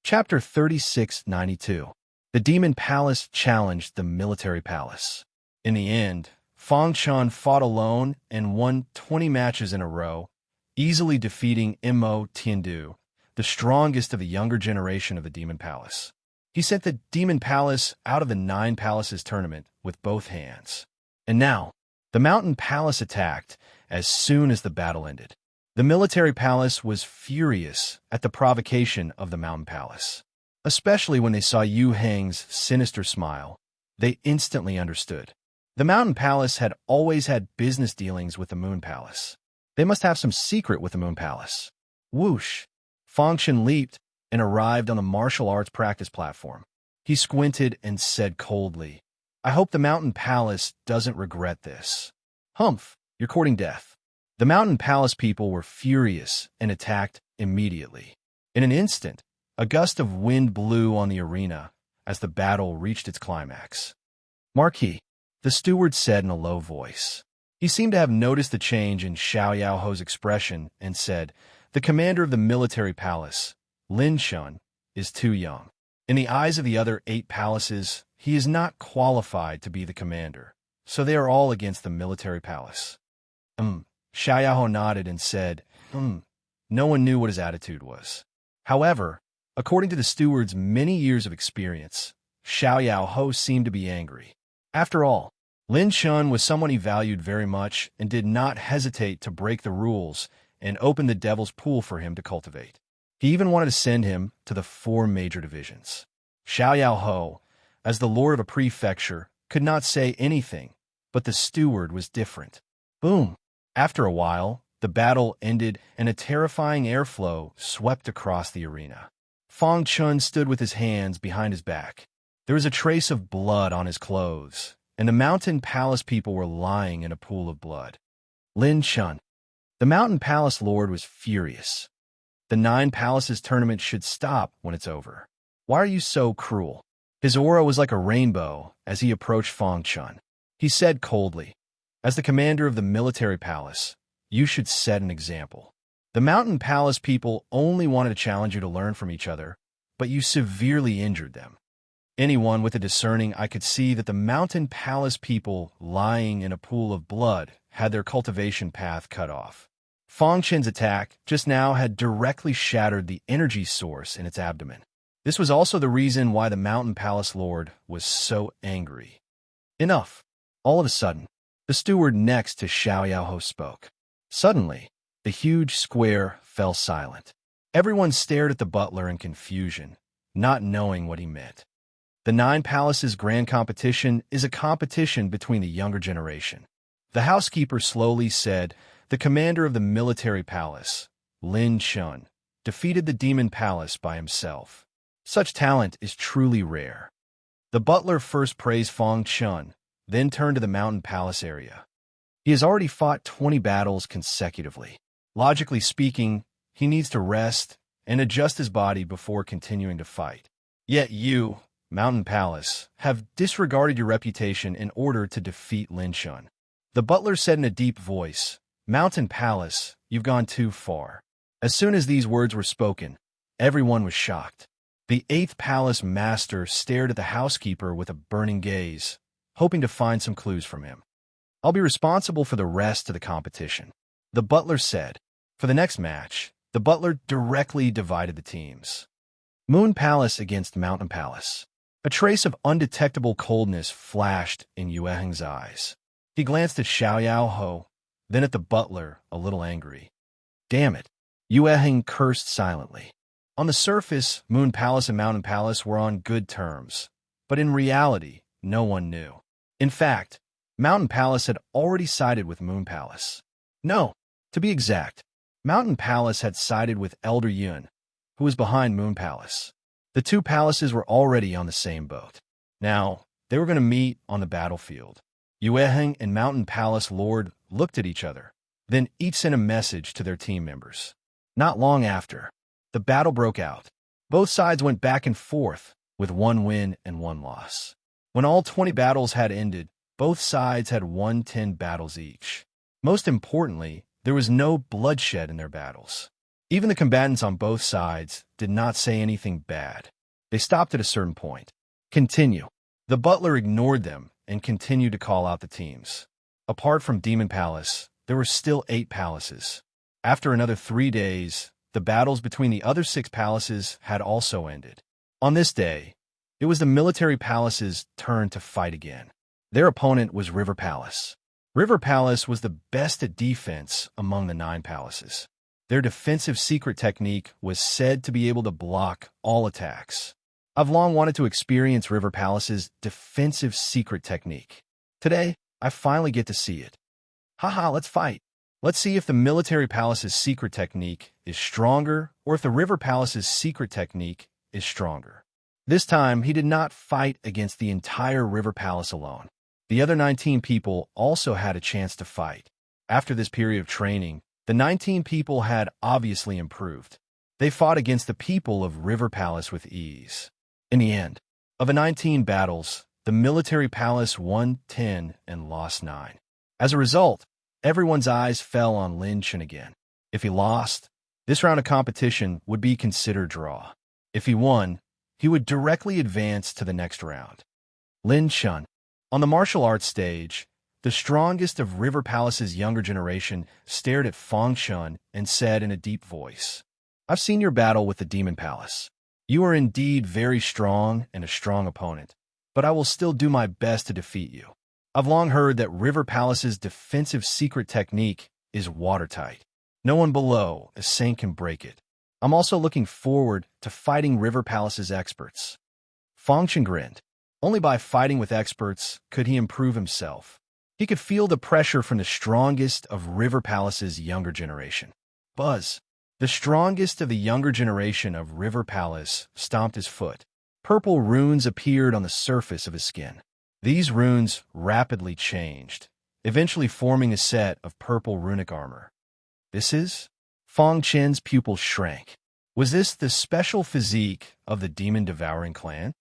Chapter 3692. The Demon Palace challenged the military palace. In the end, Fang Chun fought alone and won 20 matches in a row, easily defeating Mo Tiandu, the strongest of the younger generation of the Demon Palace. He sent the Demon Palace out of the Nine Palaces tournament with both hands. And now, the Mountain Palace attacked as soon as the battle ended. The military palace was furious at the provocation of the Mountain Palace. Especially when they saw Yu Heng's sinister smile, they instantly understood. The Mountain Palace had always had business dealings with the Moon Palace. They must have some secret with the Moon Palace. Whoosh! Fangshan leaped and arrived on the martial arts practice platform. He squinted and said coldly, "I hope the Mountain Palace doesn't regret this." "Humph, you're courting death." The Mountain Palace people were furious and attacked immediately. In an instant, a gust of wind blew on the arena as the battle reached its climax. "Marquis," the steward said in a low voice. He seemed to have noticed the change in Xiao Yaoho's expression and said, "The commander of the military palace, Lin Shun, is too young. In the eyes of the other 8 palaces, he is not qualified to be the commander, so they are all against the military palace." Xiao Yaoho nodded and said, No one knew what his attitude was. However, according to the steward's many years of experience, Xiao Yaoho seemed to be angry. After all, Lin Shun was someone he valued very much and did not hesitate to break the rules and open the devil's pool for him to cultivate. He even wanted to send him to the 4 major divisions. Xiao Yaoho, as the lord of a prefecture, could not say anything, but the steward was different. Boom! After a while, the battle ended and a terrifying airflow swept across the arena. Fang Chun stood with his hands behind his back. There was a trace of blood on his clothes, and the Mountain Palace people were lying in a pool of blood. Lin Shun. The Mountain Palace lord was furious. "The 9 Palaces tournament should stop when it's over. Why are you so cruel?" His aura was like a rainbow as he approached Fang Chun. He said coldly, "As the commander of the military palace, you should set an example. The Mountain Palace people only wanted to challenge you to learn from each other, but you severely injured them. Anyone with a discerning eye could see that the Mountain Palace people lying in a pool of blood had their cultivation path cut off. Fang Chen's attack just now had directly shattered the energy source in its abdomen. This was also the reason why the Mountain Palace Lord was so angry. Enough. All of a sudden, the steward next to Xiao Yaoho spoke. Suddenly, the huge square fell silent. Everyone stared at the butler in confusion, not knowing what he meant. The 9 Palaces Grand Competition is a competition between the younger generation. The housekeeper slowly said, "The commander of the military palace, Lin Shun, defeated the Demon Palace by himself. Such talent is truly rare." The butler first praised Fang Chun, then turned to the Mountain Palace area. "He has already fought 20 battles consecutively. Logically speaking, he needs to rest and adjust his body before continuing to fight. Yet you, Mountain Palace, have disregarded your reputation in order to defeat Lin Shun." The butler said in a deep voice, "Mountain Palace, you've gone too far." As soon as these words were spoken, everyone was shocked. The 8th Palace Master stared at the housekeeper with a burning gaze, hoping to find some clues from him. "I'll be responsible for the rest of the competition," the butler said. For the next match, the butler directly divided the teams. Moon Palace against Mountain Palace. A trace of undetectable coldness flashed in Yue Heng's eyes. He glanced at Xiao Yaoho, then at the butler, a little angry. "Damn it," Yue Heng cursed silently. On the surface, Moon Palace and Mountain Palace were on good terms, but in reality, no one knew. In fact, Mountain Palace had already sided with Moon Palace. No, to be exact, Mountain Palace had sided with Elder Yun, who was behind Moon Palace. The 2 palaces were already on the same boat. Now, they were going to meet on the battlefield. Yue Heng and Mountain Palace Lord looked at each other, then each sent a message to their team members. Not long after, the battle broke out. Both sides went back and forth, with 1 win and 1 loss. When all 20 battles had ended, both sides had won 10 battles each. Most importantly, there was no bloodshed in their battles. Even the combatants on both sides did not say anything bad. They stopped at a certain point. Continue. The butler ignored them and continued to call out the teams. Apart from Demon Palace, there were still 8 palaces. After another 3 days, the battles between the other 6 palaces had also ended. On this day, it was the military palace's turn to fight again. Their opponent was River Palace. River Palace was the best at defense among the 9 palaces. Their defensive secret technique was said to be able to block all attacks. I've long wanted to experience River Palace's defensive secret technique. Today, I finally get to see it. Haha, let's fight. Let's see if the military palace's secret technique is stronger or if the River Palace's secret technique is stronger. This time, he did not fight against the entire River Palace alone. The other 19 people also had a chance to fight. After this period of training, the 19 people had obviously improved. They fought against the people of River Palace with ease. In the end, of the 19 battles, the military palace won 10 and lost 9. As a result, everyone's eyes fell on Lin Chen again. If he lost, this round of competition would be considered draw. If he won, he would directly advance to the next round. Lin Chen. On the martial arts stage, the strongest of River Palace's younger generation stared at Fang Chun and said in a deep voice, "I've seen your battle with the Demon Palace. You are indeed very strong and a strong opponent, but I will still do my best to defeat you. I've long heard that River Palace's defensive secret technique is watertight. No one below a saint can break it. I'm also looking forward to fighting River Palace's experts." Fang Chun grinned. Only by fighting with experts could he improve himself. He could feel the pressure from the strongest of River Palace's younger generation. Buzz. The strongest of the younger generation of River Palace stomped his foot. Purple runes appeared on the surface of his skin. These runes rapidly changed, eventually forming a set of purple runic armor. This is? Fang Chen's pupils shrank. Was this the special physique of the demon-devouring clan?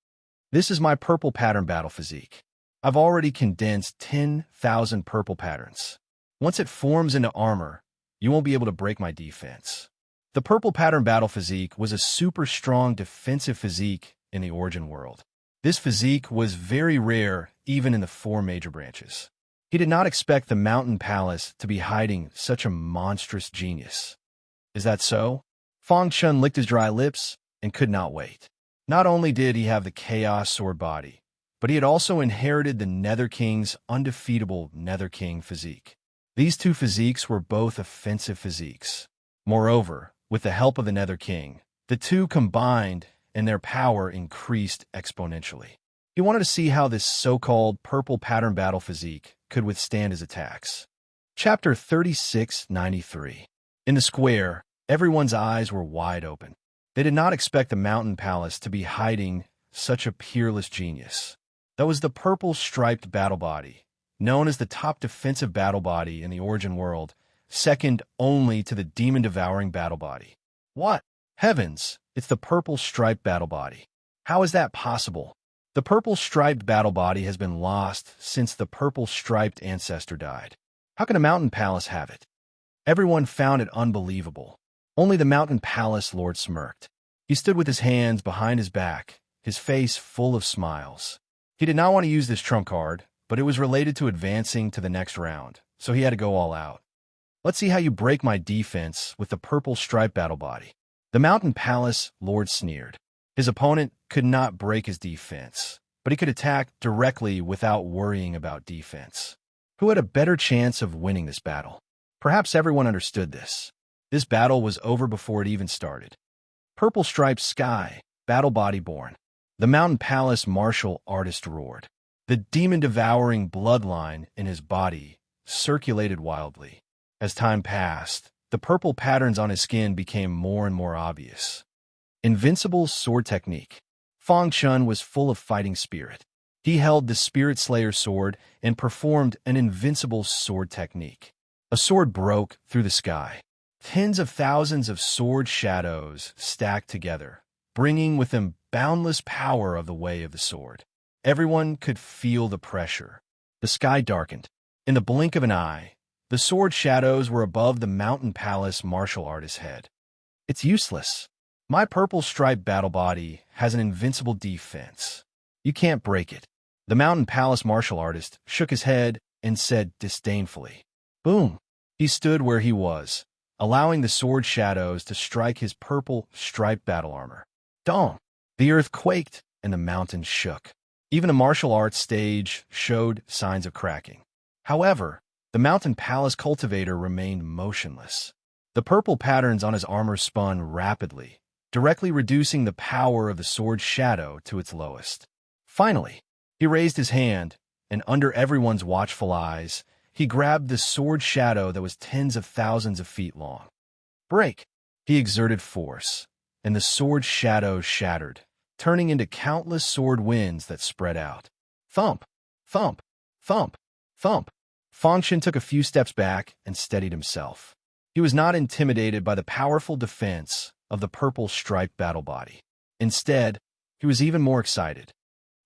This is my purple pattern battle physique. I've already condensed 10,000 purple patterns. Once it forms into armor, you won't be able to break my defense. The purple pattern battle physique was a super strong defensive physique in the Origin world. This physique was very rare even in the 4 major branches. He did not expect the Mountain Palace to be hiding such a monstrous genius. Is that so? Fang Chun licked his dry lips and could not wait. Not only did he have the Chaos Sword body, but he had also inherited the Nether King's undefeatable Nether King physique. These 2 physiques were both offensive physiques. Moreover, with the help of the Nether King, the 2 combined and their power increased exponentially. He wanted to see how this so-called purple pattern battle physique could withstand his attacks. Chapter 3693. In the square, everyone's eyes were wide open. They did not expect the Mountain Palace to be hiding such a peerless genius. That was the purple striped battle body, known as the top defensive battle body in the Origin world, second only to the demon-devouring battle body. What? Heavens, it's the purple striped battle body. How is that possible? The purple striped battle body has been lost since the purple striped ancestor died. How can a Mountain Palace have it? Everyone found it unbelievable. Only the Mountain Palace Lord smirked. He stood with his hands behind his back, his face full of smiles. He did not want to use this trump card, but it was related to advancing to the next round, so he had to go all out. Let's see how you break my defense with the purple striped battle body. The Mountain Palace Lord sneered. His opponent could not break his defense, but he could attack directly without worrying about defense. Who had a better chance of winning this battle? Perhaps everyone understood this. This battle was over before it even started. Purple striped sky, battle body born. The Mountain Palace martial artist roared. The demon-devouring bloodline in his body circulated wildly. As time passed, the purple patterns on his skin became more and more obvious. Invincible sword technique. Fang Chun was full of fighting spirit. He held the Spirit Slayer sword and performed an invincible sword technique. A sword broke through the sky. Tens of thousands of sword shadows stacked together, bringing with them boundless power of the way of the sword. Everyone could feel the pressure. The sky darkened. In the blink of an eye, the sword shadows were above the Mountain Palace martial artist's head. It's useless. My purple striped battle body has an invincible defense. You can't break it. The Mountain Palace martial artist shook his head and said disdainfully. Boom! He stood where he was, allowing the sword shadows to strike his purple striped battle armor. Dong! The earth quaked and the mountains shook. Even a martial arts stage showed signs of cracking. However, the Mountain Palace cultivator remained motionless. The purple patterns on his armor spun rapidly, directly reducing the power of the sword's shadow to its lowest. Finally, he raised his hand, and under everyone's watchful eyes, he grabbed the sword shadow that was tens of thousands of feet long. Break! He exerted force, and the sword shadow shattered, turning into countless sword winds that spread out. Thump! Thump! Thump! Thump! Fangshan took a few steps back and steadied himself. He was not intimidated by the powerful defense of the purple striped battle body. Instead, he was even more excited.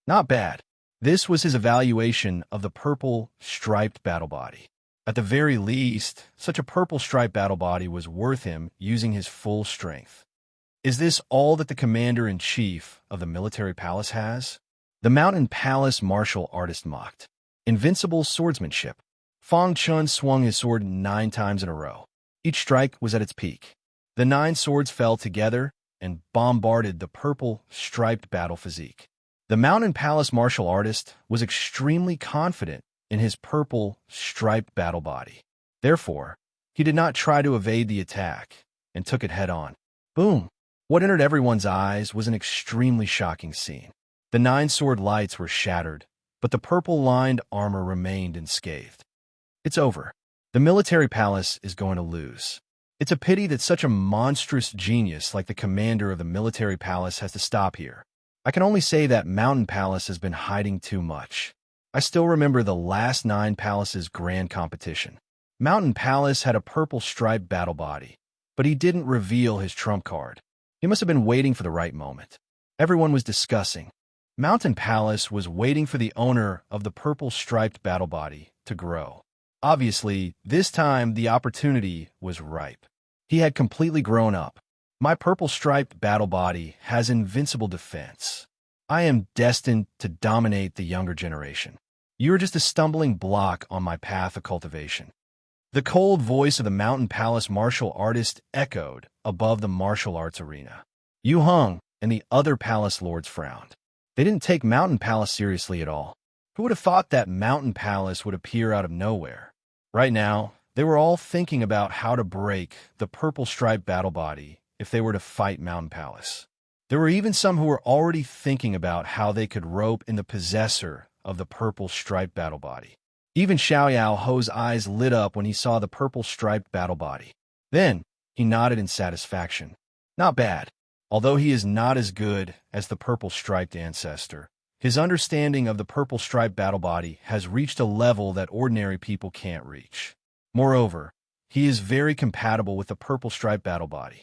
Not bad. This was his evaluation of the purple striped battle body. At the very least, such a purple striped battle body was worth him using his full strength. Is this all that the commander-in-chief of the military palace has? The Mountain Palace martial artist mocked. Invincible swordsmanship. Fang Chun swung his sword 9 times in a row. Each strike was at its peak. The 9 swords fell together and bombarded the purple striped battle physique. The Mountain Palace martial artist was extremely confident in his purple striped battle body. Therefore, he did not try to evade the attack and took it head-on. Boom! What entered everyone's eyes was an extremely shocking scene. The 9 sword lights were shattered, but the purple-lined armor remained unscathed. It's over. The military palace is going to lose. It's a pity that such a monstrous genius like the commander of the military palace has to stop here. I can only say that Mountain Palace has been hiding too much. I still remember the last 9 palaces grand competition. Mountain Palace had a purple striped battle body, but he didn't reveal his trump card. He must have been waiting for the right moment. Everyone was discussing. Mountain Palace was waiting for the owner of the purple striped battle body to grow. Obviously, this time the opportunity was ripe. He had completely grown up. My purple striped battle body has invincible defense. I am destined to dominate the younger generation. You are just a stumbling block on my path of cultivation. The cold voice of the Mountain Palace martial artist echoed above the martial arts arena. Yu Hung and the other palace lords frowned. They didn't take Mountain Palace seriously at all. Who would have thought that Mountain Palace would appear out of nowhere? Right now, they were all thinking about how to break the purple striped battle body if they were to fight Mountain Palace. There were even some who were already thinking about how they could rope in the possessor of the purple striped battle body. Even Xiaoyao Ho's eyes lit up when he saw the purple striped battle body. Then, he nodded in satisfaction. Not bad. Although he is not as good as the purple striped ancestor, his understanding of the purple striped battle body has reached a level that ordinary people can't reach. Moreover, he is very compatible with the purple striped battle body.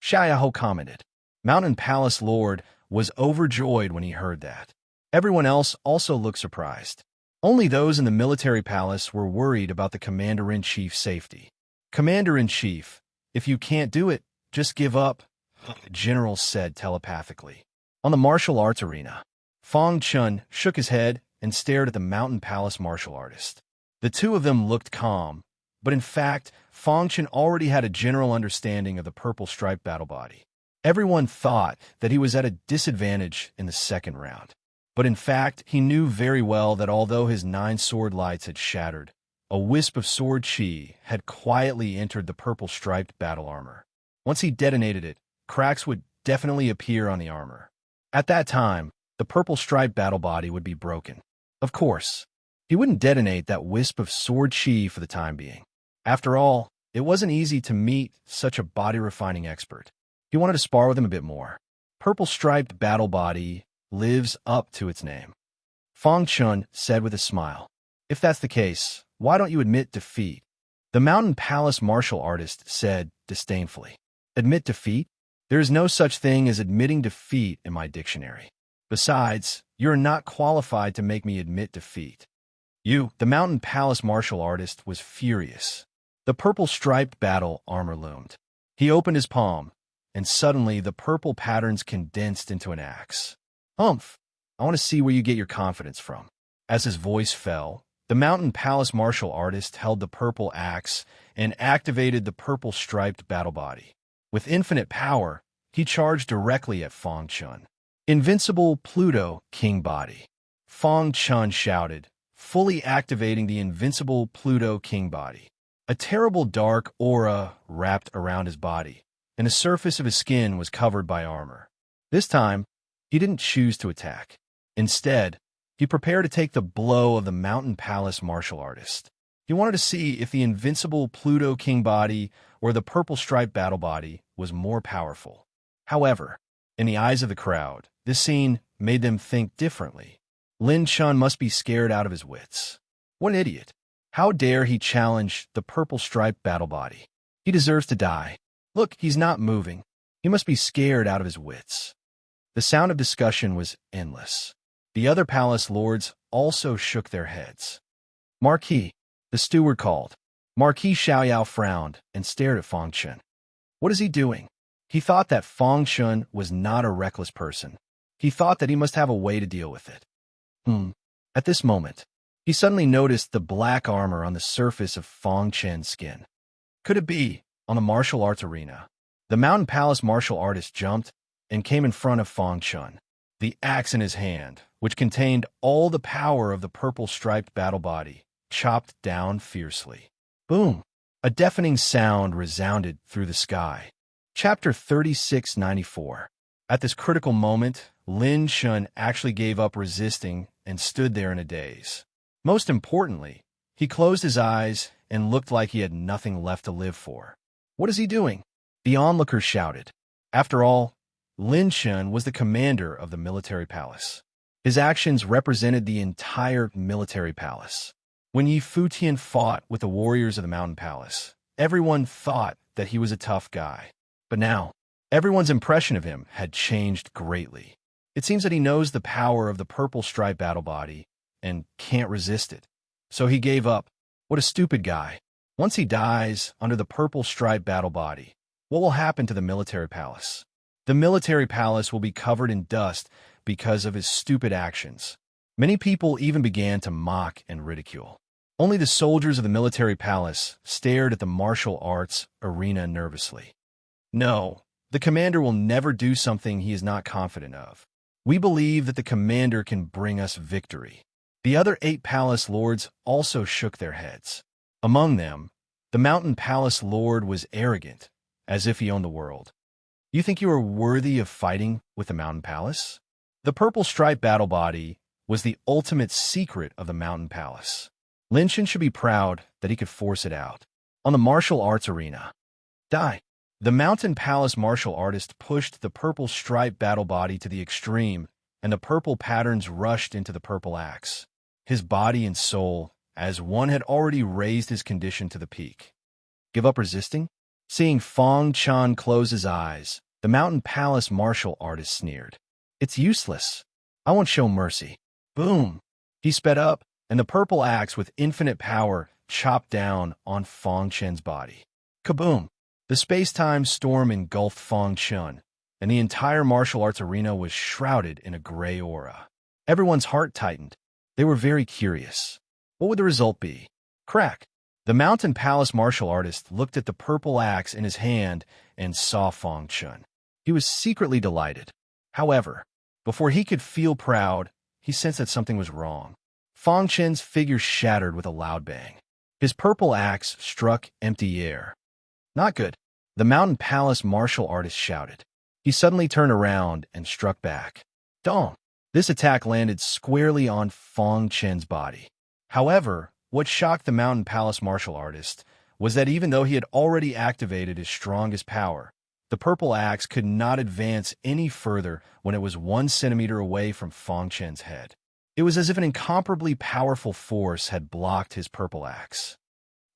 Xiaoyao commented. Mountain Palace Lord was overjoyed when he heard that. Everyone else also looked surprised. Only those in the military palace were worried about the commander-in-chief's safety. Commander-in-chief, if you can't do it, just give up, the general said telepathically. On the martial arts arena, Fang Chun shook his head and stared at the Mountain Palace martial artist. The two of them looked calm, but in fact, Fang Chun already had a general understanding of the purple striped battle body. Everyone thought that he was at a disadvantage in the second round. But in fact, he knew very well that although his 9 sword lights had shattered, a wisp of sword chi had quietly entered the purple striped battle armor. Once he detonated it, cracks would definitely appear on the armor. At that time, the purple striped battle body would be broken. Of course, he wouldn't detonate that wisp of sword chi for the time being. After all, it wasn't easy to meet such a body-refining expert. He wanted to spar with him a bit more. Purple striped battle body lives up to its name. Fang Chun said with a smile. If that's the case, why don't you admit defeat? The Mountain Palace martial artist said disdainfully. Admit defeat? There is no such thing as admitting defeat in my dictionary. Besides, you're not qualified to make me admit defeat. You, the Mountain Palace martial artist, was furious. The purple striped battle armor loomed. He opened his palm, and suddenly the purple patterns condensed into an axe. Humph! I want to see where you get your confidence from. As his voice fell, the Mountain Palace martial artist held the purple axe and activated the purple striped battle body. With infinite power, he charged directly at Fang Chun. Invincible Pluto King Body. Fang Chun shouted, fully activating the invincible Pluto King Body. A terrible dark aura wrapped around his body, and the surface of his skin was covered by armor. This time, he didn't choose to attack. Instead, he prepared to take the blow of the Mountain Palace martial artist. He wanted to see if the invincible Pluto King Body or the purple striped battle body was more powerful. However, in the eyes of the crowd, this scene made them think differently. Lin Chun must be scared out of his wits. What an idiot. How dare he challenge the purple striped battle body? He deserves to die. Look, he's not moving. He must be scared out of his wits. The sound of discussion was endless. The other palace lords also shook their heads. Marquis, the steward called. Marquis Xiaoyao frowned and stared at Fang Chun. What is he doing? He thought that Fang Chun was not a reckless person. He thought that he must have a way to deal with it. At this moment, he suddenly noticed the black armor on the surface of Fang Chun's skin. Could it be, on the martial arts arena? The Mountain Palace martial artist jumped and came in front of Fang Chun, the axe in his hand, which contained all the power of the purple striped battle body, chopped down fiercely. Boom! A deafening sound resounded through the sky. Chapter 3694. At this critical moment, Lin Chun actually gave up resisting and stood there in a daze. Most importantly, he closed his eyes and looked like he had nothing left to live for. What is he doing? The onlookers shouted. After all, Lin Chun was the commander of the military palace. His actions represented the entire military palace. When Yi Futian fought with the warriors of the Mountain Palace, everyone thought that he was a tough guy. But now, everyone's impression of him had changed greatly. It seems that he knows the power of the purple striped battle body and can't resist it. So he gave up. What a stupid guy. Once he dies under the purple striped battle body, what will happen to the military palace? The military palace will be covered in dust because of his stupid actions. Many people even began to mock and ridicule. Only the soldiers of the military palace stared at the martial arts arena nervously. No, the commander will never do something he is not confident of. We believe that the commander can bring us victory. The other 8 palace lords also shook their heads. Among them, the Mountain Palace lord was arrogant, as if he owned the world. You think you are worthy of fighting with the Mountain Palace? The purple striped battle body was the ultimate secret of the Mountain Palace. Lin Chun should be proud that he could force it out. On the martial arts arena. Die. The Mountain Palace martial artist pushed the purple striped battle body to the extreme, and the purple patterns rushed into the purple axe. His body and soul, as one, had already raised his condition to the peak. Give up resisting? Seeing Fang Chun close his eyes, the Mountain Palace martial artist sneered. It's useless. I won't show mercy. Boom! He sped up, and the purple axe with infinite power chopped down on Fang Chun's body. Kaboom! The space-time storm engulfed Fang Chun, and the entire martial arts arena was shrouded in a gray aura. Everyone's heart tightened. They were very curious. What would the result be? Crack! The Mountain Palace martial artist looked at the purple axe in his hand and saw Fang Chun. He was secretly delighted. However, before he could feel proud, he sensed that something was wrong. Fang Chun's figure shattered with a loud bang. His purple axe struck empty air. Not good. The Mountain Palace martial artist shouted. He suddenly turned around and struck back. Dong! This attack landed squarely on Fang Chun's body. However, what shocked the Mountain Palace martial artist was that even though he had already activated his strongest power, the purple axe could not advance any further when it was 1 centimeter away from Fang Chun's head. It was as if an incomparably powerful force had blocked his purple axe.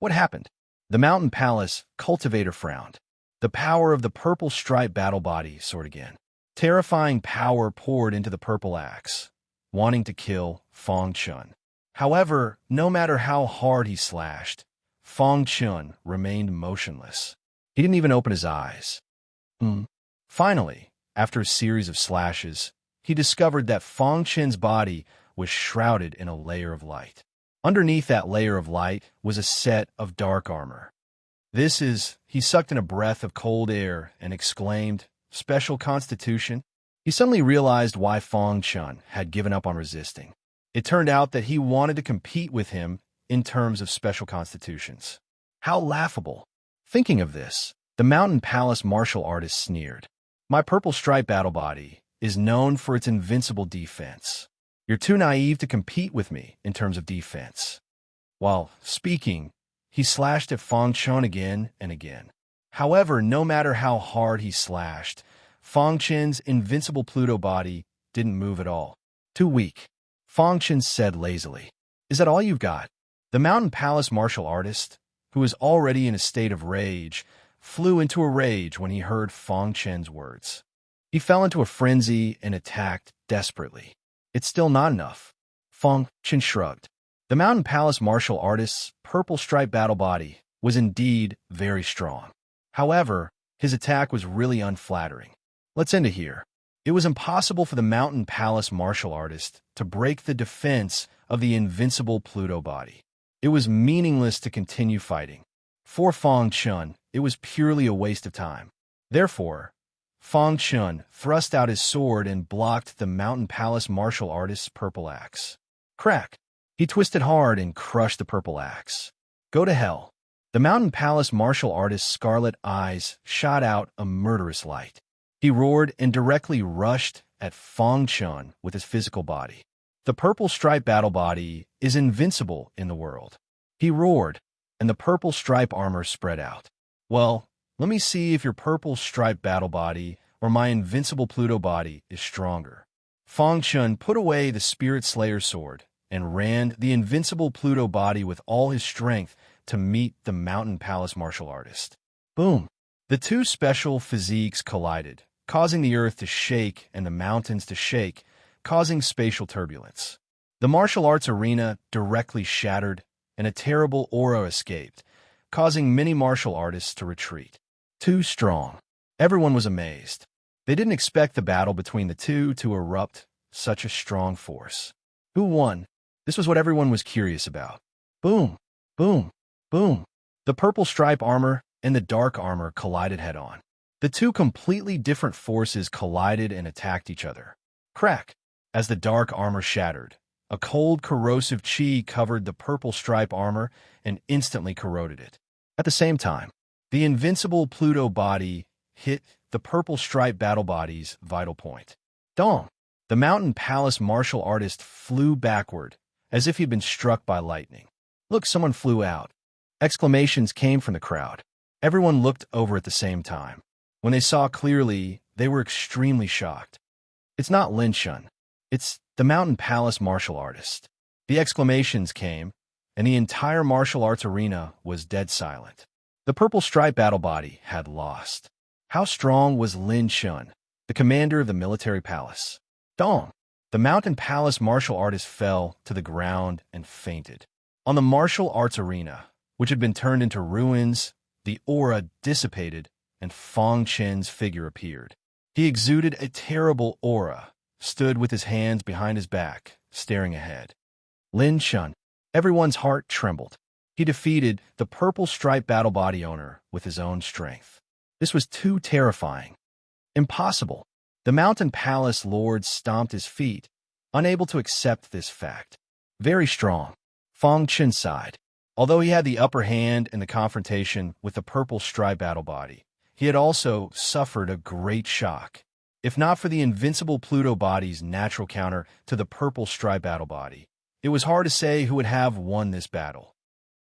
What happened? The Mountain Palace cultivator frowned. The power of the purple striped battle body soared again. Terrifying power poured into the purple axe, wanting to kill Fang Chun. However, no matter how hard he slashed, Fang Chun remained motionless. He didn't even open his eyes. Finally, after a series of slashes, he discovered that Fang Chen's body was shrouded in a layer of light. Underneath that layer of light was a set of dark armor. He sucked in a breath of cold air and exclaimed, "Special constitution?" He suddenly realized why Fang Chen had given up on resisting. It turned out that he wanted to compete with him in terms of special constitutions. How laughable! Thinking of this, the Mountain Palace martial artist sneered. "My purple stripe battle body is known for its invincible defense. You're too naive to compete with me in terms of defense." While speaking, he slashed at Fang Chen again and again. However, no matter how hard he slashed, Fang Chen's invincible Pluto body didn't move at all. "Too weak," Fang Chen said lazily. "Is that all you've got?" The Mountain Palace martial artist, who was already in a state of rage, flew into a rage when he heard Fang Chen's words. He fell into a frenzy and attacked desperately. "It's still not enough." Fang Chen shrugged. The Mountain Palace martial artist's purple stripe battle body was indeed very strong. However, his attack was really unflattering. Let's end it here. It was impossible for the Mountain Palace martial artist to break the defense of the invincible Pluto body. It was meaningless to continue fighting. For Fang Chen, it was purely a waste of time. Therefore, Fang Chen thrust out his sword and blocked the Mountain Palace martial artist's purple axe. Crack! He twisted hard and crushed the purple axe. "Go to hell." The Mountain Palace martial artist's scarlet eyes shot out a murderous light. He roared and directly rushed at Fang Chen with his physical body. "The purple stripe battle body is invincible in the world." He roared, and the purple stripe armor spread out. "Well, let me see if your purple stripe battle body or my invincible Pluto body is stronger." Fang Chen put away the Spirit Slayer sword and ran the invincible Pluto body with all his strength to meet the Mountain Palace martial artist. Boom! The two special physiques collided, causing the earth to shake and the mountains to shake, causing spatial turbulence. The martial arts arena directly shattered, and a terrible aura escaped, causing many martial artists to retreat. Too strong. Everyone was amazed. They didn't expect the battle between the two to erupt such a strong force. Who won? This was what everyone was curious about. Boom! Boom! Boom! The purple stripe armor and the dark armor collided head-on. The two completely different forces collided and attacked each other. Crack! As the dark armor shattered, a cold, corrosive chi covered the purple stripe armor and instantly corroded it. At the same time, the invincible Pluto body hit the purple stripe battle body's vital point. Dong! The Mountain Palace martial artist flew backward, as if he'd been struck by lightning. "Look, someone flew out." Exclamations came from the crowd. Everyone looked over at the same time. When they saw clearly, they were extremely shocked. "It's not Lin Shun. It's the Mountain Palace martial artist." The exclamations came, and the entire martial arts arena was dead silent. The purple stripe battle body had lost. How strong was Lin Shun, the commander of the military palace? Dong! The Mountain Palace martial artist fell to the ground and fainted. On the martial arts arena, which had been turned into ruins, the aura dissipated and Fang Chen's figure appeared. He exuded a terrible aura, stood with his hands behind his back, staring ahead. Lin Shun. Everyone's heart trembled. He defeated the purple stripe battle body owner with his own strength. This was too terrifying. Impossible. The Mountain Palace lord stomped his feet, unable to accept this fact. Very strong. Fang Chen sighed. Although he had the upper hand in the confrontation with the purple stripe battle body, he had also suffered a great shock. If not for the invincible Pluto body's natural counter to the purple stripe battle body, it was hard to say who would have won this battle.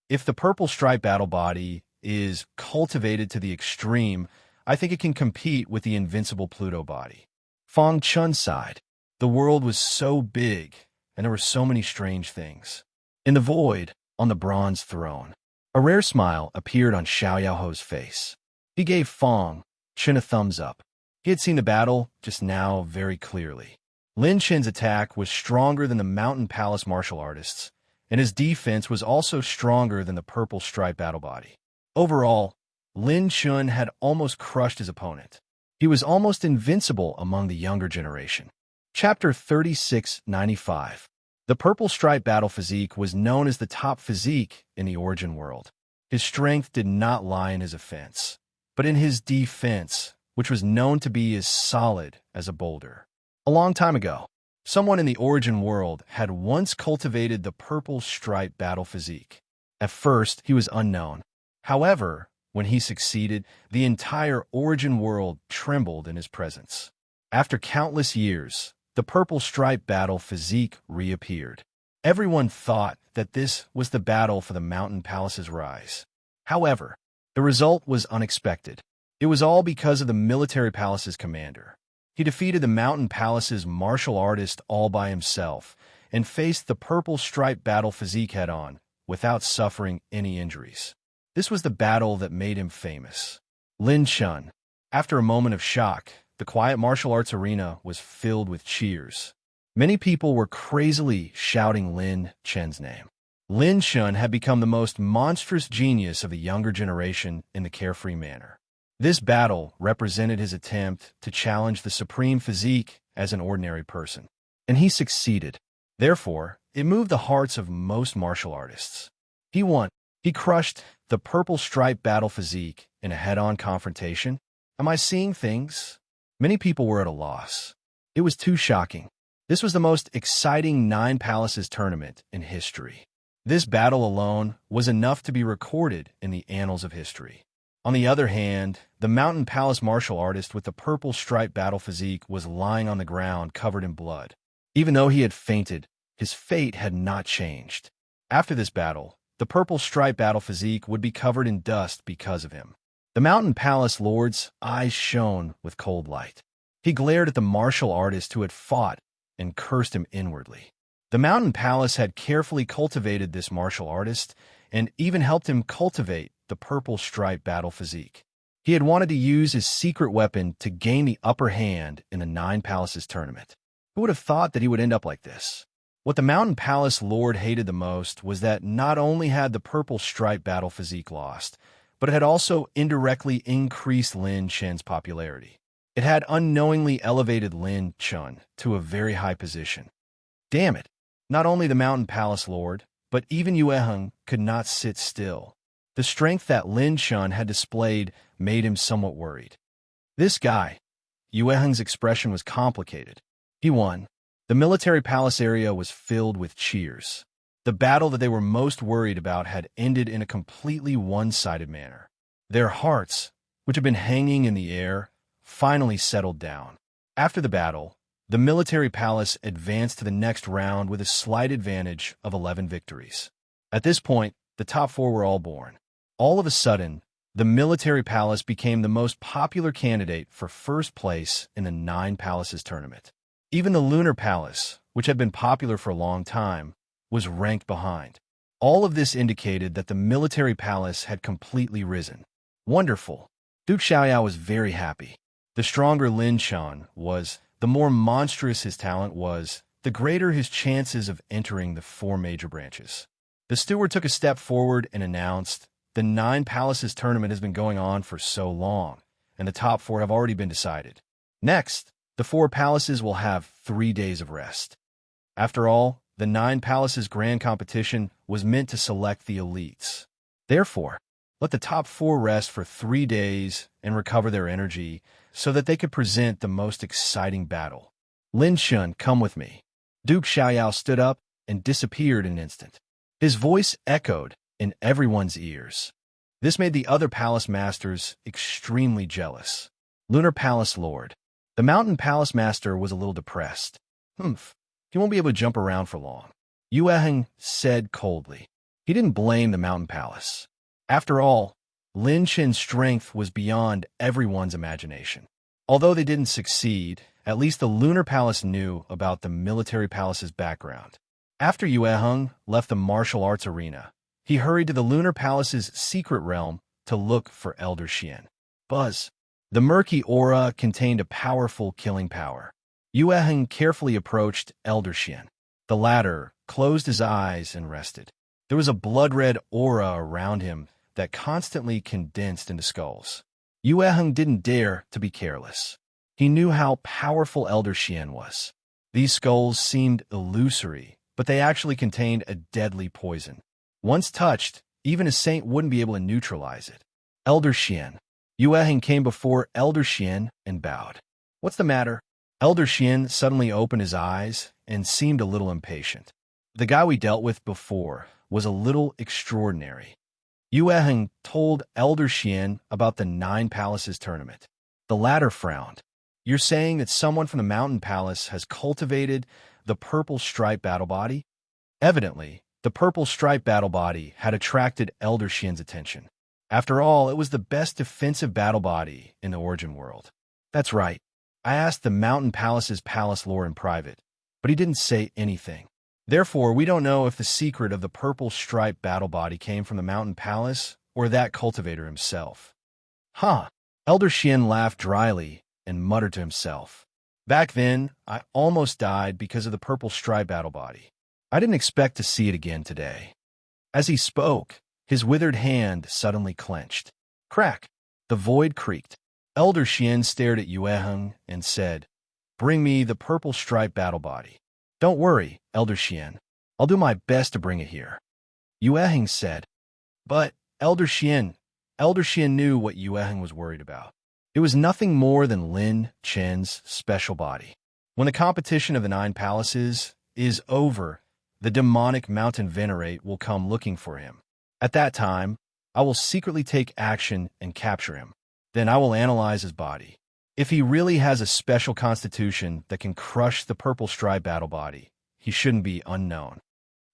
If the purple stripe battle body is cultivated to the extreme, I think it can compete with the invincible Pluto body. Fang Chen sighed. The world was so big, and there were so many strange things. In the void, on the bronze throne, a rare smile appeared on Xiao Yaoho's face. He gave Fang Chen a thumbs up. He had seen the battle just now very clearly. Lin Chen's attack was stronger than the Mountain Palace martial artists, and his defense was also stronger than the purple stripe battle body. Overall, Lin Chen had almost crushed his opponent. He was almost invincible among the younger generation. Chapter 3695. The purple stripe battle physique was known as the top physique in the origin world. His strength did not lie in his offense, but in his defense, which was known to be as solid as a boulder. A long time ago, someone in the origin world had once cultivated the purple stripe battle physique. At first, he was unknown. However, when he succeeded, the entire origin world trembled in his presence. After countless years, the purple stripe battle physique reappeared. Everyone thought that this was the battle for the mountain palace's rise. However, the result was unexpected. It was all because of the military palace's commander. He defeated the mountain palace's martial artist all by himself and faced the purple stripe battle physique head-on without suffering any injuries. This was the battle that made him famous. Lin Chun. After a moment of shock, the quiet martial arts arena was filled with cheers. Many people were crazily shouting Lin Chun's name. Lin Chun had become the most monstrous genius of the younger generation in the carefree manner. This battle represented his attempt to challenge the supreme physique as an ordinary person. And he succeeded. Therefore, it moved the hearts of most martial artists. He won. He crushed the purple stripe battle physique in a head-on confrontation. Am I seeing things? Many people were at a loss. It was too shocking. This was the most exciting Nine Palaces tournament in history. This battle alone was enough to be recorded in the annals of history. On the other hand, the Mountain Palace martial artist with the purple stripe battle physique was lying on the ground covered in blood. Even though he had fainted, his fate had not changed. After this battle, the purple stripe battle physique would be covered in dust because of him. The Mountain Palace lord's eyes shone with cold light. He glared at the martial artist who had fought and cursed him inwardly. The Mountain Palace had carefully cultivated this martial artist and even helped him cultivate the purple stripe battle physique. He had wanted to use his secret weapon to gain the upper hand in the Nine Palaces tournament. Who would have thought that he would end up like this? What the Mountain Palace lord hated the most was that not only had the purple stripe battle physique lost, but it had also indirectly increased Lin Chun's popularity. It had unknowingly elevated Lin Chun to a very high position. Damn it! Not only the Mountain Palace lord, but even Yue Heng could not sit still. The strength that Lin Chun had displayed made him somewhat worried. This guy, Yue Heng's expression was complicated. He won. The military palace area was filled with cheers. The battle that they were most worried about had ended in a completely one-sided manner. Their hearts, which had been hanging in the air, finally settled down. After the battle, the military palace advanced to the next round with a slight advantage of 11 victories. At this point, the top four were all born. All of a sudden, the military palace became the most popular candidate for first place in the Nine Palaces tournament. Even the Lunar Palace, which had been popular for a long time, was ranked behind. All of this indicated that the military palace had completely risen. Wonderful. Duke Xiaoyao was very happy. The stronger Lin Chun was, the more monstrous his talent was, the greater his chances of entering the four major branches. The steward took a step forward and announced, "The Nine Palaces tournament has been going on for so long, and the top four have already been decided. Next, the four palaces will have 3 days of rest." After all, the Nine Palaces grand competition was meant to select the elites. Therefore, let the top four rest for 3 days and recover their energy so that they could present the most exciting battle. Lin Chun, come with me. Duke Xiaoyao stood up and disappeared in an instant. His voice echoed in everyone's ears. This made the other palace masters extremely jealous. Lunar Palace Lord. The Mountain Palace Master was a little depressed. He won't be able to jump around for long, Yue Heng said coldly. He didn't blame the Mountain Palace. After all, Lin Chun's strength was beyond everyone's imagination. Although they didn't succeed, at least the Lunar Palace knew about the military palace's background. After Yue Heng left the martial arts arena, he hurried to the Lunar Palace's secret realm to look for Elder Xian. Buzz. The murky aura contained a powerful killing power. Yue Heng carefully approached Elder Xian. The latter closed his eyes and rested. There was a blood-red aura around him that constantly condensed into skulls. Yueheng didn't dare to be careless. He knew how powerful Elder Xian was. These skulls seemed illusory, but they actually contained a deadly poison. Once touched, even a saint wouldn't be able to neutralize it. Elder Xian. Yueheng came before Elder Xian and bowed. What's the matter? Elder Xian suddenly opened his eyes and seemed a little impatient. The guy we dealt with before was a little extraordinary. Yueheng told Elder Xian about the Nine Palaces tournament. The latter frowned. You're saying that someone from the Mountain Palace has cultivated the purple stripe battle body? Evidently, the purple stripe battle body had attracted Elder Xian's attention. After all, it was the best defensive battle body in the Origin world. That's right. I asked the Mountain Palace's palace lord in private, but he didn't say anything. Therefore, we don't know if the secret of the purple stripe battle body came from the Mountain Palace or that cultivator himself. Huh. Elder Xian laughed dryly and muttered to himself. Back then, I almost died because of the purple stripe battle body. I didn't expect to see it again today. As he spoke, his withered hand suddenly clenched. Crack! The void creaked. Elder Xian stared at Yueheng and said, Bring me the purple stripe battle body. Don't worry, Elder Xian. I'll do my best to bring it here. Yueheng said. But, Elder Xian knew what Yueheng was worried about. It was nothing more than Lin Chen's special body. When the competition of the Nine Palaces is over, the demonic mountain venerate will come looking for him. At that time, I will secretly take action and capture him. Then I will analyze his body. If he really has a special constitution that can crush the purple stripe battle body, he shouldn't be unknown.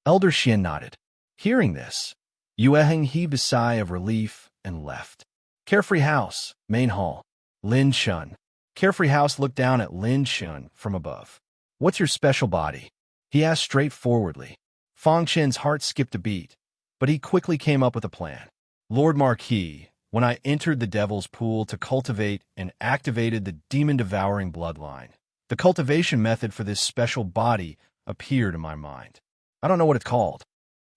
Elder Xian nodded. Hearing this, Yueheng heaved a sigh of relief and left. Carefree House, Main Hall. Lin Shun. Carefree House looked down at Lin Shun from above. What's your special body? He asked straightforwardly. Fang Chen's heart skipped a beat, but he quickly came up with a plan. Lord Marquis, when I entered the Devil's Pool to cultivate and activated the demon-devouring bloodline, the cultivation method for this special body appeared in my mind. I don't know what it's called.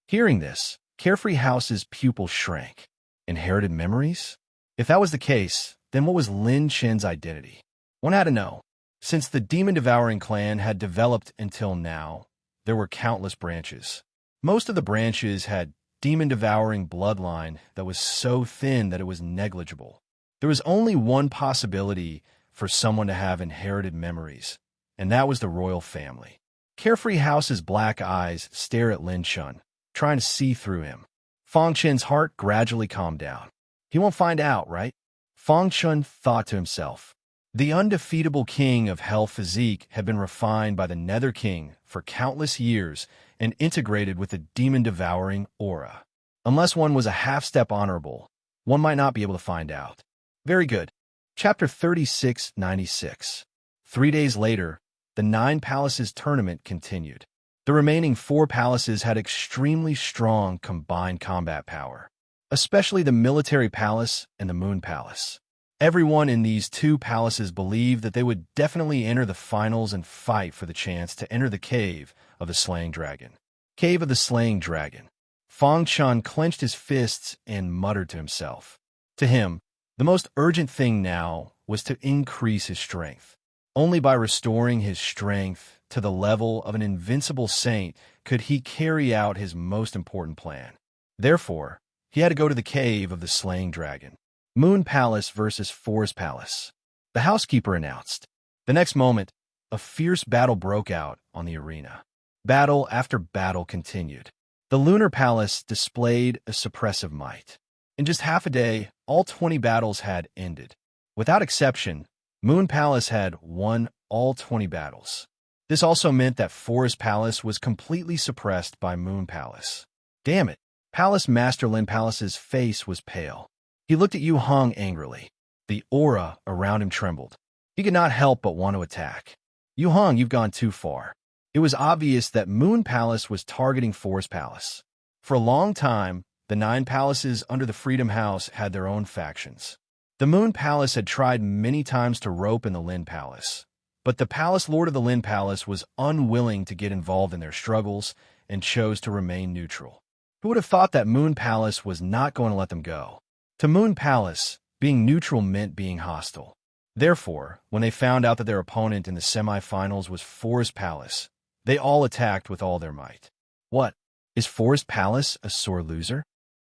Hearing this, Carefree House's pupil shrank. Inherited memories? If that was the case, then what was Lin Chen's identity? One had to know. Since the demon-devouring clan had developed until now, there were countless branches. Most of the branches had demon-devouring bloodline that was so thin that it was negligible. There was only one possibility for someone to have inherited memories, and that was the royal family. Carefree House's black eyes stare at Lin Shun, trying to see through him. Fang Chen's heart gradually calmed down. He won't find out, right? Fang Chun thought to himself. The undefeatable king of hell physique had been refined by the Nether King for countless years and integrated with the demon-devouring aura. Unless one was a half-step honorable, one might not be able to find out. Very good. Chapter 3696. 3 days later, the Nine Palaces tournament continued. The remaining 4 palaces had extremely strong combined combat power, especially the Military Palace and the Moon Palace. Everyone in these 2 palaces believed that they would definitely enter the finals and fight for the chance to enter the Cave of the Slaying Dragon. Cave of the Slaying Dragon. Fang Chun clenched his fists and muttered to himself. To him, the most urgent thing now was to increase his strength. Only by restoring his strength to the level of an invincible saint could he carry out his most important plan. Therefore, he had to go to the Cave of the Slaying Dragon. Moon Palace versus Forest Palace. The housekeeper announced. The next moment, a fierce battle broke out on the arena. Battle after battle continued. The Lunar Palace displayed a suppressive might. In just half a day, all 20 battles had ended. Without exception, Moon Palace had won all 20 battles. This also meant that Forest Palace was completely suppressed by Moon Palace. Damn it! Palace Master Lin Palace's face was pale. He looked at Yu Hong angrily. The aura around him trembled. He could not help but want to attack. Yu Hong, you've gone too far. It was obvious that Moon Palace was targeting Forest Palace. For a long time, the 9 palaces under the Freedom House had their own factions. The Moon Palace had tried many times to rope in the Lin Palace, but the Palace Lord of the Lin Palace was unwilling to get involved in their struggles and chose to remain neutral. Who would have thought that Moon Palace was not going to let them go? To Moon Palace, Being neutral meant being hostile. Therefore, when they found out that their opponent in the semifinals was Forest Palace, they all attacked with all their might. What? Is Forest Palace a sore loser?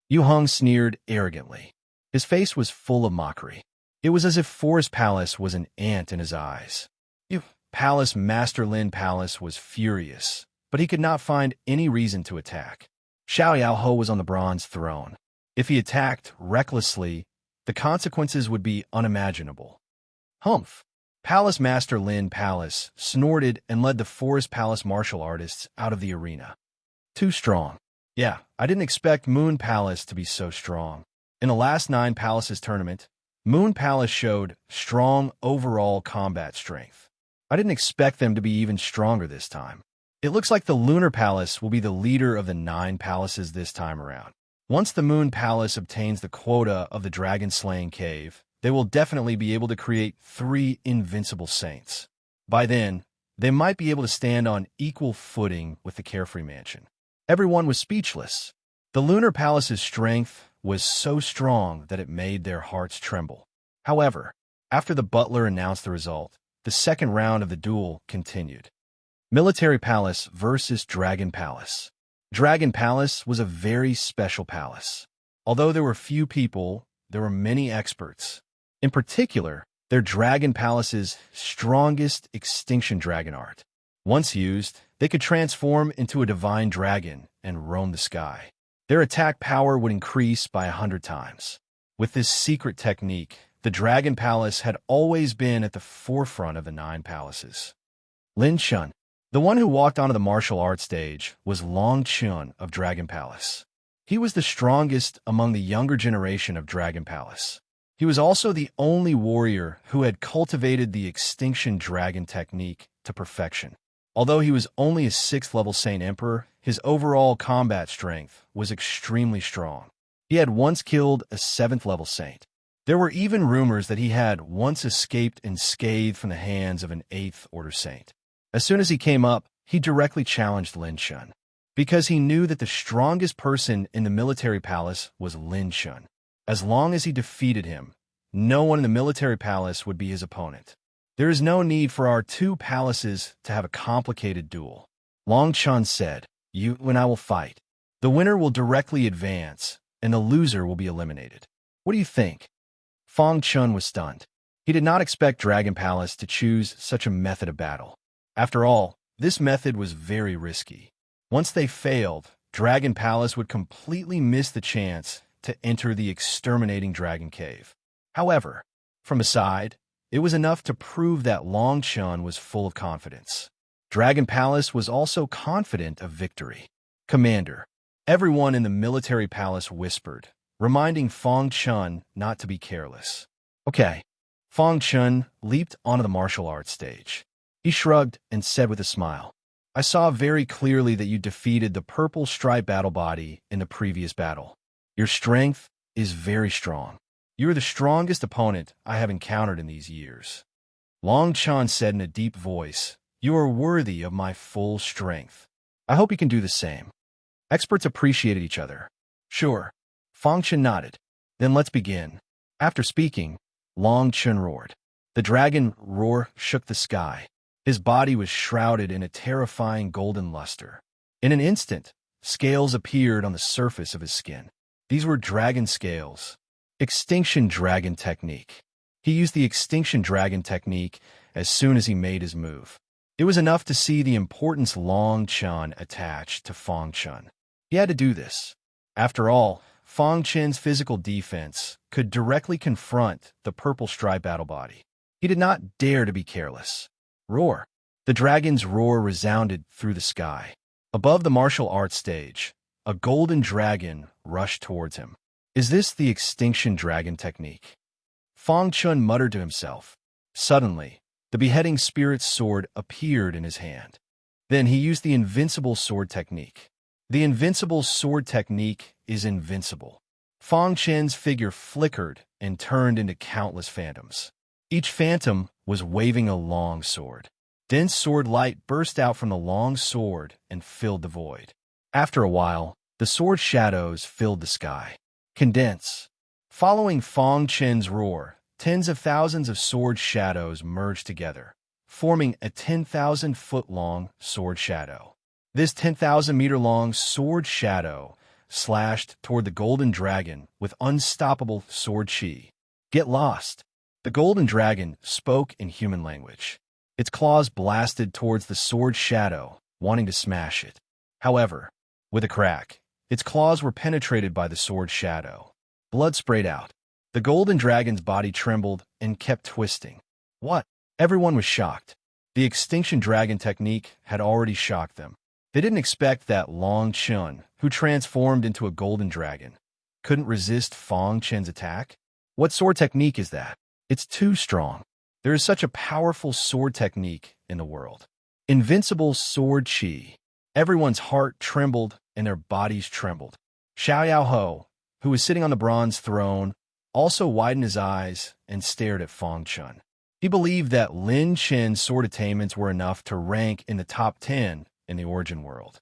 Yu Hong sneered arrogantly. His face was full of mockery. It was as if Forest Palace was an ant in his eyes. Palace Master Lin Palace was furious, but he could not find any reason to attack. Xiao Yaoho was on the bronze throne. If he attacked recklessly, the consequences would be unimaginable. Humph! Palace Master Lin Palace snorted and led the Forest Palace martial artists out of the arena. Too strong. Yeah, I didn't expect Moon Palace to be so strong. In the last 9 Palaces tournament, Moon Palace showed strong overall combat strength. I didn't expect them to be even stronger this time. It looks like the Lunar Palace will be the leader of the 9 palaces this time around. Once the Moon Palace obtains the quota of the dragon-slaying cave, they will definitely be able to create 3 invincible saints. By then, they might be able to stand on equal footing with the Carefree Mansion. Everyone was speechless. The Lunar Palace's strength was so strong that it made their hearts tremble. However, after the butler announced the result, the second round of the duel continued. Military Palace versus Dragon Palace. Dragon Palace was a very special palace. Although there were few people, there were many experts. In particular, their Dragon Palace's strongest extinction dragon art. Once used, they could transform into a divine dragon and roam the sky. Their attack power would increase by 100 times. With this secret technique, the Dragon Palace had always been at the forefront of the 9 palaces. Lin Chun, the one who walked onto the martial arts stage, was Long Chun of Dragon Palace. He was the strongest among the younger generation of Dragon Palace. He was also the only warrior who had cultivated the extinction dragon technique to perfection. Although he was only a 6th level Saint Emperor, his overall combat strength was extremely strong. He had once killed a 7th level saint. There were even rumors that he had once escaped unscathed from the hands of an 8th order saint. As soon as he came up, he directly challenged Lin Chun, because he knew that the strongest person in the military palace was Lin Chun. As long as he defeated him, no one in the military palace would be his opponent. There is no need for our 2 palaces to have a complicated duel. Long Chun said, "You and I will fight. The winner will directly advance, and the loser will be eliminated. What do you think?" Fong Chun was stunned. He did not expect Dragon Palace to choose such a method of battle. After all, this method was very risky. Once they failed, Dragon Palace would completely miss the chance to enter the exterminating Dragon Cave. However, from aside, it was enough to prove that Long Chun was full of confidence. Dragon Palace was also confident of victory. "Commander," everyone in the military palace whispered, reminding Fong Chun not to be careless. "Okay." Fong Chun leaped onto the martial arts stage. He shrugged and said with a smile, "I saw very clearly that you defeated the purple stripe battle body in the previous battle. Your strength is very strong. You are the strongest opponent I have encountered in these years." Long Chun said in a deep voice, "You are worthy of my full strength. I hope you can do the same." Experts appreciated each other. "Sure." Fong Chun nodded. "Then let's begin." After speaking, Long Chun roared. The dragon roar shook the sky. His body was shrouded in a terrifying golden luster. In an instant, scales appeared on the surface of his skin. These were dragon scales. Extinction dragon technique. He used the extinction dragon technique as soon as he made his move. It was enough to see the importance Long Chun attached to Fong Chun. He had to do this. After all, Fong Chun's physical defense could directly confront the purple stripe battle body. He did not dare to be careless. Roar. The dragon's roar resounded through the sky. Above the martial arts stage, a golden dragon rushed towards him. "Is this the extinction dragon technique?" Fong Chun muttered to himself. Suddenly, the beheading spirit's sword appeared in his hand. Then he used the invincible sword technique. The invincible sword technique is invincible. Fong Chun's figure flickered and turned into countless phantoms. Each phantom was waving a long sword. Dense sword light burst out from the long sword and filled the void. After a while, the sword shadows filled the sky. "Condense." Following Fong Chen's roar, tens of thousands of sword shadows merged together, forming a 10,000-foot-long sword shadow. This 10,000-meter-long sword shadow slashed toward the golden dragon with unstoppable sword chi. "Get lost!" The golden dragon spoke in human language. Its claws blasted towards the sword shadow, wanting to smash it. However, with a crack, its claws were penetrated by the sword shadow. Blood sprayed out. The golden dragon's body trembled and kept twisting. What? Everyone was shocked. The extinction dragon technique had already shocked them. They didn't expect that Long Chun, who transformed into a golden dragon, couldn't resist Fong Chen's attack. What sword technique is that? It's too strong. There is such a powerful sword technique in the world. Invincible sword chi. Everyone's heart trembled and their bodies trembled. Xiao Yao Ho, who was sitting on the bronze throne, also widened his eyes and stared at Fong Chun. He believed that Lin Chen's sword attainments were enough to rank in the top 10 in the Origin world.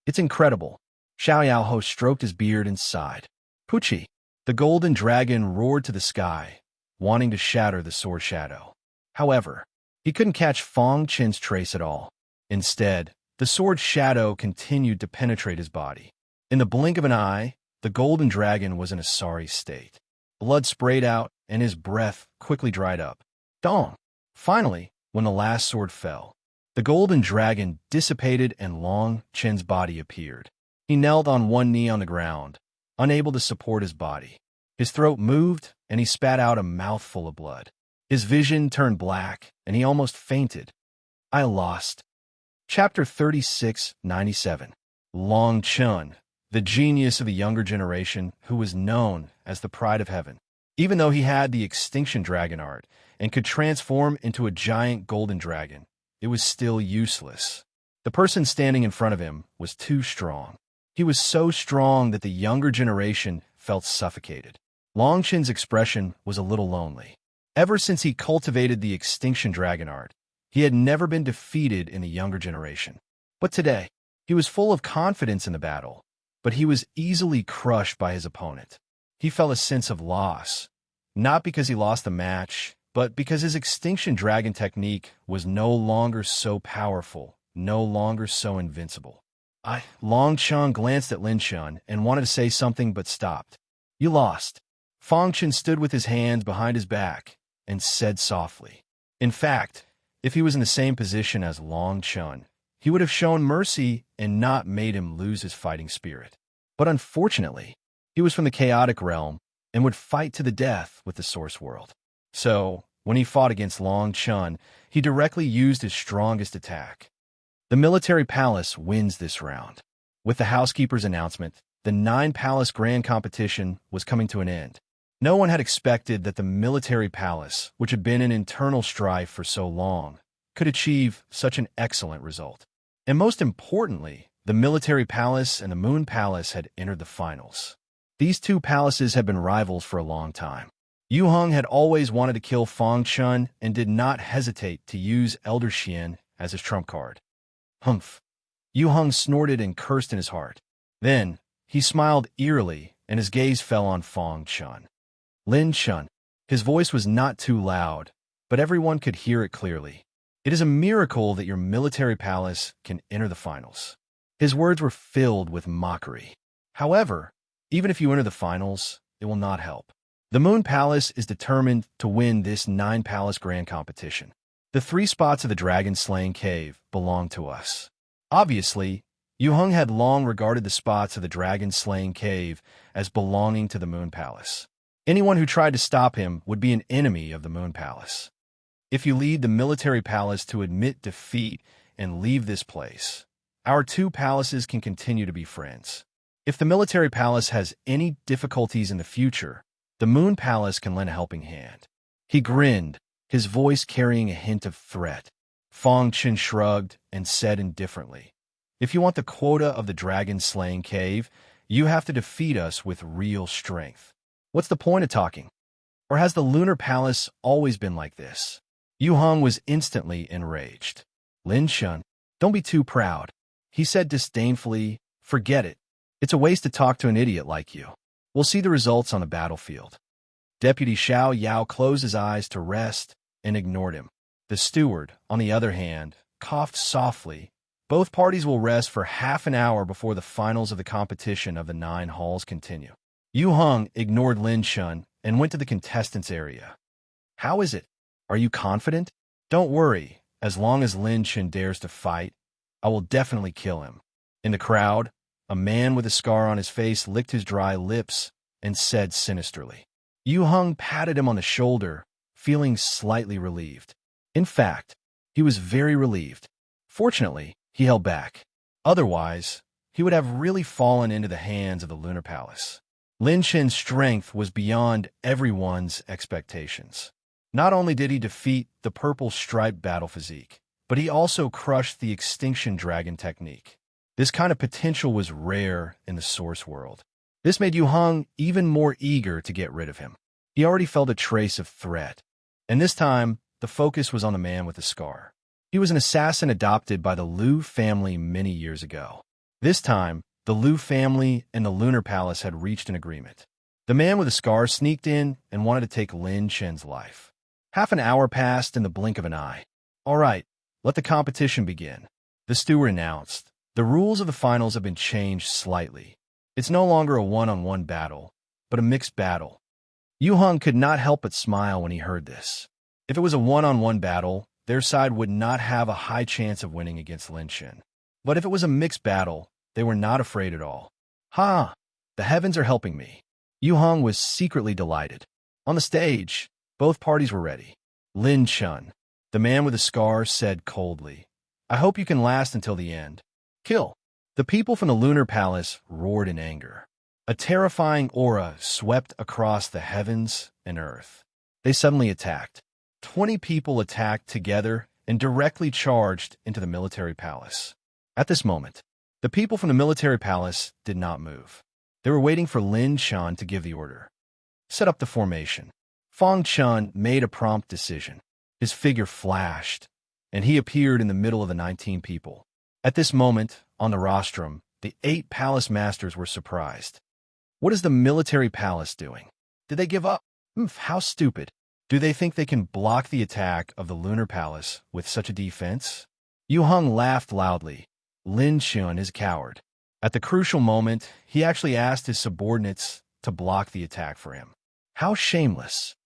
It's incredible. Xiao Yao Ho stroked his beard and sighed. Pucci. The golden dragon roared to the sky, wanting to shatter the sword shadow. However, he couldn't catch Fong Chen's trace at all. Instead, the sword shadow continued to penetrate his body. In the blink of an eye, the golden dragon was in a sorry state. Blood sprayed out, and his breath quickly dried up. Dong! Finally, when the last sword fell, the golden dragon dissipated and Long Chen's body appeared. He knelt on one knee on the ground, unable to support his body. His throat moved, and he spat out a mouthful of blood. His vision turned black, and he almost fainted. I lost. Chapter 3697. Long Chun, the genius of the younger generation, who was known as the pride of heaven. Even though he had the extinction dragon art and could transform into a giant golden dragon, it was still useless. The person standing in front of him was too strong. He was so strong that the younger generation felt suffocated. Long Chen's expression was a little lonely. Ever since he cultivated the extinction dragon art, he had never been defeated in the younger generation. But today, he was full of confidence in the battle, but he was easily crushed by his opponent. He felt a sense of loss, not because he lost the match, but because his extinction dragon technique was no longer so powerful, no longer so invincible. Long Chun glanced at Lin Chun and wanted to say something but stopped. You lost. Fong Chen stood with his hands behind his back and said softly. In fact, if he was in the same position as Long Chun, he would have shown mercy and not made him lose his fighting spirit. But unfortunately, he was from the chaotic realm and would fight to the death with the source world. So, when he fought against Long Chun, he directly used his strongest attack. The military palace wins this round. With the housekeeper's announcement, the 9-palace grand competition was coming to an end. No one had expected that the military palace, which had been in internal strife for so long, could achieve such an excellent result. And most importantly, the military palace and the moon palace had entered the finals. These two palaces had been rivals for a long time. Yu Heng had always wanted to kill Fong Chun and did not hesitate to use Elder Xian as his trump card. Humph. Yu Heng snorted and cursed in his heart. Then, he smiled eerily, and his gaze fell on Fong Chun. Lin Chun. His voice was not too loud, but everyone could hear it clearly. It is a miracle that your military palace can enter the finals. His words were filled with mockery. However, even if you enter the finals, it will not help. The Moon Palace is determined to win this 9-palace grand competition. The 3 spots of the dragon-slaying cave belong to us. Obviously, Yu Heng had long regarded the spots of the dragon-slaying cave as belonging to the Moon Palace. Anyone who tried to stop him would be an enemy of the Moon Palace. If you lead the military palace to admit defeat and leave this place, our 2 palaces can continue to be friends. If the military palace has any difficulties in the future, the Moon Palace can lend a helping hand. He grinned, his voice carrying a hint of threat. Fong Chen shrugged and said indifferently, If you want the quota of the dragon-slaying cave, you have to defeat us with real strength. What's the point of talking? Or has the Lunar Palace always been like this? Yu Heng was instantly enraged. Lin Chun, don't be too proud. He said disdainfully, Forget it. It's a waste to talk to an idiot like you. We'll see the results on the battlefield. Deputy Xiao Yao closed his eyes to rest and ignored him. The steward, on the other hand, coughed softly. Both parties will rest for half an hour before the finals of the competition of the 9 halls continue. Yu Heng ignored Lin Shun and went to the contestants' area. How is it? Are you confident? Don't worry. As long as Lin Shun dares to fight, I will definitely kill him. In the crowd, a man with a scar on his face licked his dry lips and said sinisterly. Yu Heng patted him on the shoulder, feeling slightly relieved. In fact, he was very relieved. Fortunately, he held back. Otherwise, he would have really fallen into the hands of the Lunar Palace. Lin Shen's strength was beyond everyone's expectations. Not only did he defeat the purple striped battle physique, but he also crushed the extinction dragon technique. This kind of potential was rare in the source world. This made Yu Heng even more eager to get rid of him. He already felt a trace of threat, and this time, the focus was on the man with the scar. He was an assassin adopted by the Liu family many years ago. This time, the Liu family and the Lunar Palace had reached an agreement. The man with the scar sneaked in and wanted to take Lin Shen's life. Half an hour passed in the blink of an eye. All right, let the competition begin. The steward announced. The rules of the finals have been changed slightly. It's no longer a one-on-one battle, but a mixed battle. Yu Heng could not help but smile when he heard this. If it was a one-on-one battle, their side would not have a high chance of winning against Lin Shen. But if it was a mixed battle, they were not afraid at all. Ha! The heavens are helping me. Yu Heng was secretly delighted. On the stage, both parties were ready. Lin Shun, the man with the scar, said coldly, I hope you can last until the end. Kill. The people from the Lunar Palace roared in anger. A terrifying aura swept across the heavens and earth. They suddenly attacked. 20 people attacked together and directly charged into the military palace. At this moment, the people from the military palace did not move. They were waiting for Lin Shan to give the order. Set up the formation. Fang Chun made a prompt decision. His figure flashed, and he appeared in the middle of the 19 people. At this moment, on the rostrum, the 8 palace masters were surprised. What is the military palace doing? Did they give up? How stupid. Do they think they can block the attack of the Lunar Palace with such a defense? Yu Heng laughed loudly. Lin Shun is a coward. At the crucial moment, he actually asked his subordinates to block the attack for him. How shameless.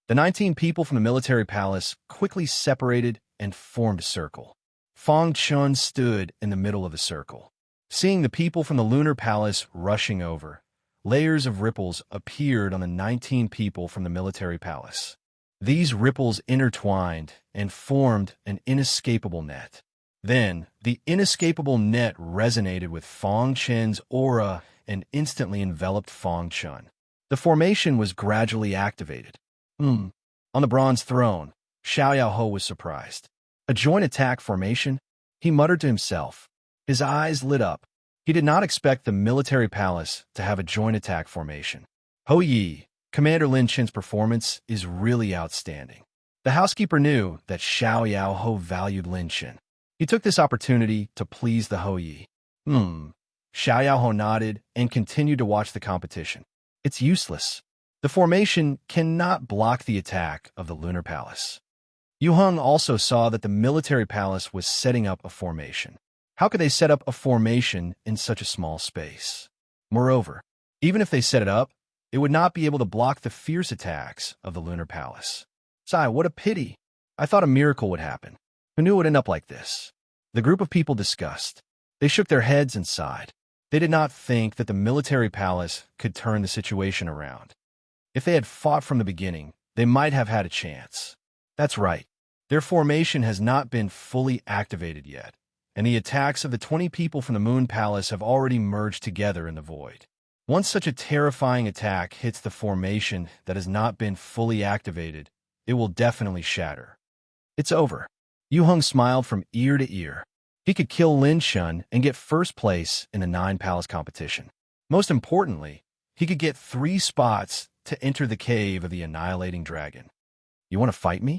The 19 people from the military palace quickly separated and formed a circle. Fang Chun stood in the middle of the circle. Seeing the people from the Lunar Palace rushing over, layers of ripples appeared on the 19 people from the military palace. These ripples intertwined and formed an inescapable net. Then, the inescapable net resonated with Fang Chen's aura and instantly enveloped Fang Chun. The formation was gradually activated. On the bronze throne, Xiao Yaoho was surprised. A joint attack formation? He muttered to himself. His eyes lit up. He did not expect the military palace to have a joint attack formation. Ho Yi, Commander Lin Chen's performance is really outstanding. The housekeeper knew that Xiao Yaoho valued Lin Chen. He took this opportunity to please the Ho Yi. Xiao Yaoho nodded and continued to watch the competition. It's useless. The formation cannot block the attack of the Lunar Palace. Yu Heng also saw that the military palace was setting up a formation. How could they set up a formation in such a small space? Moreover, even if they set it up, it would not be able to block the fierce attacks of the Lunar Palace. Sigh, what a pity. I thought a miracle would happen. Who knew it would end up like this? The group of people discussed. They shook their heads and sighed. They did not think that the military palace could turn the situation around. If they had fought from the beginning, they might have had a chance. That's right. Their formation has not been fully activated yet, and the attacks of the 20 people from the Moon Palace have already merged together in the void. Once such a terrifying attack hits the formation that has not been fully activated, it will definitely shatter. It's over. Yu Heng smiled from ear to ear. He could kill Lin Shun and get first place in the 9 palace competition. Most importantly, he could get 3 spots to enter the cave of the annihilating dragon. You want to fight me?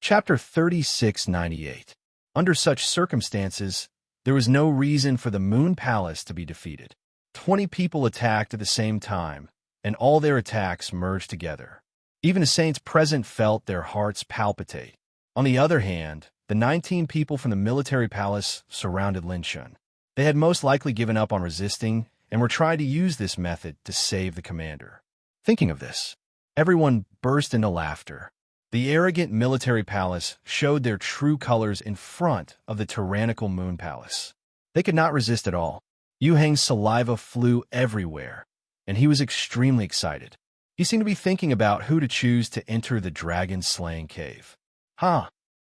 Chapter 3698. Under such circumstances, there was no reason for the Moon Palace to be defeated. 20 people attacked at the same time, and all their attacks merged together. Even the saints present felt their hearts palpitate. On the other hand, the 19 people from the military palace surrounded Lin Shun. They had most likely given up on resisting and were trying to use this method to save the commander. Thinking of this, everyone burst into laughter. The arrogant military palace showed their true colors in front of the tyrannical moon palace. They could not resist at all. Yu Heng's saliva flew everywhere, and he was extremely excited. He seemed to be thinking about who to choose to enter the dragon-slaying cave.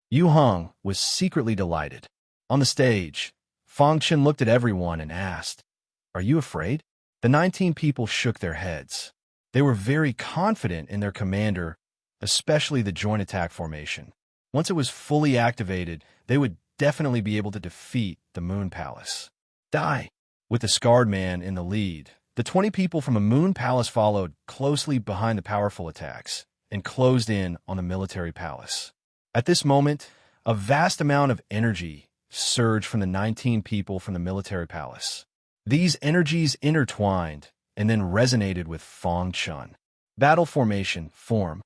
Yu Heng was secretly delighted. On the stage, Fang Chen looked at everyone and asked, "Are you afraid?" The 19 people shook their heads. They were very confident in their commander, especially the joint attack formation. Once it was fully activated, they would definitely be able to defeat the Moon Palace. Die! With the Scarred Man in the lead, the 20 people from the Moon Palace followed closely behind the powerful attacks and closed in on the military palace. At this moment, a vast amount of energy surged from the 19 people from the military palace. These energies intertwined and then resonated with Fang Chen. Battle formation, form.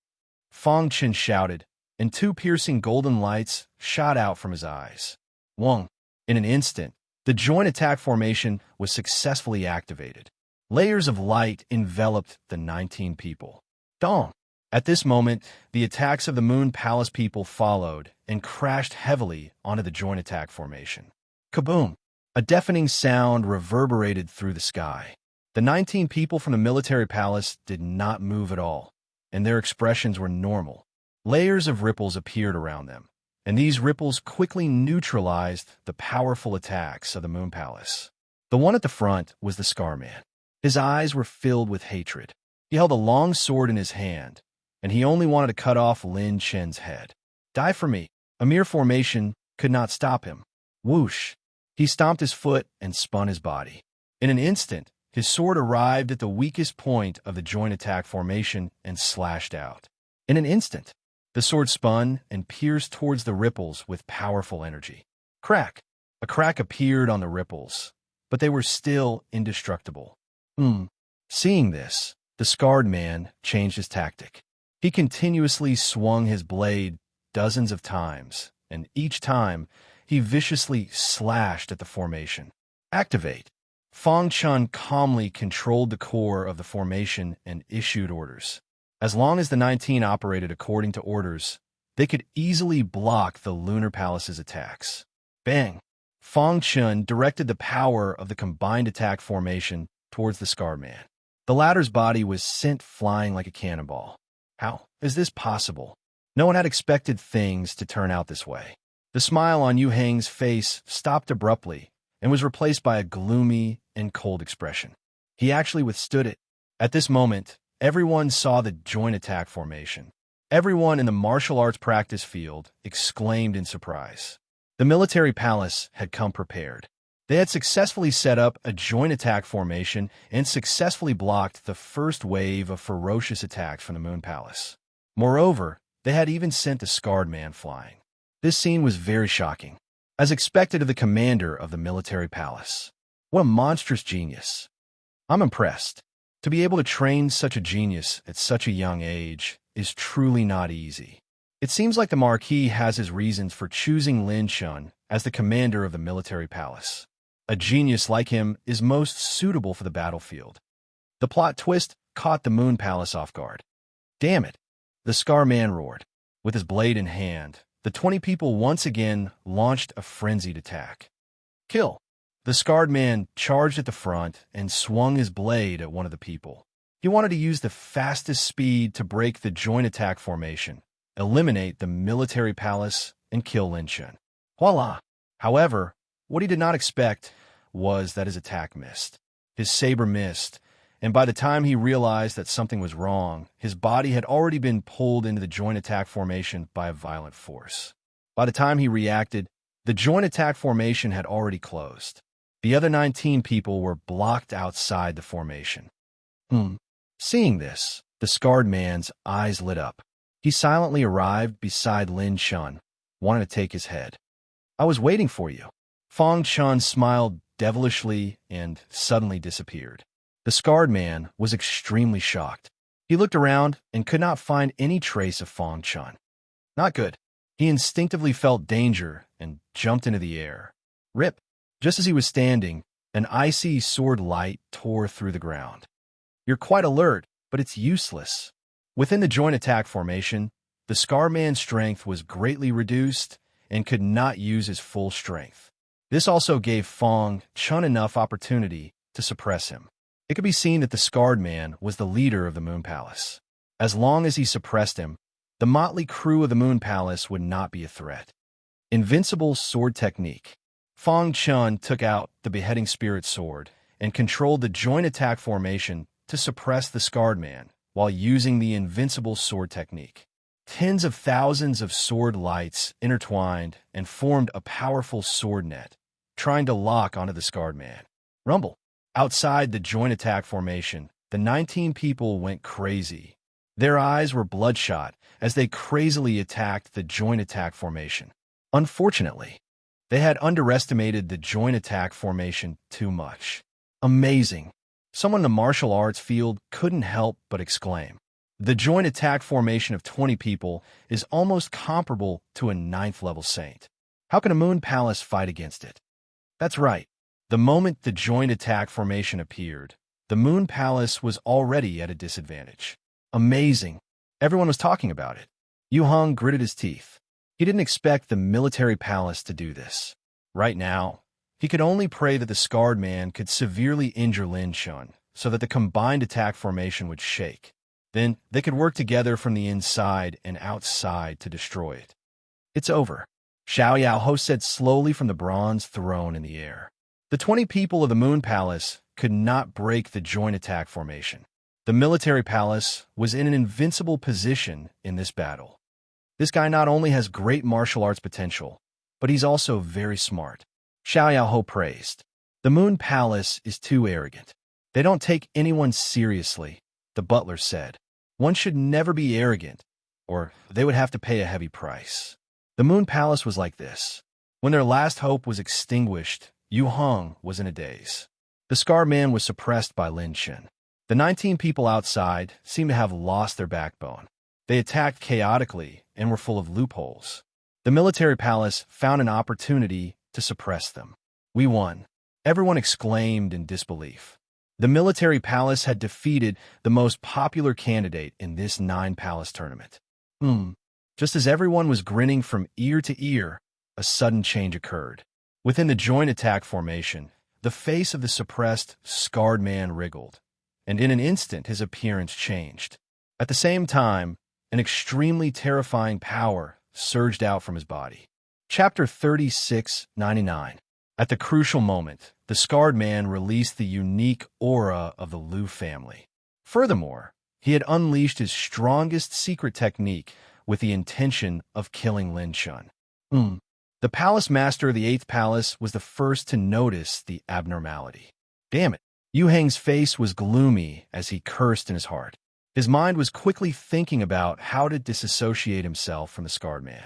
Fang Chen shouted, and 2 piercing golden lights shot out from his eyes. Wong. In an instant, the joint attack formation was successfully activated. Layers of light enveloped the 19 people. Dong. At this moment, the attacks of the Moon Palace people followed and crashed heavily onto the joint attack formation. Kaboom! A deafening sound reverberated through the sky. The 19 people from the military palace did not move at all, and their expressions were normal. Layers of ripples appeared around them, and these ripples quickly neutralized the powerful attacks of the Moon Palace. The one at the front was the Scar Man. His eyes were filled with hatred. He held a long sword in his hand, and he only wanted to cut off Lin Chen's head. Die for me. A mere formation could not stop him. Whoosh! He stomped his foot and spun his body. In an instant, his sword arrived at the weakest point of the joint attack formation and slashed out. In an instant, the sword spun and pierced towards the ripples with powerful energy. Crack! A crack appeared on the ripples, but they were still indestructible. Seeing this, the Scarred Man changed his tactic. He continuously swung his blade dozens of times, and each time, he viciously slashed at the formation. Activate! Fang Chen calmly controlled the core of the formation and issued orders. As long as the 19 operated according to orders, they could easily block the Lunar Palace's attacks. Bang! Fang Chen directed the power of the combined attack formation towards the Scarred Man. The latter's body was sent flying like a cannonball. How is this possible? No one had expected things to turn out this way. The smile on Yu Heng's face stopped abruptly and was replaced by a gloomy and cold expression. He actually withstood it. At this moment, everyone saw the joint attack formation. Everyone in the martial arts practice field exclaimed in surprise. The military palace had come prepared. They had successfully set up a joint attack formation and successfully blocked the first wave of ferocious attacks from the Moon Palace. Moreover, they had even sent the Scarred Man flying. This scene was very shocking, as expected of the commander of the military palace. What a monstrous genius. I'm impressed. To be able to train such a genius at such a young age is truly not easy. It seems like the Marquis has his reasons for choosing Lin Shun as the commander of the military palace. A genius like him is most suitable for the battlefield. The plot twist caught the Moon Palace off guard. Damn it! The Scar Man roared. With his blade in hand, the 20 people once again launched a frenzied attack. Kill! The Scarred Man charged at the front and swung his blade at one of the people. He wanted to use the fastest speed to break the joint attack formation, eliminate the military palace, and kill Lin Shun. Voila! However, what he did not expect was that his attack missed. His saber missed, and by the time he realized that something was wrong, his body had already been pulled into the joint attack formation by a violent force. By the time he reacted, the joint attack formation had already closed. The other 19 people were blocked outside the formation. Seeing this, the Scarred Man's eyes lit up. He silently arrived beside Lin Shun, wanting to take his head. I was waiting for you. Fang Chen smiled devilishly and suddenly disappeared. The Scarred Man was extremely shocked. He looked around and could not find any trace of Fang Chun. Not good. He instinctively felt danger and jumped into the air. Rip! Just as he was standing, an icy sword light tore through the ground. You're quite alert, but it's useless. Within the joint attack formation, the Scar Man's strength was greatly reduced and could not use his full strength. This also gave Fang Chun enough opportunity to suppress him. It could be seen that the Scarred Man was the leader of the Moon Palace. As long as he suppressed him, the motley crew of the Moon Palace would not be a threat. Invincible Sword Technique. Fang Chun took out the Beheading Spirit Sword and controlled the joint attack formation to suppress the Scarred Man while using the Invincible Sword Technique. Tens of thousands of sword lights intertwined and formed a powerful sword net, trying to lock onto the Scarred Man. Rumble. Outside the joint attack formation, the 19 people went crazy. Their eyes were bloodshot as they crazily attacked the joint attack formation. Unfortunately, they had underestimated the joint attack formation too much. Amazing. Someone in the martial arts field couldn't help but exclaim. The joint attack formation of 20 people is almost comparable to a 9th level saint. How can a Moon Palace fight against it? That's right. The moment the joint attack formation appeared, the Moon Palace was already at a disadvantage. Amazing. Everyone was talking about it. Yu Hong gritted his teeth. He didn't expect the military palace to do this. Right now, he could only pray that the Scarred Man could severely injure Lin Chun so that the combined attack formation would shake. Then they could work together from the inside and outside to destroy it. It's over, Xiao Yao Ho said slowly from the bronze throne in the air. The 20 people of the Moon Palace could not break the joint attack formation. The military palace was in an invincible position in this battle. This guy not only has great martial arts potential, but he's also very smart, Xiao Yao Ho praised. The Moon Palace is too arrogant. They don't take anyone seriously, the butler said. One should never be arrogant, or they would have to pay a heavy price. The Moon Palace was like this. When their last hope was extinguished, Yu Hong was in a daze. The Scar Man was suppressed by Lin Chen. The 19 people outside seemed to have lost their backbone. They attacked chaotically and were full of loopholes. The military palace found an opportunity to suppress them. We won. Everyone exclaimed in disbelief. The military palace had defeated the most popular candidate in this 9-palace tournament. Just as everyone was grinning from ear to ear, a sudden change occurred. Within the joint attack formation, the face of the suppressed, Scarred Man wriggled, and in an instant his appearance changed. At the same time, an extremely terrifying power surged out from his body. Chapter 3699. At the crucial moment, the Scarred Man released the unique aura of the Liu family. Furthermore, he had unleashed his strongest secret technique with the intention of killing Lin Chun. The palace master of the 8th palace was the first to notice the abnormality. Damn it. Yu Heng's face was gloomy as he cursed in his heart. His mind was quickly thinking about how to disassociate himself from the Scarred Man.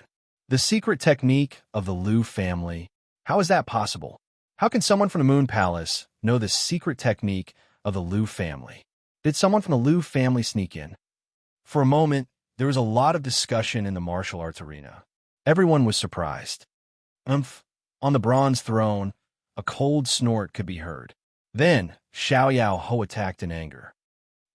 The secret technique of the Liu family. How is that possible? How can someone from the Moon Palace know the secret technique of the Liu family? Did someone from the Liu family sneak in? For a moment, there was a lot of discussion in the martial arts arena. Everyone was surprised. On the bronze throne, a cold snort could be heard. Then, Xiao Yao Ho attacked in anger.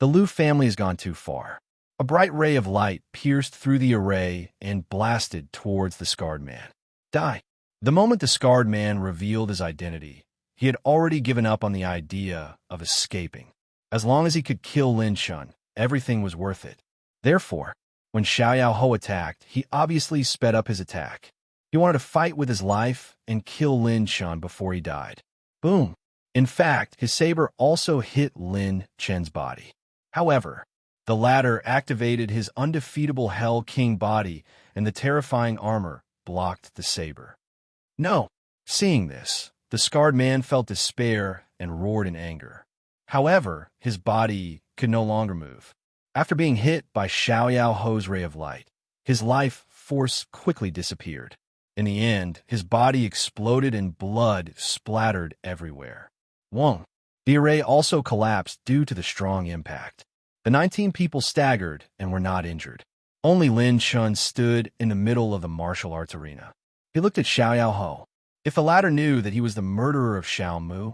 The Liu family has gone too far. A bright ray of light pierced through the array and blasted towards the Scarred Man. Die. The moment the Scarred Man revealed his identity, he had already given up on the idea of escaping. As long as he could kill Lin Chun, everything was worth it. Therefore, when Xiao Yao Ho attacked, he obviously sped up his attack. He wanted to fight with his life and kill Lin Chun before he died. Boom. In fact, his saber also hit Lin Chen's body. However, the latter activated his undefeatable Hell King body, and the terrifying armor blocked the saber. No. Seeing this, the Scarred Man felt despair and roared in anger. However, his body could no longer move. After being hit by Xiao Yao Ho's ray of light, his life force quickly disappeared. In the end, his body exploded and blood splattered everywhere. Wong. The array also collapsed due to the strong impact. The 19 people staggered and were not injured. Only Lin Chun stood in the middle of the martial arts arena. He looked at Xiao Yao Ho. If the latter knew that he was the murderer of Xiao Mu,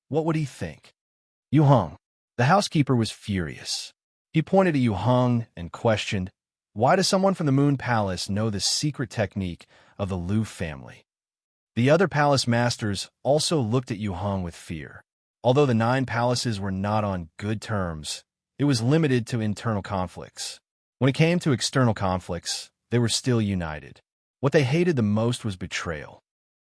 what would he think? Yu Heng. The housekeeper was furious. He pointed at Yu Heng and questioned, why does someone from the Moon Palace know the secret technique of the Lu family? The other palace masters also looked at Yu Heng with fear. Although the 9 palaces were not on good terms, it was limited to internal conflicts. When it came to external conflicts, they were still united. What they hated the most was betrayal.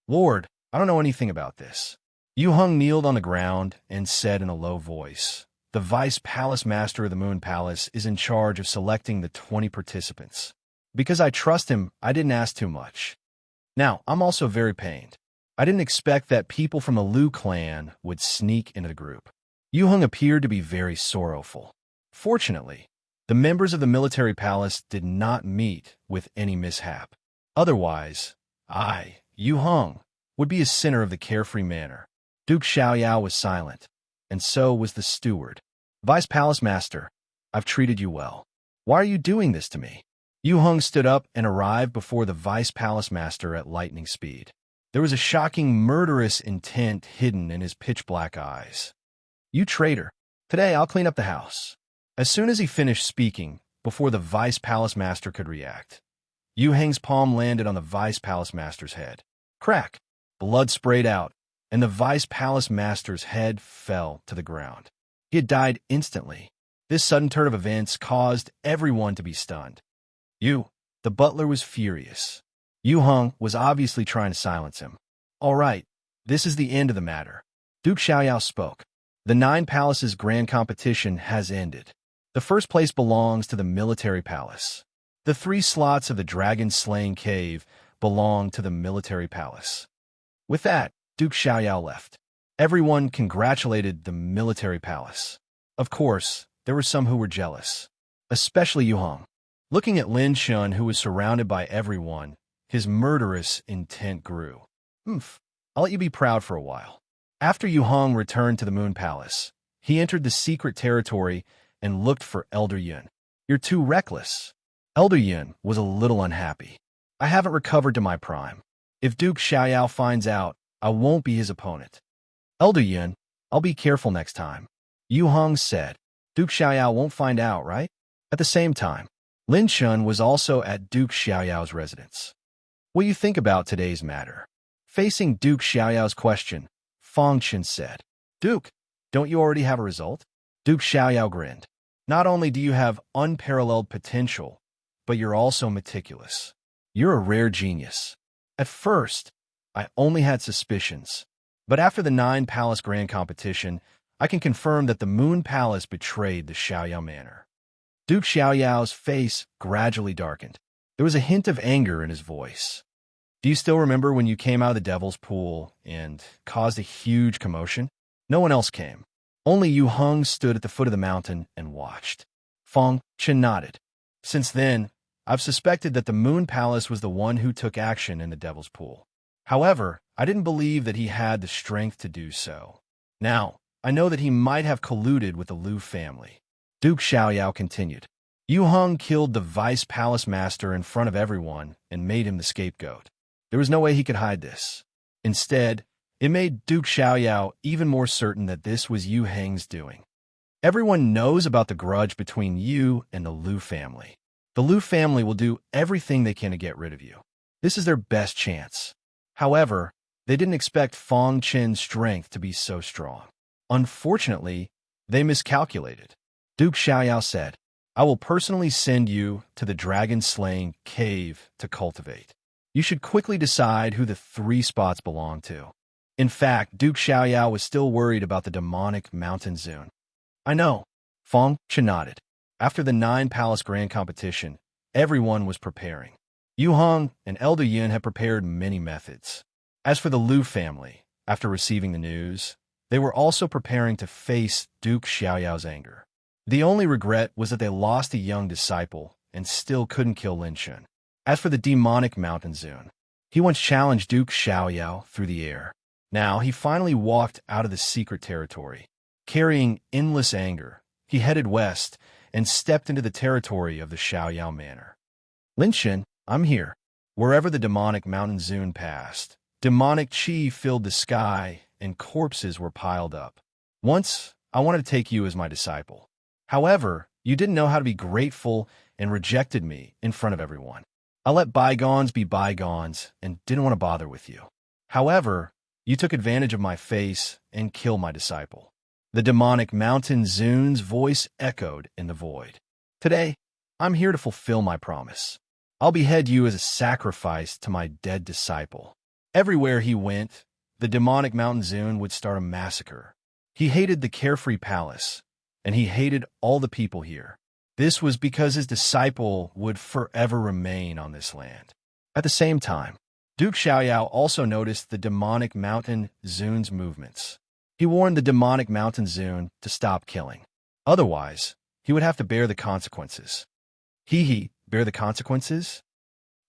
Lord, I don't know anything about this. Yu Heng kneeled on the ground and said in a low voice, the Vice Palace Master of the Moon Palace is in charge of selecting the 20 participants. Because I trust him, I didn't ask too much. Now, I'm also very pained. I didn't expect that people from the Lu clan would sneak into the group. Yu Heng appeared to be very sorrowful. Fortunately, the members of the military palace did not meet with any mishap. Otherwise, I, Yu Heng, would be a sinner of the carefree manner. Duke Xiao Yao was silent, and so was the steward. Vice Palace Master, I've treated you well. Why are you doing this to me? Yu Heng stood up and arrived before the Vice Palace Master at lightning speed. There was a shocking, murderous intent hidden in his pitch-black eyes. You traitor. Today I'll clean up the house. As soon as he finished speaking, before the Vice Palace Master could react, Yu Heng's palm landed on the Vice Palace Master's head. Crack! Blood sprayed out, and the Vice Palace Master's head fell to the ground. He had died instantly. This sudden turn of events caused everyone to be stunned. The butler was furious. Yu Heng was obviously trying to silence him. All right, this is the end of the matter. Duke Xiao Yao spoke. The 9 palaces' grand competition has ended. The first place belongs to the military palace. The 3 slots of the dragon-slaying cave belong to the military palace. With that, Duke Xiao Yao left. Everyone congratulated the military palace. Of course, there were some who were jealous, especially Yu Heng. Looking at Lin Chun, who was surrounded by everyone, his murderous intent grew. I'll let you be proud for a while. After Yu Heng returned to the Moon Palace, he entered the secret territory and looked for Elder Yun. You're too reckless. Elder Yun was a little unhappy. I haven't recovered to my prime. If Duke Xiao Yao finds out, I won't be his opponent. Elder Yun, I'll be careful next time. Yu Heng said. Duke Xiao Yao won't find out, right? At the same time, Lin Chun was also at Duke Xiao Yao's residence. What do you think about today's matter? Facing Duke Xiao Yao's question, Fang Chen said, Duke, don't you already have a result? Duke Xiao Yao grinned. Not only do you have unparalleled potential, but you're also meticulous. You're a rare genius. At first, I only had suspicions, but after the 9 Palace Grand Competition, I can confirm that the Moon Palace betrayed the Xiao Yao Manor. Duke Xiao Yao's face gradually darkened. There was a hint of anger in his voice. Do you still remember when you came out of the Devil's Pool and caused a huge commotion? No one else came. Only Yu Heng stood at the foot of the mountain and watched. Fang Chen nodded. Since then, I've suspected that the Moon Palace was the one who took action in the Devil's Pool. However, I didn't believe that he had the strength to do so. Now, I know that he might have colluded with the Lu family. Duke Xiao Yao continued. Yu Heng killed the Vice Palace Master in front of everyone and made him the scapegoat. There was no way he could hide this. Instead, it made Duke Xiao Yao even more certain that this was Yu Heng's doing. Everyone knows about the grudge between you and the Lu family. The Lu family will do everything they can to get rid of you. This is their best chance. However, they didn't expect Fang Chen's strength to be so strong. Unfortunately, they miscalculated. Duke Xiao Yao said, I will personally send you to the dragon-slaying cave to cultivate. You should quickly decide who the 3 spots belong to. In fact, Duke Xiao Yao was still worried about the demonic mountain zone. I know. Fang Chen nodded. After the 9 Palace Grand Competition, everyone was preparing. Yu Heng and Elder Yun had prepared many methods. As for the Lu family, after receiving the news, they were also preparing to face Duke Xiao Yao's anger. The only regret was that they lost a young disciple and still couldn't kill Lin Chun. As for the demonic mountain zone, he once challenged Duke Xiao Yao through the air. Now he finally walked out of the secret territory. Carrying endless anger, he headed west and stepped into the territory of the Xiaoyao Manor. Lin Shen, I'm here. Wherever the demonic mountain Zun passed, demonic qi filled the sky and corpses were piled up. Once, I wanted to take you as my disciple. However, you didn't know how to be grateful and rejected me in front of everyone. I let bygones be bygones and didn't want to bother with you. However, you took advantage of my face and killed my disciple. The demonic mountain Zun's voice echoed in the void. Today, I'm here to fulfill my promise. I'll behead you as a sacrifice to my dead disciple. Everywhere he went, the demonic mountain Zun would start a massacre. He hated the carefree palace, and he hated all the people here. This was because his disciple would forever remain on this land. At the same time, Duke Xiaoyao also noticed the demonic mountain Zun's movements. He warned the demonic mountain Zun to stop killing. Otherwise, he would have to bear the consequences. Bear the consequences?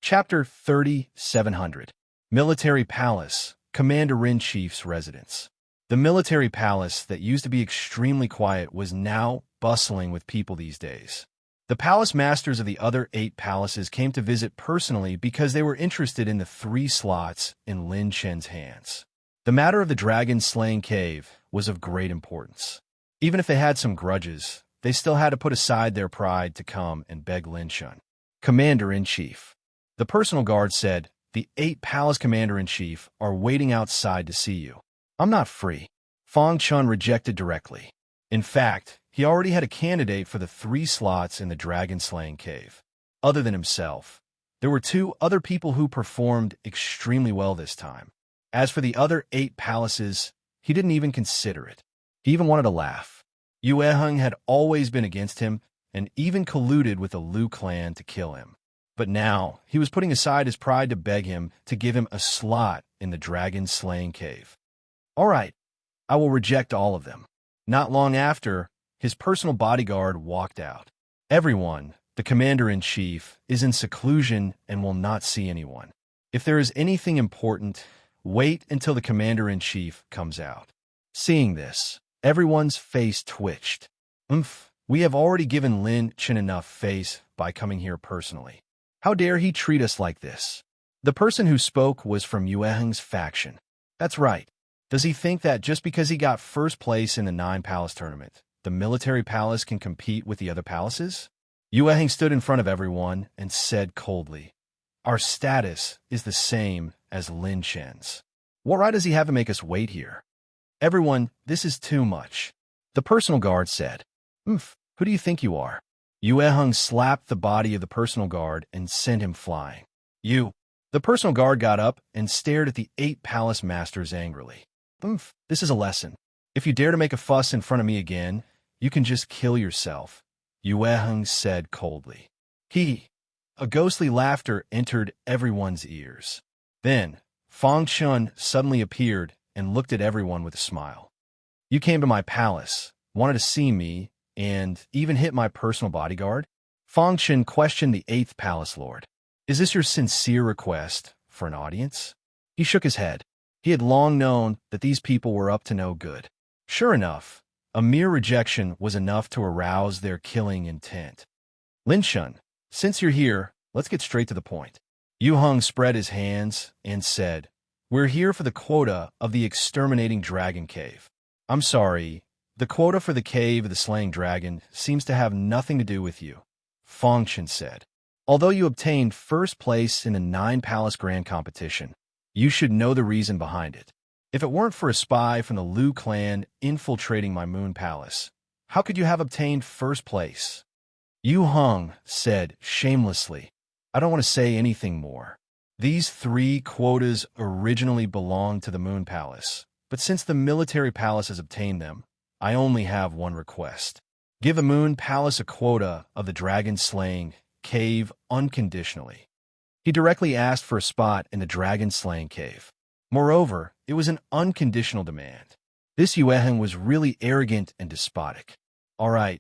Chapter 3700. Military Palace, Commander-in-Chief's Residence. The military palace that used to be extremely quiet was now bustling with people these days. The palace masters of the other 8 palaces came to visit personally because they were interested in the 3 slots in Lin Shen's hands. The matter of the dragon-slaying cave was of great importance. Even if they had some grudges, they still had to put aside their pride to come and beg Lin Shen. Commander-in-Chief. The personal guard said, the 8 palace commander-in-chief are waiting outside to see you. I'm not free. Fang Chun rejected directly. In fact, he already had a candidate for the 3 slots in the dragon-slaying cave. Other than himself, there were 2 other people who performed extremely well this time. As for the other 8 palaces, he didn't even consider it. He even wanted to laugh. Yue Heng had always been against him and even colluded with the Liu clan to kill him. But now, he was putting aside his pride to beg him to give him a slot in the dragon-slaying cave. All right, I will reject all of them. Not long after, his personal bodyguard walked out. Everyone, the commander-in-chief, is in seclusion and will not see anyone. If there is anything important, wait until the commander-in-chief comes out. Seeing this, everyone's face twitched. We have already given Lin Shen enough face by coming here personally. How dare he treat us like this? The person who spoke was from Yue Heng's faction. That's right. Does he think that just because he got first place in the 9-palace tournament, the military palace can compete with the other palaces? Yue Heng stood in front of everyone and said coldly, our status is the same as Lin Shen's. What right does he have to make us wait here? Everyone, this is too much. The personal guard said, who do you think you are? Yue Heng slapped the body of the personal guard and sent him flying. You. The personal guard got up and stared at the 8 palace masters angrily. This is a lesson. If you dare to make a fuss in front of me again, you can just kill yourself, Yue Heng said coldly. A ghostly laughter entered everyone's ears. Then, Fang Chun suddenly appeared and looked at everyone with a smile. You came to my palace, wanted to see me, and even hit my personal bodyguard? Fang Chun questioned the 8th palace lord. Is this your sincere request for an audience? He shook his head. He had long known that these people were up to no good. Sure enough, a mere rejection was enough to arouse their killing intent. Lin Shen, since you're here, let's get straight to the point. Yu Heng spread his hands and said, we're here for the quota of the exterminating dragon cave. I'm sorry, the quota for the cave of the slaying dragon seems to have nothing to do with you, Fang Chun said. Although you obtained first place in the 9-palace grand competition, you should know the reason behind it. If it weren't for a spy from the Liu clan infiltrating my moon palace, how could you have obtained first place? Yu Heng said shamelessly, I don't want to say anything more. These 3 quotas originally belonged to the moon palace, but since the military palace has obtained them, I only have one request. Give the moon palace a quota of the dragon-slaying cave unconditionally. He directly asked for a spot in the dragon-slaying cave. Moreover, it was an unconditional demand. This Yue Heng was really arrogant and despotic. All right,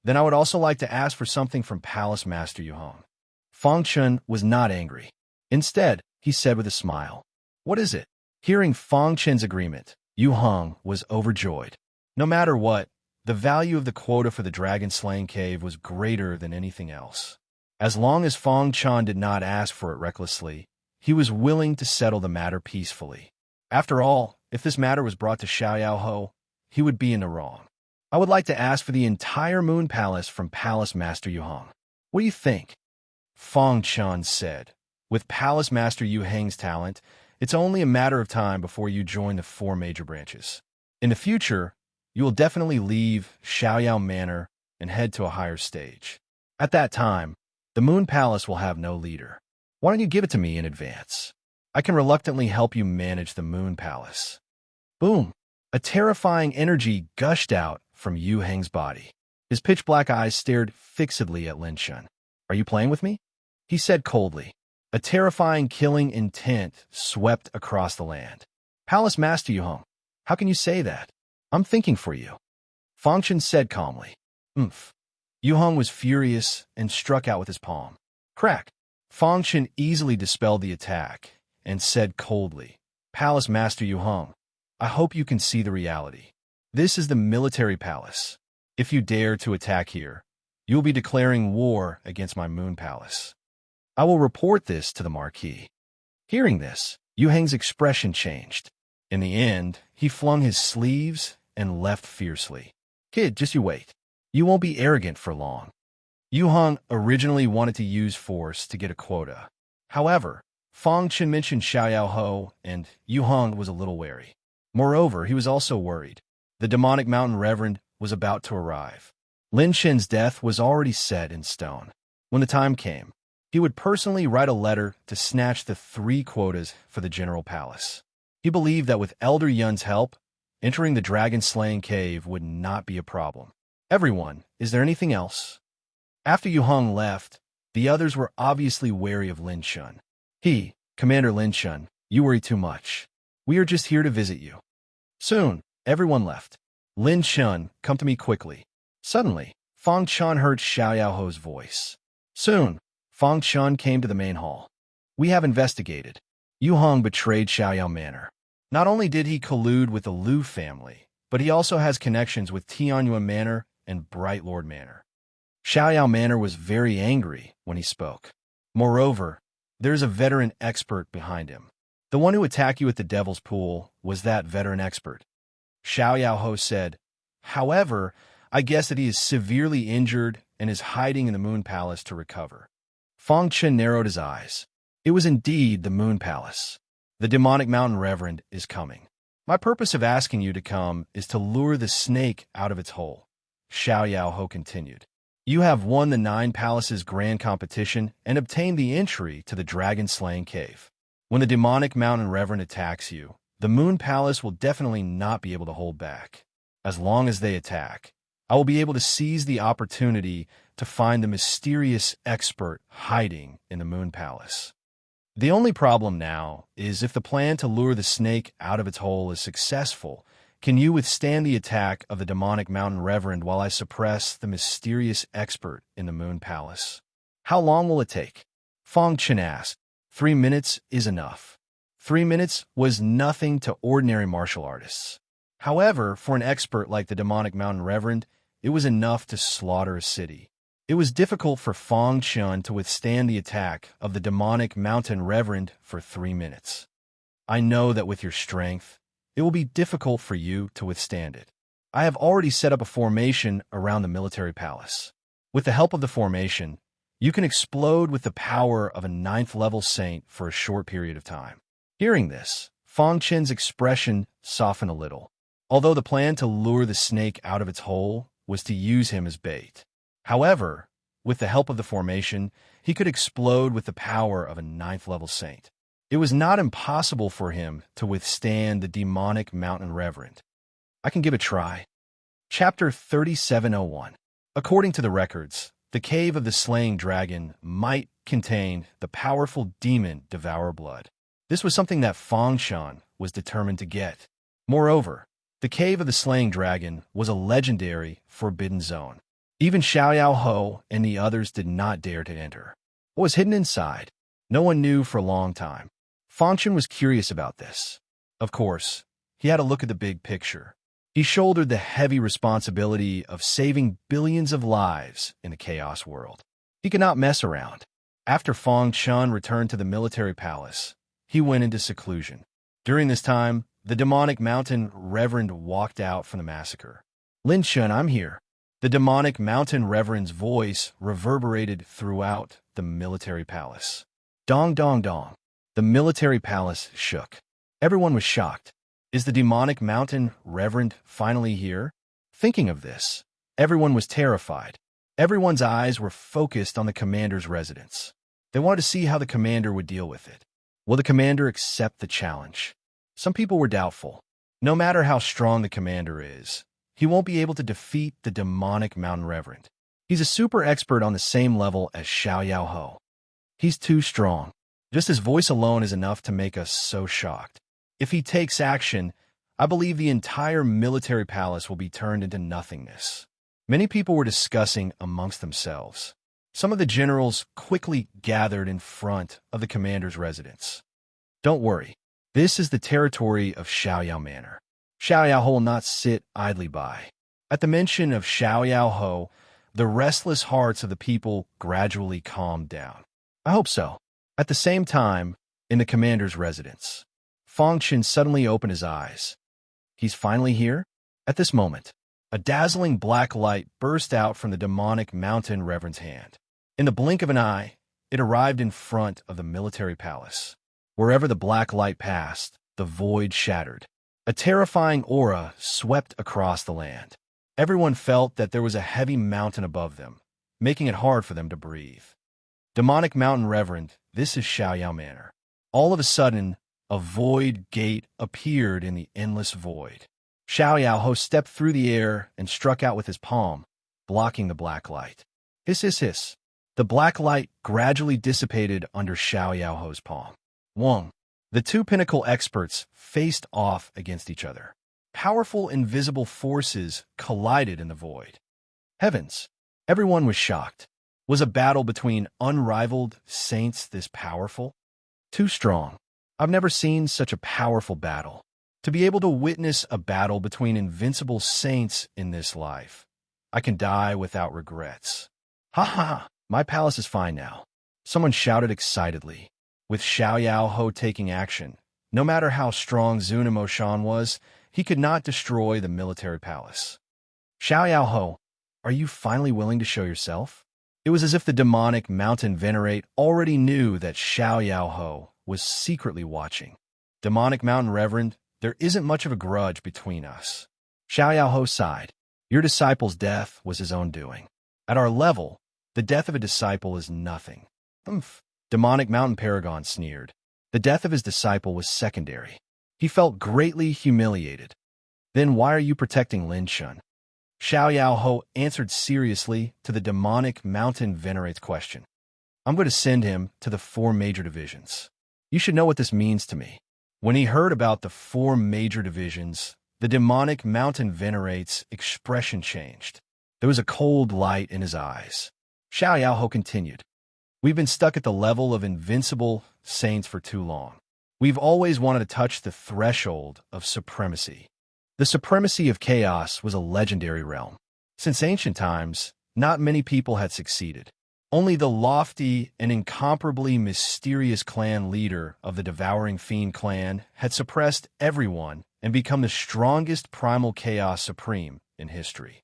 then I would also like to ask for something from Palace Master Yu Heng. Fang Chun was not angry. Instead, he said with a smile, what is it? Hearing Fang Chun's agreement, Yu Heng was overjoyed. No matter what, The value of the quota for the dragon-slaying cave was greater than anything else. As long as Fang Chan did not ask for it recklessly, he was willing to settle the matter peacefully. After all, if this matter was brought to Xiao Ho, he would be in the wrong. I would like to ask for the entire Moon Palace from Palace Master Yu Hong. What do you think? Fang Chan said. With Palace Master Yu Heng's talent, it's only a matter of time before you join the 4 major branches. In the future, you will definitely leave Xiaoyao Manor and head to a higher stage. At that time, the Moon Palace will have no leader. Why don't you give it to me in advance? I can reluctantly help you manage the Moon Palace. Boom! A terrifying energy gushed out from Yu Heng's body. His pitch-black eyes stared fixedly at Lin Shun. Are you playing with me? He said coldly. A terrifying killing intent swept across the land. Palace Master Yu Hong, how can you say that? I'm thinking for you. Fang Chen said calmly. Yu Hong was furious and struck out with his palm. Crack! Fang Chen easily dispelled the attack and said coldly, Palace Master Yu Hong, I hope you can see the reality. This is the military palace. If you dare to attack here, you will be declaring war against my Moon Palace. I will report this to the Marquis. Hearing this, Yu Heng's expression changed. In the end, he flung his sleeves and left fiercely. Kid, just you wait. You won't be arrogant for long. Yu Hong originally wanted to use force to get a quota. However, Fang Chen mentioned Xiao Ho, and Yu Hong was a little wary. Moreover, he was also worried. The demonic mountain reverend was about to arrive. Lin Shen's death was already set in stone. When the time came, he would personally write a letter to snatch the 3 quotas for the general palace. He believed that with Elder Yun's help, entering the dragon-slaying cave would not be a problem. Everyone, is there anything else? After Yu Hong left, the others were obviously wary of Lin Shun. Commander Lin Shun, you worry too much. We are just here to visit you. Soon, everyone left. Lin Shun, come to me quickly. Suddenly, Fang Chan heard Xiao Ho's voice. Soon, Fang Chan came to the main hall. We have investigated. Yu Hong betrayed Xiaoyao Manor. Not only did he collude with the Liu family, but he also has connections with Tianyuan Manor and Bright Lord Manor. Xiaoyao Manor was very angry when he spoke. Moreover, there is a veteran expert behind him. The one who attacked you at the Devil's Pool was that veteran expert. Xiaoyao Ho said, however, I guess that he is severely injured and is hiding in the Moon Palace to recover. Fang Chen narrowed his eyes. It was indeed the Moon Palace. The demonic mountain reverend is coming. My purpose of asking you to come is to lure the snake out of its hole. Xiaoyao Ho continued. You have won the 9 Palaces Grand Competition and obtained the entry to the dragon-slaying cave. When the demonic mountain reverend attacks you, the Moon Palace will definitely not be able to hold back. As long as they attack, I will be able to seize the opportunity to find the mysterious expert hiding in the Moon Palace. The only problem now is if the plan to lure the snake out of its hole is successful, can you withstand the attack of the demonic mountain reverend while I suppress the mysterious expert in the Moon Palace? How long will it take? Fang Chen asked. 3 minutes is enough. 3 minutes was nothing to ordinary martial artists. However, for an expert like the demonic mountain reverend, it was enough to slaughter a city. It was difficult for Fang Chen to withstand the attack of the demonic mountain reverend for 3 minutes. I know that with your strength, it will be difficult for you to withstand it. I have already set up a formation around the military palace. With the help of the formation, you can explode with the power of a 9th-level saint for a short period of time. Hearing this, Fang Chen's expression softened a little. Although the plan to lure the snake out of its hole was to use him as bait. However, with the help of the formation, he could explode with the power of a 9th-level saint. It was not impossible for him to withstand the demonic mountain reverend. I can give a try. Chapter 3701. According to the records, the cave of the slaying dragon might contain the powerful demon Devour Blood. This was something that Fang Shan was determined to get. Moreover, the cave of the slaying dragon was a legendary forbidden zone. Even Xiaoyao Ho and the others did not dare to enter. What was hidden inside? No one knew for a long time. Fang Chen was curious about this. Of course, he had a look at the big picture. He shouldered the heavy responsibility of saving billions of lives in the chaos world. He could not mess around. After Fang Chun returned to the military palace, he went into seclusion. During this time, the demonic mountain reverend walked out from the massacre. Lin Chun, I'm here. The demonic mountain reverend's voice reverberated throughout the military palace. Dong, dong, dong. The military palace shook. Everyone was shocked. Is the demonic mountain reverend finally here? Thinking of this, everyone was terrified. Everyone's eyes were focused on the commander's residence. They wanted to see how the commander would deal with it. Will the commander accept the challenge? Some people were doubtful. No matter how strong the commander is, he won't be able to defeat the demonic mountain reverend. He's a super expert on the same level as Xiao Yao Ho. He's too strong. Just his voice alone is enough to make us so shocked. If he takes action, I believe the entire military palace will be turned into nothingness. Many people were discussing amongst themselves. Some of the generals quickly gathered in front of the commander's residence. Don't worry. This is the territory of Xiao Yao Manor. Xiao Yao Ho will not sit idly by. At the mention of Xiao Yao Ho, the restless hearts of the people gradually calmed down. I hope so. At the same time, in the commander's residence, Fang Chun suddenly opened his eyes. He's finally here? At this moment, a dazzling black light burst out from the demonic mountain reverend's hand. In the blink of an eye, it arrived in front of the military palace. Wherever the black light passed, the void shattered. A terrifying aura swept across the land. Everyone felt that there was a heavy mountain above them, making it hard for them to breathe. Demonic mountain reverend, this is Xiao Yao Manor. All of a sudden, a void gate appeared in the endless void. Xiao Yao Ho stepped through the air and struck out with his palm, blocking the black light. Hiss, hiss, hiss. The black light gradually dissipated under Xiao Yao Ho's palm. Wong. The two pinnacle experts faced off against each other. Powerful invisible forces collided in the void. Heavens! Everyone was shocked. Was a battle between unrivaled saints this powerful? Too strong. I've never seen such a powerful battle. To be able to witness a battle between invincible saints in this life, I can die without regrets. Ha ha! My palace is fine now. Someone shouted excitedly. With Xiao Yao Ho taking action, no matter how strong Zunimo Shan was, he could not destroy the military palace. Xiao Yao Ho, are you finally willing to show yourself? It was as if the demonic mountain venerate already knew that Xiao Yao Ho was secretly watching. Demonic mountain reverend, there isn't much of a grudge between us. Xiao Yao Ho sighed. Your disciple's death was his own doing. At our level, the death of a disciple is nothing. Humph. Demonic mountain paragon sneered. The death of his disciple was secondary. He felt greatly humiliated. Then why are you protecting Lin Chun? Xiao Yao Ho answered seriously to the demonic mountain venerate's question. I'm going to send him to the 4 major divisions. You should know what this means to me. When he heard about the 4 major divisions, the demonic mountain venerate's expression changed. There was a cold light in his eyes. Xiao Yao Ho continued. We've been stuck at the level of invincible saints for too long. We've always wanted to touch the threshold of supremacy. The supremacy of chaos was a legendary realm. Since ancient times, not many people had succeeded. Only the lofty and incomparably mysterious clan leader of the Devouring Fiend clan had suppressed everyone and become the strongest primal chaos supreme in history.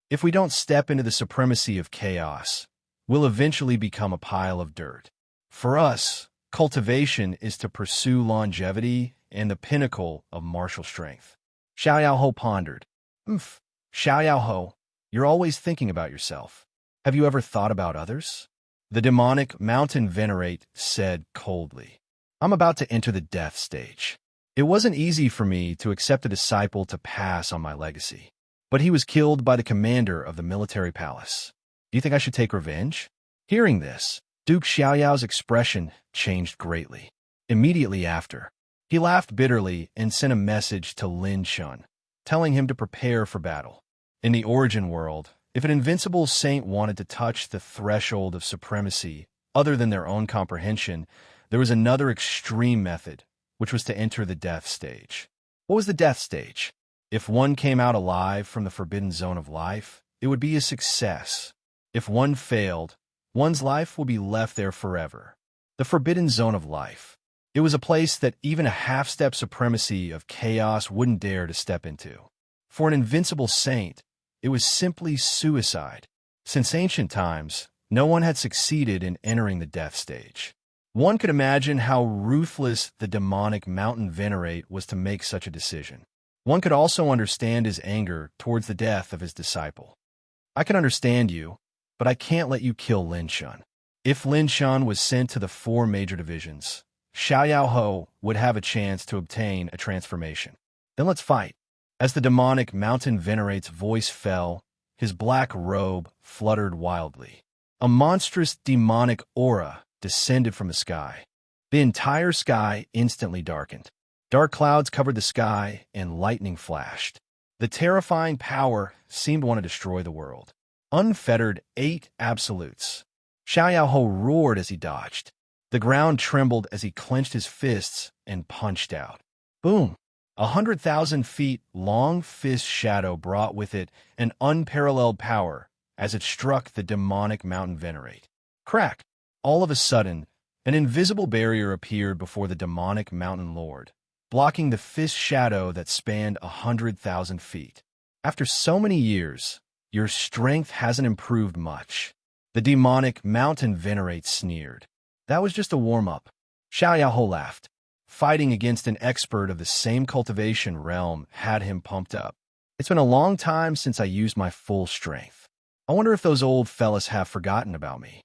If we don't step into the supremacy of chaos, we'll eventually become a pile of dirt. For us, cultivation is to pursue longevity and the pinnacle of martial strength. Xiao Yao Ho pondered. Xiao Yao Ho, you're always thinking about yourself. Have you ever thought about others? The demonic mountain venerate said coldly. I'm about to enter the death stage. It wasn't easy for me to accept a disciple to pass on my legacy, but he was killed by the commander of the military palace. Do you think I should take revenge? Hearing this, Duke Xiaoyao's expression changed greatly. Immediately after, he laughed bitterly and sent a message to Lin Chun, telling him to prepare for battle. In the origin world, if an invincible saint wanted to touch the threshold of supremacy other than their own comprehension, there was another extreme method, which was to enter the death stage. What was the death stage? If one came out alive from the forbidden zone of life, it would be a success. If one failed, one's life would be left there forever. The forbidden zone of life. It was a place that even a half-step supremacy of chaos wouldn't dare to step into. For an invincible saint, it was simply suicide. Since ancient times, no one had succeeded in entering the death stage. One could imagine how ruthless the demonic mountain venerate was to make such a decision. One could also understand his anger towards the death of his disciple. I can understand you, but I can't let you kill Lin Shun. If Lin Shun was sent to the 4 major divisions, Xiaoyaohou would have a chance to obtain a transformation. Then let's fight. As the demonic mountain venerate's voice fell, his black robe fluttered wildly. A monstrous demonic aura descended from the sky. The entire sky instantly darkened. Dark clouds covered the sky, and lightning flashed. The terrifying power seemed to want to destroy the world. Unfettered 8 absolutes. Xiaoyaohou roared as he dodged. The ground trembled as he clenched his fists and punched out. Boom! 100,000 feet long fist shadow brought with it an unparalleled power as it struck the demonic mountain venerate. Crack! All of a sudden, an invisible barrier appeared before the demonic mountain lord, blocking the fist shadow that spanned 100,000 feet. After so many years, your strength hasn't improved much. The demonic mountain venerate sneered. That was just a warm-up. Xiaoyaohou laughed. Fighting against an expert of the same cultivation realm had him pumped up. It's been a long time since I used my full strength. I wonder if those old fellas have forgotten about me.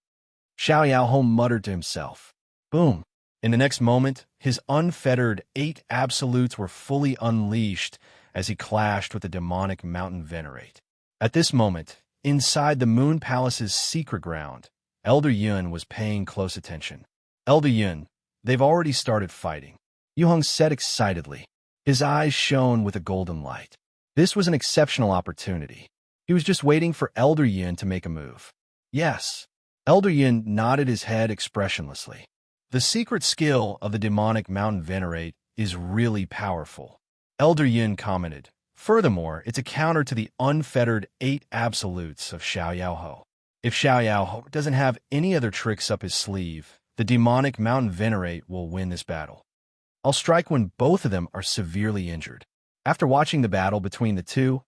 Xiaoyaohou muttered to himself. Boom! In the next moment, his unfettered 8 absolutes were fully unleashed as he clashed with the demonic mountain venerate. At this moment, inside the Moon Palace's secret ground, Elder Yun was paying close attention. Elder Yun, they've already started fighting. Yu Heng said excitedly. His eyes shone with a golden light. This was an exceptional opportunity. He was just waiting for Elder Yun to make a move. Yes. Elder Yun nodded his head expressionlessly. The secret skill of the demonic mountain venerate is really powerful. Elder Yun commented. Furthermore, it's a counter to the unfettered 8 absolutes of Xiaoyaohou. If Xiaoyaohou doesn't have any other tricks up his sleeve, the demonic mountain venerate will win this battle. I'll strike when both of them are severely injured. After watching the battle between the two,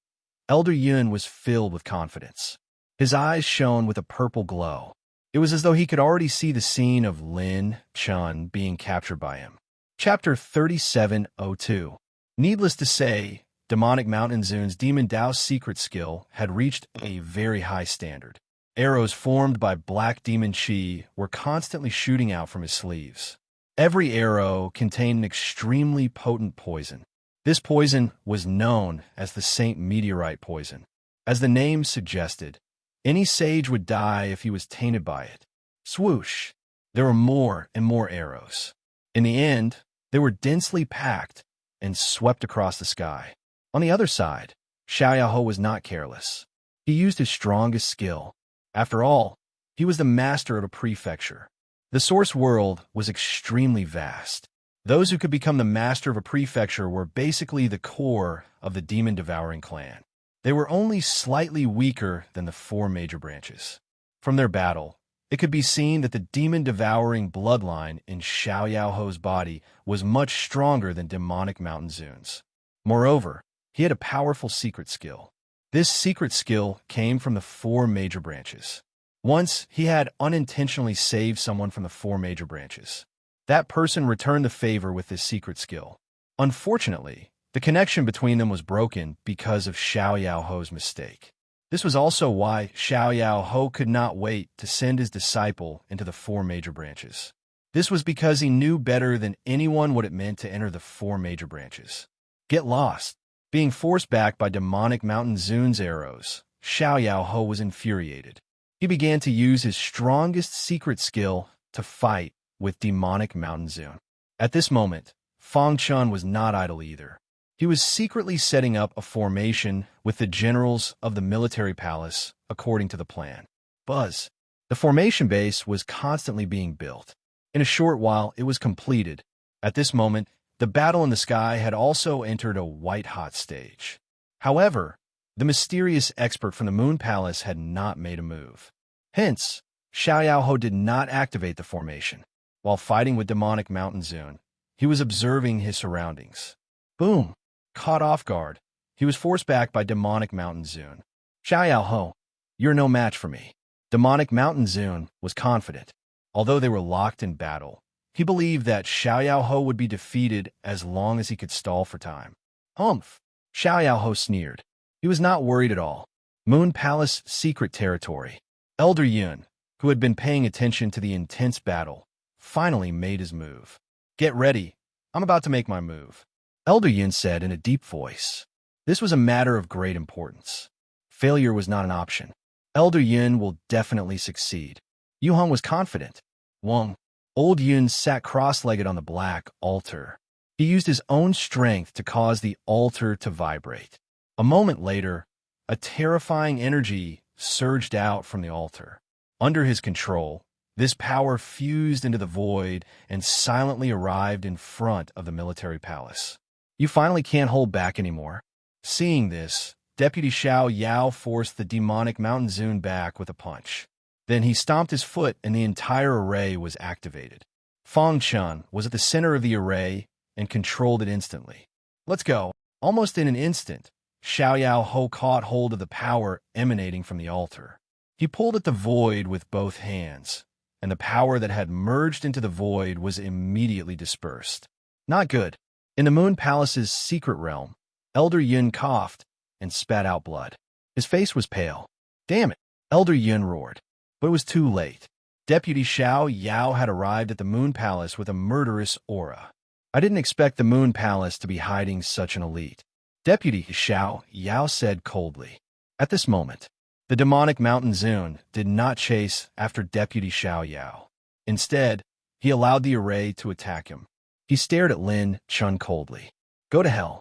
Elder Yun was filled with confidence. His eyes shone with a purple glow. It was as though he could already see the scene of Lin Shun being captured by him. Chapter 3702. Needless to say, Demonic Mountain Zun's Demon Dao's secret skill had reached a very high standard. Arrows formed by black demon chi were constantly shooting out from his sleeves. Every arrow contained an extremely potent poison. This poison was known as the Saint Meteorite poison. As the name suggested, any sage would die if he was tainted by it. Swoosh! There were more and more arrows. In the end, they were densely packed and swept across the sky. On the other side, Xiaoyaohou was not careless. He used his strongest skill. After all, he was the master of a prefecture. The source world was extremely vast. Those who could become the master of a prefecture were basically the core of the demon-devouring clan. They were only slightly weaker than the 4 major branches. From their battle, it could be seen that the demon-devouring bloodline in Xiaoyaohou's body was much stronger than demonic Mountain Zun's. Moreover, he had a powerful secret skill. This secret skill came from the 4 major branches. Once, he had unintentionally saved someone from the 4 major branches. That person returned the favor with this secret skill. Unfortunately, the connection between them was broken because of Xiaoyaohou's mistake. This was also why Xiaoyaohou could not wait to send his disciple into the 4 major branches. This was because he knew better than anyone what it meant to enter the 4 major branches. Get lost. Being forced back by demonic Mountain Zun's arrows, Xiaoyaohou was infuriated. He began to use his strongest secret skill to fight with demonic Mountain Zun. At this moment, Fang Chun was not idle either. He was secretly setting up a formation with the generals of the military palace according to the plan. Buzz. The formation base was constantly being built. In a short while, it was completed. At this moment, the battle in the sky had also entered a white-hot stage. However, the mysterious expert from the Moon Palace had not made a move. Hence, Xiao did not activate the formation. While fighting with demonic Mountain Zune, he was observing his surroundings. Boom! Caught off guard, he was forced back by demonic Mountain Zune. Xiao, you're no match for me. Demonic Mountain Zune was confident. Although they were locked in battle, he believed that Xiao would be defeated as long as he could stall for time. Humph! Xiao sneered. He was not worried at all. Moon Palace secret territory. Elder Yun, who had been paying attention to the intense battle, finally made his move. Get ready. I'm about to make my move. Elder Yun said in a deep voice. This was a matter of great importance. Failure was not an option. Elder Yun will definitely succeed. Yuhong was confident. Wang, old Yun sat cross-legged on the black altar. He used his own strength to cause the altar to vibrate. A moment later, a terrifying energy surged out from the altar. Under his control, this power fused into the void and silently arrived in front of the military palace. You finally can't hold back anymore. Seeing this, Deputy Xiao Yao forced the demonic Mountain Zune back with a punch. Then he stomped his foot and the entire array was activated. Fang Chun was at the center of the array and controlled it instantly. Let's go. Almost in an instant, Xiao caught hold of the power emanating from the altar. He pulled at the void with both hands, and the power that had merged into the void was immediately dispersed. Not good. In the Moon Palace's secret realm, Elder Yun coughed and spat out blood. His face was pale. Damn it, Elder Yun roared. But it was too late. Deputy Xiao Yao had arrived at the Moon Palace with a murderous aura. I didn't expect the Moon Palace to be hiding such an elite. Deputy Xiao Yao said coldly. At this moment, the demonic Mountain Zune did not chase after Deputy Xiao Yao. Instead, he allowed the array to attack him. He stared at Lin Chun coldly. Go to hell.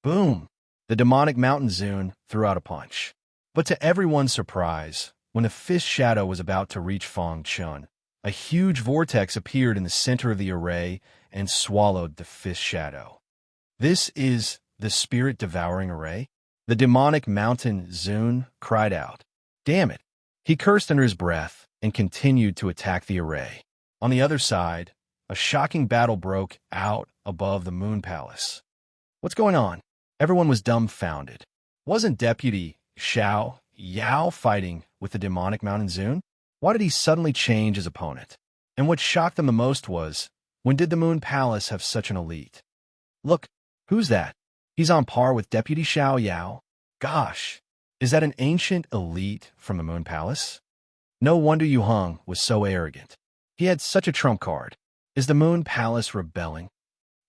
Boom! The demonic Mountain Zune threw out a punch. But to everyone's surprise, when the fist shadow was about to reach Fang Chun, a huge vortex appeared in the center of the array and swallowed the fist shadow. This is the spirit-devouring array? The demonic Mountain Zune cried out. Damn it! He cursed under his breath and continued to attack the array. On the other side, a shocking battle broke out above the Moon Palace. What's going on? Everyone was dumbfounded. Wasn't Deputy Xiao Yao fighting with the demonic Mountain Zune? Why did he suddenly change his opponent? And what shocked them the most was, when did the Moon Palace have such an elite? Look, who's that? He's on par with Deputy Xiao Yao. Gosh, is that an ancient elite from the Moon Palace? No wonder Yuhong was so arrogant. He had such a trump card. Is the Moon Palace rebelling?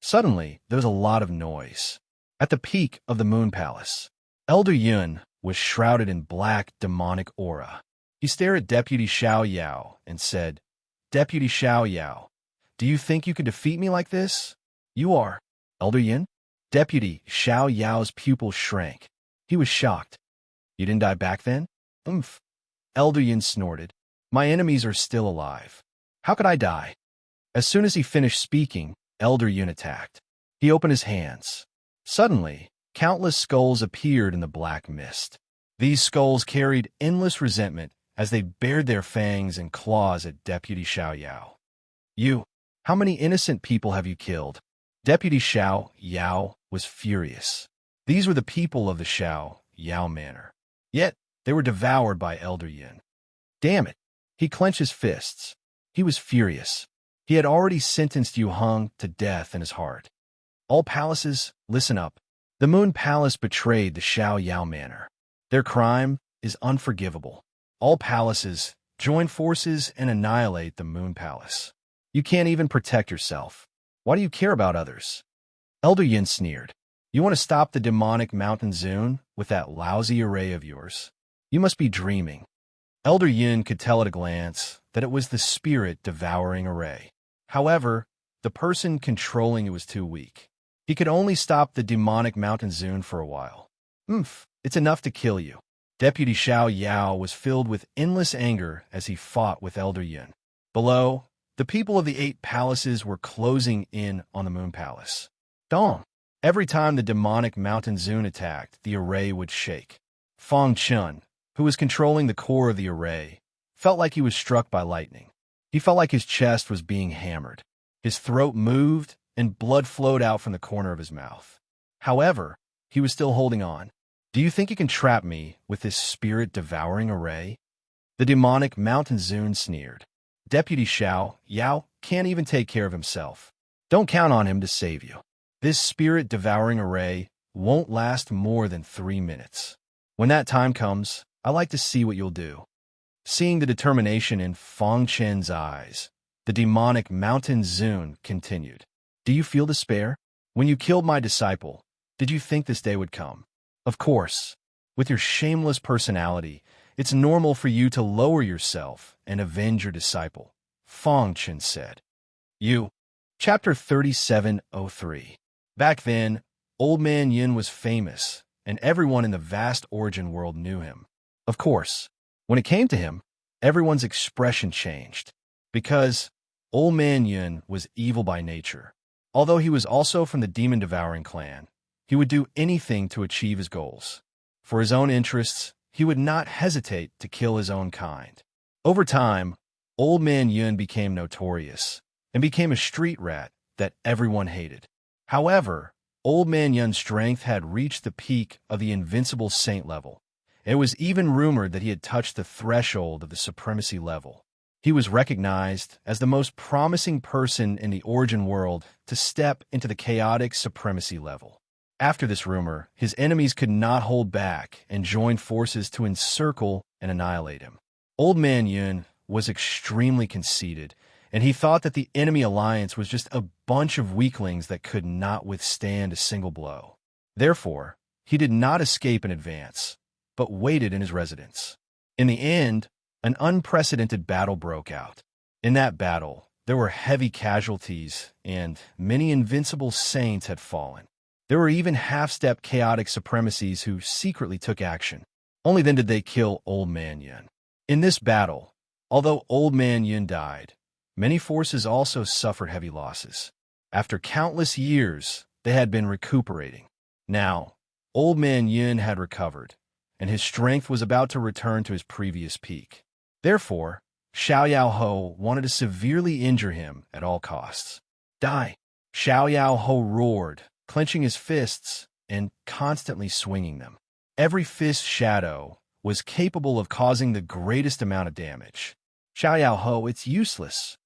Suddenly, there was a lot of noise. At the peak of the Moon Palace, Elder Yun was shrouded in black demonic aura. He stared at Deputy Xiao Yao and said, Deputy Xiao Yao, do you think you can defeat me like this? You are, Elder Yun? Deputy Xiao Yao's pupil shrank. He was shocked. You didn't die back then? Oomph. Elder Yun snorted. My enemies are still alive. How could I die? As soon as he finished speaking, Elder Yun attacked. He opened his hands. Suddenly, countless skulls appeared in the black mist. These skulls carried endless resentment as they bared their fangs and claws at Deputy Xiao Yao. You, how many innocent people have you killed? Deputy Xiao Yao was furious. These were the people of the Xiao Yao Manor. Yet, they were devoured by Elder Yun. Damn it! He clenched his fists. He was furious. He had already sentenced Yuhong to death in his heart. All palaces, listen up. The Moon Palace betrayed the Xiao Yao Manor. Their crime is unforgivable. All palaces, join forces and annihilate the Moon Palace. You can't even protect yourself. Why do you care about others? Elder Yin sneered. You want to stop the demonic Mountain Zune with that lousy array of yours? You must be dreaming. Elder Yin could tell at a glance that it was the spirit-devouring array. However, the person controlling it was too weak. He could only stop the demonic Mountain Zune for a while. It's enough to kill you. Deputy Xiao Yao was filled with endless anger as he fought with Elder Yin. Below, the people of the 8 palaces were closing in on the Moon Palace. Dong! Every time the demonic Mountain Zune attacked, the array would shake. Fang Chun, who was controlling the core of the array, felt like he was struck by lightning. He felt like his chest was being hammered. His throat moved, and blood flowed out from the corner of his mouth. However, he was still holding on. "Do you think you can trap me with this spirit-devouring array?" The demonic Mountain Zune sneered. "Deputy Xiao Yao can't even take care of himself. Don't count on him to save you. This spirit-devouring array won't last more than 3 minutes. When that time comes, I like to see what you'll do." Seeing the determination in Fang Chen's eyes, the demonic Mountain Zune continued. "Do you feel despair? When you killed my disciple, did you think this day would come? Of course. With your shameless personality, it's normal for you to lower yourself and avenge your disciple," Fang Chen said. Chapter 3703. Back then, Old Man Yin was famous, and everyone in the vast origin world knew him. Of course, when it came to him, everyone's expression changed, because Old Man Yin was evil by nature. Although he was also from the demon-devouring clan, he would do anything to achieve his goals. For his own interests, he would not hesitate to kill his own kind. Over time, Old Man Yin became notorious and became a street rat that everyone hated. However, Old Man Yun's strength had reached the peak of the invincible saint level. It was even rumored that he had touched the threshold of the supremacy level. He was recognized as the most promising person in the origin world to step into the chaotic supremacy level. After this rumor, his enemies could not hold back and joined forces to encircle and annihilate him. Old Man Yun was extremely conceited, and he thought that the enemy alliance was just a bunch of weaklings that could not withstand a single blow. Therefore, he did not escape in advance, but waited in his residence. In the end, an unprecedented battle broke out. In that battle, there were heavy casualties, and many invincible saints had fallen. There were even half-step chaotic supremacies who secretly took action. Only then did they kill Old Man Yin. In this battle, although Old Man Yin died, many forces also suffered heavy losses. After countless years, they had been recuperating. Now, Old Man Yin had recovered, and his strength was about to return to his previous peak. Therefore, Xiao Yao Ho wanted to severely injure him at all costs. "Die!" Xiao Yao Ho roared, clenching his fists and constantly swinging them. Every fist shadow was capable of causing the greatest amount of damage. "Xiao Yao Ho, it's useless."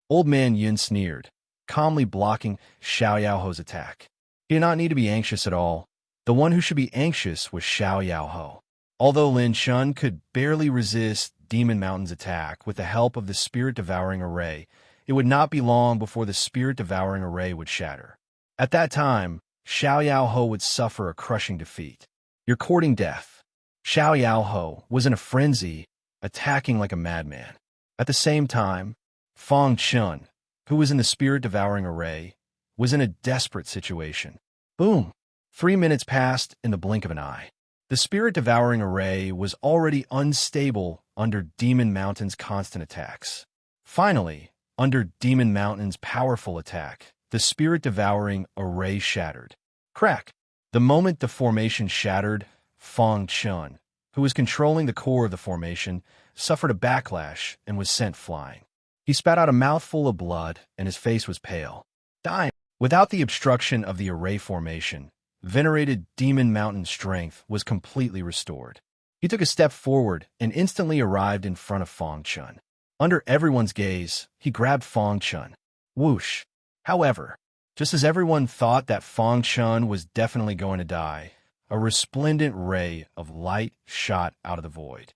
Old Man Yin sneered, calmly blocking Xiao Yao Ho's attack. He did not need to be anxious at all. The one who should be anxious was Xiao Yao Ho. Although Lin Shun could barely resist Demon Mountain's attack with the help of the Spirit-Devouring Array, it would not be long before the Spirit-Devouring Array would shatter. At that time, Xiao Yao Ho would suffer a crushing defeat. "You're courting death." Xiao Yao Ho was in a frenzy, attacking like a madman. At the same time, Fang Chun, who was in the Spirit-Devouring Array, was in a desperate situation. Boom! 3 minutes passed in the blink of an eye. The Spirit-Devouring Array was already unstable under Demon Mountain's constant attacks. Finally, under Demon Mountain's powerful attack, the Spirit-Devouring Array shattered. Crack! The moment the formation shattered, Fang Chun, who was controlling the core of the formation, suffered a backlash and was sent flying. He spat out a mouthful of blood, and his face was pale. "Die!" Without the obstruction of the array formation, venerated Demon Mountain strength was completely restored. He took a step forward and instantly arrived in front of Fang Chun. Under everyone's gaze, he grabbed Fang Chun. Whoosh! However, just as everyone thought that Fang Chun was definitely going to die, a resplendent ray of light shot out of the void.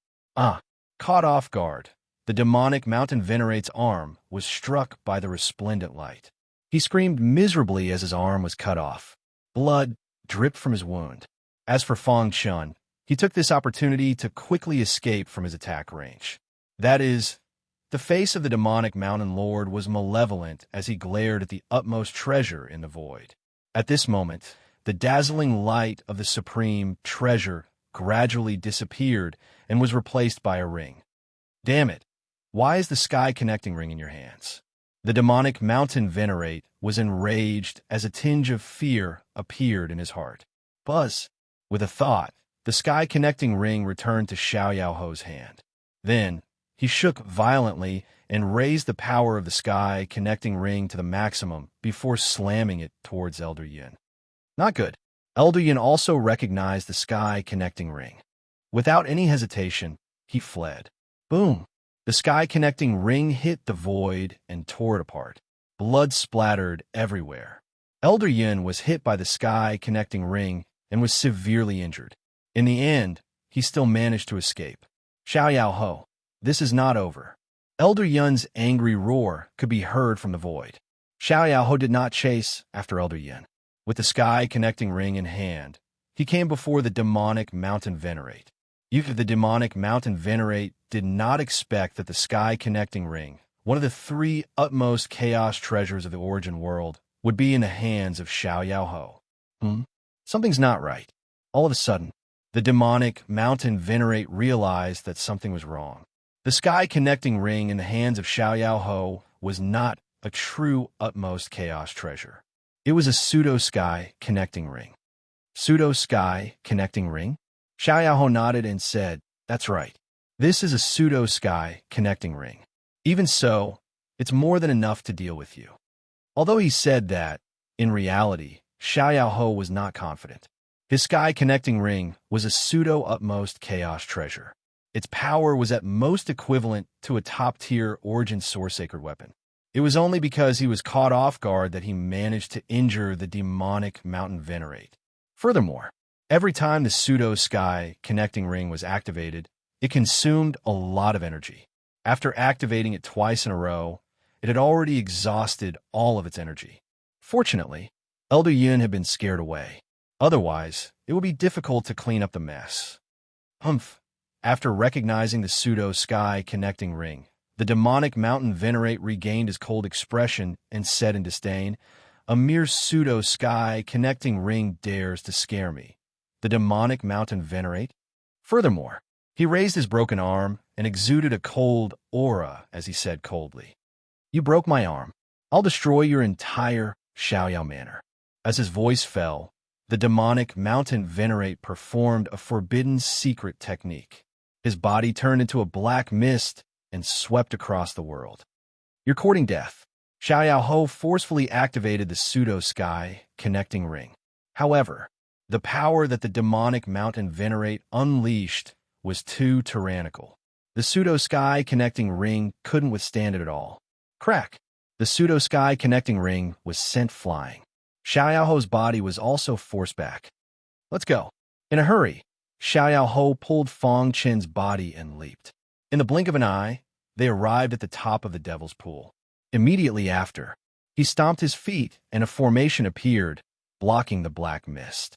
Caught off guard, the demonic Mountain Venerate's arm was struck by the resplendent light. He screamed miserably as his arm was cut off. Blood dripped from his wound. As for Fang Chun, he took this opportunity to quickly escape from his attack range. That is, the face of the demonic Mountain Lord was malevolent as he glared at the utmost treasure in the void. At this moment, the dazzling light of the supreme treasure gradually disappeared and was replaced by a ring. "Damn it! Why is the sky connecting ring in your hands?" The demonic mountain venerate was enraged as a tinge of fear appeared in his heart. Buzz! With a thought, the sky-connecting ring returned to Xiao Ho's hand. Then, he shook violently and raised the power of the sky-connecting ring to the maximum before slamming it towards Elder Yin. Not good. Elder Yin also recognized the sky-connecting ring. Without any hesitation, he fled. Boom! The sky-connecting ring hit the void and tore it apart. Blood splattered everywhere. Elder Yin was hit by the sky-connecting ring and was severely injured. In the end, he still managed to escape. Xiao Ho, this is not over. Elder Yin's angry roar could be heard from the void. Xiao Ho did not chase after Elder Yin. With the sky-connecting ring in hand, he came before the demonic mountain venerate. The demonic mountain venerate did not expect that the sky-connecting ring, one of the three utmost chaos treasures of the origin world, would be in the hands of Xiao Ho. Something's not right. All of a sudden, the demonic mountain venerate realized that something was wrong. The sky-connecting ring in the hands of Xiao Ho was not a true utmost chaos treasure. It was a pseudo-sky-connecting ring. Pseudo-sky-connecting ring? Xiao Ho nodded and said, "That's right. This is a pseudo-sky-connecting ring. Even so, it's more than enough to deal with you." Although he said that, in reality, Xiao Ho was not confident. His sky-connecting ring was a pseudo-utmost chaos treasure. Its power was at most equivalent to a top-tier origin source sacred weapon. It was only because he was caught off guard that he managed to injure the demonic mountain venerate. Furthermore, every time the pseudo-sky-connecting ring was activated, it consumed a lot of energy. After activating it twice in a row, it had already exhausted all of its energy. Fortunately, Elder Yin had been scared away. Otherwise, it would be difficult to clean up the mess. After recognizing the pseudo-sky-connecting ring, the demonic mountain venerate regained his cold expression and said in disdain, "A mere pseudo-sky-connecting ring dares to scare me. The demonic mountain venerate?" Furthermore, he raised his broken arm and exuded a cold aura as he said coldly, "You broke my arm. I'll destroy your entire Xiaoyao manor." As his voice fell, the demonic mountain venerate performed a forbidden secret technique. His body turned into a black mist and swept across the world. "You're courting death." Xiao Ho forcefully activated the pseudo-sky-connecting ring. However, the power that the demonic mountain venerate unleashed was too tyrannical. The pseudo-sky-connecting ring couldn't withstand it at all. Crack! The pseudo-sky-connecting ring was sent flying. Xiao Ho's body was also forced back. "Let's go." In a hurry, Xiao Ho pulled Fong Qin's body and leaped. In the blink of an eye, they arrived at the top of the Devil's Pool. Immediately after, he stomped his feet and a formation appeared, blocking the black mist.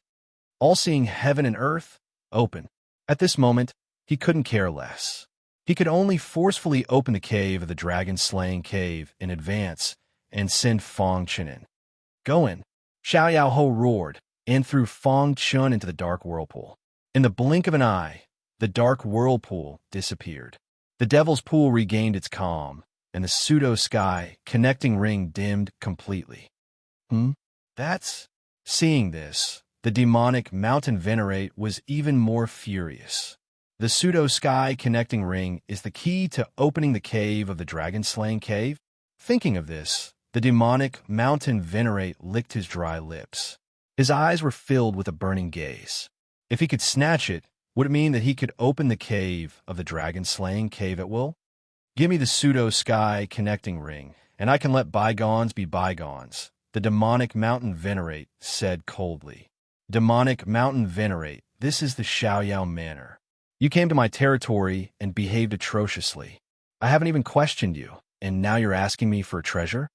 All-seeing heaven and earth, open. At this moment, he couldn't care less. He could only forcefully open the cave of the dragon-slaying cave in advance and send Fong Qin in. "Go in." Xiao Ho roared and threw Fong Qin into the dark whirlpool. In the blink of an eye, the dark whirlpool disappeared. The Devil's Pool regained its calm, and the pseudo-sky-connecting ring dimmed completely. That's... Seeing this, the demonic mountain venerate was even more furious. The pseudo-sky-connecting ring is the key to opening the cave of the dragon-slaying cave. Thinking of this, the demonic mountain venerate licked his dry lips. His eyes were filled with a burning gaze. If he could snatch it, would it mean that he could open the cave of the dragon-slaying cave at will? "Give me the pseudo-sky-connecting ring, and I can let bygones be bygones," the demonic mountain venerate said coldly. "Demonic mountain venerate, this is the Xiaoyao manor. You came to my territory and behaved atrociously. I haven't even questioned you, and now you're asking me for a treasure?"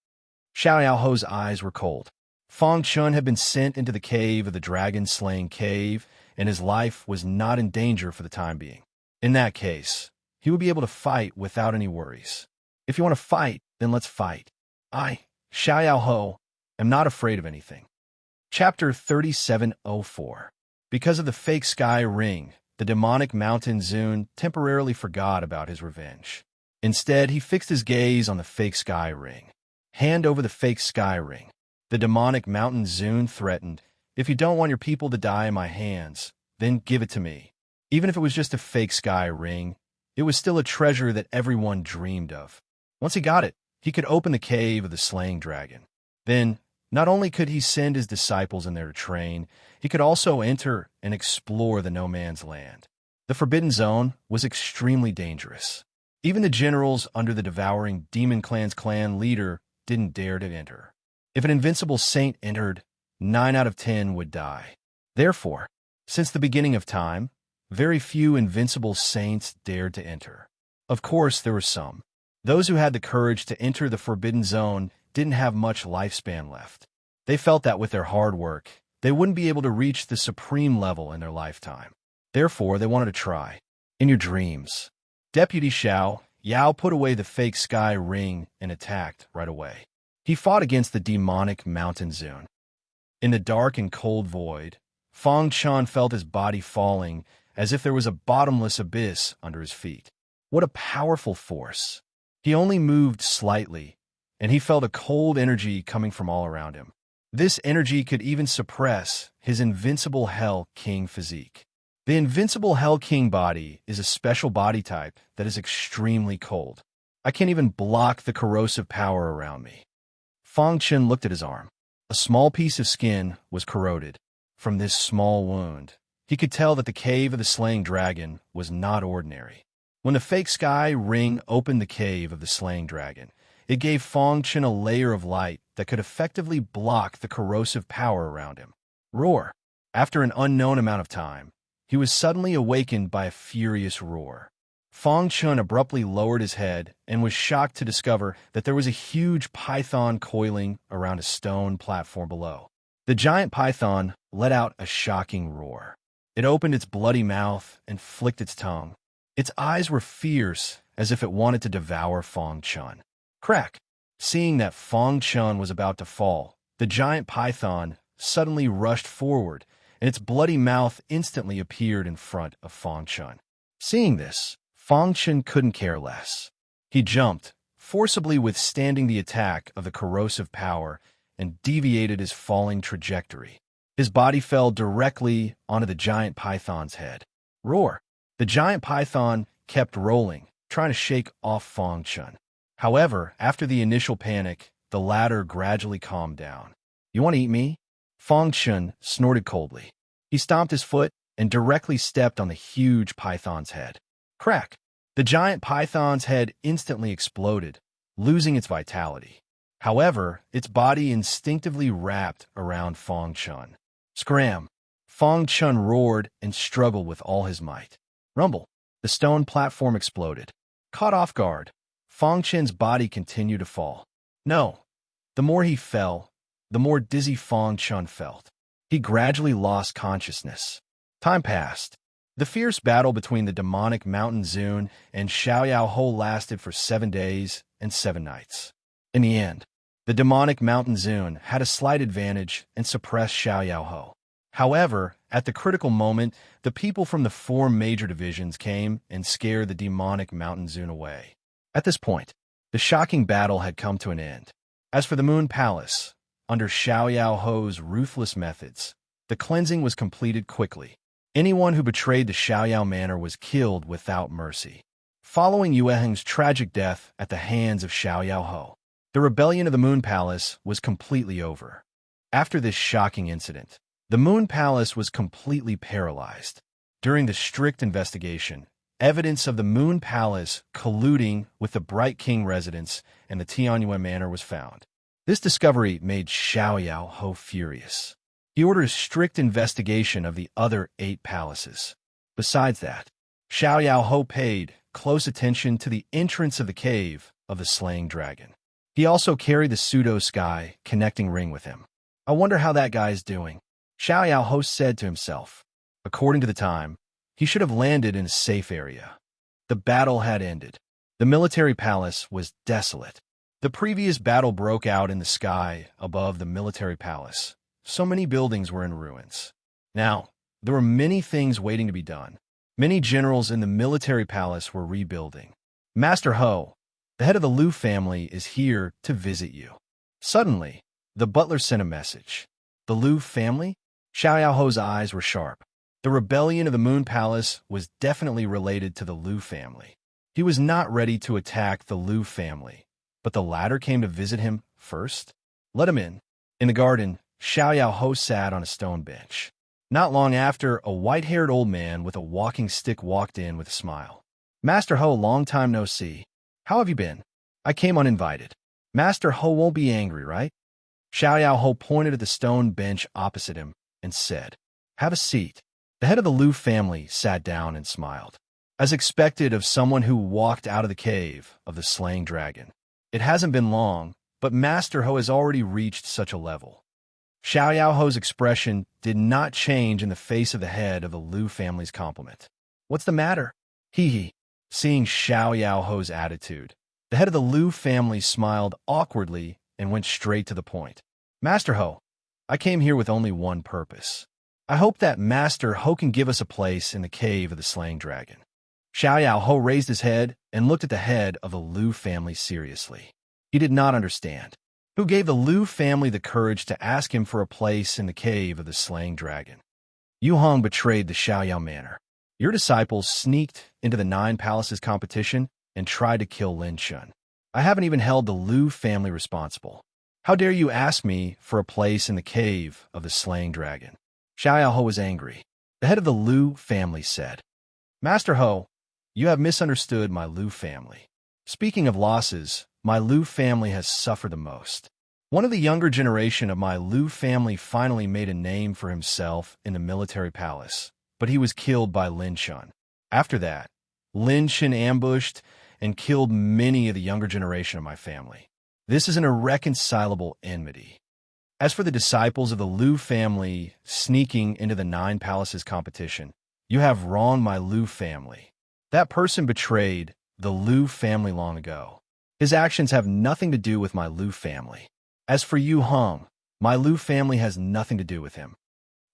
Xiao Ho's eyes were cold. Fong Qin had been sent into the cave of the dragon-slaying cave, and his life was not in danger for the time being. In that case, he would be able to fight without any worries. If you want to fight, then let's fight. I, Xiao Ho, am not afraid of anything. Chapter 3704. Because of the fake sky ring, the demonic mountain Zun temporarily forgot about his revenge. Instead, he fixed his gaze on the fake sky ring. Hand over the fake sky ring. The demonic mountain Zune threatened, if you don't want your people to die in my hands, then give it to me. Even if it was just a fake sky ring, it was still a treasure that everyone dreamed of. Once he got it, he could open the cave of the slaying dragon. Then, not only could he send his disciples in there to train, he could also enter and explore the no man's land. The Forbidden Zone was extremely dangerous. Even the generals under the devouring Demon Clan's clan leader didn't dare to enter. If an invincible saint entered, 9 out of 10 would die. Therefore, since the beginning of time, very few invincible saints dared to enter. Of course, there were some. Those who had the courage to enter the Forbidden Zone didn't have much lifespan left. They felt that with their hard work, they wouldn't be able to reach the supreme level in their lifetime. Therefore, they wanted to try. In your dreams, Deputy Yao put away the fake sky ring and attacked right away. He fought against the demonic mountain Zune. In the dark and cold void, Fang Chan felt his body falling as if there was a bottomless abyss under his feet. What a powerful force! He only moved slightly, and he felt a cold energy coming from all around him. This energy could even suppress his invincible Hell King physique. The invincible Hell King body is a special body type that is extremely cold. I can't even block the corrosive power around me. Fang Chen looked at his arm. A small piece of skin was corroded. From this small wound, he could tell that the cave of the slaying dragon was not ordinary. When the fake sky ring opened the cave of the slaying dragon, it gave Fang Chen a layer of light that could effectively block the corrosive power around him. Roar! After an unknown amount of time, he was suddenly awakened by a furious roar. Fang Chen abruptly lowered his head and was shocked to discover that there was a huge python coiling around a stone platform below. The giant python let out a shocking roar. It opened its bloody mouth and flicked its tongue. Its eyes were fierce, as if it wanted to devour Fang Chen. Crack! Seeing that Fang Chen was about to fall, the giant python suddenly rushed forward, and its bloody mouth instantly appeared in front of Fang Chen. Seeing this, Fang Chen couldn't care less. He jumped, forcibly withstanding the attack of the corrosive power, and deviated his falling trajectory. His body fell directly onto the giant python's head. Roar! The giant python kept rolling, trying to shake off Fang Chen. However, after the initial panic, the latter gradually calmed down. You want to eat me? Fang Chen snorted coldly. He stomped his foot and directly stepped on the huge python's head. Crack! The giant python's head instantly exploded, losing its vitality. However, its body instinctively wrapped around Fang Chen. Scram! Fang Chen roared and struggled with all his might. Rumble! The stone platform exploded. Caught off guard, Fang Chen's body continued to fall. No! The more he fell, the more dizzy Fang Chen felt. He gradually lost consciousness. Time passed. The fierce battle between the demonic mountain Zune and Xiao Ho lasted for 7 days and 7 nights. In the end, the demonic mountain Zune had a slight advantage and suppressed Xiao Ho. However, at the critical moment, the people from the 4 major divisions came and scared the demonic mountain Zune away. At this point, the shocking battle had come to an end. As for the Moon Palace, under Xiao Ho's ruthless methods, the cleansing was completed quickly. Anyone who betrayed the Xiao Manor was killed without mercy. Following Yueheng's tragic death at the hands of Xiao Ho, the rebellion of the Moon Palace was completely over. After this shocking incident, the Moon Palace was completely paralyzed. During the strict investigation, evidence of the Moon Palace colluding with the Bright King residence and the Tianyue Manor was found. This discovery made Xiao Ho furious. He ordered a strict investigation of the other 8 palaces. Besides that, Xiao Ho paid close attention to the entrance of the cave of the slaying dragon. He also carried the pseudo-sky connecting ring with him. I wonder how that guy is doing, Xiao Ho said to himself. According to the time, he should have landed in a safe area. The battle had ended. The military palace was desolate. The previous battle broke out in the sky above the military palace. So many buildings were in ruins. Now, there were many things waiting to be done. Many generals in the military palace were rebuilding. Master Ho, the head of the Liu family, is here to visit you. Suddenly, the butler sent a message. The Lu family? Xiao Yaoho's eyes were sharp. The rebellion of the Moon Palace was definitely related to the Lu family. He was not ready to attack the Lu family, but the latter came to visit him first. Let him in. In the garden, Xiao Yaoho sat on a stone bench. Not long after, a white-haired old man with a walking stick walked in with a smile. Master Ho, long time no see. How have you been? I came uninvited. Master Ho won't be angry, right? Xiao Yaoho pointed at the stone bench opposite him and said, Have a seat. The head of the Lu family sat down and smiled, as expected of someone who walked out of the cave of the slaying dragon. It hasn't been long, but Master Ho has already reached such a level. Xiao Yaoho's expression did not change in the face of the head of the Lu family's compliment. What's the matter? Hee. Seeing Xiao Yaoho's attitude, the head of the Lu family smiled awkwardly and went straight to the point. Master Ho, I came here with only one purpose. I hope that Master Ho can give us a place in the cave of the slaying dragon. Xiao Yaoho raised his head and looked at the head of the Lu family seriously. He did not understand. Who gave the Lu family the courage to ask him for a place in the cave of the slaying dragon? Yu Hong betrayed the Xiaoyao manor. Your disciples sneaked into the 9 Palaces competition and tried to kill Lin Chun. I haven't even held the Lu family responsible. How dare you ask me for a place in the cave of the slaying dragon? Xiao Yaoho was angry. The head of the Lu family said, Master Ho, you have misunderstood my Lu family. Speaking of losses, my Lu family has suffered the most. One of the younger generation of my Lu family finally made a name for himself in the military palace, but he was killed by Lin Chun. After that, Lin Chun ambushed and killed many of the younger generation of my family. This is an irreconcilable enmity. As for the disciples of the Lu family sneaking into the 9 Palaces competition, you have wronged my Lu family. That person betrayed the Lu family long ago. His actions have nothing to do with my Lu family. As for Yu Hong, my Lu family has nothing to do with him.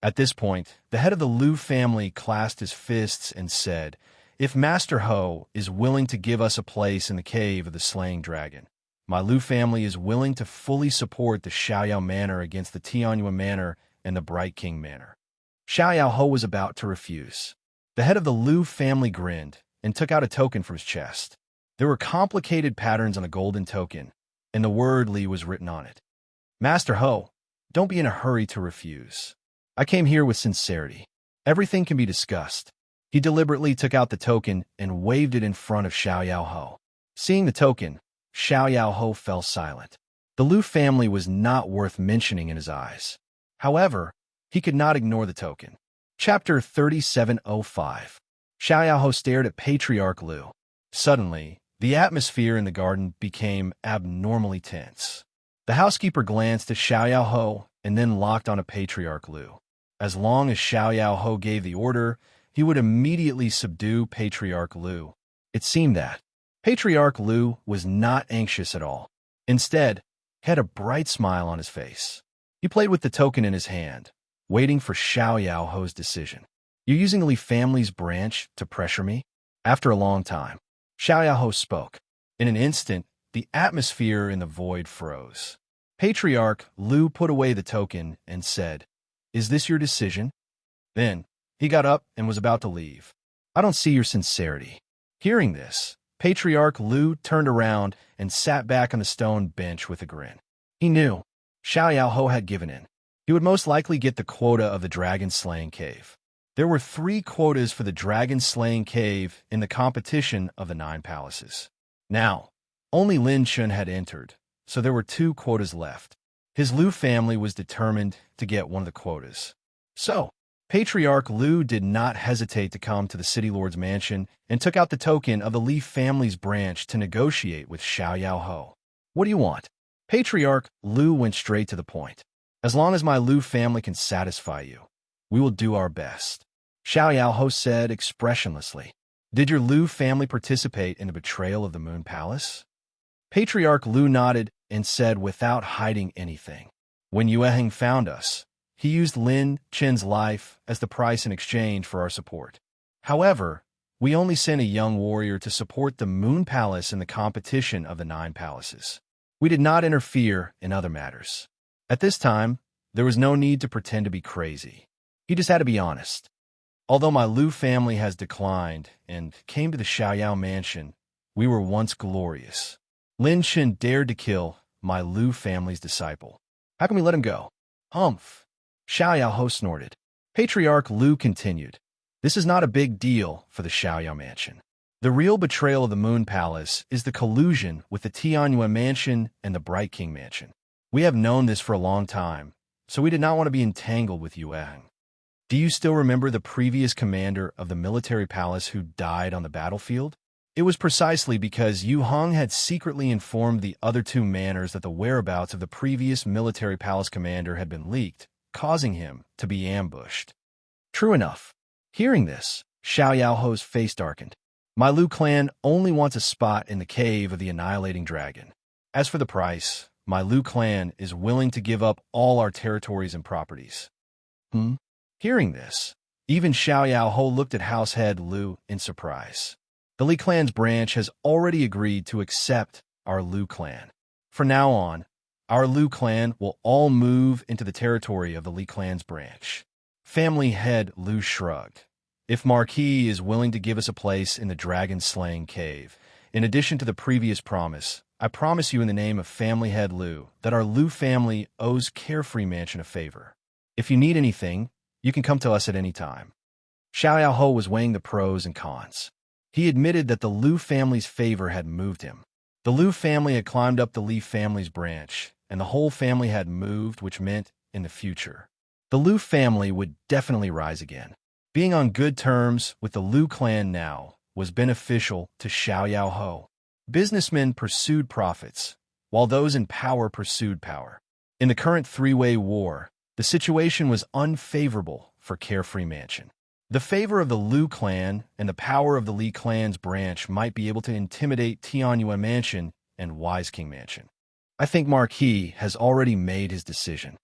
At this point, the head of the Lu family clasped his fists and said, If Master Ho is willing to give us a place in the cave of the slaying dragon, my Lu family is willing to fully support the Xiaoyao Manor against the Tianyuan Manor and the Bright King Manor. Xiao Yaoho was about to refuse. The head of the Lu family grinned and took out a token from his chest. There were complicated patterns on the golden token, and the word Li was written on it. Master Ho, don't be in a hurry to refuse. I came here with sincerity. Everything can be discussed. He deliberately took out the token and waved it in front of Xiao Yaoho. Seeing the token, Xiao Yaoho fell silent. The Lu family was not worth mentioning in his eyes. However, he could not ignore the token. Chapter 3705. Xiao Yaoho stared at Patriarch Lu. Suddenly, the atmosphere in the garden became abnormally tense. The housekeeper glanced at Xiao Yaoho and then locked on a Patriarch Lu. As long as Xiao Yaoho gave the order, he would immediately subdue Patriarch Lu. It seemed that Patriarch Lu was not anxious at all. Instead, he had a bright smile on his face. He played with the token in his hand, waiting for Xiao Yaoho's decision. You're using Li family's branch to pressure me? After a long time, Xiao Yaoho spoke. In an instant, the atmosphere in the void froze. Patriarch Lu put away the token and said, Is this your decision? Then, he got up and was about to leave. I don't see your sincerity. Hearing this, Patriarch Lu turned around and sat back on the stone bench with a grin. He knew Xiao Yaoho had given in. He would most likely get the quota of the dragon-slaying cave. There were 3 quotas for the dragon-slaying cave in the competition of the 9 Palaces. Now, only Lin Chun had entered, so there were 2 quotas left. His Lu family was determined to get one of the quotas. So, Patriarch Lu did not hesitate to come to the City Lord's mansion and took out the token of the Li family's branch to negotiate with Xiao Yaoho. What do you want? Patriarch Lu went straight to the point. As long as my Lu family can satisfy you, we will do our best. Xiao Yaoho said expressionlessly. Did your Lu family participate in the betrayal of the Moon Palace? Patriarch Lu nodded and said without hiding anything. When Yueheng found us, he used Lin Chen's life as the price in exchange for our support. However, we only sent a young warrior to support the Moon Palace in the competition of the 9 Palaces. We did not interfere in other matters. At this time, there was no need to pretend to be crazy. He just had to be honest. Although my Lu family has declined and came to the Xiaoyao mansion, we were once glorious. Lin Chen dared to kill my Lu family's disciple. How can we let him go? Humph. Xiaoyao Ho snorted. Patriarch Lu continued. This is not a big deal for the Xiaoyao mansion. The real betrayal of the Moon Palace is the collusion with the Tianyuan mansion and the Bright King mansion. We have known this for a long time, so we did not want to be entangled with Yuan. Do you still remember the previous commander of the military palace who died on the battlefield? It was precisely because Yu Hong had secretly informed the other two manors that the whereabouts of the previous military palace commander had been leaked, causing him to be ambushed. True enough. Hearing this, Xiao Yaoho's face darkened. My Lu clan only wants a spot in the cave of the annihilating dragon. As for the price, my Lu clan is willing to give up all our territories and properties. Hearing this, even Xiao Yaoho looked at househead Lu in surprise. The Li clan's branch has already agreed to accept our Lu clan. From now on, our Lu clan will all move into the territory of the Li clan's branch. Family head Lu shrugged. If Marquis is willing to give us a place in the dragon-slaying cave, in addition to the previous promise, I promise you in the name of family head Lu that our Lu family owes Carefree Mansion a favor. If you need anything, you can come to us at any time. Xiao Yaoho was weighing the pros and cons. He admitted that the Lu family's favor had moved him. The Lu family had climbed up the Li family's branch, and the whole family had moved, which meant, in the future, the Lu family would definitely rise again. Being on good terms with the Lu clan now was beneficial to Xiao Yaoho. Businessmen pursued profits, while those in power pursued power. In the current three-way war, the situation was unfavorable for Carefree Mansion. The favor of the Lu clan and the power of the Li clan's branch might be able to intimidate Tianyuan Mansion and Wise King Mansion. I think Marquis has already made his decision.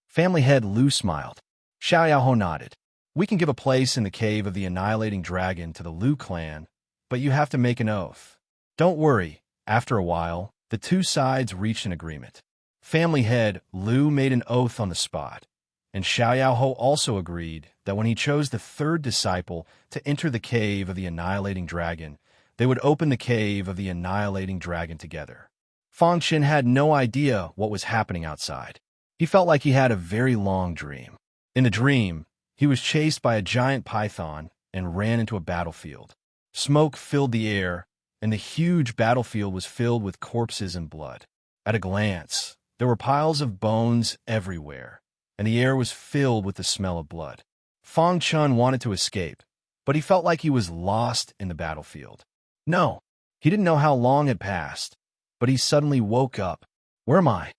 Family head Lu smiled. Xiao Yaoho nodded. We can give a place in the cave of the annihilating dragon to the Lu clan, but you have to make an oath. Don't worry, after a while, the two sides reached an agreement. Family head Lu made an oath on the spot, and Xiao Yaoho also agreed that when he chose the third disciple to enter the cave of the annihilating dragon, they would open the cave of the annihilating dragon together. Fang Xin had no idea what was happening outside. He felt like he had a very long dream. In the dream, he was chased by a giant python and ran into a battlefield. Smoke filled the air, and the huge battlefield was filled with corpses and blood. At a glance, there were piles of bones everywhere, and the air was filled with the smell of blood. Fang Chun wanted to escape, but he felt like he was lost in the battlefield. No, he didn't know how long had passed, but he suddenly woke up. Where am I?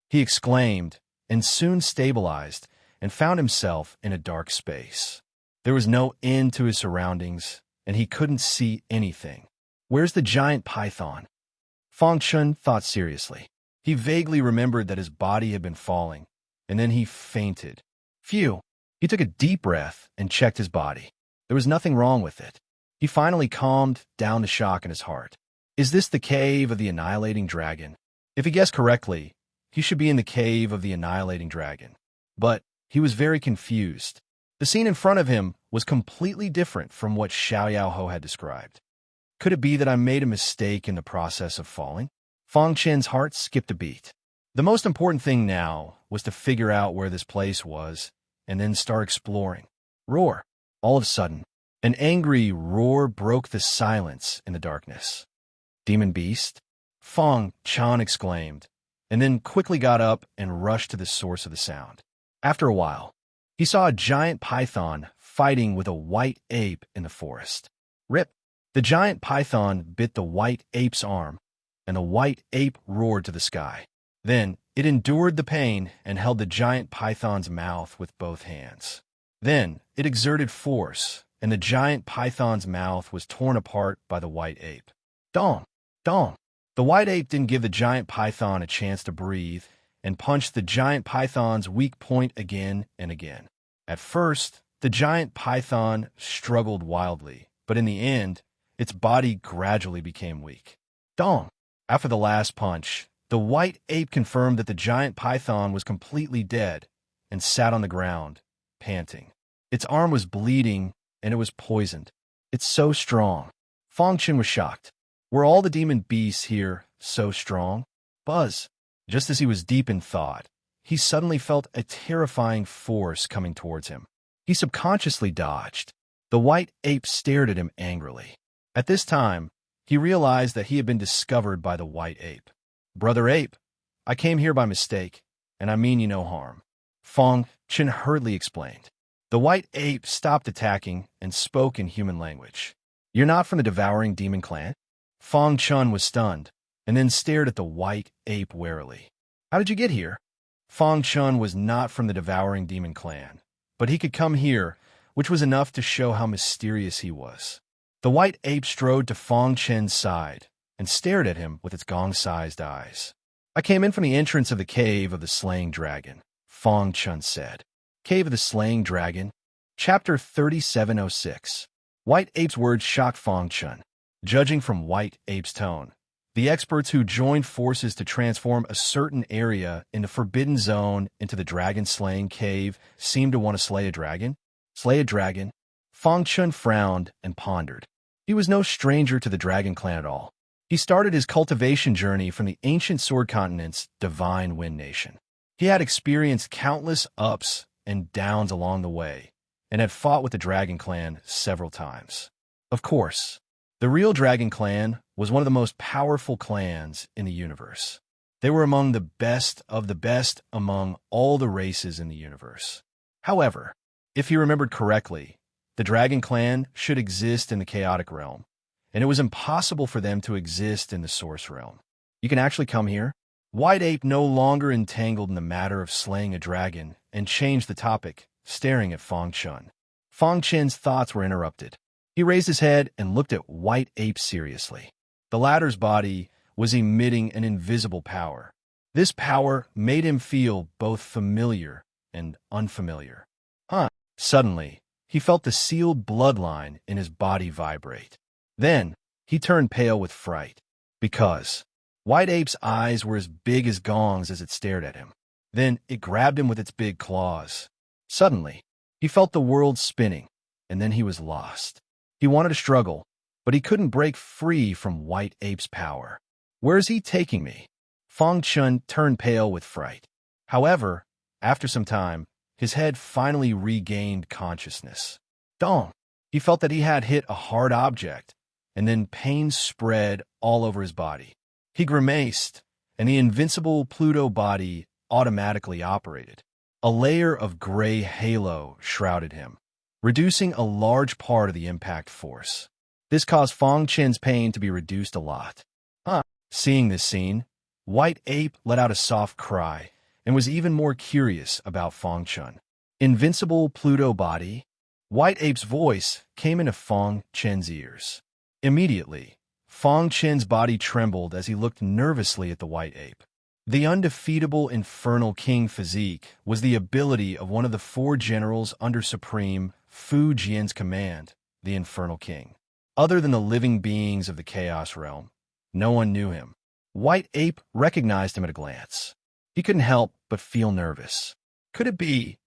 He exclaimed, and soon stabilized and found himself in a dark space. There was no end to his surroundings, and he couldn't see anything. Where's the giant python? Fang Chun thought seriously. He vaguely remembered that his body had been falling, and then he fainted. Phew! He took a deep breath and checked his body. There was nothing wrong with it. He finally calmed down the shock in his heart. Is this the cave of the annihilating dragon? If he guessed correctly, he should be in the cave of the annihilating dragon. But he was very confused. The scene in front of him was completely different from what Xiao Yaoho had described. Could it be that I made a mistake in the process of falling? Fang Chen's heart skipped a beat. The most important thing now was to figure out where this place was and then start exploring. Roar! All of a sudden, an angry roar broke the silence in the darkness. Demon beast? Fang Chan exclaimed, and then quickly got up and rushed to the source of the sound. After a while, he saw a giant python fighting with a white ape in the forest. Rip! The giant python bit the white ape's arm, and the white ape roared to the sky. Then it endured the pain and held the giant python's mouth with both hands. Then it exerted force, and the giant python's mouth was torn apart by the white ape. Dong! Dong! The white ape didn't give the giant python a chance to breathe and punched the giant python's weak point again and again. At first, the giant python struggled wildly, but in the end, its body gradually became weak. Dong! After the last punch, The white ape confirmed that the giant python was completely dead and sat on the ground, panting. Its arm was bleeding, and it was poisoned. It's so strong. Fang Chen was shocked. Were all the demon beasts here so strong? Buzz. Just as he was deep in thought, he suddenly felt a terrifying force coming towards him. He subconsciously dodged. The white ape stared at him angrily. At this time, he realized that he had been discovered by the white ape. Brother Ape, I came here by mistake, and I mean you no harm. Fang Chen hurriedly explained. The white ape stopped attacking and spoke in human language. You're not from the devouring demon clan? Fang Chen was stunned, and then stared at the white ape warily. How did you get here? Fang Chen was not from the devouring demon clan, but he could come here, which was enough to show how mysterious he was. The white ape strode to Fang Chen's side and stared at him with its gong-sized eyes. I came in from the entrance of the cave of the slaying dragon, Fang Chen said. Cave of the Slaying Dragon, Chapter 3706. White Ape's words shocked Fang Chen. Judging from White Ape's tone, the experts who joined forces to transform a certain area in the Forbidden Zone into the dragon-slaying cave seemed to want to slay a dragon? Slay a dragon? Fang Chen frowned and pondered. He was no stranger to the dragon clan at all. He started his cultivation journey from the ancient Sword Continent's Divine Wind Nation. He had experienced countless ups and downs along the way, and had fought with the Dragon Clan several times. Of course, the real Dragon Clan was one of the most powerful clans in the universe. They were among the best of the best among all the races in the universe. However, if he remembered correctly, the Dragon Clan should exist in the Chaotic Realm, and it was impossible for them to exist in the Source Realm. You can actually come here? White Ape no longer entangled in the matter of slaying a dragon and changed the topic, staring at Fang Chen. Fang Chen's thoughts were interrupted. He raised his head and looked at White Ape seriously. The latter's body was emitting an invisible power. This power made him feel both familiar and unfamiliar. Suddenly, he felt the sealed bloodline in his body vibrate. Then, he turned pale with fright, because White Ape's eyes were as big as gongs as it stared at him. Then it grabbed him with its big claws. Suddenly, he felt the world spinning, and then he was lost. He wanted to struggle, but he couldn't break free from White Ape's power. Where is he taking me? Fang Chen turned pale with fright. However, after some time, his head finally regained consciousness. Dong! He felt that he had hit a hard object, and then pain spread all over his body. He grimaced, and the invincible Pluto body automatically operated. A layer of gray halo shrouded him, reducing a large part of the impact force. This caused Fang Chen's pain to be reduced a lot. Seeing this scene, White Ape let out a soft cry and was even more curious about Fang Chen. Invincible Pluto body? White Ape's voice came into Fang Chen's ears. Immediately, Fang Chen's body trembled as he looked nervously at the White Ape. The undefeatable Infernal King physique was the ability of one of the 4 generals under Supreme Fu Jian's command, the Infernal King. Other than the living beings of the Chaos Realm, no one knew him. White Ape recognized him at a glance. He couldn't help but feel nervous. Could it be?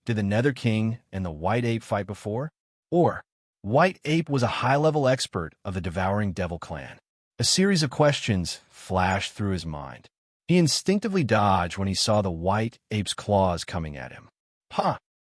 Did the Nether King and the White Ape fight before? Or White Ape was a high-level expert of the Devouring Devil clan. A series of questions flashed through his mind. He instinctively dodged when he saw the White Ape's claws coming at him.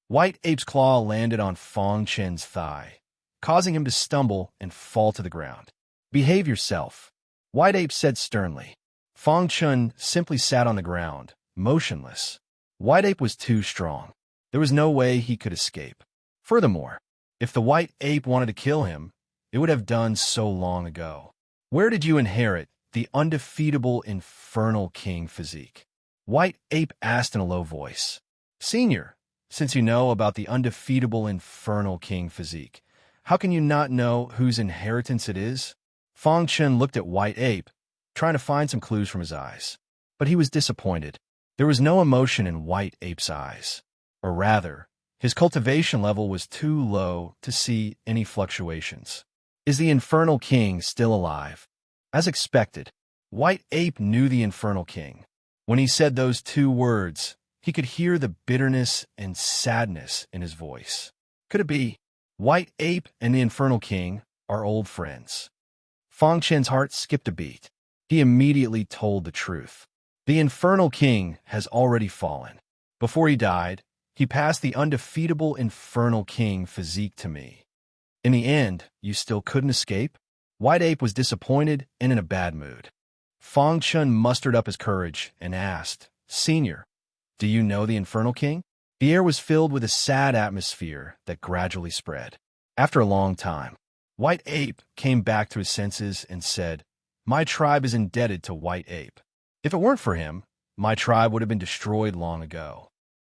White Ape's claw landed on Fang Chen's thigh, causing him to stumble and fall to the ground. Behave yourself, White Ape said sternly. Fang Chen simply sat on the ground, motionless. White Ape was too strong. There was no way he could escape. Furthermore, if the White Ape wanted to kill him, it would have done so long ago. Where did you inherit the undefeatable Infernal King physique? White Ape asked in a low voice. Senior, since you know about the undefeatable Infernal King physique, how can you not know whose inheritance it is? Fang Chen looked at White Ape, trying to find some clues from his eyes. But he was disappointed. There was no emotion in White Ape's eyes. Or rather, his cultivation level was too low to see any fluctuations. Is the Infernal King still alive? As expected, White Ape knew the Infernal King. When he said those two words, he could hear the bitterness and sadness in his voice. Could it be? White Ape and the Infernal King are old friends. Fang Chen's heart skipped a beat. He immediately told the truth. The Infernal King has already fallen. Before he died, he passed the undefeatable Infernal King physique to me. In the end, you still couldn't escape? White Ape was disappointed and in a bad mood. Fang Chun mustered up his courage and asked, "Senior, do you know the Infernal King?" The air was filled with a sad atmosphere that gradually spread. After a long time, White Ape came back to his senses and said, "My tribe is indebted to White Ape. If it weren't for him, my tribe would have been destroyed long ago."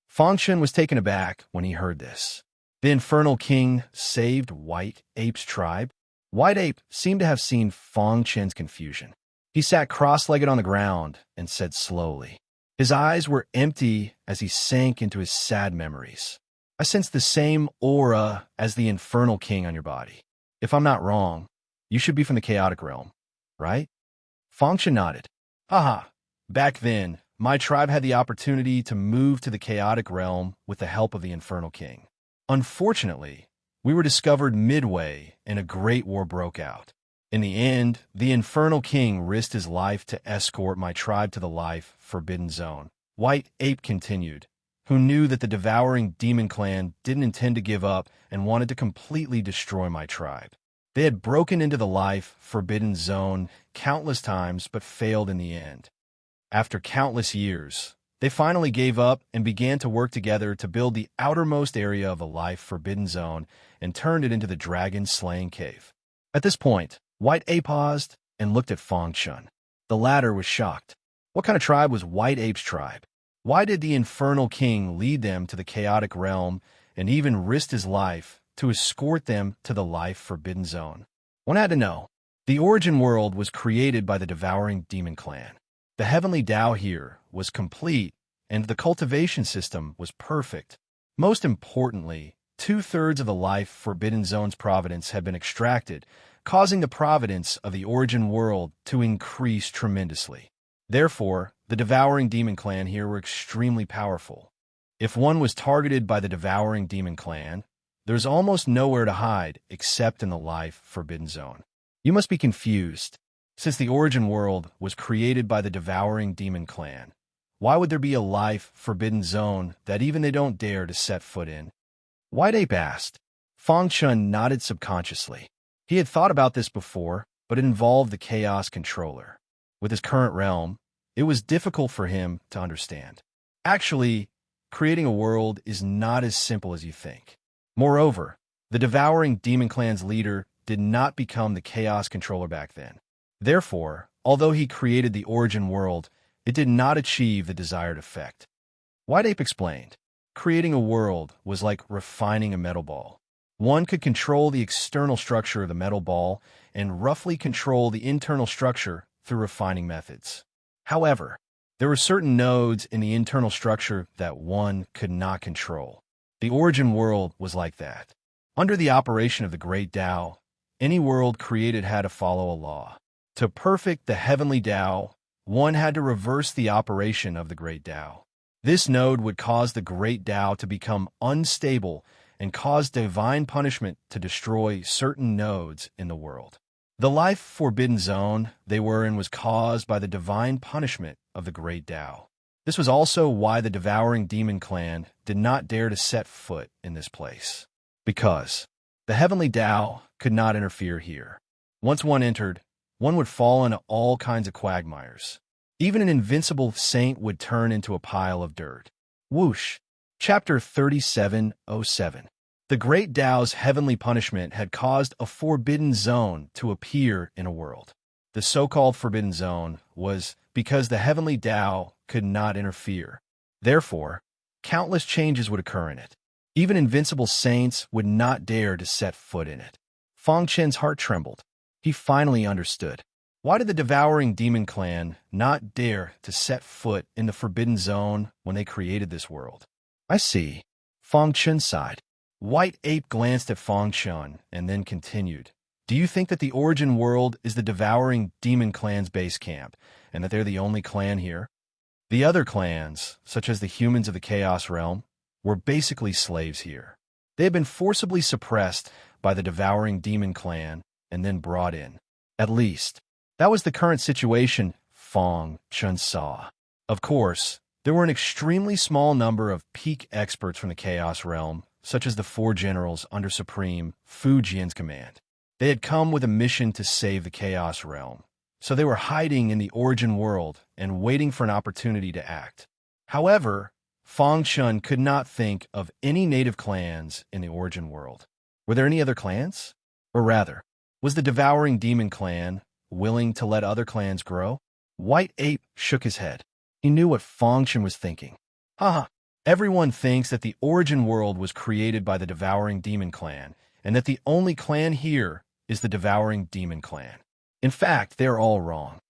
Fang Chun was taken aback when he heard this. The Infernal King saved White Ape's tribe? White Ape seemed to have seen Fang Chen's confusion. He sat cross-legged on the ground and said slowly. His eyes were empty as he sank into his sad memories. "I sense the same aura as the Infernal King on your body. If I'm not wrong, you should be from the chaotic realm, right?" Fang Chen nodded. "Haha, back then, my tribe had the opportunity to move to the chaotic realm with the help of the Infernal King. Unfortunately, we were discovered midway and a great war broke out. In the end, the Infernal King risked his life to escort my tribe to the life forbidden zone." White Ape continued, who knew that the devouring demon clan didn't intend to give up and wanted to completely destroy my tribe. They had broken into the life forbidden zone countless times but failed in the end. After countless years, they finally gave up and began to work together to build the outermost area of the life forbidden zone and turned it into the dragon-slaying cave. At this point, White Ape paused and looked at Fang Chun. The latter was shocked. What kind of tribe was White Ape's tribe? Why did the Infernal King lead them to the chaotic realm and even risk his life to escort them to the life forbidden zone? One had to know. The origin world was created by the devouring demon clan. The heavenly Tao here was complete, and the cultivation system was perfect. Most importantly, 2/3 of the life forbidden zone's providence had been extracted, causing the providence of the origin world to increase tremendously. Therefore, the devouring demon clan here were extremely powerful. If one was targeted by the devouring demon clan, there's almost nowhere to hide except in the life forbidden zone. You must be confused. Since the origin world was created by the devouring demon clan, why would there be a life forbidden zone that even they don't dare to set foot in? White Ape asked. Fang Chun nodded subconsciously. He had thought about this before, but it involved the Chaos Controller. With his current realm, it was difficult for him to understand. Actually, creating a world is not as simple as you think. Moreover, the devouring demon clan's leader did not become the Chaos Controller back then. Therefore, although he created the origin world, it did not achieve the desired effect. White Ape explained, creating a world was like refining a metal ball. One could control the external structure of the metal ball and roughly control the internal structure through refining methods. However, there were certain nodes in the internal structure that one could not control. The origin world was like that. Under the operation of the Great Tao, any world created had to follow a law. To perfect the heavenly Tao, one had to reverse the operation of the Great Tao. This node would cause the Great Tao to become unstable and cause divine punishment to destroy certain nodes in the world. The life forbidden zone they were in was caused by the divine punishment of the Great Tao. This was also why the devouring demon clan did not dare to set foot in this place. Because the heavenly Tao could not interfere here. Once one entered, one would fall into all kinds of quagmires. Even an invincible saint would turn into a pile of dirt. Whoosh! Chapter 3707. The Great Tao's heavenly punishment had caused a forbidden zone to appear in a world. The so-called forbidden zone was because the heavenly Tao could not interfere. Therefore, countless changes would occur in it. Even invincible saints would not dare to set foot in it. Fang Chen's heart trembled. He finally understood. Why did the devouring demon clan not dare to set foot in the forbidden zone when they created this world? I see. Fang Chen sighed. White Ape glanced at Fang Chen and then continued. Do you think that the origin world is the devouring demon clan's base camp, and that they're the only clan here? The other clans, such as the humans of the Chaos Realm, were basically slaves here. They had been forcibly suppressed by the devouring demon clan and then brought in. At least, that was the current situation Fong Chun saw. Of course, there were an extremely small number of peak experts from the Chaos Realm, such as the 4 generals under Supreme Fu Jian's command. They had come with a mission to save the Chaos Realm, so they were hiding in the origin world and waiting for an opportunity to act. However, Fong Chun could not think of any native clans in the origin world. Were there any other clans? Or rather, was the devouring demon clan willing to let other clans grow? White Ape shook his head. He knew what Fong Chun was thinking. Haha, everyone thinks that the origin world was created by the devouring demon clan, and that the only clan here is the devouring demon clan. In fact, they're all wrong.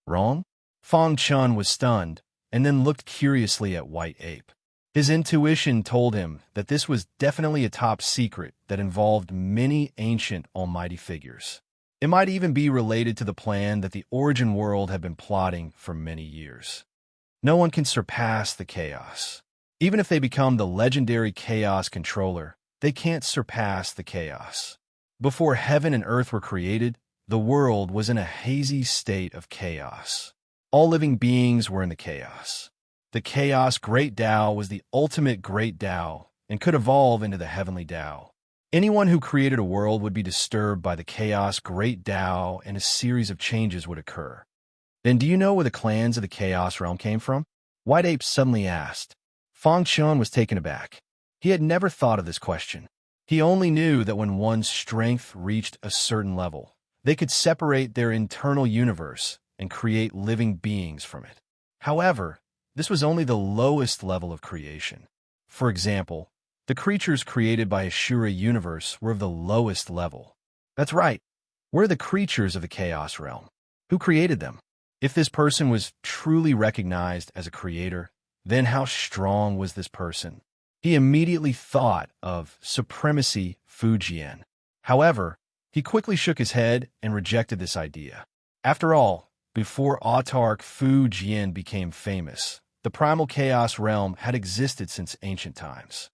Wrong? Fong Chun was stunned, and then looked curiously at White Ape. His intuition told him that this was definitely a top secret that involved many ancient almighty figures. It might even be related to the plan that the origin world had been plotting for many years. No one can surpass the chaos. Even if they become the legendary chaos controller, they can't surpass the chaos. Before heaven and earth were created, the world was in a hazy state of chaos. All living beings were in the chaos. The chaos Great Tao was the ultimate Great Tao and could evolve into the heavenly Tao. Anyone who created a world would be disturbed by the chaos Great Tao, and a series of changes would occur. Then do you know where the clans of the Chaos Realm came from? White Ape suddenly asked. Fong Chun was taken aback. He had never thought of this question. He only knew that when one's strength reached a certain level, they could separate their internal universe and create living beings from it. However, this was only the lowest level of creation. For example, the creatures created by Ashura universe were of the lowest level. That's right. We're the creatures of the Chaos Realm. Who created them? If this person was truly recognized as a creator, then how strong was this person? He immediately thought of Supremacy Fujian. However, he quickly shook his head and rejected this idea. After all, before Autarch Fu Jian became famous, the primal chaos realm had existed since ancient times.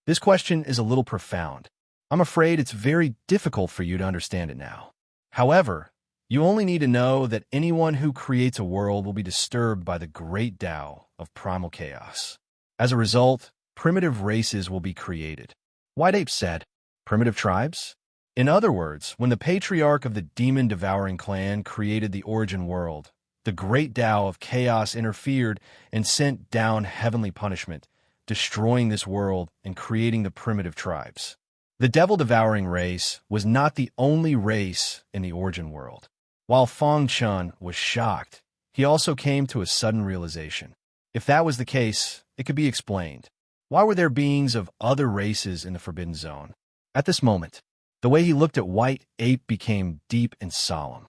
This question is a little profound. I'm afraid it's very difficult for you to understand it now. However, you only need to know that anyone who creates a world will be disturbed by the great Tao of primal chaos. As a result, primitive races will be created. White Ape said, primitive tribes? In other words, when the patriarch of the demon-devouring clan created the origin world, the great Tao of chaos interfered and sent down heavenly punishment, destroying this world and creating the primitive tribes. The devil-devouring race was not the only race in the origin world. While Fong Chun was shocked, he also came to a sudden realization. If that was the case, it could be explained. Why were there beings of other races in the Forbidden Zone? At this moment, the way he looked at White Ape became deep and solemn.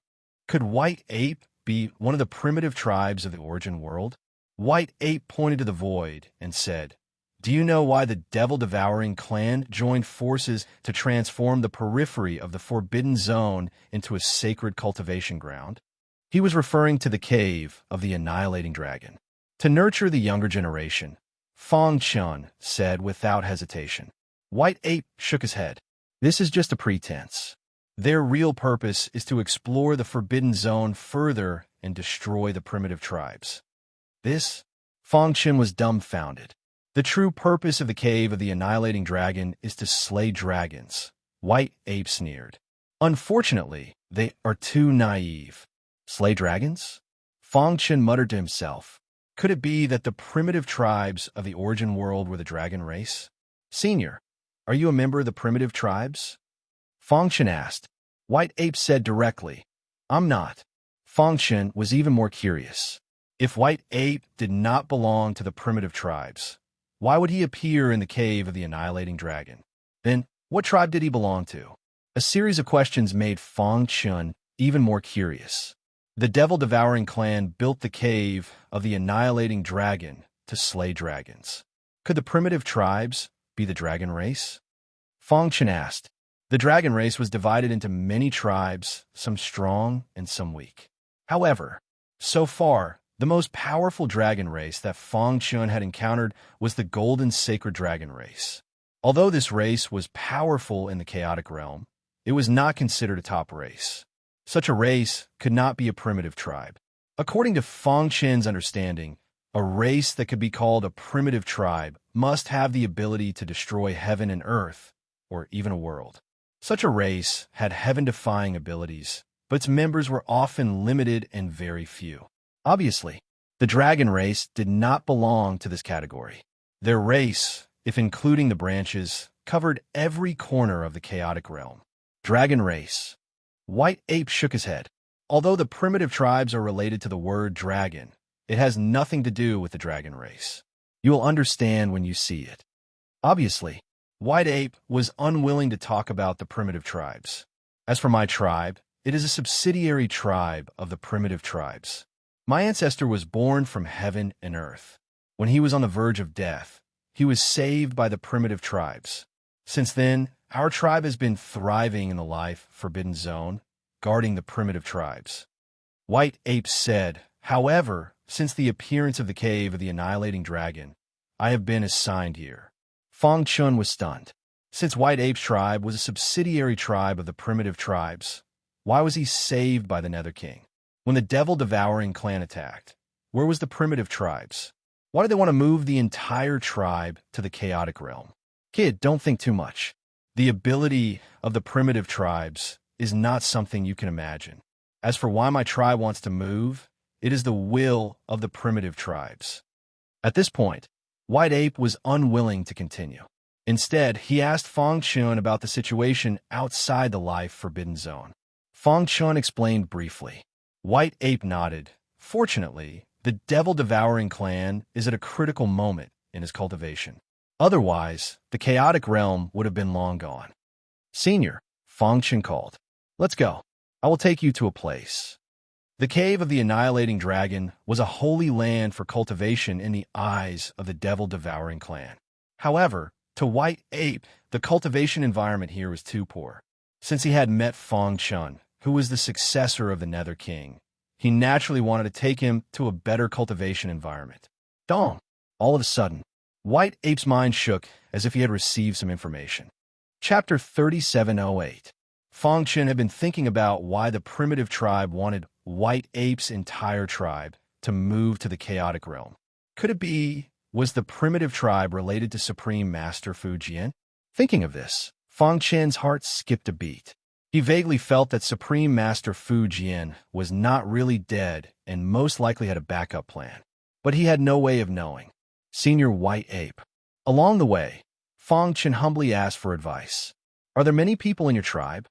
Could White Ape be one of the primitive tribes of the origin world? White Ape pointed to the void and said, do you know why the devil-devouring clan joined forces to transform the periphery of the Forbidden Zone into a sacred cultivation ground? He was referring to the cave of the annihilating dragon. To nurture the younger generation, Fong Chun said without hesitation. White Ape shook his head. This is just a pretense. Their real purpose is to explore the Forbidden Zone further and destroy the primitive tribes. This? Fong Chun was dumbfounded. The true purpose of the cave of the annihilating dragon is to slay dragons. White Ape sneered. Unfortunately, they are too naive. Slay dragons? Fong Chun muttered to himself. Could it be that the primitive tribes of the origin world were the dragon race? Senior, are you a member of the primitive tribes? Fong Chun asked. White Ape said directly, I'm not. Fong Chun was even more curious. If White Ape did not belong to the primitive tribes, why would he appear in the cave of the annihilating dragon? Then, what tribe did he belong to? A series of questions made Fong Chun even more curious. The devil-devouring clan built the cave of the annihilating dragon to slay dragons. Could the primitive tribes be the dragon race? Fong Chun asked. The dragon race was divided into many tribes, some strong and some weak. However, so far, the most powerful dragon race that Fang Chun had encountered was the golden sacred dragon race. Although this race was powerful in the chaotic realm, it was not considered a top race. Such a race could not be a primitive tribe. According to Fang Chen's understanding, a race that could be called a primitive tribe must have the ability to destroy heaven and earth, or even a world. Such a race had heaven-defying abilities, but its members were often limited and very few. Obviously, the dragon race did not belong to this category. Their race, if including the branches, covered every corner of the chaotic realm. Dragon race. White Ape shook his head. Although the primitive tribes are related to the word dragon, it has nothing to do with the dragon race. You will understand when you see it. Obviously, White Ape was unwilling to talk about the primitive tribes. As for my tribe, it is a subsidiary tribe of the primitive tribes. My ancestor was born from heaven and earth. When he was on the verge of death, he was saved by the primitive tribes. Since then, our tribe has been thriving in the life forbidden zone, guarding the primitive tribes. White Ape said, however, since the appearance of the cave of the annihilating dragon, I have been assigned here. Fang Chun was stunned. Since White Ape's tribe was a subsidiary tribe of the primitive tribes, why was he saved by the Nether King? When the devil-devouring clan attacked, where was the primitive tribes? Why did they want to move the entire tribe to the chaotic realm? Kid, don't think too much. The ability of the primitive tribes is not something you can imagine. As for why my tribe wants to move, it is the will of the primitive tribes. At this point, White Ape was unwilling to continue. Instead, he asked Fang Chun about the situation outside the life forbidden zone. Fang Chun explained briefly. White Ape nodded. Fortunately, the devil-devouring clan is at a critical moment in his cultivation. Otherwise, the chaotic realm would have been long gone. Senior, Fang Chun called. Let's go. I will take you to a place. The cave of the annihilating dragon was a holy land for cultivation in the eyes of the devil-devouring clan. However, to White Ape, the cultivation environment here was too poor. Since he had met Fang Chun, who was the successor of the Nether King, he naturally wanted to take him to a better cultivation environment. Dong! All of a sudden, White Ape's mind shook as if he had received some information. Chapter 3708. Fang Chun had been thinking about why the primitive tribe wanted White Ape's entire tribe to move to the chaotic realm. Could it be, was the primitive tribe related to Supreme Master Fu Jian? Thinking of this, Fang Chun's heart skipped a beat. He vaguely felt that Supreme Master Fu Jian was not really dead and most likely had a backup plan. But he had no way of knowing. Senior White Ape. Along the way, Fang Chun humbly asked for advice. Are there many people in your tribe?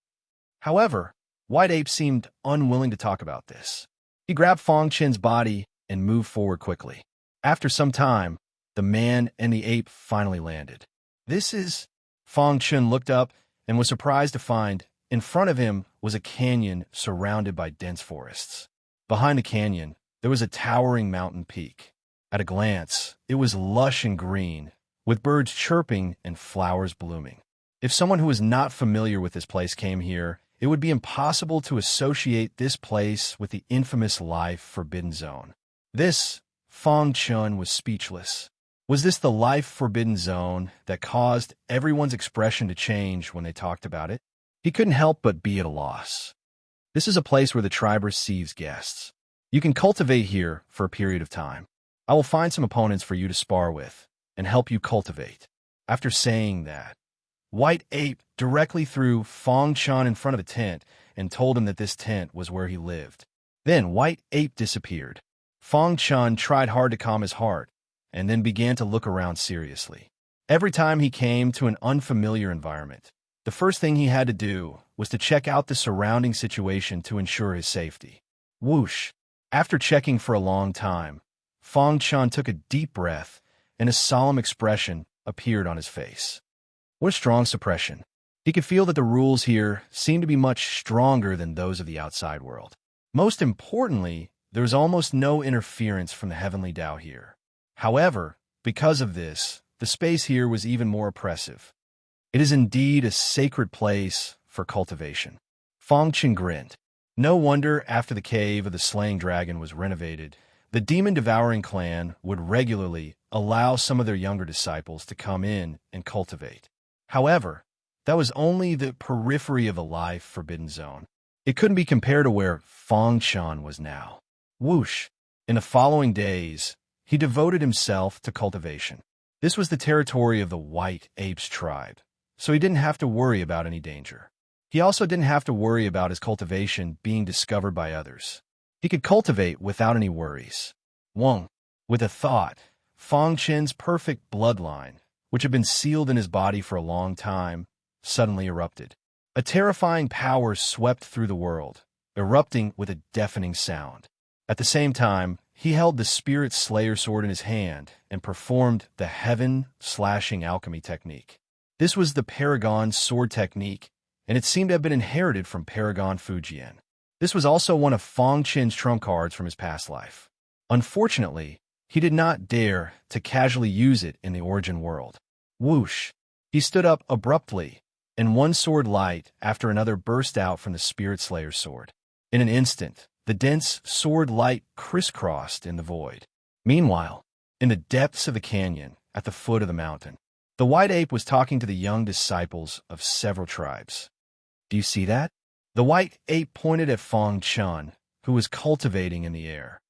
However, White Ape seemed unwilling to talk about this. He grabbed Fang Chun's body and moved forward quickly. After some time, the man and the ape finally landed. This is... Fang Chun looked up and was surprised to find in front of him was a canyon surrounded by dense forests. Behind the canyon, there was a towering mountain peak. At a glance, it was lush and green, with birds chirping and flowers blooming. If someone who was not familiar with this place came here, it would be impossible to associate this place with the infamous life forbidden zone. This, Fang Chun was speechless. Was this the life forbidden zone that caused everyone's expression to change when they talked about it? He couldn't help but be at a loss. This is a place where the tribe receives guests. You can cultivate here for a period of time. I will find some opponents for you to spar with and help you cultivate. After saying that, White Ape directly threw Fang Chun in front of a tent and told him that this tent was where he lived. Then White Ape disappeared. Fang Chun tried hard to calm his heart and then began to look around seriously. Every time he came to an unfamiliar environment, the first thing he had to do was to check out the surrounding situation to ensure his safety. Whoosh! After checking for a long time, Fang Chun took a deep breath and a solemn expression appeared on his face. What a strong suppression. He could feel that the rules here seemed to be much stronger than those of the outside world. Most importantly, there was almost no interference from the heavenly Tao here. However, because of this, the space here was even more oppressive. It is indeed a sacred place for cultivation. Fang Chen grinned. No wonder after the cave of the slaying dragon was renovated, the demon-devouring clan would regularly allow some of their younger disciples to come in and cultivate. However, that was only the periphery of the life-forbidden zone. It couldn't be compared to where Fang Chen was now. Whoosh! In the following days, he devoted himself to cultivation. This was the territory of the White Apes tribe, so he didn't have to worry about any danger. He also didn't have to worry about his cultivation being discovered by others. He could cultivate without any worries. Wong, with a thought, Fang Chen's perfect bloodline, which had been sealed in his body for a long time, suddenly erupted. A terrifying power swept through the world, erupting with a deafening sound. At the same time, he held the Spirit Slayer sword in his hand and performed the heaven-slashing alchemy technique. This was the Paragon sword technique, and it seemed to have been inherited from Paragon Fujian. This was also one of Fang Chen's trump cards from his past life. Unfortunately, he did not dare to casually use it in the origin world. Whoosh! He stood up abruptly, and one sword light after another burst out from the Spirit Slayer's sword. In an instant, the dense sword light crisscrossed in the void. Meanwhile, in the depths of the canyon, at the foot of the mountain, the White Ape was talking to the young disciples of several tribes. Do you see that? The White Ape pointed at Fang Chen, who was cultivating in the air.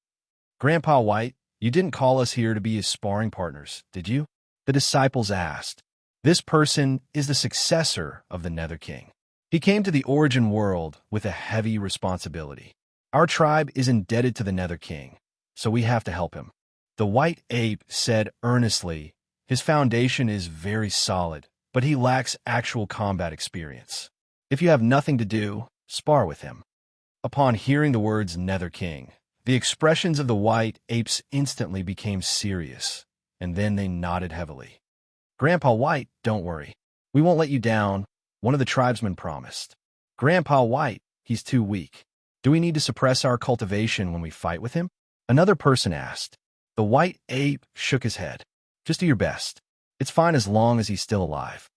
Grandpa White, you didn't call us here to be his sparring partners, did you? The disciples asked. This person is the successor of the Nether King. He came to the origin world with a heavy responsibility. Our tribe is indebted to the Nether King, so we have to help him. The White Ape said earnestly, his foundation is very solid, but he lacks actual combat experience. If you have nothing to do, spar with him. Upon hearing the words Nether King, the expressions of the White Apes instantly became serious, and then they nodded heavily. Grandpa White, don't worry. We won't let you down, one of the tribesmen promised. Grandpa White, he's too weak. Do we need to suppress our cultivation when we fight with him? Another person asked. The White Ape shook his head. Just do your best. It's fine as long as he's still alive.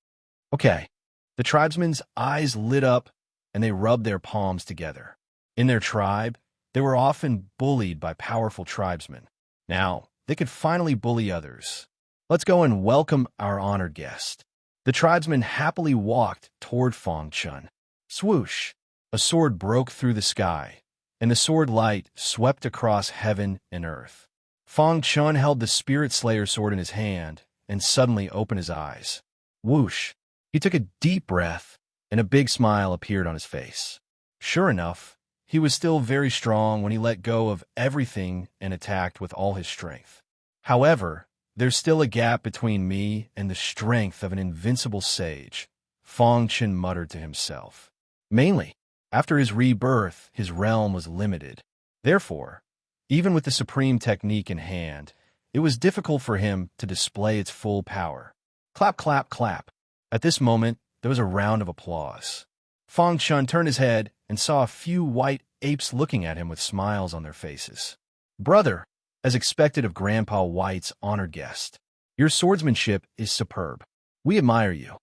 Okay. The tribesmen's eyes lit up, and they rubbed their palms together. In their tribe, they were often bullied by powerful tribesmen. Now, they could finally bully others. Let's go and welcome our honored guest. The tribesmen happily walked toward Fang Chen. Swoosh! A sword broke through the sky, and the sword light swept across heaven and earth. Fang Chen held the Spirit Slayer sword in his hand and suddenly opened his eyes. Whoosh! He took a deep breath, and a big smile appeared on his face. Sure enough, he was still very strong when he let go of everything and attacked with all his strength. However, there's still a gap between me and the strength of an invincible sage, Fang Chen muttered to himself. Mainly, after his rebirth, his realm was limited. Therefore, even with the supreme technique in hand, it was difficult for him to display its full power. Clap, clap, clap. At this moment, there was a round of applause. Fang Chen turned his head and saw a few White Apes looking at him with smiles on their faces. Brother, as expected of Grandpa White's honored guest, your swordsmanship is superb. We admire you.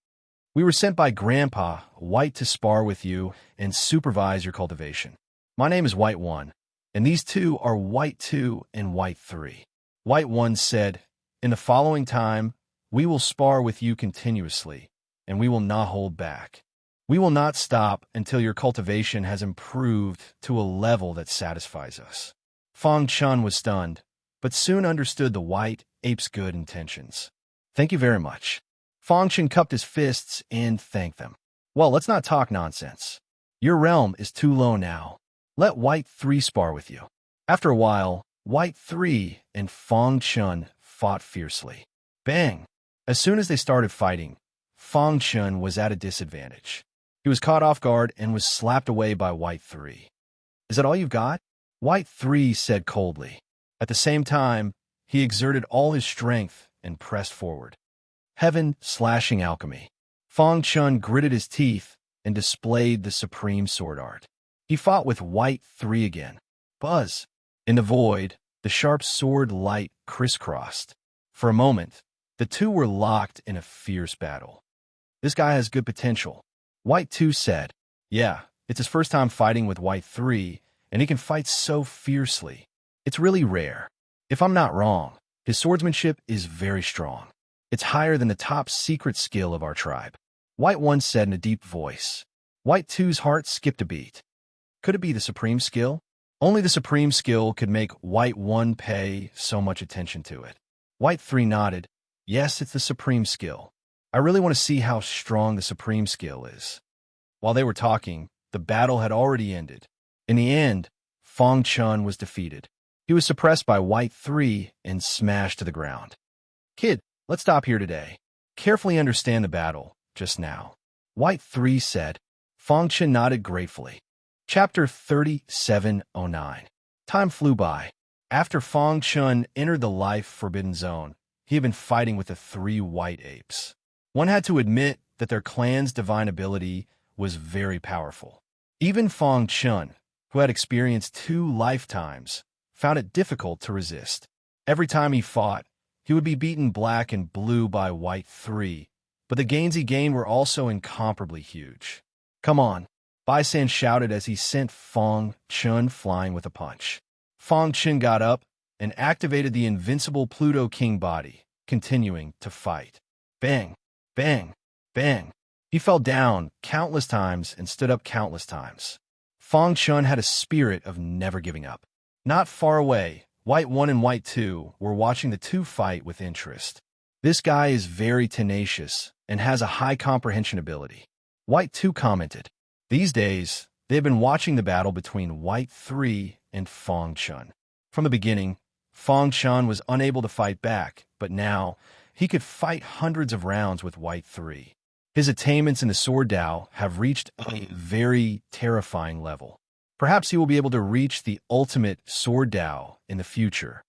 We were sent by Grandpa White to spar with you and supervise your cultivation. My name is White 1, and these two are White 2 and White 3. White 1 said, in the following time, we will spar with you continuously, and we will not hold back. We will not stop until your cultivation has improved to a level that satisfies us. Fang Chen was stunned, but soon understood the White Ape's good intentions. Thank you very much. Fang Chen cupped his fists and thanked them. Well, let's not talk nonsense. Your realm is too low now. Let White 3 spar with you. After a while, White 3 and Fang Chen fought fiercely. Bang! As soon as they started fighting, Fang Chen was at a disadvantage. He was caught off guard and was slapped away by White 3. Is that all you've got? White 3 said coldly. At the same time, he exerted all his strength and pressed forward. Heaven-slashing alchemy. Fang Chen gritted his teeth and displayed the supreme sword art. He fought with White 3 again. Buzz! In the void, the sharp sword light crisscrossed. For a moment, the two were locked in a fierce battle. This guy has good potential. White 2 said, yeah, it's his first time fighting with White 3, and he can fight so fiercely. It's really rare. If I'm not wrong, his swordsmanship is very strong. It's higher than the top secret skill of our tribe. White 1 said in a deep voice. White 2's heart skipped a beat. Could it be the supreme skill? Only the supreme skill could make White 1 pay so much attention to it. White 3 nodded. Yes, it's the supreme skill. I really want to see how strong the supreme skill is. While they were talking, the battle had already ended. In the end, Fang Chun was defeated. He was suppressed by White 3 and smashed to the ground. Kid, let's stop here today. Carefully understand the battle just now. White 3 said. Fang Chun nodded gratefully. Chapter 3709. Time flew by. After Fang Chun entered the life-forbidden zone, he had been fighting with the 3 white apes. One had to admit that their clan's divine ability was very powerful. Even Fang Chun, who had experienced 2 lifetimes, found it difficult to resist. Every time he fought, he would be beaten black and blue by White 3, but the gains he gained were also incomparably huge. Come on, Bai San shouted as he sent Fang Chun flying with a punch. Fang Chun got up and activated the invincible Pluto King body, continuing to fight. Bang, bang, bang. He fell down countless times and stood up countless times. Fang Chun had a spirit of never giving up. Not far away, White 1 and White 2 were watching the 2 fight with interest. This guy is very tenacious and has a high comprehension ability. White 2 commented. These days, they have been watching the battle between White 3 and Fang Chun. From the beginning, Fang Chun was unable to fight back, but now he could fight hundreds of rounds with White 3. His attainments in the Sword Dao have reached a very terrifying level. Perhaps he will be able to reach the ultimate Sword Dao in the future.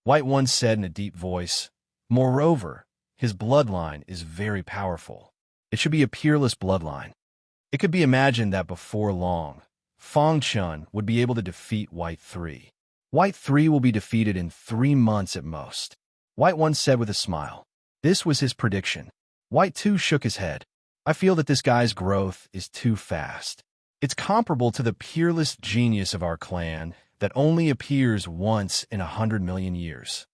White 1 said in a deep voice. Moreover, his bloodline is very powerful. It should be a peerless bloodline. It could be imagined that before long, Fang Chun would be able to defeat White 3. White 3 will be defeated in 3 months at most. White 1 said with a smile. This was his prediction. White 2 shook his head. I feel that this guy's growth is too fast. It's comparable to the peerless genius of our clan that only appears once in 100 million years.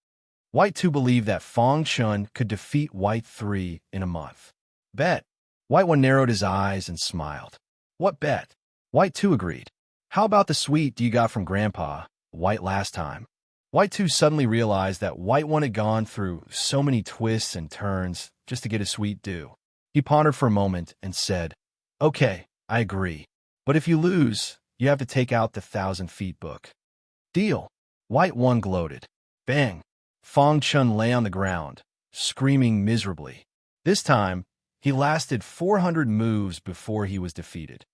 White 2 believed that Fang Chun could defeat White 3 in a month. Bet. White 1 narrowed his eyes and smiled. What bet? White 2 agreed. How about the sweet you got from Grandpa, White last time? White 2 suddenly realized that White 1 had gone through so many twists and turns just to get a sweet due. He pondered for a moment and said, Okay, I agree. But if you lose, you have to take out the 1,000 feet book. Deal. White 1 gloated. Bang. Fang Chun lay on the ground, screaming miserably. This time, he lasted 400 moves before he was defeated.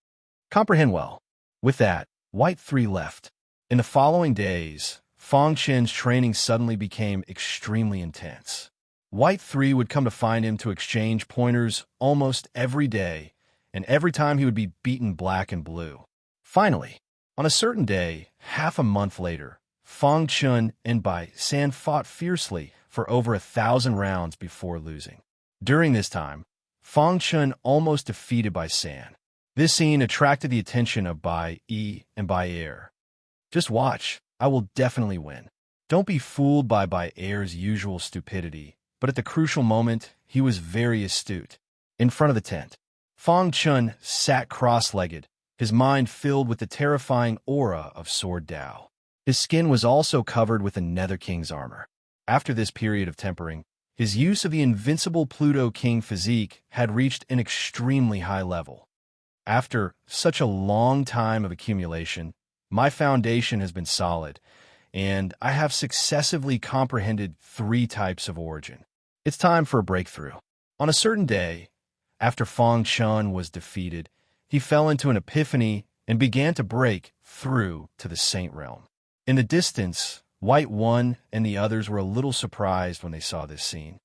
Comprehend well. With that, White 3 left. In the following days, Fang Chun's training suddenly became extremely intense. White 3 would come to find him to exchange pointers almost every day, and every time he would be beaten black and blue. Finally, on a certain day, half a month later, Fang Chun and Bai San fought fiercely for over 1,000 rounds before losing. During this time, Fang Chun almost defeated Bai San. This scene attracted the attention of Bai Yi and Bai Er. Just watch, I will definitely win. Don't be fooled by Bai Er's usual stupidity, but at the crucial moment, he was very astute. In front of the tent, Fang Chun sat cross-legged, his mind filled with the terrifying aura of Sword Dao. His skin was also covered with a Nether King's armor. After this period of tempering, his use of the invincible Pluto King physique had reached an extremely high level. After such a long time of accumulation, my foundation has been solid, and I have successively comprehended 3 types of origin. It's time for a breakthrough. On a certain day, after Fang Chun was defeated, he fell into an epiphany and began to break through to the Saint Realm. In the distance, White 1 and the others were a little surprised when they saw this scene.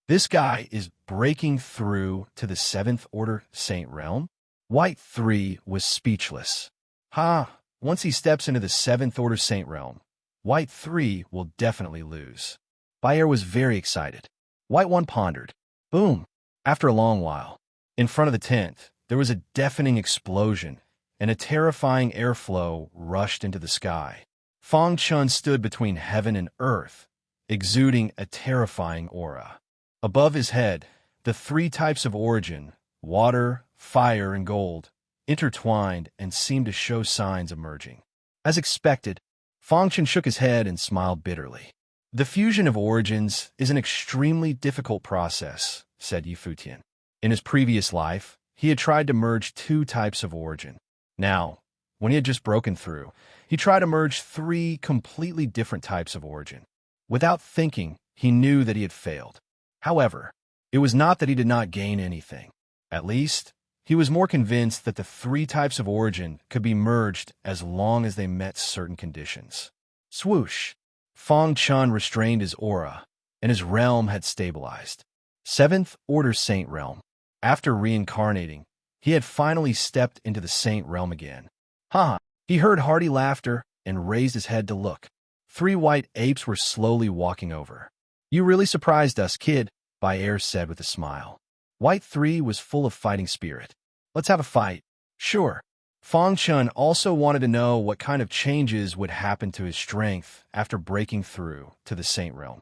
This guy is breaking through to the 7th Order Saint Realm? White 3 was speechless. Once he steps into the 7th Order Saint Realm, White 3 will definitely lose. Bayer was very excited. White 1 pondered. Boom! After a long while, In front of the tent, there was a deafening explosion, and a terrifying airflow rushed into the sky. Fang Chun stood between heaven and earth, exuding a terrifying aura. Above his head, the three types of origin, water, fire, and gold, intertwined and seemed to show signs emerging. As expected, Fang Chun shook his head and smiled bitterly. The fusion of origins is an extremely difficult process, said Yifutian. In his previous life, he had tried to merge two types of origin. Now, when he had just broken through, he tried to merge three completely different types of origin. Without thinking, he knew that he had failed. However, it was not that he did not gain anything. At least, he was more convinced that the three types of origin could be merged as long as they met certain conditions. Swoosh! Fang Chun restrained his aura, and his realm had stabilized. Seventh Order Saint Realm. After reincarnating, he had finally stepped into the Saint Realm again. Ha! He heard hearty laughter and raised his head to look. Three white apes were slowly walking over. You really surprised us, kid, Bayer said with a smile. White 3 was full of fighting spirit. Let's have a fight. Sure. Fang Chun also wanted to know what kind of changes would happen to his strength after breaking through to the Saint Realm.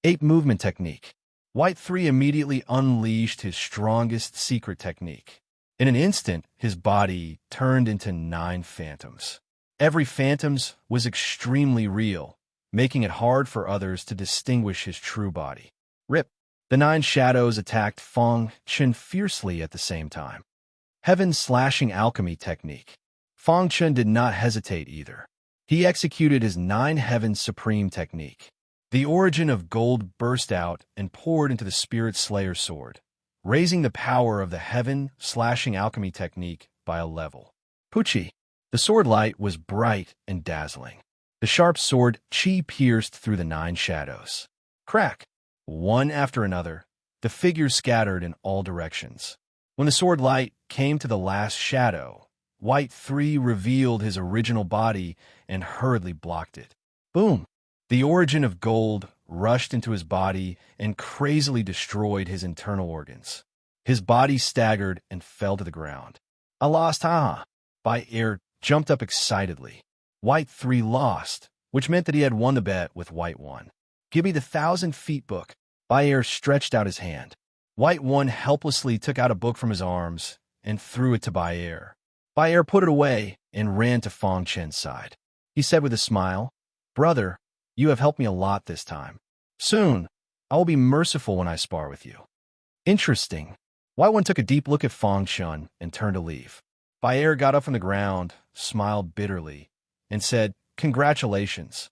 Ape movement technique. White 3 immediately unleashed his strongest secret technique. In an instant, his body turned into 9 phantoms. Every phantom was extremely real, making it hard for others to distinguish his true body. Rip! The 9 shadows attacked Fang Chun fiercely at the same time. Heaven slashing alchemy technique. Fang Chun did not hesitate either. He executed his 9 heavens supreme technique. The origin of gold burst out and poured into the Spirit Slayer sword, raising the power of the heaven slashing alchemy technique by a level. Puchi! The sword light was bright and dazzling. The sharp sword chi pierced through the 9 shadows. Crack! One after another, the figures scattered in all directions. When the sword light came to the last shadow, White 3 revealed his original body and hurriedly blocked it. Boom! The origin of gold rushed into his body and crazily destroyed his internal organs. His body staggered and fell to the ground. I lost, haha! Bayer jumped up excitedly. White 3 lost, which meant that he had won the bet with White 1. Give me the 1,000 feet book. Bayer stretched out his hand. White 1 helplessly took out a book from his arms and threw it to Bayer. Bayer put it away and ran to Fang Chun's side. He said with a smile, Brother, you have helped me a lot this time. Soon, I will be merciful when I spar with you. Interesting. White 1 took a deep look at Fang Chun and turned to leave. Bayer got up from the ground, smiled bitterly, and said, Congratulations.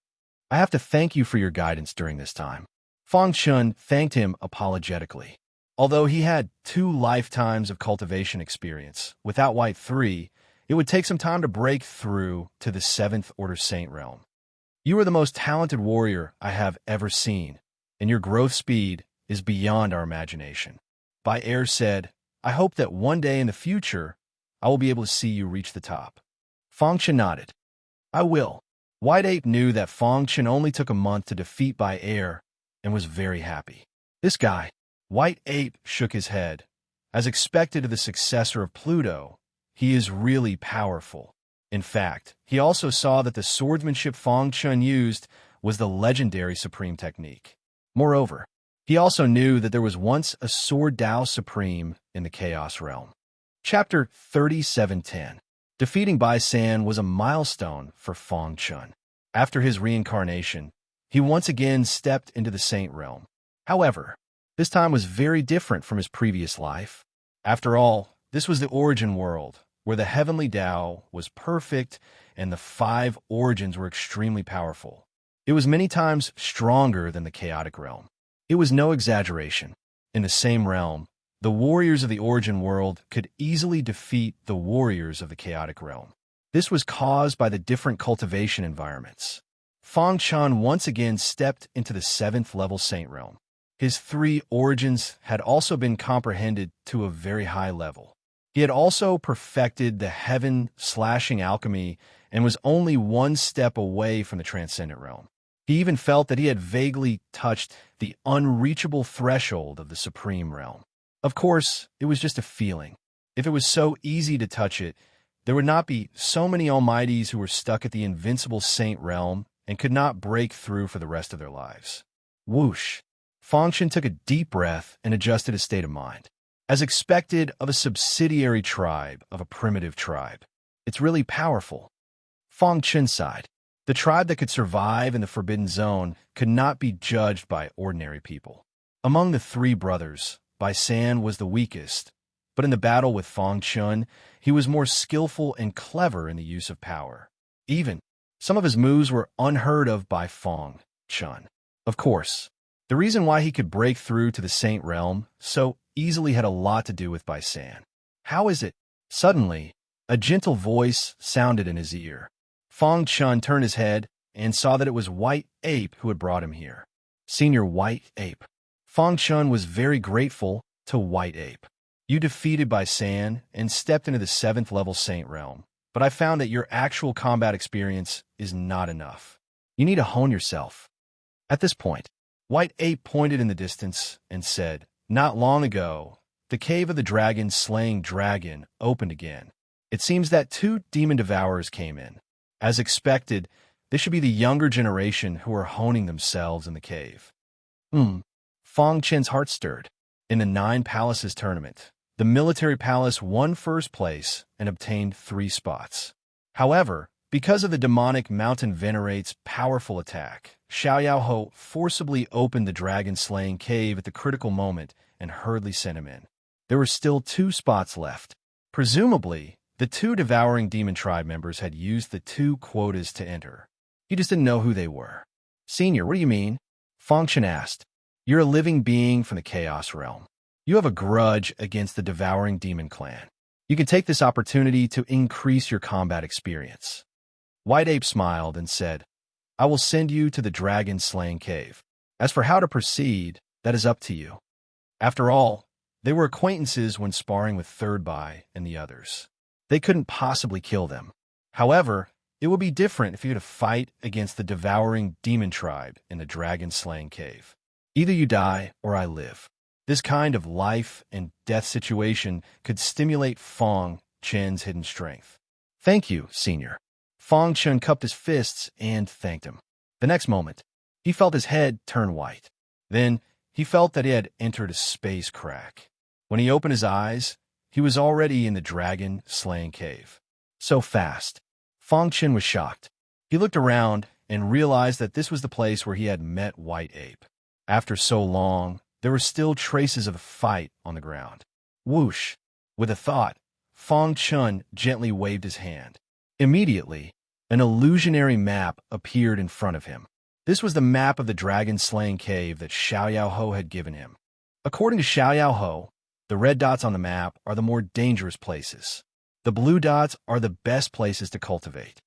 I have to thank you for your guidance during this time. Fang Chun thanked him apologetically. Although he had 2 lifetimes of cultivation experience, without White 3, it would take some time to break through to the 7th Order Saint Realm. You are the most talented warrior I have ever seen, and your growth speed is beyond our imagination. Bayer said, I hope that one day in the future, I will be able to see you reach the top. Fang Chun nodded. I will. White Ape knew that Fang Chun only took a month to defeat Bayer and was very happy. This guy, White Ape shook his head. As expected of the successor of Pluto, he is really powerful. In fact, he also saw that the swordsmanship Fang Chun used was the legendary Supreme technique. Moreover, he also knew that there was once a Sword Tao Supreme in the Chaos Realm. Chapter 3710. Defeating Bai San was a milestone for Fang Chun. After his reincarnation, he once again stepped into the Saint Realm. However, this time was very different from his previous life. After all, this was the origin world, where the heavenly Tao was perfect and the 5 origins were extremely powerful. It was many times stronger than the chaotic realm. It was no exaggeration. In the same realm, the warriors of the origin world could easily defeat the warriors of the chaotic realm. This was caused by the different cultivation environments. Fang Chun once again stepped into the 7th level Saint Realm. His 3 origins had also been comprehended to a very high level. He had also perfected the heaven slashing alchemy and was only 1 step away from the transcendent realm. He even felt that he had vaguely touched the unreachable threshold of the supreme realm. Of course, it was just a feeling. If it was so easy to touch it, there would not be so many almighties who were stuck at the invincible saint realm and could not break through for the rest of their lives. Whoosh! Fangshan took a deep breath and adjusted his state of mind. As expected of a subsidiary tribe of a primitive tribe, it's really powerful. Fang Chen sighed. The tribe that could survive in the Forbidden Zone could not be judged by ordinary people. Among the three brothers, Bai San was the weakest, but in the battle with Fang Chun, he was more skillful and clever in the use of power. Even, some of his moves were unheard of by Fang Chun. Of course, the reason why he could break through to the Saint Realm so easily had a lot to do with Bai San. How is it? Suddenly, a gentle voice sounded in his ear. Fang Chun turned his head and saw that it was White Ape who had brought him here. Senior White Ape. Fang Chun was very grateful to White Ape. You defeated Bai San and stepped into the 7th level Saint Realm, but I found that your actual combat experience is not enough. You need to hone yourself. At this point, White Ape pointed in the distance and said, "Not long ago, the cave of the dragon slaying dragon opened again. It seems that 2 demon devourers came in. As expected, this should be the younger generation who are honing themselves in the cave." Fang Chen's heart stirred. In the 9 Palaces tournament, the military palace won first place and obtained 3 spots. However, because of the demonic Mountain Venerate's powerful attack, Xiao Ho forcibly opened the dragon-slaying cave at the critical moment and hurriedly sent him in. There were still 2 spots left. Presumably, the 2 devouring demon tribe members had used the 2 quotas to enter. He just didn't know who they were. "Senior, what do you mean?" Fang Chen asked. "You're a living being from the Chaos Realm. You have a grudge against the devouring demon clan. You can take this opportunity to increase your combat experience." White Ape smiled and said, "I will send you to the dragon-slaying cave. As for how to proceed, that is up to you." After all, they were acquaintances when sparring with Third Bai and the others. They couldn't possibly kill them. However, it would be different if you had to fight against the devouring demon tribe in the dragon-slaying cave. Either you die or I live. This kind of life and death situation could stimulate Fang Chen's hidden strength. "Thank you, Senior." Fang Chen cupped his fists and thanked him. The next moment, he felt his head turn white. Then, he felt that he had entered a space crack. When he opened his eyes, he was already in the dragon-slaying cave. So fast. Fang Chen was shocked. He looked around and realized that this was the place where he had met White Ape. After so long, there were still traces of a fight on the ground. Whoosh! With a thought, Fang Chen gently waved his hand. Immediately, an illusionary map appeared in front of him. This was the map of the dragon-slaying cave that Xiao Ho had given him. According to Xiao Ho, the red dots on the map are the more dangerous places. The blue dots are the best places to cultivate.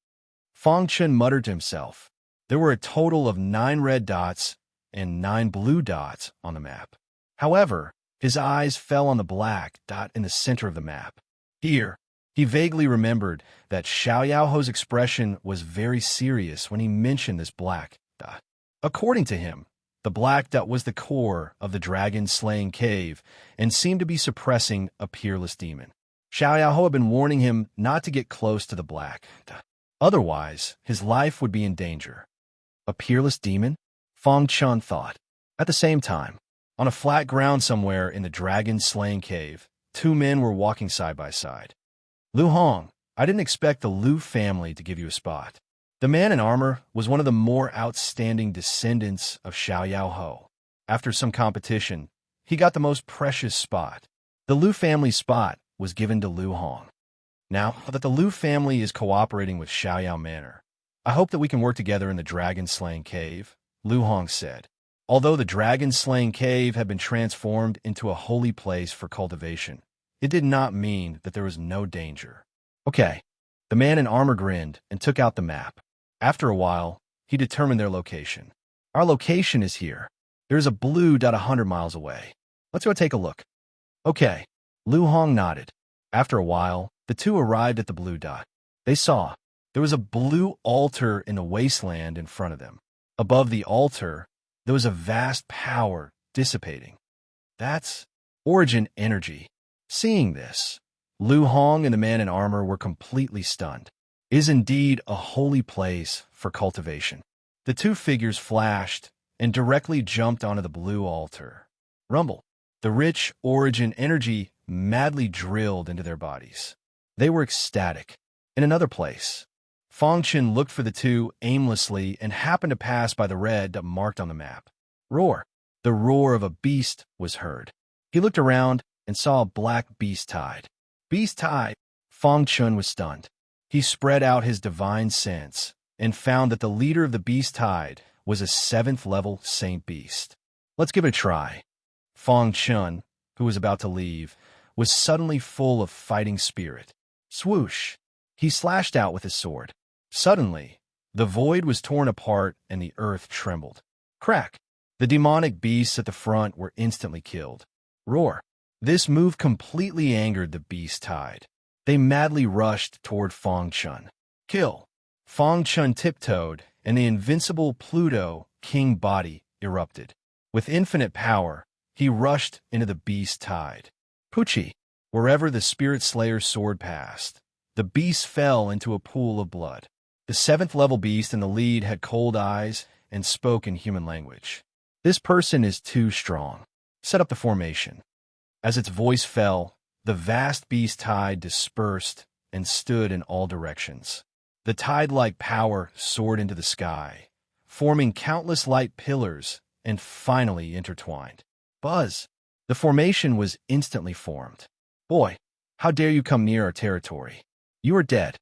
Fang Chen muttered to himself. There were a total of 9 red dots and 9 blue dots on the map. However, his eyes fell on the black dot in the center of the map. Here, he vaguely remembered that Xiao Ho's expression was very serious when he mentioned this black dot. According to him, the black dot was the core of the dragon-slaying cave and seemed to be suppressing a peerless demon. Xiao Ho had been warning him not to get close to the black dot. Otherwise, his life would be in danger. A peerless demon? Fang Chen thought. At the same time, on a flat ground somewhere in the dragon-slaying cave, 2 men were walking side by side. "Lu Hong, I didn't expect the Lu family to give you a spot." The man in armor was one of the more outstanding descendants of Xiao Ho. After some competition, he got the most precious spot. The Lu family's spot was given to Lu Hong. Now that the Lu family is cooperating with Xiao Manor, I hope that we can work together in the dragon-slaying cave, Lu Hong said. Although the dragon-slaying cave had been transformed into a holy place for cultivation, it did not mean that there was no danger. "Okay." The man in armor grinned and took out the map. After a while, he determined their location. "Our location is here. There is a blue dot 100 miles away. Let's go take a look." "Okay." Lu Hong nodded. After a while, the 2 arrived at the blue dot. They saw there was a blue altar in the wasteland in front of them. Above the altar, there was a vast power dissipating. That's origin energy. Seeing this, Lu Hong and the man in armor were completely stunned. It is indeed a holy place for cultivation. The two figures flashed and directly jumped onto the blue altar. Rumble. The rich origin energy madly drilled into their bodies. They were ecstatic. In another place, Fong Chen looked for the two aimlessly and happened to pass by the red marked on the map. Roar. The roar of a beast was heard. He looked around and saw a black beast tide. Beast tide? Fong Chen was stunned. He spread out his divine sense and found that the leader of the beast tide was a 7th level saint beast. Let's give it a try. Fong Chen, who was about to leave, was suddenly full of fighting spirit. Swoosh! He slashed out with his sword. Suddenly, the void was torn apart and the earth trembled. Crack! The demonic beasts at the front were instantly killed. Roar! This move completely angered the beast tide. They madly rushed toward Fong Chen. Kill! Fong Chen tiptoed, and the invincible Pluto king body erupted. With infinite power, he rushed into the beast tide. Poochie! Wherever the Spirit Slayer's sword passed, the beast fell into a pool of blood. The 7th level beast in the lead had cold eyes and spoke in human language. This person is too strong. Set up the formation. As its voice fell, the vast beast tide dispersed and stood in all directions. The tide-like power soared into the sky, forming countless light pillars and finally intertwined. Buzz! The formation was instantly formed. Boy, how dare you come near our territory? You are dead.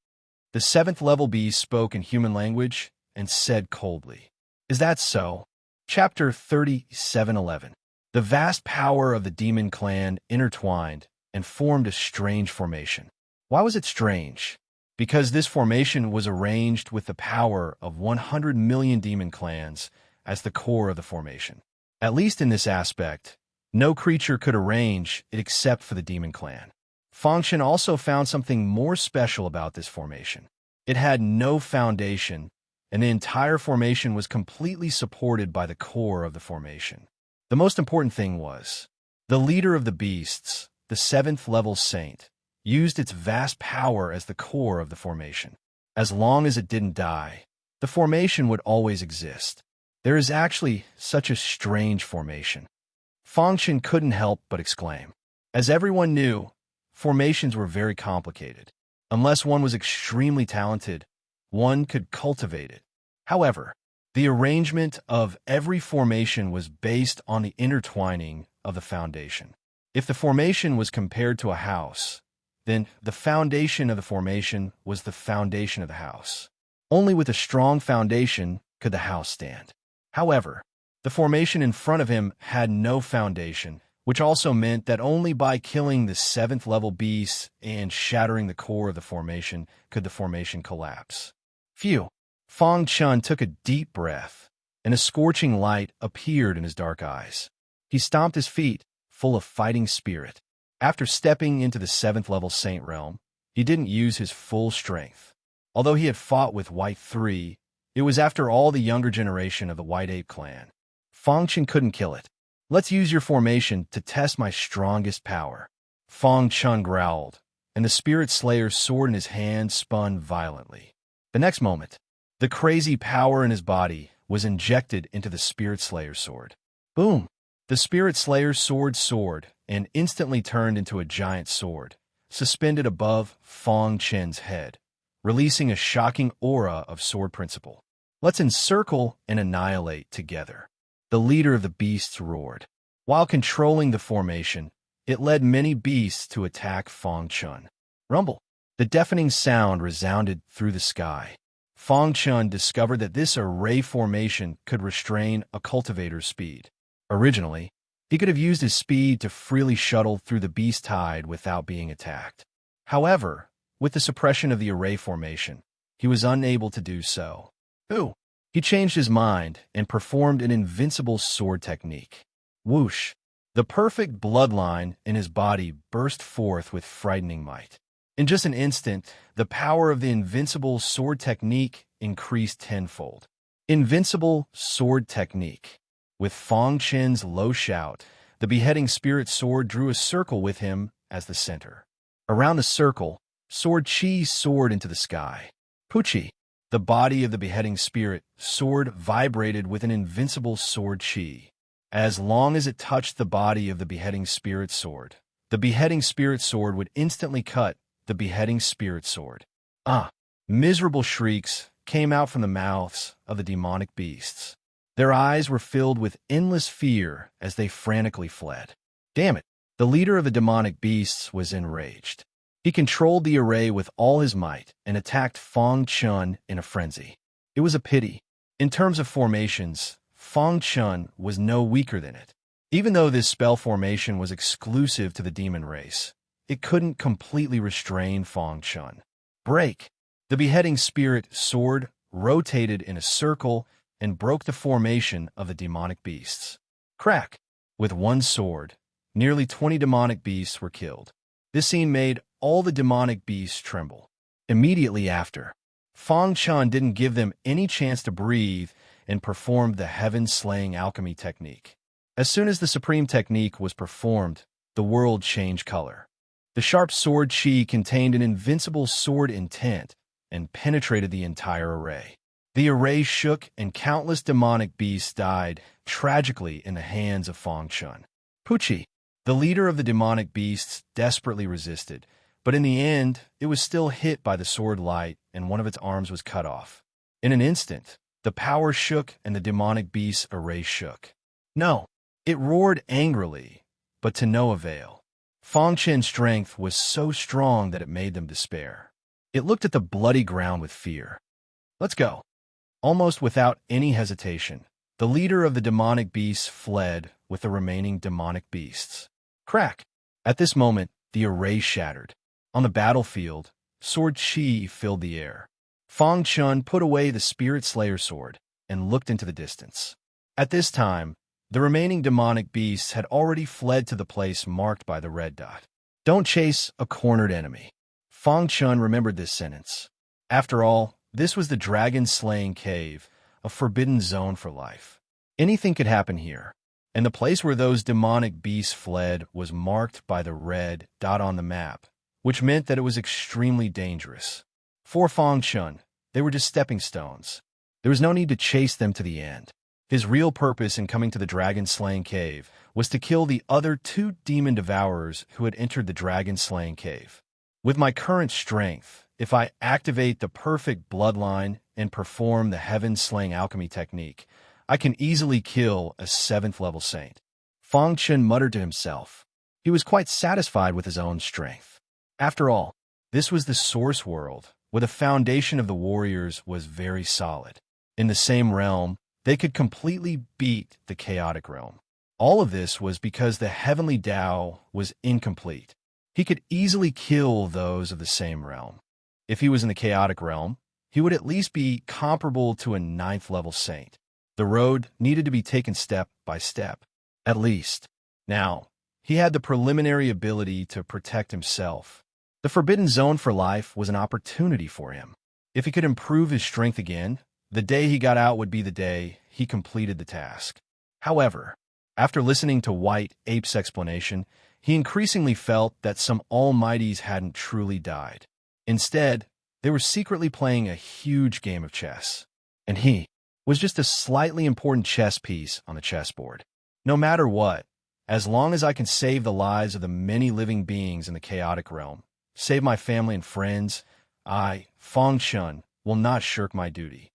The 7th level beast spoke in human language and said coldly. Is that so? Chapter 37:11. The vast power of the demon clan intertwined and formed a strange formation. Why was it strange? Because this formation was arranged with the power of 100 million demon clans as the core of the formation. At least in this aspect, no creature could arrange it except for the demon clan. Fong Chen also found something more special about this formation. It had no foundation, and the entire formation was completely supported by the core of the formation. The most important thing was, the leader of the beasts, the 7th level saint, used its vast power as the core of the formation. As long as it didn't die, the formation would always exist. There is actually such a strange formation. Fong Chen couldn't help but exclaim. As everyone knew, formations were very complicated. Unless one was extremely talented, one could cultivate it. However, the arrangement of every formation was based on the intertwining of the foundation. If the formation was compared to a house, then the foundation of the formation was the foundation of the house. Only with a strong foundation could the house stand. However, the formation in front of him had no foundation, which also meant that only by killing the 7th level beasts and shattering the core of the formation could the formation collapse. Phew! Fong Chen took a deep breath, and a scorching light appeared in his dark eyes. He stomped his feet, full of fighting spirit. After stepping into the 7th level saint realm, he didn't use his full strength. Although he had fought with White 3, it was after all the younger generation of the White Ape clan. Fong Chen couldn't kill it. Let's use your formation to test my strongest power. Fong Chen growled, and the Spirit Slayer's sword in his hand spun violently. The next moment, the crazy power in his body was injected into the Spirit Slayer's sword. Boom! The Spirit Slayer's sword soared and instantly turned into a giant sword, suspended above Fong Chen's head, releasing a shocking aura of sword principle. Let's encircle and annihilate together. The leader of the beasts roared. While controlling the formation, it led many beasts to attack Fong Chen. Rumble! The deafening sound resounded through the sky. Fong Chen discovered that this array formation could restrain a cultivator's speed. Originally, he could have used his speed to freely shuttle through the beast tide without being attacked. However, with the suppression of the array formation, he was unable to do so. Ooh! He changed his mind and performed an invincible sword technique. Whoosh! The perfect bloodline in his body burst forth with frightening might. In just an instant, the power of the invincible sword technique increased tenfold. Invincible sword technique. With Fong Chen's low shout, The beheading spirit sword drew a circle with him as the center. Around the circle, sword chi soared into the sky. Puchi, the body of the beheading spirit sword, vibrated with an invincible sword chi. As long as it touched the body of the beheading spirit sword, the beheading spirit sword would instantly cut the beheading spirit sword. Miserable shrieks came out from the mouths of the demonic beasts. Their eyes were filled with endless fear as they frantically fled. Damn it! The leader of the demonic beasts was enraged. He controlled the array with all his might and attacked Fang Chun in a frenzy. It was a pity. In terms of formations, Fang Chun was no weaker than it. Even though this spell formation was exclusive to the demon race, it couldn't completely restrain Fang Chun. Break! The beheading spirit sword rotated in a circle and broke the formation of the demonic beasts. Crack! With one sword, nearly 20 demonic beasts were killed. This scene made all the demonic beasts tremble. Immediately after, Fang Chun didn't give them any chance to breathe and performed the heaven-slaying alchemy technique. As soon as the supreme technique was performed, the world changed color. The sharp sword chi contained an invincible sword intent and penetrated the entire array. The array shook and countless demonic beasts died tragically in the hands of Fang Chun. Puchi, the leader of the demonic beasts, desperately resisted, but in the end, it was still hit by the sword light and one of its arms was cut off. In an instant, the power shook and the demonic beast's array shook. No, it roared angrily, but to no avail. Fang Chun's strength was so strong that it made them despair. It looked at the bloody ground with fear. Let's go. Almost without any hesitation, the leader of the demonic beasts fled with the remaining demonic beasts. Crack! At this moment, the array shattered. On the battlefield, sword chi filled the air. Fang Chun put away the Spirit Slayer sword and looked into the distance. At this time, the remaining demonic beasts had already fled to the place marked by the red dot. Don't chase a cornered enemy. Fang Chun remembered this sentence. After all, this was the dragon-slaying cave, a forbidden zone for life. Anything could happen here, and the place where those demonic beasts fled was marked by the red dot on the map, which meant that it was extremely dangerous. For Fang Chun, they were just stepping stones. There was no need to chase them to the end. His real purpose in coming to the dragon-slaying cave was to kill the other 2 demon devourers who had entered the dragon-slaying cave. With my current strength, if I activate the perfect bloodline and perform the heaven-slaying alchemy technique, I can easily kill a 7th-level saint. Fang Chun muttered to himself. He was quite satisfied with his own strength. After all, this was the source world, where the foundation of the warriors was very solid. In the same realm, they could completely beat the chaotic realm. All of this was because the heavenly Tao was incomplete. He could easily kill those of the same realm. If he was in the chaotic realm, he would at least be comparable to a 9th-level saint. The road needed to be taken step by step, at least. Now, he had the preliminary ability to protect himself. The forbidden zone for life was an opportunity for him. If he could improve his strength again, the day he got out would be the day he completed the task. However, after listening to White Ape's explanation, he increasingly felt that some almighties hadn't truly died. Instead, they were secretly playing a huge game of chess, and he was just a slightly important chess piece on the chessboard. No matter what, as long as I can save the lives of the many living beings in the chaotic realm, save my family and friends, I, Fang Chun, will not shirk my duty.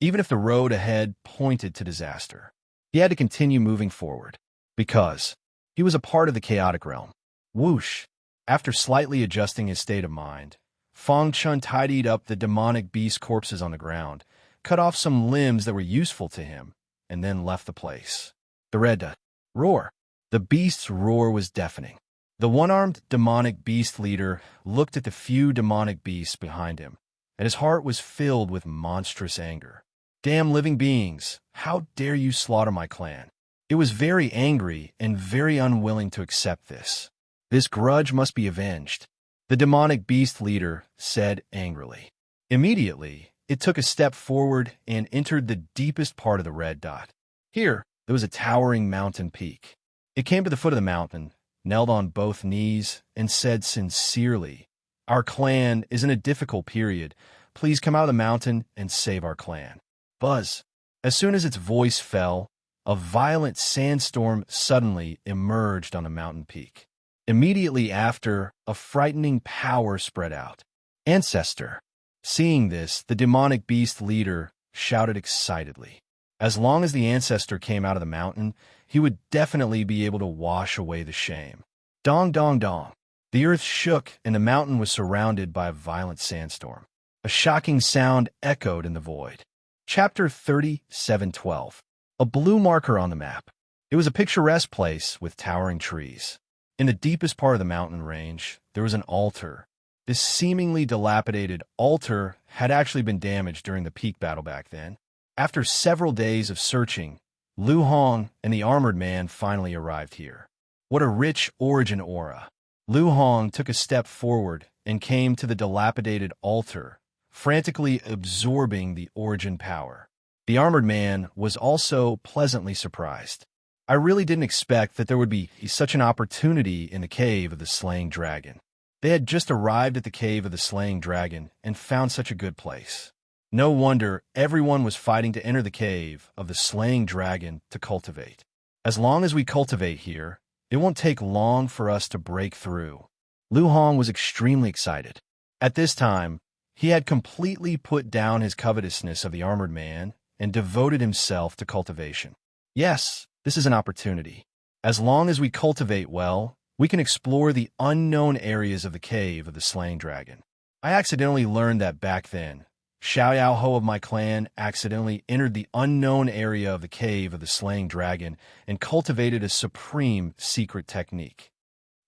Even if the road ahead pointed to disaster, he had to continue moving forward, because he was a part of the chaotic realm. Whoosh! After slightly adjusting his state of mind, Fang Chun tidied up the demonic beast corpses on the ground, cut off some limbs that were useful to him, and then left the place. The red roar. The beast's roar was deafening. The one-armed demonic beast leader looked at the few demonic beasts behind him, and his heart was filled with monstrous anger. Damn living beings, how dare you slaughter my clan? It was very angry and very unwilling to accept this. This grudge must be avenged, the demonic beast leader said angrily. Immediately, it took a step forward and entered the deepest part of the red dot. Here, there was a towering mountain peak. It came to the foot of the mountain, knelt on both knees, and said sincerely, "Our clan is in a difficult period. Please come out of the mountain and save our clan." Buzz. As soon as its voice fell, a violent sandstorm suddenly emerged on the mountain peak. Immediately after, a frightening power spread out. Ancestor. Seeing this, the demonic beast leader shouted excitedly. As long as the ancestor came out of the mountain, he would definitely be able to wash away the shame. Dong dong dong. The earth shook and the mountain was surrounded by a violent sandstorm. A shocking sound echoed in the void. Chapter 37:12. A blue marker on the map. It was a picturesque place with towering trees. In the deepest part of the mountain range, there was an altar. This seemingly dilapidated altar had actually been damaged during the peak battle back then. After several days of searching, Lu Hong and the armored man finally arrived here. What a rich origin aura. Lu Hong took a step forward and came to the dilapidated altar, frantically absorbing the origin power. The armored man was also pleasantly surprised. I really didn't expect that there would be such an opportunity in the cave of the slaying dragon. They had just arrived at the cave of the slaying dragon and found such a good place. No wonder everyone was fighting to enter the cave of the slaying dragon to cultivate. As long as we cultivate here, it won't take long for us to break through. Lu Hong was extremely excited. At this time, he had completely put down his covetousness of the armored man and devoted himself to cultivation. Yes, this is an opportunity. As long as we cultivate well, we can explore the unknown areas of the cave of the slaying dragon. I accidentally learned that back then. Xiao Yao Ho of my clan accidentally entered the unknown area of the cave of the slaying dragon and cultivated a supreme secret technique.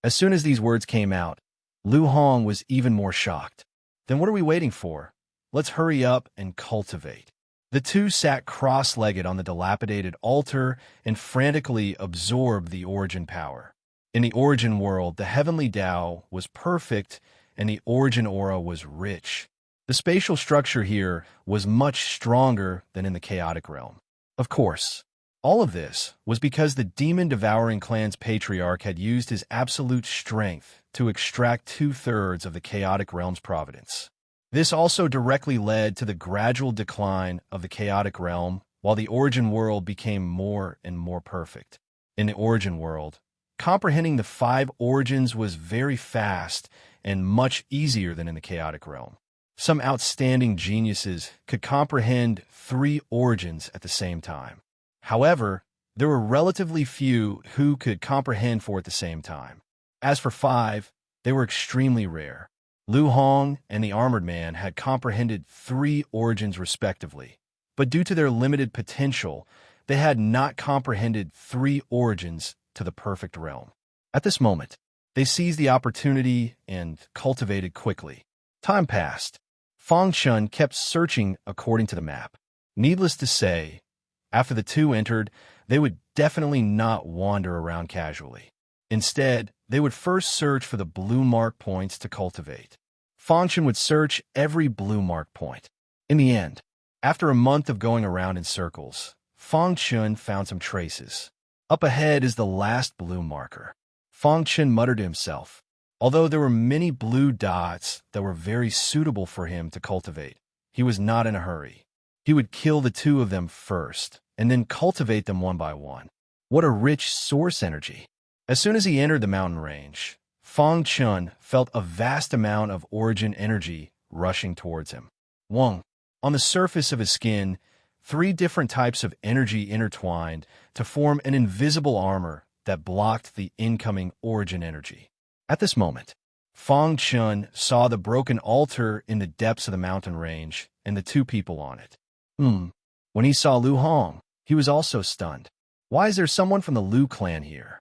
As soon as these words came out, Lu Hong was even more shocked. Then what are we waiting for? Let's hurry up and cultivate. The two sat cross-legged on the dilapidated altar and frantically absorbed the origin power. In the origin world, the heavenly Tao was perfect and the origin aura was rich. The spatial structure here was much stronger than in the chaotic realm. Of course, all of this was because the demon-devouring clan's patriarch had used his absolute strength to extract 2/3 of the chaotic realm's providence. This also directly led to the gradual decline of the chaotic realm, while the origin world became more and more perfect. In the origin world, comprehending the 5 origins was very fast and much easier than in the chaotic realm. Some outstanding geniuses could comprehend 3 origins at the same time. However, there were relatively few who could comprehend 4 at the same time. As for 5, they were extremely rare. Lu Hong and the armored man had comprehended 3 origins respectively, but due to their limited potential, they had not comprehended 3 origins to the perfect realm. At this moment, they seized the opportunity and cultivated quickly. Time passed. Fang Chun kept searching according to the map. Needless to say, after the two entered, they would definitely not wander around casually. Instead, they would first search for the blue mark points to cultivate. Fang Chun would search every blue mark point. In the end, after a month of going around in circles, Fang Chun found some traces. Up ahead is the last blue marker. Fang Chun muttered to himself. Although there were many blue dots that were very suitable for him to cultivate, he was not in a hurry. He would kill the 2 of them first, and then cultivate them one by one. What a rich source energy! As soon as he entered the mountain range, Fang Chun felt a vast amount of origin energy rushing towards him. 1. On the surface of his skin, 3 different types of energy intertwined to form an invisible armor that blocked the incoming origin energy. At this moment, Fang Chun saw the broken altar in the depths of the mountain range and the 2 people on it. When he saw Lu Hong, he was also stunned. Why is there someone from the Lu clan here?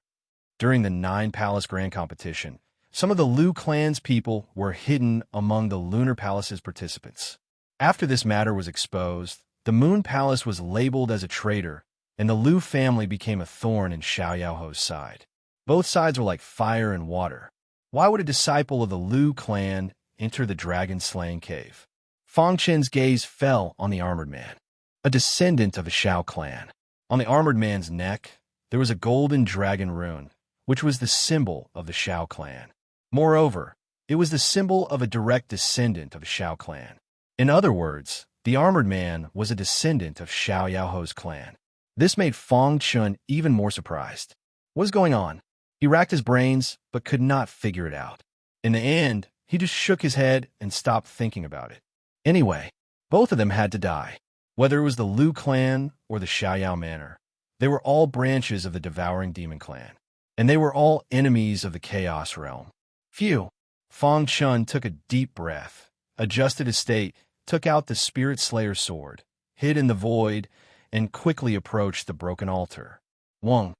During the 9 Palace Grand Competition, some of the Lu clan's people were hidden among the Lunar Palace's participants. After this matter was exposed, the Moon Palace was labeled as a traitor, and the Lu family became a thorn in Xiao Yaoho's side. Both sides were like fire and water. Why would a disciple of the Lu clan enter the dragon-slaying cave? Fang Chun's gaze fell on the armored man, a descendant of the Shao clan. On the armored man's neck, there was a golden dragon rune, which was the symbol of the Shao clan. Moreover, it was the symbol of a direct descendant of the Shao clan. In other words, the armored man was a descendant of Xiao Yaoho's clan. This made Fang Chun even more surprised. What is going on? He racked his brains, but could not figure it out. In the end, he just shook his head and stopped thinking about it. Anyway, both of them had to die. Whether it was the Liu clan or the Xiaoyao manor, they were all branches of the devouring demon clan, and they were all enemies of the chaos realm. Phew! Fang Chun took a deep breath, adjusted his state, took out the Spirit Slayer's sword, hid in the void, and quickly approached the broken altar. When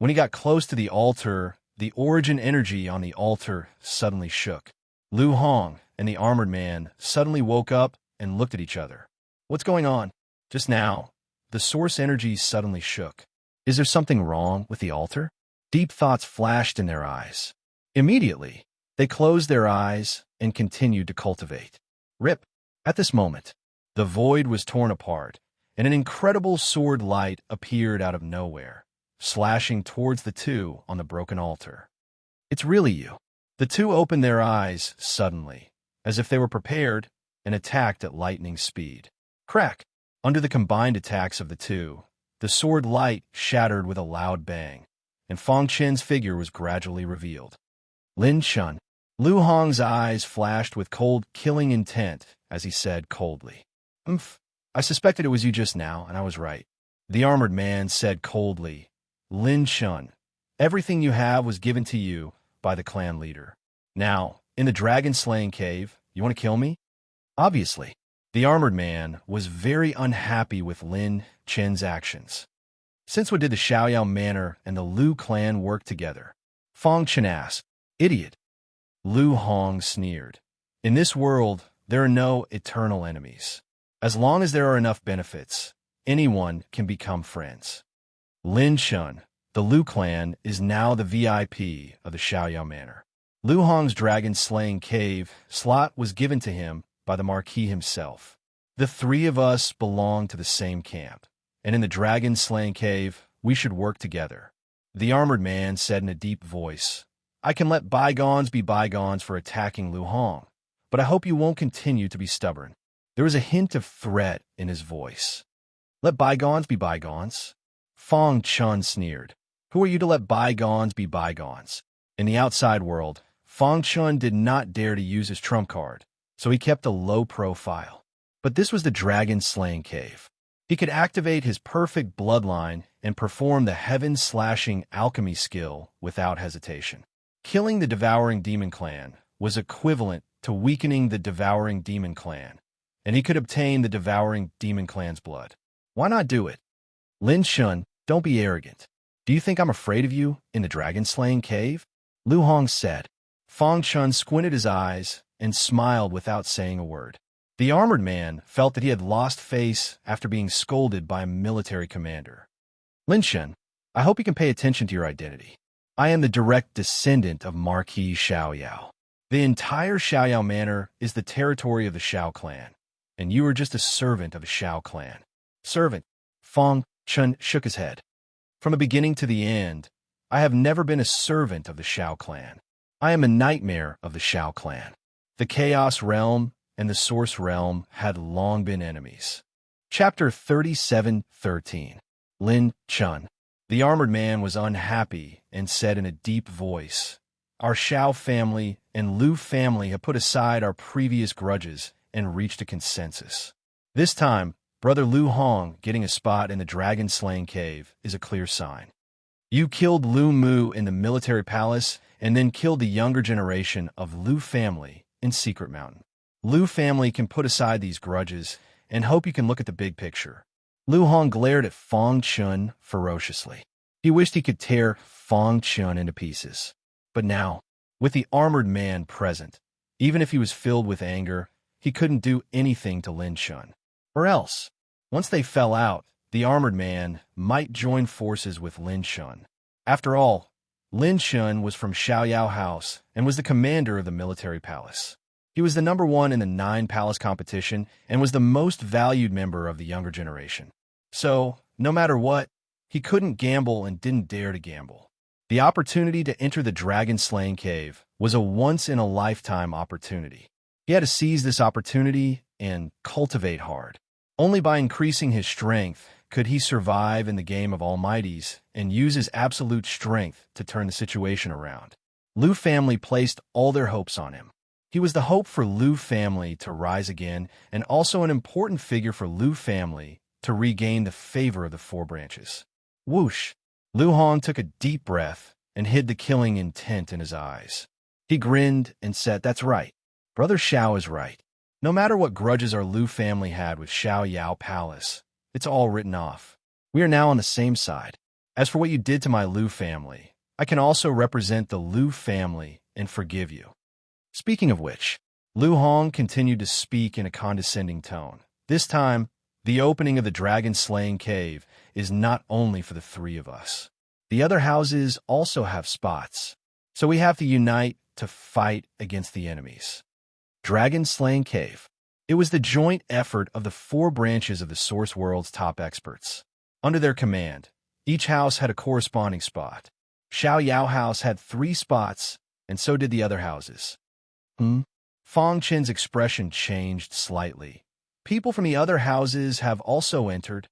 he got close to the altar, the origin energy on the altar suddenly shook. Lu Hong and the armored man suddenly woke up and looked at each other. What's going on? Just now, the source energy suddenly shook. Is there something wrong with the altar? Deep thoughts flashed in their eyes. Immediately, they closed their eyes and continued to cultivate. Rip! At this moment, the void was torn apart, and an incredible sword light appeared out of nowhere, slashing towards the two on the broken altar. It's really you. The two opened their eyes suddenly, as if they were prepared, and attacked at lightning speed. Crack! Under the combined attacks of the two, the sword light shattered with a loud bang, and Fang Chen's figure was gradually revealed. Lin Chun. Lu Hong's eyes flashed with cold, killing intent as he said coldly, I suspected it was you just now, and I was right. The armored man said coldly, Lin Chun, everything you have was given to you by the clan leader. Now, in the dragon-slaying cave, you want to kill me? Obviously. The armored man was very unhappy with Lin Chen's actions. Since when did the Xiaoyao manor and the Liu clan work together? Fang Chen asked. Idiot. Lu Hong sneered. In this world, there are no eternal enemies. As long as there are enough benefits, anyone can become friends. Lin Chun, the Liu clan, is now the VIP of the Xiaoyao manor. Lu Hong's dragon-slaying cave slot was given to him by the Marquis himself. The three of us belong to the same camp, and in the dragon-slaying cave, we should work together. The armored man said in a deep voice, I can let bygones be bygones for attacking Lu Hong, but I hope you won't continue to be stubborn. There was a hint of threat in his voice. Let bygones be bygones? Fang Chun sneered. Who are you to let bygones be bygones? In the outside world, Fang Chun did not dare to use his trump card, so he kept a low profile. But this was the dragon-slaying cave. He could activate his perfect bloodline and perform the heaven-slashing alchemy skill without hesitation. Killing the devouring demon clan was equivalent to weakening the devouring demon clan, and he could obtain the devouring demon clan's blood. Why not do it? Lin Chun, don't be arrogant. Do you think I'm afraid of you in the dragon-slaying cave? Lu Hong said. Fang Chun squinted his eyes and smiled without saying a word. The armored man felt that he had lost face after being scolded by a military commander. Lin Chun, I hope you can pay attention to your identity. I am the direct descendant of Marquis Xiaoyao. The entire Xiaoyao manor is the territory of the Shao clan, and you are just a servant of the Shao clan. Servant? Fang Chun shook his head. From the beginning to the end, I have never been a servant of the Shao clan. I am a nightmare of the Shao clan. The Chaos Realm and the Source Realm had long been enemies. Chapter 37:13. Lin Chun. The armored man was unhappy and said in a deep voice, Our Shao family and Liu family have put aside our previous grudges and reached a consensus. This time, Brother Lu Hong getting a spot in the dragon-slaying cave is a clear sign. You killed Lu Mu in the military palace and then killed the younger generation of Liu family in Secret Mountain. Liu family can put aside these grudges and hope you can look at the big picture. Lu Hong glared at Fang Chun ferociously. He wished he could tear Fang Chun into pieces. But now, with the armored man present, even if he was filled with anger, he couldn't do anything to Lin Chun. Or else, once they fell out, the armored man might join forces with Lin Chun. After all, Lin Chun was from Xiaoyao House and was the commander of the military palace. He was the number one in the 9-palace competition and was the most valued member of the younger generation. So, no matter what, he couldn't gamble and didn't dare to gamble. The opportunity to enter the dragon-slaying cave was a once-in-a-lifetime opportunity. He had to seize this opportunity and cultivate hard. Only by increasing his strength could he survive in the game of almighties and use his absolute strength to turn the situation around. Liu family placed all their hopes on him. He was the hope for Liu family to rise again and also an important figure for Liu family to regain the favor of the four branches. Whoosh! Liu Hong took a deep breath and hid the killing intent in his eyes. He grinned and said, "That's right. Brother Xiao is right. No matter what grudges our Liu family had with Xiao Yao Palace, it's all written off. We are now on the same side. As for what you did to my Liu family, I can also represent the Liu family and forgive you." Speaking of which, Liu Hong continued to speak in a condescending tone. This time, the opening of the dragon-slaying cave is not only for the three of us. The other houses also have spots, so we have to unite to fight against the enemies. Dragon-slaying cave. It was the joint effort of the four branches of the Source World's top experts. Under their command, each house had a corresponding spot. Xiao Yao House had 3 spots, and so did the other houses. Fong Chen's expression changed slightly. People from the other houses have also entered.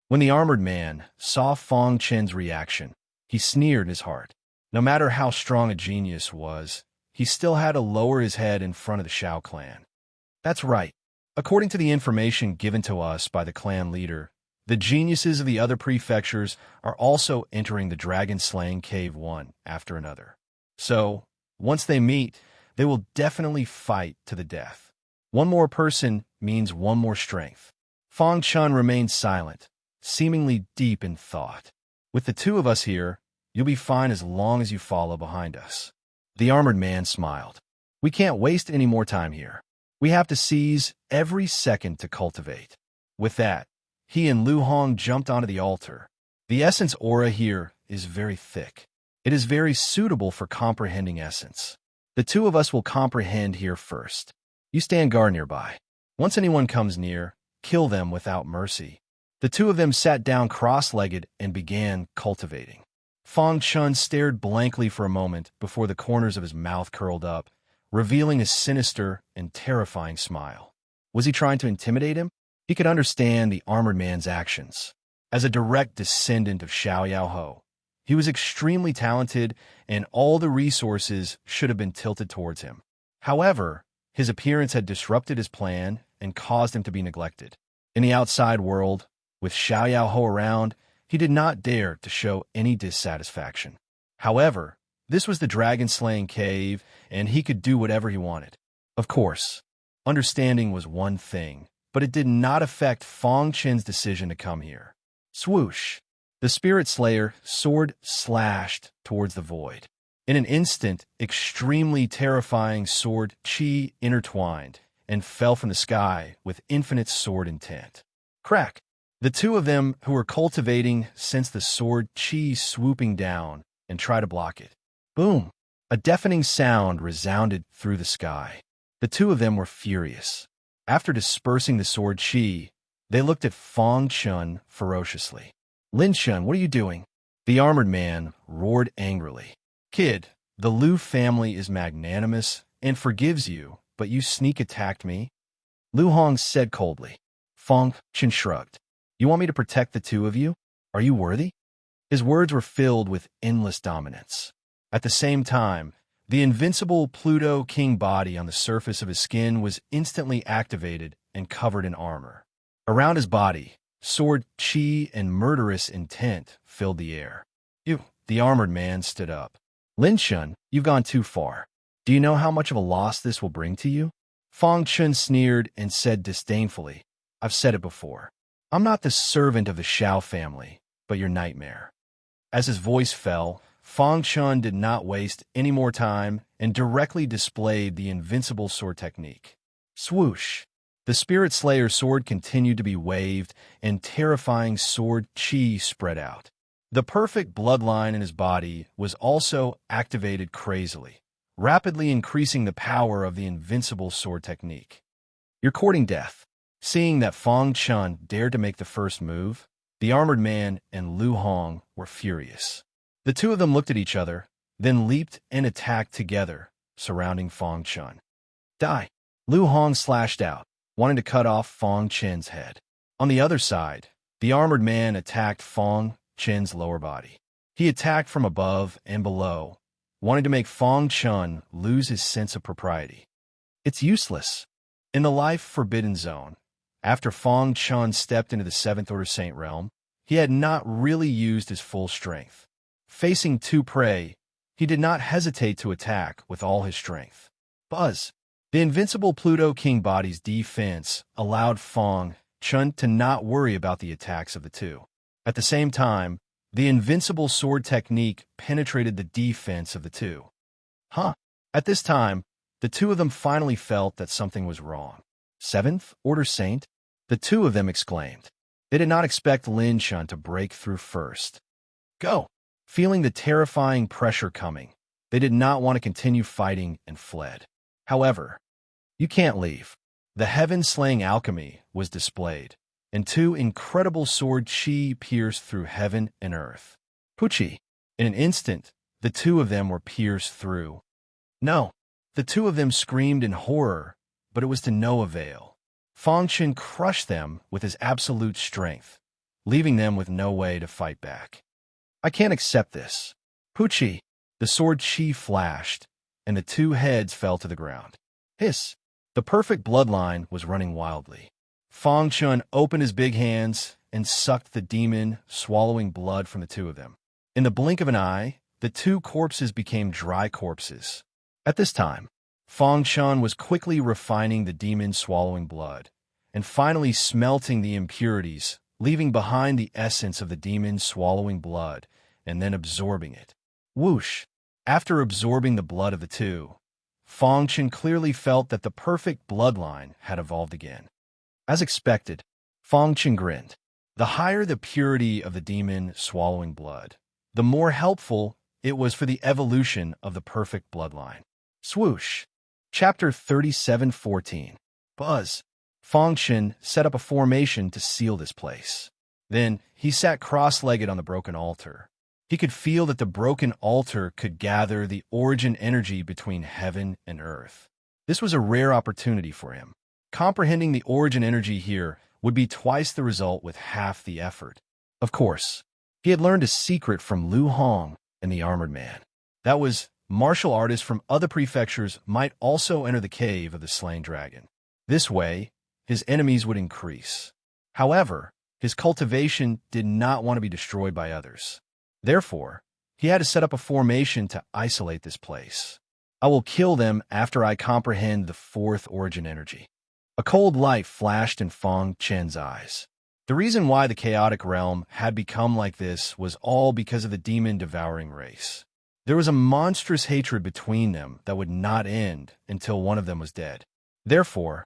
When the armored man saw Fong Chen's reaction, he sneered in his heart. No matter how strong a genius was, he still had to lower his head in front of the Xiao clan. That's right. According to the information given to us by the clan leader, the geniuses of the other prefectures are also entering the dragon-slaying cave one after another. So, once they meet, they will definitely fight to the death. One more person means one more strength. Fong Chun remained silent, seemingly deep in thought. With the 2 of us here, you'll be fine as long as you follow behind us. The armored man smiled. We can't waste any more time here. We have to seize every second to cultivate. With that, he and Liu Hong jumped onto the altar. The essence aura here is very thick. It is very suitable for comprehending essence. The 2 of us will comprehend here first. You stand guard nearby. Once anyone comes near, kill them without mercy. The 2 of them sat down cross-legged and began cultivating. Fong Chun stared blankly for a moment before the corners of his mouth curled up, revealing a sinister and terrifying smile. Was he trying to intimidate him? He could understand the armored man's actions. As a direct descendant of Xiao Yao Ho, he was extremely talented and all the resources should have been tilted towards him. However, his appearance had disrupted his plan and caused him to be neglected. In the outside world, with Xiao Yao Ho around, he did not dare to show any dissatisfaction. However, this was the dragon-slaying cave, and he could do whatever he wanted. Of course, understanding was one thing, but it did not affect Fong Chen's decision to come here. Swoosh! The Spirit Slayer sword slashed towards the void. In an instant, extremely terrifying sword chi intertwined and fell from the sky with infinite sword intent. Crack! The 2 of them who were cultivating sensed the sword chi swooping down and tried to block it. Boom! A deafening sound resounded through the sky. The 2 of them were furious. After dispersing the sword chi, they looked at Fong Chun ferociously. Lin Chun, what are you doing? The armored man roared angrily. Kid, the Liu family is magnanimous and forgives you, but you sneak attacked me? Liu Hong said coldly. Fong Chun shrugged. You want me to protect the 2 of you? Are you worthy? His words were filled with endless dominance. At the same time, the invincible Pluto King body on the surface of his skin was instantly activated and covered in armor. Around his body, sword chi and murderous intent filled the air. The armored man stood up. Lin Chun, you've gone too far. Do you know how much of a loss this will bring to you? Fong Chun sneered and said disdainfully, I've said it before. I'm not the servant of the Xiao family, but your nightmare. As his voice fell, Fong Chun did not waste any more time and directly displayed the invincible sword technique. Swoosh! The Spirit Slayer's sword continued to be waved, and terrifying sword chi spread out. The perfect bloodline in his body was also activated crazily, rapidly increasing the power of the invincible sword technique. You're courting death. Seeing that Fong Chun dared to make the first move, The armored man and Lu Hong were furious. The two of them looked at each other, then leaped and attacked together, surrounding Fang Chun. Die! Lu Hong slashed out, wanting to cut off Fang Chen's head. On the other side, the armored man attacked Fang Chen's lower body. He attacked from above and below, wanting to make Fang Chun lose his sense of propriety. It's useless. In the life-forbidden zone, after Fang Chun stepped into the Seventh Order Saint realm, he had not really used his full strength. Facing two prey, he did not hesitate to attack with all his strength. Buzz! The invincible Pluto King body's defense allowed Fang Chun to not worry about the attacks of the two. At the same time, the invincible sword technique penetrated the defense of the two. At this time, the two of them finally felt that something was wrong. Seventh Order Saint? The two of them exclaimed. They did not expect Lin Chun to break through first. Go! Feeling the terrifying pressure coming, they did not want to continue fighting and fled. However, you can't leave. The heaven-slaying alchemy was displayed, and two incredible sword chi pierced through heaven and earth. Puchi! In an instant, the two of them were pierced through. No! The two of them screamed in horror, but it was to no avail. Fang Chun crushed them with his absolute strength, leaving them with no way to fight back. I can't accept this. Puchi! The sword chi flashed, and the two heads fell to the ground. Hiss! The perfect bloodline was running wildly. Fang Chun opened his big hands and sucked the demon, swallowing blood from the two of them. In the blink of an eye, the two corpses became dry corpses. At this time, Fang Chun was quickly refining the demon swallowing blood, and finally smelting the impurities, leaving behind the essence of the demon swallowing blood, and then absorbing it. Whoosh! After absorbing the blood of the two, Fang Chun clearly felt that the perfect bloodline had evolved again. As expected, Fang Chun grinned. The higher the purity of the demon swallowing blood, the more helpful it was for the evolution of the perfect bloodline. Swoosh! Chapter 37:14. Buzz! Fang Chun set up a formation to seal this place. Then he sat cross-legged on the broken altar. He could feel that the broken altar could gather the origin energy between heaven and earth. This was a rare opportunity for him. Comprehending the origin energy here would be twice the result with half the effort. Of course, he had learned a secret from Lu Hong and the armored man. That was, martial artists from other prefectures might also enter the cave of the slain dragon. This way, his enemies would increase. However, his cultivation did not want to be destroyed by others. Therefore, he had to set up a formation to isolate this place. I will kill them after I comprehend the fourth origin energy. A cold light flashed in Fang Chen's eyes. The reason why the chaotic realm had become like this was all because of the demon-devouring race. There was a monstrous hatred between them that would not end until one of them was dead. Therefore,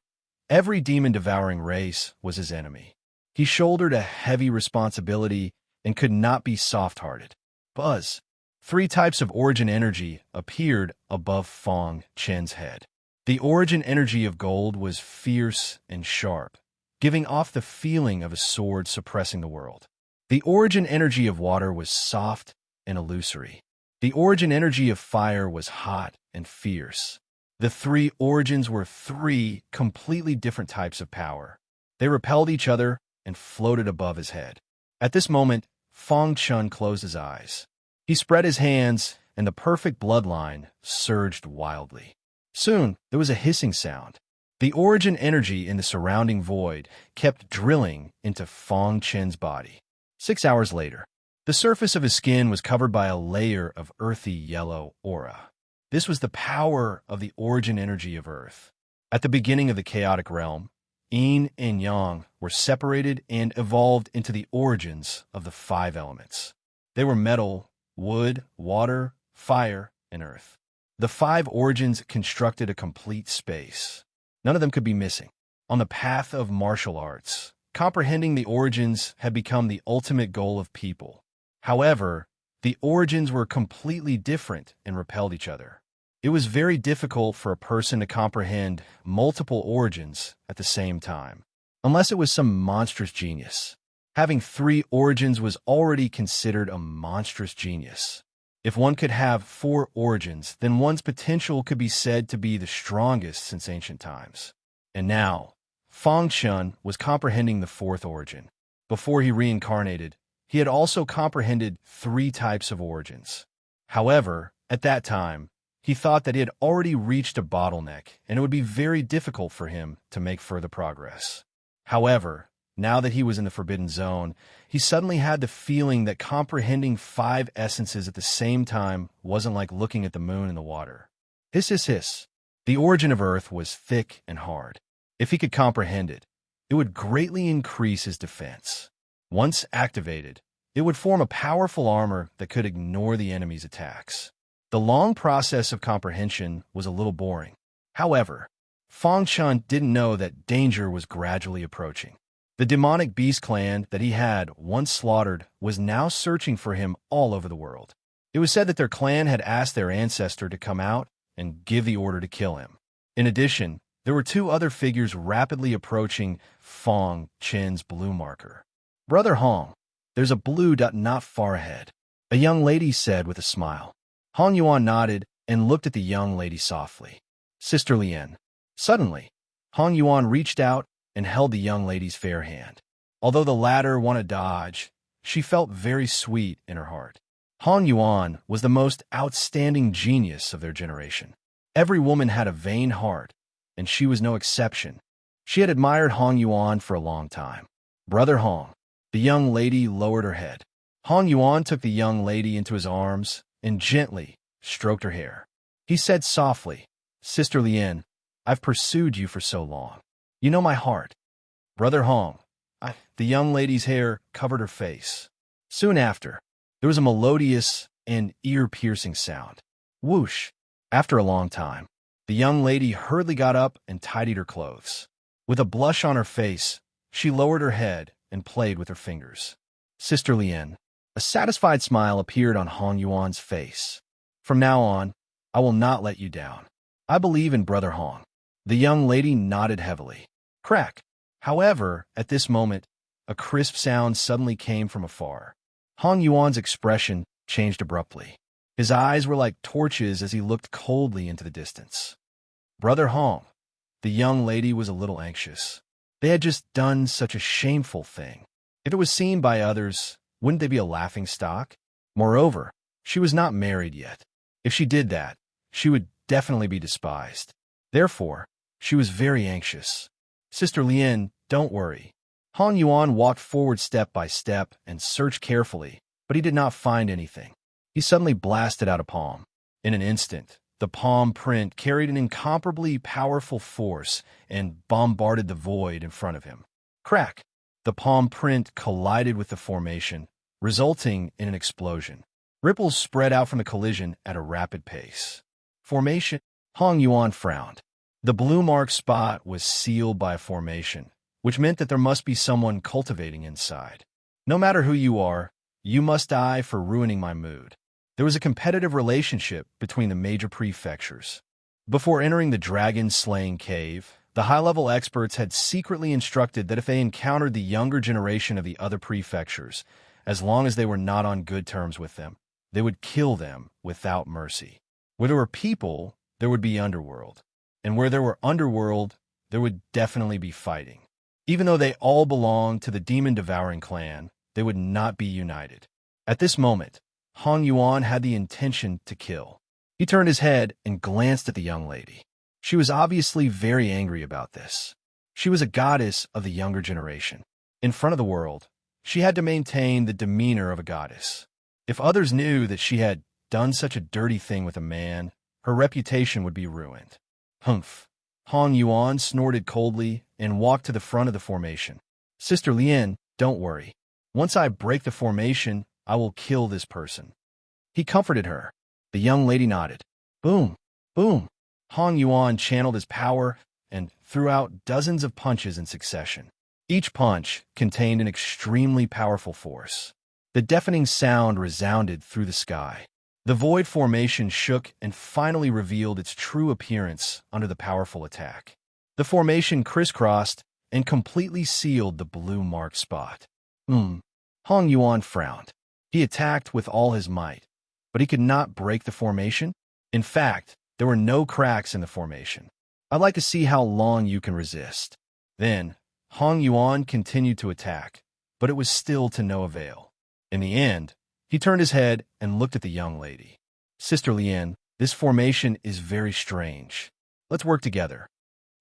every demon-devouring race was his enemy. He shouldered a heavy responsibility and could not be soft-hearted. Buzz! 3 types of origin energy appeared above Fang Chen's head. The origin energy of gold was fierce and sharp, giving off the feeling of a sword suppressing the world. The origin energy of water was soft and illusory. The origin energy of fire was hot and fierce. The 3 origins were 3 completely different types of power. They repelled each other and floated above his head. At this moment, Fang Chun closed his eyes. He spread his hands, and the perfect bloodline surged wildly. Soon, there was a hissing sound. The origin energy in the surrounding void kept drilling into Fang Chen's body. 6 hours later, the surface of his skin was covered by a layer of earthy yellow aura. This was the power of the origin energy of Earth. At the beginning of the chaotic realm, Yin and Yang were separated and evolved into the origins of the 5 elements. They were metal, wood, water, fire, and earth. The 5 origins constructed a complete space. None of them could be missing. On the path of martial arts, comprehending the origins had become the ultimate goal of people. However, the origins were completely different and repelled each other. It was very difficult for a person to comprehend multiple origins at the same time, unless it was some monstrous genius. Having 3 origins was already considered a monstrous genius. If one could have 4 origins, then one's potential could be said to be the strongest since ancient times. And now, Fang Chun was comprehending the 4th origin. Before he reincarnated, he had also comprehended 3 types of origins. However, at that time, he thought that he had already reached a bottleneck, and it would be very difficult for him to make further progress. However, now that he was in the Forbidden Zone, he suddenly had the feeling that comprehending 5 essences at the same time wasn't like looking at the moon in the water. Hiss, hiss, hiss. The origin of Earth was thick and hard. If he could comprehend it, it would greatly increase his defense. Once activated, it would form a powerful armor that could ignore the enemy's attacks. The long process of comprehension was a little boring. However, Fang Chun didn't know that danger was gradually approaching. The demonic beast clan that he had once slaughtered was now searching for him all over the world. It was said that their clan had asked their ancestor to come out and give the order to kill him. In addition, there were 2 other figures rapidly approaching Fang Chun's blue marker. "Brother Hong, there's a blue dot not far ahead," a young lady said with a smile. Hong Yuan nodded and looked at the young lady softly. "Sister Lien." Suddenly, Hong Yuan reached out and held the young lady's fair hand. Although the latter wanted to dodge, she felt very sweet in her heart. Hong Yuan was the most outstanding genius of their generation. Every woman had a vain heart, and she was no exception. She had admired Hong Yuan for a long time. "Brother Hong." The young lady lowered her head. Hong Yuan took the young lady into his arms and gently stroked her hair. He said softly, "Sister Lien, I've pursued you for so long. You know my heart." "Brother Hong." The young lady's hair covered her face. Soon after, there was a melodious and ear-piercing sound. Whoosh! After a long time, the young lady hurriedly got up and tidied her clothes. With a blush on her face, she lowered her head and played with her fingers. "Sister Lien." A satisfied smile appeared on Hong Yuan's face. "From now on, I will not let you down. I believe in Brother Hong." The young lady nodded heavily. Crack! However, at this moment, a crisp sound suddenly came from afar. Hong Yuan's expression changed abruptly. His eyes were like torches as he looked coldly into the distance. "Brother Hong." The young lady was a little anxious. They had just done such a shameful thing. If it was seen by others, wouldn't they be a laughingstock? Moreover, she was not married yet. If she did that, she would definitely be despised. Therefore, she was very anxious. "Sister Lien, don't worry." Hong Yuan walked forward step by step and searched carefully, but he did not find anything. He suddenly blasted out a palm. In an instant, the palm print carried an incomparably powerful force and bombarded the void in front of him. Crack! The palm print collided with the formation, resulting in an explosion. Ripples spread out from the collision at a rapid pace. Formation? Hong Yuan frowned. The blue mark spot was sealed by a formation, which meant that there must be someone cultivating inside. "No matter who you are, you must die for ruining my mood." There was a competitive relationship between the major prefectures. Before entering the dragon-slaying cave, the high-level experts had secretly instructed that if they encountered the younger generation of the other prefectures, as long as they were not on good terms with them, they would kill them without mercy. Where there were people, there would be underworld. And where there were underworld, there would definitely be fighting. Even though they all belonged to the demon-devouring clan, they would not be united. At this moment, Hong Yuan had the intention to kill. He turned his head and glanced at the young lady. She was obviously very angry about this. She was a goddess of the younger generation. In front of the world, she had to maintain the demeanor of a goddess. If others knew that she had done such a dirty thing with a man, her reputation would be ruined. Humph! Hong Yuan snorted coldly and walked to the front of the formation. "Sister Lien, don't worry. Once I break the formation, I will kill this person." He comforted her. The young lady nodded. Boom! Boom! Hong Yuan channeled his power and threw out dozens of punches in succession. Each punch contained an extremely powerful force. The deafening sound resounded through the sky. The void formation shook and finally revealed its true appearance under the powerful attack. The formation crisscrossed and completely sealed the blue mark spot. Hong Yuan frowned. He attacked with all his might, but he could not break the formation. In fact, there were no cracks in the formation. I'd like to see how long you can resist. Then, Hong Yuan continued to attack, but it was still to no avail. In the end, he turned his head and looked at the young lady. Sister Lian, this formation is very strange. Let's work together.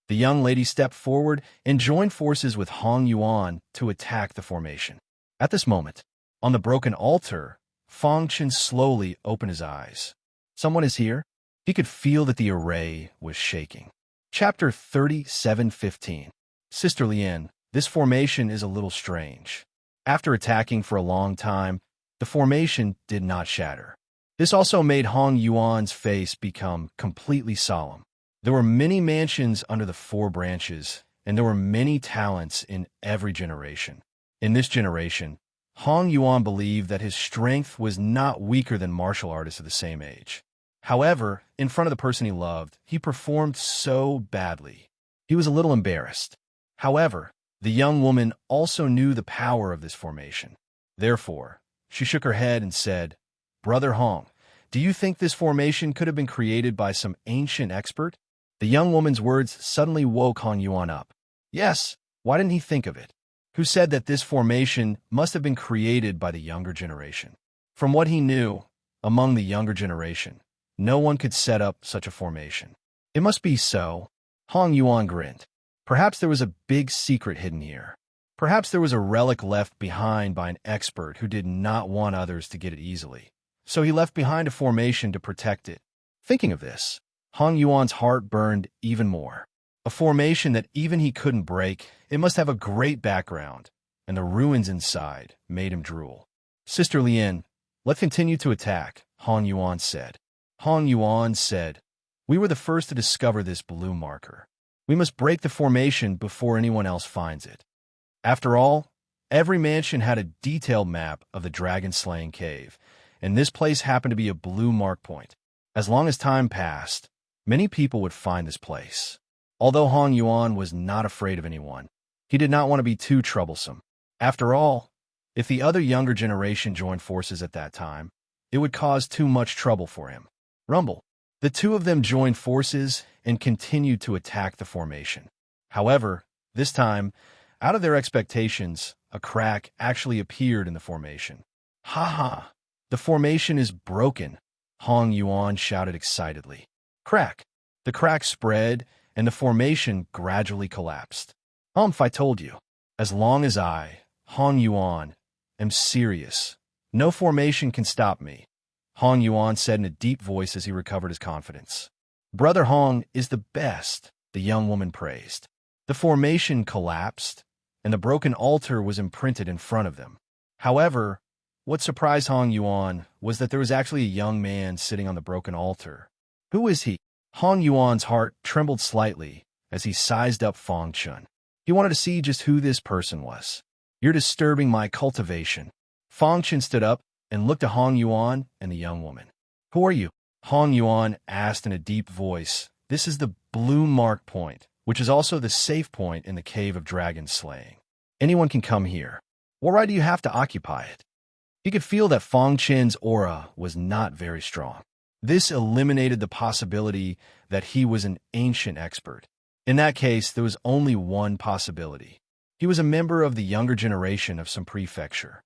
The young lady stepped forward and joined forces with Hong Yuan to attack the formation. At this moment, on the broken altar, Fang Chen slowly opened his eyes. Someone is here? He could feel that the array was shaking. Chapter 37:15. Sister Lian, this formation is a little strange. After attacking for a long time, the formation did not shatter. This also made Hong Yuan's face become completely solemn. There were many mansions under the four branches, and there were many talents in every generation. In this generation, Hong Yuan believed that his strength was not weaker than martial artists of the same age. However, in front of the person he loved, he performed so badly. He was a little embarrassed. However, the young woman also knew the power of this formation. Therefore, she shook her head and said, "Brother Hong, do you think this formation could have been created by some ancient expert?" The young woman's words suddenly woke Hong Yuan up. Yes, why didn't he think of it? Who said that this formation must have been created by the younger generation? From what he knew, among the younger generation, no one could set up such a formation. It must be so. Hong Yuan grinned. Perhaps there was a big secret hidden here. Perhaps there was a relic left behind by an expert who did not want others to get it easily. So he left behind a formation to protect it. Thinking of this, Hong Yuan's heart burned even more. A formation that even he couldn't break, it must have a great background, and the ruins inside made him drool. Sister Lian, let's continue to attack, Hong Yuan said. Hong Yuan said, "We were the first to discover this blue marker. We must break the formation before anyone else finds it." After all, every mansion had a detailed map of the dragon-slaying cave, and this place happened to be a blue mark point. As long as time passed, many people would find this place. Although Hong Yuan was not afraid of anyone, he did not want to be too troublesome. After all, if the other younger generation joined forces at that time, it would cause too much trouble for him. Rumble. The two of them joined forces and continued to attack the formation. However, this time, out of their expectations, a crack actually appeared in the formation. "Ha ha! The formation is broken," Hong Yuan shouted excitedly. Crack! The crack spread, and the formation gradually collapsed. If I told you. As long as I, Hong Yuan, am serious, no formation can stop me, Hong Yuan said in a deep voice as he recovered his confidence. Brother Hong is the best, the young woman praised. The formation collapsed, and the broken altar was imprinted in front of them. However, what surprised Hong Yuan was that there was actually a young man sitting on the broken altar. Who is he? Hong Yuan's heart trembled slightly as he sized up Fang Chen. He wanted to see just who this person was. "You're disturbing my cultivation." Fang Chen stood up and looked at Hong Yuan and the young woman. "Who are you?" Hong Yuan asked in a deep voice. "This is the blue mark point, which is also the safe point in the Cave of Dragon Slaying. Anyone can come here. What right do you have to occupy it?" He could feel that Fang Chen's aura was not very strong. This eliminated the possibility that he was an ancient expert. In that case, there was only one possibility. He was a member of the younger generation of some prefecture.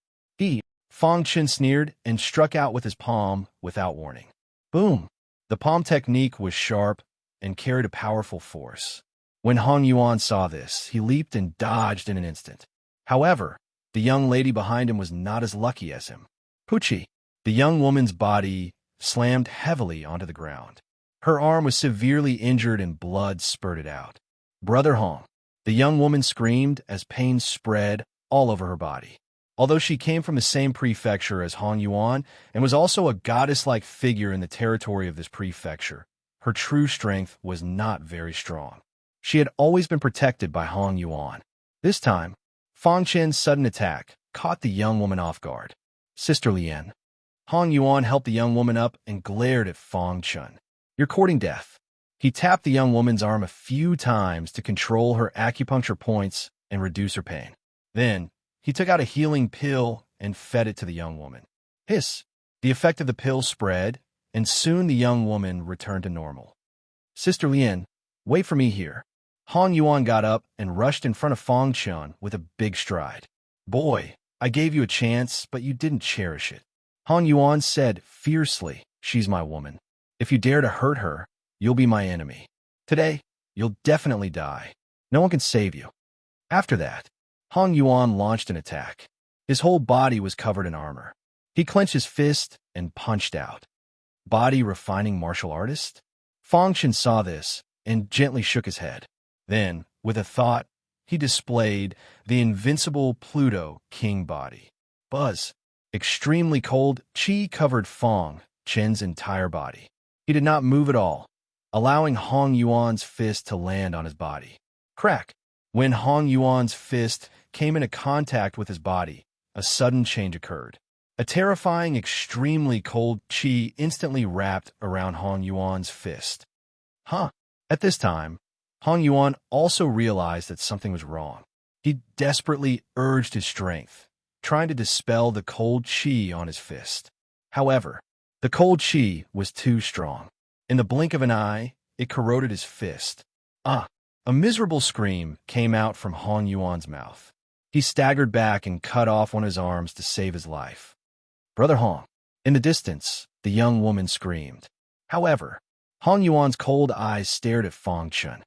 Fang Chen sneered and struck out with his palm without warning. Boom! The palm technique was sharp and carried a powerful force. When Hong Yuan saw this, he leaped and dodged in an instant. However, the young lady behind him was not as lucky as him. Poochie! The young woman's body slammed heavily onto the ground. Her arm was severely injured and blood spurted out. Brother Hong! The young woman screamed as pain spread all over her body. Although she came from the same prefecture as Hong Yuan and was also a goddess-like figure in the territory of this prefecture, her true strength was not very strong. She had always been protected by Hong Yuan. This time, Fang Chen's sudden attack caught the young woman off guard. Sister Lian. Hong Yuan helped the young woman up and glared at Fang Chen. You're courting death. He tapped the young woman's arm a few times to control her acupuncture points and reduce her pain. Then, he took out a healing pill and fed it to the young woman. Hiss! The effect of the pill spread, and soon the young woman returned to normal. Sister Lian, wait for me here. Han Yuan got up and rushed in front of Fang Chun with a big stride. Boy, I gave you a chance, but you didn't cherish it. Han Yuan said fiercely, she's my woman. If you dare to hurt her, you'll be my enemy. Today, you'll definitely die. No one can save you. After that, Han Yuan launched an attack. His whole body was covered in armor. He clenched his fist and punched out. Body-refining martial artist? Fang Chun saw this and gently shook his head. Then, with a thought, he displayed the invincible Pluto King body. Buzz. Extremely cold qi covered Fang Chun's entire body. He did not move at all, allowing Han Yuan's fist to land on his body. Crack! When Han Yuan's fist came into contact with his body, a sudden change occurred. A terrifying, extremely cold qi instantly wrapped around Han Yuan's fist. Huh. At this time, Han Yuan also realized that something was wrong. He desperately urged his strength, trying to dispel the cold qi on his fist. However, the cold qi was too strong. In the blink of an eye, it corroded his fist. A miserable scream came out from Han Yuan's mouth. He staggered back and cut off one of his arms to save his life. Brother Han. In the distance, the young woman screamed. However, Han Yuan's cold eyes stared at Fang Chun.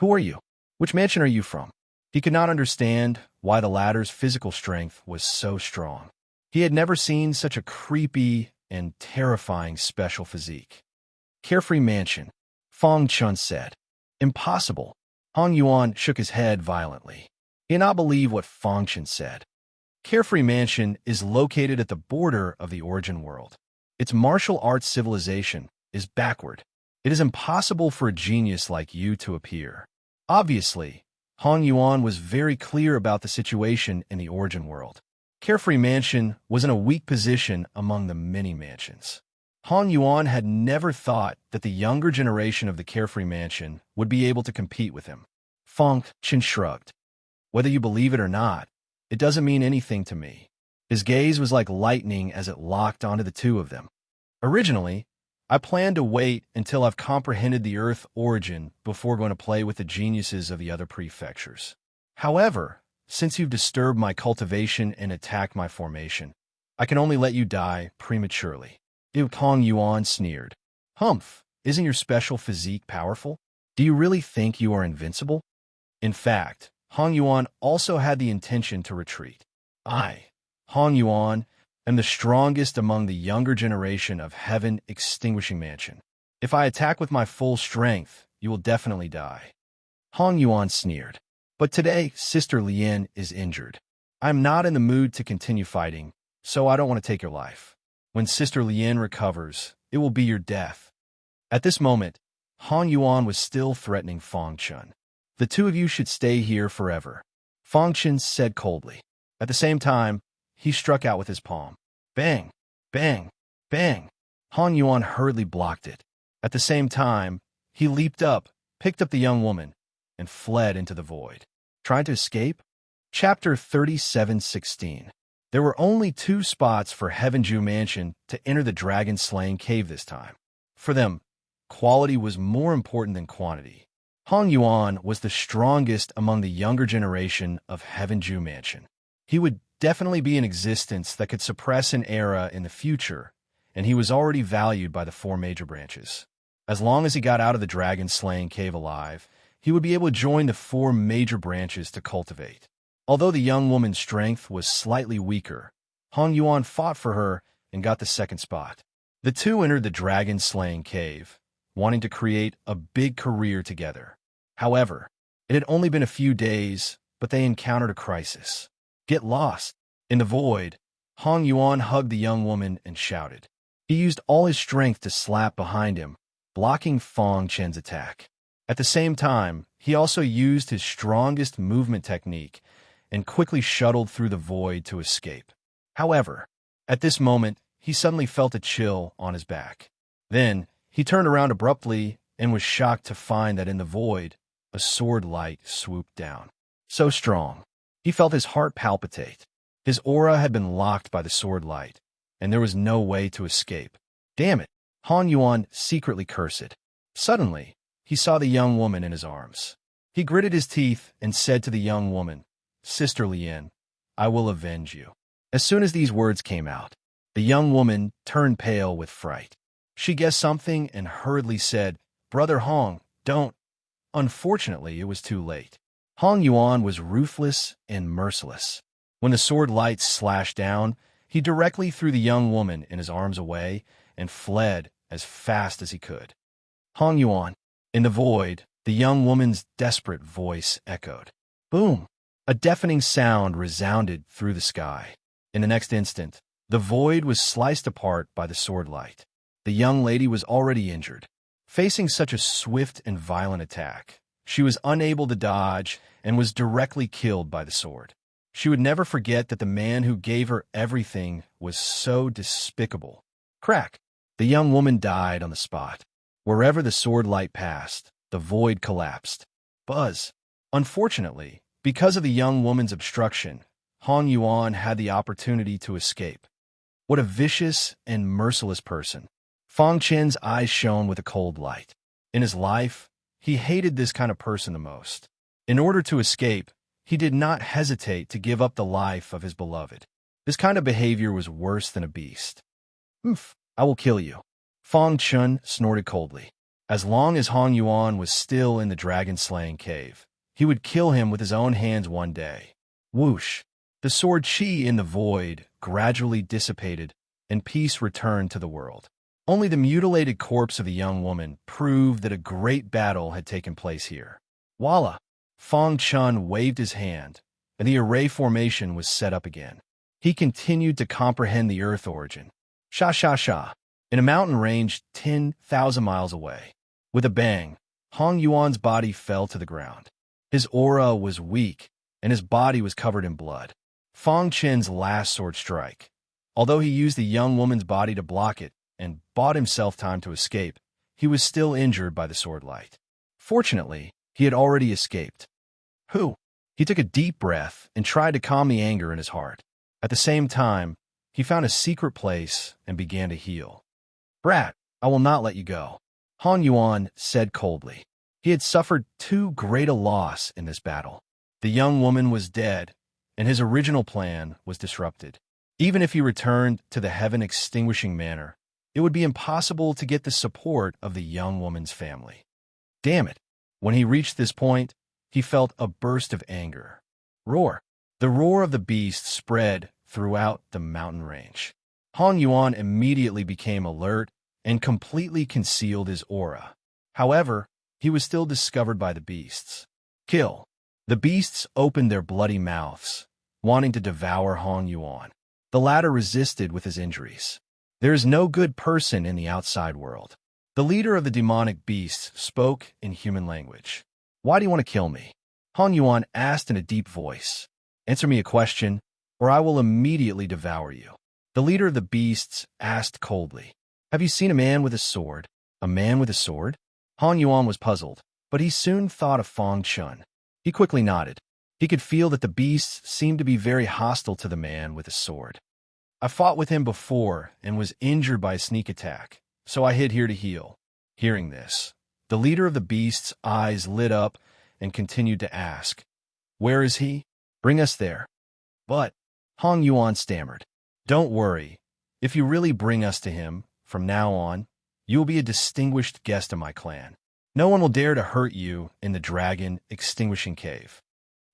Who are you? Which mansion are you from? He could not understand why the latter's physical strength was so strong. He had never seen such a creepy and terrifying special physique. Carefree mansion, Fang Chun said. Impossible. Han Yuan shook his head violently. He did not believe what Fang Chun said. Carefree Mansion is located at the border of the origin world. Its martial arts civilization is backward. It is impossible for a genius like you to appear. Obviously, Han Yuan was very clear about the situation in the origin world. Carefree Mansion was in a weak position among the many mansions. Han Yuan had never thought that the younger generation of the Carefree Mansion would be able to compete with him. Fang Chun shrugged. Whether you believe it or not, it doesn't mean anything to me. His gaze was like lightning as it locked onto the two of them. Originally, I planned to wait until I've comprehended the Earth origin before going to play with the geniuses of the other prefectures. However, since you've disturbed my cultivation and attacked my formation, I can only let you die prematurely. Han Yuan sneered. Humph, isn't your special physique powerful? Do you really think you are invincible? In fact, Han Yuan also had the intention to retreat. I, Han Yuan, am the strongest among the younger generation of Heaven Extinguishing Mansion. If I attack with my full strength, you will definitely die. Han Yuan sneered. But today, Sister Lian is injured. I am not in the mood to continue fighting, so I don't want to take your life. When Sister Lian recovers, it will be your death. At this moment, Han Yuan was still threatening Fang Chun. The two of you should stay here forever, Fang Chun said coldly. At the same time, he struck out with his palm. Bang! Bang! Bang! Han Yuan hurriedly blocked it. At the same time, he leaped up, picked up the young woman, and fled into the void. Trying to escape? Chapter 37:16. There were only 2 spots for Heavenju Mansion to enter the dragon-slaying cave this time. For them, quality was more important than quantity. Han Yuan was the strongest among the younger generation of Heavenju Mansion. He would definitely be an existence that could suppress an era in the future, and he was already valued by the 4 major branches. As long as he got out of the dragon-slaying cave alive, he would be able to join the 4 major branches to cultivate. Although the young woman's strength was slightly weaker, Han Yuan fought for her and got the 2nd spot. The two entered the dragon-slaying cave, wanting to create a big career together. However, it had only been a few days, but they encountered a crisis. Get lost. In the void, Han Yuan hugged the young woman and shouted. He used all his strength to slap behind him, blocking Fang Chun's attack. At the same time, he also used his strongest movement technique and quickly shuttled through the void to escape. However, at this moment, he suddenly felt a chill on his back. Then, he turned around abruptly and was shocked to find that in the void, a sword light swooped down. So strong. He felt his heart palpitate. His aura had been locked by the sword light, and there was no way to escape. Damn it, Han Yuan secretly cursed. Suddenly, he saw the young woman in his arms. He gritted his teeth and said to the young woman, "Sister Lien, I will avenge you." As soon as these words came out, the young woman turned pale with fright. She guessed something and hurriedly said, "Brother Hong, don't." Unfortunately, it was too late. Hong Yuan was ruthless and merciless. When the sword light slashed down, he directly threw the young woman in his arms away and fled as fast as he could. Hong Yuan. In the void, the young woman's desperate voice echoed. Boom! A deafening sound resounded through the sky. In the next instant, the void was sliced apart by the sword light. The young lady was already injured. Facing such a swift and violent attack, she was unable to dodge and was directly killed by the sword. She would never forget that the man who gave her everything was so despicable. Crack! The young woman died on the spot. Wherever the sword light passed, the void collapsed. Buzz! Unfortunately, because of the young woman's obstruction, Hong Yuan had the opportunity to escape. What a vicious and merciless person. Fang Chen's eyes shone with a cold light. In his life, he hated this kind of person the most. In order to escape, he did not hesitate to give up the life of his beloved. This kind of behavior was worse than a beast. Oof, I will kill you. Fang Chun snorted coldly. As long as Hong Yuan was still in the dragon-slaying cave, he would kill him with his own hands one day. Whoosh! The sword chi in the void gradually dissipated, and peace returned to the world. Only the mutilated corpse of the young woman proved that a great battle had taken place here. Voila! Fang Chun waved his hand, and the array formation was set up again. He continued to comprehend the Earth origin. Sha. In a mountain range 10,000 miles away. With a bang, Hong Yuan's body fell to the ground. His aura was weak, and his body was covered in blood. Fang Chen's last sword strike. Although he used the young woman's body to block it and bought himself time to escape, he was still injured by the sword light. Fortunately, he had already escaped. He took a deep breath and tried to calm the anger in his heart. At the same time, he found a secret place and began to heal. Brat, I will not let you go, Hong Yuan said coldly. He had suffered too great a loss in this battle. The young woman was dead, and his original plan was disrupted. Even if he returned to the heaven-extinguishing manor, it would be impossible to get the support of the young woman's family. Damn it! When he reached this point, he felt a burst of anger. Roar! The roar of the beast spread throughout the mountain range. Hong Yuan immediately became alert and completely concealed his aura. However, he was still discovered by the beasts. Kill! The beasts opened their bloody mouths, wanting to devour Hong Yuan. The latter resisted with his injuries. There is no good person in the outside world. The leader of the demonic beasts spoke in human language. Why do you want to kill me? Hong Yuan asked in a deep voice. Answer me a question, or I will immediately devour you. The leader of the beasts asked coldly. Have you seen a man with a sword? A man with a sword? Hong Yuan was puzzled, but he soon thought of Fang Chun. He quickly nodded. He could feel that the beasts seemed to be very hostile to the man with a sword. I fought with him before and was injured by a sneak attack, so I hid here to heal. Hearing this, the leader of the beasts' eyes lit up and continued to ask, Where is he? Bring us there. But, Hong Yuan stammered, Don't worry. If you really bring us to him, from now on, you will be a distinguished guest of my clan. No one will dare to hurt you in the dragon extinguishing cave.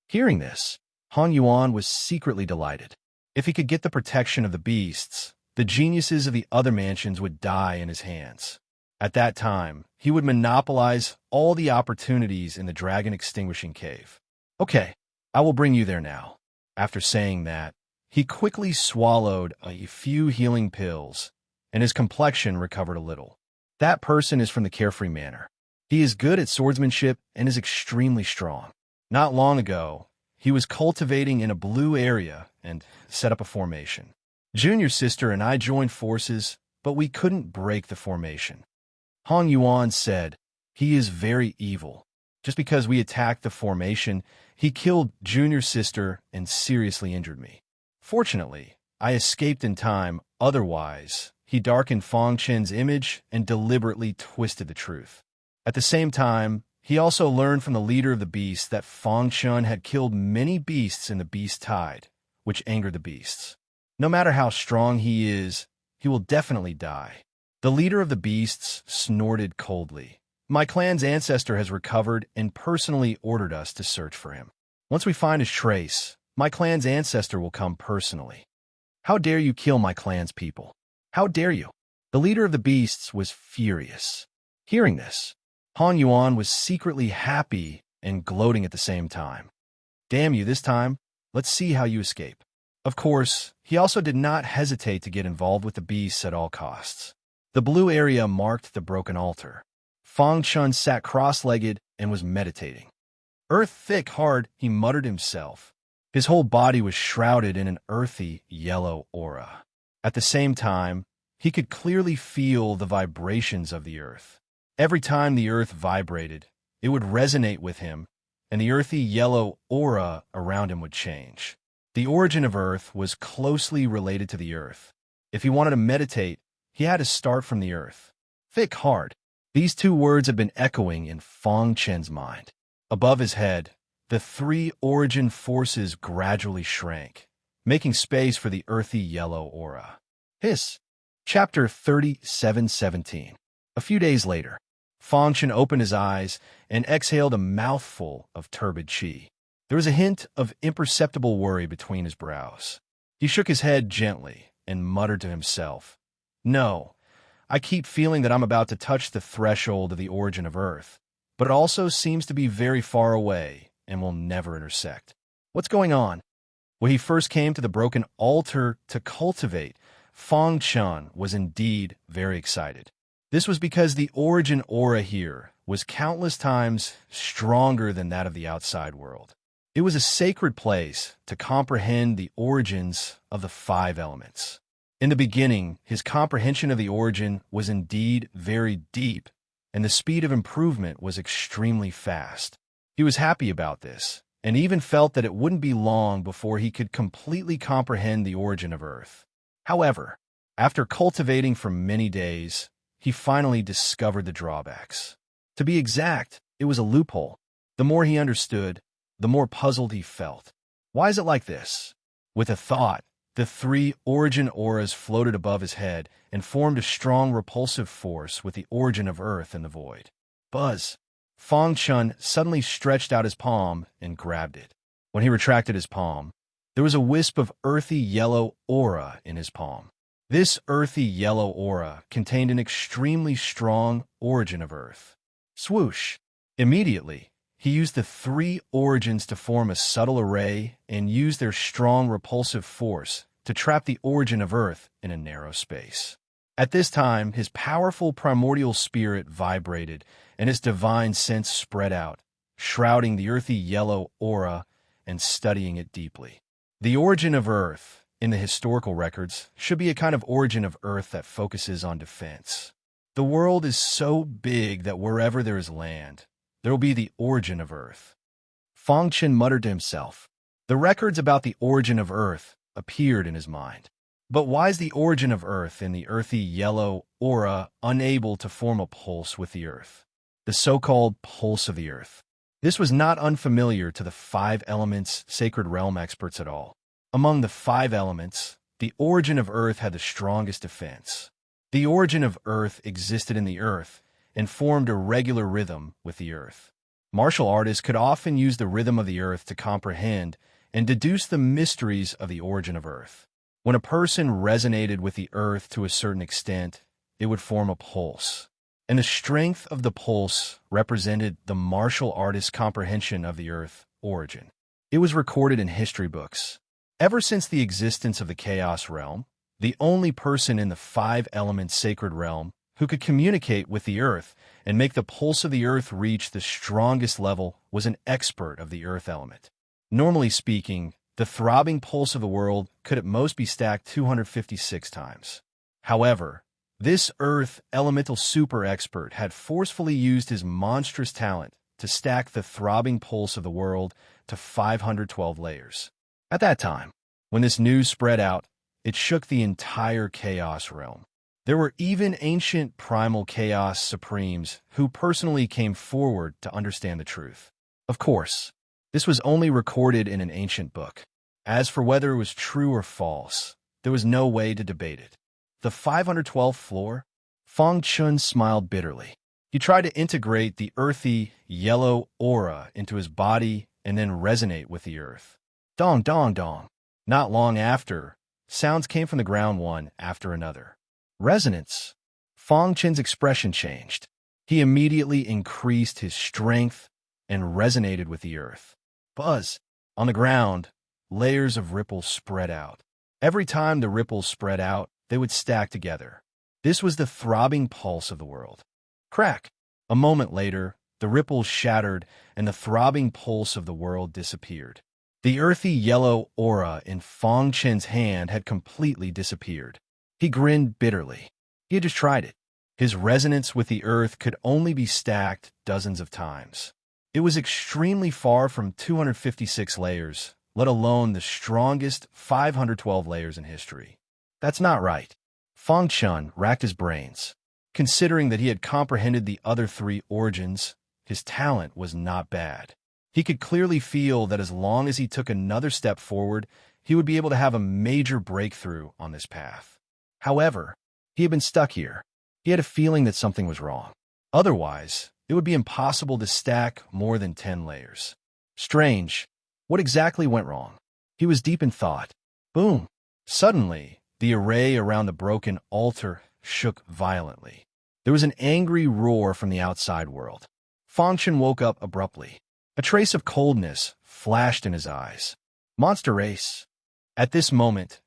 Hearing this, Hong Yuan was secretly delighted. If he could get the protection of the beasts, the geniuses of the other mansions would die in his hands. At that time, he would monopolize all the opportunities in the dragon extinguishing cave. Okay, I will bring you there now. After saying that, he quickly swallowed a few healing pills, and his complexion recovered a little. That person is from the Carefree Manor. He is good at swordsmanship and is extremely strong. Not long ago, he was cultivating in a blue area and set up a formation. Junior sister and I joined forces, but we couldn't break the formation. Hong Yuan said, He is very evil. Just because we attacked the formation, he killed Junior's sister and seriously injured me. Fortunately, I escaped in time. Otherwise, he darkened Fang Chen's image and deliberately twisted the truth. At the same time, he also learned from the leader of the beasts that Fang Chen had killed many beasts in the beast tide, which angered the beasts. No matter how strong he is, he will definitely die. The leader of the beasts snorted coldly. My clan's ancestor has recovered and personally ordered us to search for him. Once we find his trace, my clan's ancestor will come personally. How dare you kill my clan's people? How dare you? The leader of the beasts was furious. Hearing this, Han Yuan was secretly happy and gloating at the same time. Damn you, this time, let's see how you escape. Of course, he also did not hesitate to get involved with the beasts at all costs. The blue area marked the broken altar. Fang Chun sat cross-legged and was meditating. Earth thick, hard, he muttered himself. His whole body was shrouded in an earthy, yellow aura. At the same time, he could clearly feel the vibrations of the earth. Every time the earth vibrated, it would resonate with him, and the earthy yellow aura around him would change. The origin of earth was closely related to the earth. If he wanted to meditate, he had to start from the earth. Thick, hard. These two words had been echoing in Fang Chen's mind. Above his head, the three origin forces gradually shrank, making space for the earthy yellow aura. Hiss. Chapter 37:17. A few days later, Fang Chen opened his eyes and exhaled a mouthful of turbid qi. There was a hint of imperceptible worry between his brows. He shook his head gently and muttered to himself, "No, I keep feeling that I'm about to touch the threshold of the origin of Earth, but it also seems to be very far away and will never intersect. What's going on?" When he first came to the broken altar to cultivate, Fang Chen was indeed very excited. This was because the origin aura here was countless times stronger than that of the outside world. It was a sacred place to comprehend the origins of the five elements. In the beginning, his comprehension of the origin was indeed very deep, and the speed of improvement was extremely fast. He was happy about this, and even felt that it wouldn't be long before he could completely comprehend the origin of Earth. However, after cultivating for many days, he finally discovered the drawbacks. To be exact, it was a loophole. The more he understood, the more puzzled he felt. Why is it like this? With a thought, the three origin auras floated above his head and formed a strong repulsive force with the origin of Earth in the void. Buzz! Fang Chen suddenly stretched out his palm and grabbed it. When he retracted his palm, there was a wisp of earthy yellow aura in his palm. This earthy yellow aura contained an extremely strong origin of Earth. Swoosh! Immediately, he used the three origins to form a subtle array and used their strong repulsive force to trap the origin of Earth in a narrow space. At this time, his powerful primordial spirit vibrated and his divine sense spread out, shrouding the earthy yellow aura and studying it deeply. The origin of Earth, in the historical records, should be a kind of origin of Earth that focuses on defense. The world is so big that wherever there is land, there will be the origin of Earth. Fang Chen muttered to himself. The records about the origin of Earth appeared in his mind. But why is the origin of Earth in the earthy yellow aura unable to form a pulse with the Earth? The so-called pulse of the Earth. This was not unfamiliar to the five elements sacred realm experts at all. Among the five elements, the origin of Earth had the strongest defense. The origin of Earth existed in the Earth and formed a regular rhythm with the Earth. Martial artists could often use the rhythm of the Earth to comprehend and deduce the mysteries of the origin of Earth. When a person resonated with the Earth to a certain extent, it would form a pulse. And the strength of the pulse represented the martial artist's comprehension of the Earth origin. It was recorded in history books. Ever since the existence of the Chaos Realm, the only person in the five-element sacred realm who could communicate with the Earth and make the pulse of the Earth reach the strongest level was an expert of the Earth element. Normally speaking, the throbbing pulse of the world could at most be stacked 256 times. However, this Earth elemental super expert had forcefully used his monstrous talent to stack the throbbing pulse of the world to 512 layers. At that time, when this news spread out, it shook the entire Chaos realm. There were even ancient primal Chaos Supremes who personally came forward to understand the truth. Of course, this was only recorded in an ancient book. As for whether it was true or false, there was no way to debate it. The 512th floor? Fang Chun smiled bitterly. He tried to integrate the earthy, yellow aura into his body and then resonate with the earth. Dong, dong, dong. Not long after, sounds came from the ground one after another. Resonance. Fang Chun's expression changed. He immediately increased his strength and resonated with the earth. Buzz. On the ground, layers of ripples spread out. Every time the ripples spread out, they would stack together. This was the throbbing pulse of the world. Crack! A moment later, the ripples shattered and the throbbing pulse of the world disappeared. The earthy yellow aura in Fang Chen's hand had completely disappeared. He grinned bitterly. He had just tried it. His resonance with the earth could only be stacked dozens of times. It was extremely far from 256 layers, let alone the strongest 512 layers in history. That's not right. Fang Chun racked his brains. Considering that he had comprehended the other three origins, his talent was not bad. He could clearly feel that as long as he took another step forward, he would be able to have a major breakthrough on this path. However, he had been stuck here. He had a feeling that something was wrong. Otherwise, it would be impossible to stack more than 10 layers. Strange. What exactly went wrong? He was deep in thought. Boom! Suddenly, the array around the broken altar shook violently. There was an angry roar from the outside world. Fang Chun woke up abruptly. A trace of coldness flashed in his eyes. Monster race. At this moment,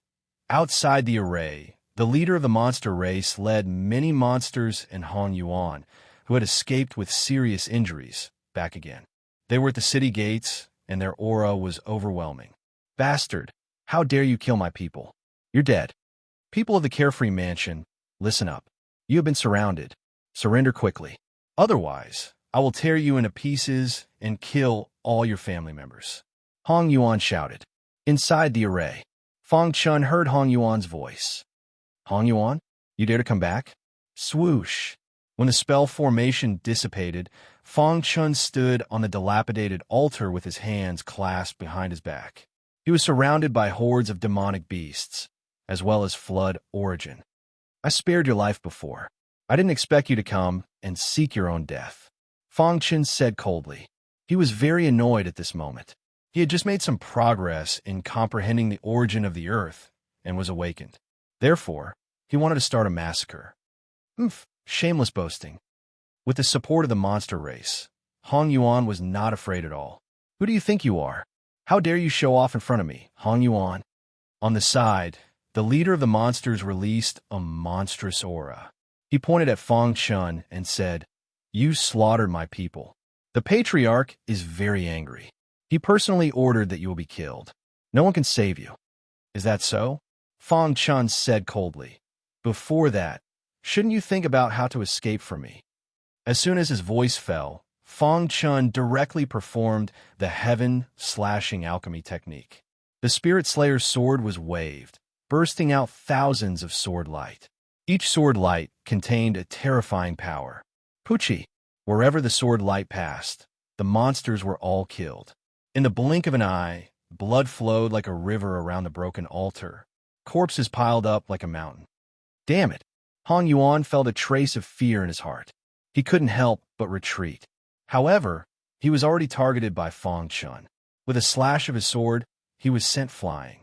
outside the array, the leader of the monster race led many monsters and Han Yuan, who had escaped with serious injuries, back again. They were at the city gates, and their aura was overwhelming. Bastard, how dare you kill my people? You're dead. People of the Carefree Mansion, listen up. You have been surrounded. Surrender quickly. Otherwise, I will tear you into pieces and kill all your family members. Hong Yuan shouted. Inside the array, Fang Chun heard Hong Yuan's voice. Hong Yuan, you dare to come back? Swoosh. When the spell formation dissipated, Fang Chun stood on the dilapidated altar with his hands clasped behind his back. He was surrounded by hordes of demonic beasts, as well as flood origin. I spared your life before. I didn't expect you to come and seek your own death. Fang Chun said coldly. He was very annoyed at this moment. He had just made some progress in comprehending the origin of the earth and was awakened. Therefore, he wanted to start a massacre. Shameless boasting. With the support of the monster race, Hong Yuan was not afraid at all. Who do you think you are? How dare you show off in front of me, Hong Yuan? On the side, the leader of the monsters released a monstrous aura. He pointed at Fang Chun and said, You slaughtered my people. The patriarch is very angry. He personally ordered that you will be killed. No one can save you. Is that so? Fang Chun said coldly. Before that, shouldn't you think about how to escape from me? As soon as his voice fell, Fang Chun directly performed the heaven-slashing alchemy technique. The Spirit Slayer's sword was waved, bursting out thousands of sword light. Each sword light contained a terrifying power. Pucci. Wherever the sword light passed, the monsters were all killed. In the blink of an eye, blood flowed like a river around the broken altar. Corpses piled up like a mountain. Damn it! Hong Yuan felt a trace of fear in his heart. He couldn't help but retreat. However, he was already targeted by Fang Chun. With a slash of his sword, he was sent flying.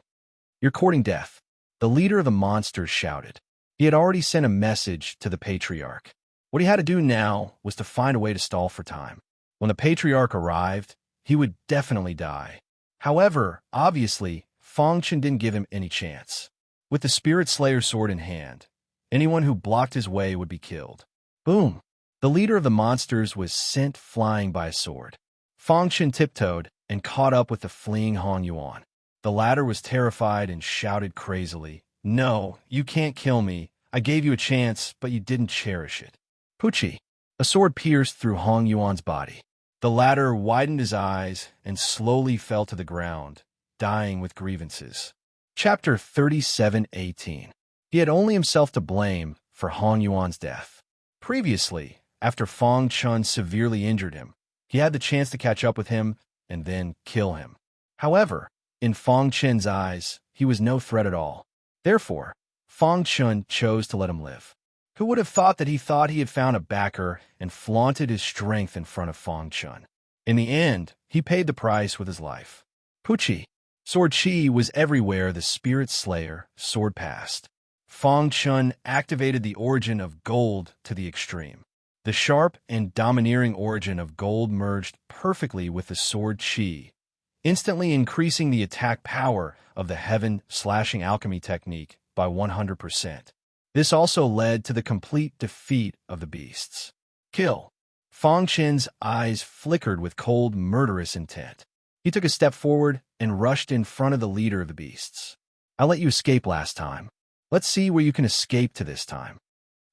You're courting death, the leader of the monsters shouted. He had already sent a message to the Patriarch. What he had to do now was to find a way to stall for time. When the Patriarch arrived, he would definitely die. However, obviously, Fang Chun didn't give him any chance. With the Spirit Slayer's sword in hand, anyone who blocked his way would be killed. Boom! The leader of the monsters was sent flying by a sword. Fang Chun tiptoed and caught up with the fleeing Hong Yuan. The latter was terrified and shouted crazily, No, you can't kill me. I gave you a chance, but you didn't cherish it. Pucci. A sword pierced through Hong Yuan's body. The latter widened his eyes and slowly fell to the ground, dying with grievances. Chapter 37:18. He had only himself to blame for Hong Yuan's death. Previously, after Fang Chun severely injured him, he had the chance to catch up with him and then kill him. However, in Fang Chen's eyes, he was no threat at all. Therefore, Fang Chun chose to let him live. Who would have thought that he had found a backer and flaunted his strength in front of Fang Chun? In the end, he paid the price with his life. Puchi. Sword Chi was everywhere the Spirit Slayer sword passed. Fang Chun activated the origin of gold to the extreme. The sharp and domineering origin of gold merged perfectly with the sword Chi, instantly increasing the attack power of the heaven slashing alchemy technique by 100%. This also led to the complete defeat of the beasts. Kill. Fang Chen's eyes flickered with cold, murderous intent. He took a step forward and rushed in front of the leader of the beasts. I let you escape last time. Let's see where you can escape to this time.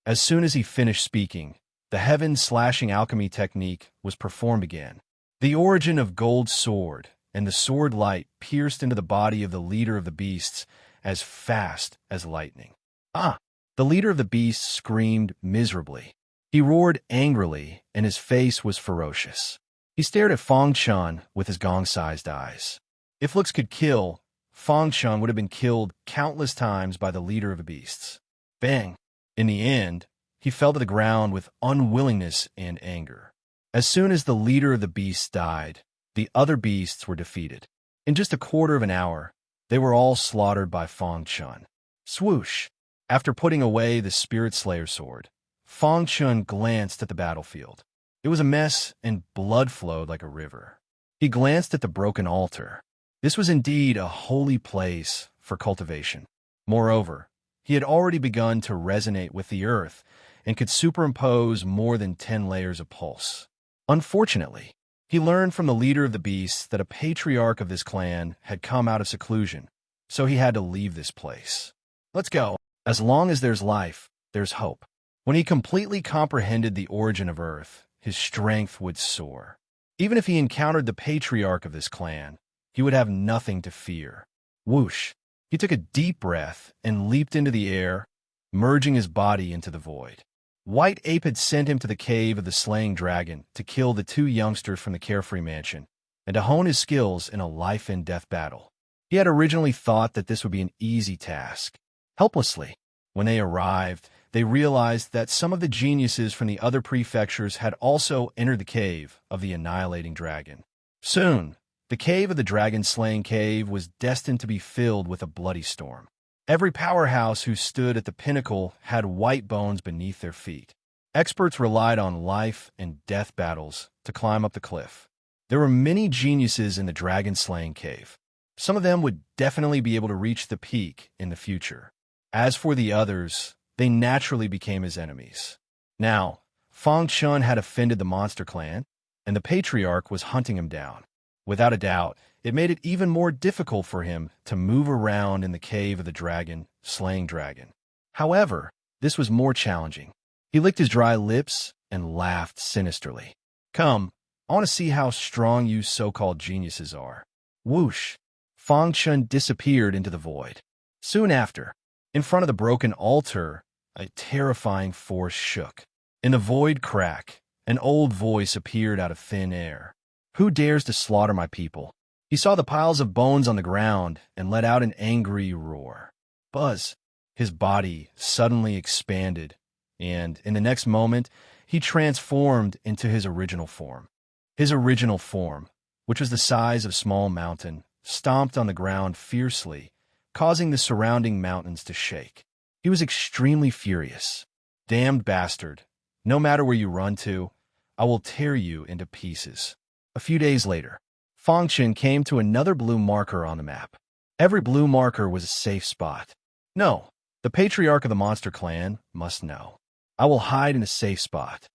As soon as he finished speaking, the heaven-slashing alchemy technique was performed again. The origin of gold sword and the sword light pierced into the body of the leader of the beasts as fast as lightning. Ah! The leader of the beasts screamed miserably. He roared angrily, and his face was ferocious. He stared at Fang Chun with his gong-sized eyes. If looks could kill, Fang Chun would have been killed countless times by the leader of the beasts. Bang! In the end, he fell to the ground with unwillingness and anger. As soon as the leader of the beasts died, the other beasts were defeated. In just a quarter of an hour, they were all slaughtered by Fang Chun. Swoosh! After putting away the Spirit Slayer sword, Fang Chun glanced at the battlefield. It was a mess, and blood flowed like a river. He glanced at the broken altar. This was indeed a holy place for cultivation. Moreover, he had already begun to resonate with the earth and could superimpose more than 10 layers of pulse. Unfortunately, he learned from the leader of the beasts that a patriarch of this clan had come out of seclusion, so he had to leave this place. Let's go. As long as there's life, there's hope. When he completely comprehended the origin of Earth, his strength would soar. Even if he encountered the patriarch of this clan, he would have nothing to fear. Whoosh! He took a deep breath and leaped into the air, merging his body into the void. White Ape had sent him to the cave of the slaying dragon to kill the 2 youngsters from the Carefree Mansion and to hone his skills in a life-and-death battle. He had originally thought that this would be an easy task. Helplessly, when they arrived, they realized that some of the geniuses from the other prefectures had also entered the cave of the annihilating dragon. Soon, the cave of the dragon-slaying cave was destined to be filled with a bloody storm. Every powerhouse who stood at the pinnacle had white bones beneath their feet. Experts relied on life-and-death battles to climb up the cliff. There were many geniuses in the dragon-slaying cave. Some of them would definitely be able to reach the peak in the future. As for the others, they naturally became his enemies. Now, Fang Chun had offended the monster clan, and the patriarch was hunting him down. Without a doubt, it made it even more difficult for him to move around in the cave of the dragon-slaying dragon. However, this was more challenging. He licked his dry lips and laughed sinisterly. Come, I want to see how strong you so-called geniuses are. Whoosh! Fang Chun disappeared into the void. Soon after, in front of the broken altar, a terrifying force shook. In the void crack, an old voice appeared out of thin air. Who dares to slaughter my people? He saw the piles of bones on the ground and let out an angry roar. Buzz! His body suddenly expanded, and in the next moment, he transformed into his original form. His original form, which was the size of a small mountain, stomped on the ground fiercely, causing the surrounding mountains to shake. He was extremely furious. Damned bastard! No matter where you run to, I will tear you into pieces. A few days later, Fang Chun came to another blue marker on the map. Every blue marker was a safe spot. No, the patriarch of the monster clan must know. I will hide in a safe spot.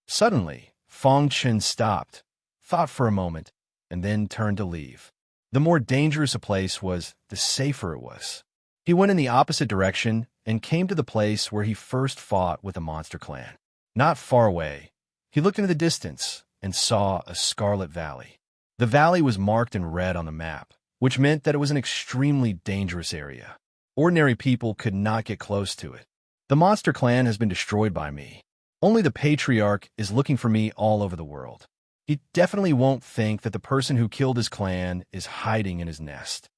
Suddenly, Fang Chun stopped, thought for a moment, and then turned to leave. The more dangerous a place was, the safer it was. He went in the opposite direction and came to the place where he first fought with the monster clan. Not far away, he looked into the distance and saw a scarlet valley. The valley was marked in red on the map, which meant that it was an extremely dangerous area. Ordinary people could not get close to it. The monster clan has been destroyed by me. Only the patriarch is looking for me all over the world. He definitely won't think that the person who killed his clan is hiding in his nest.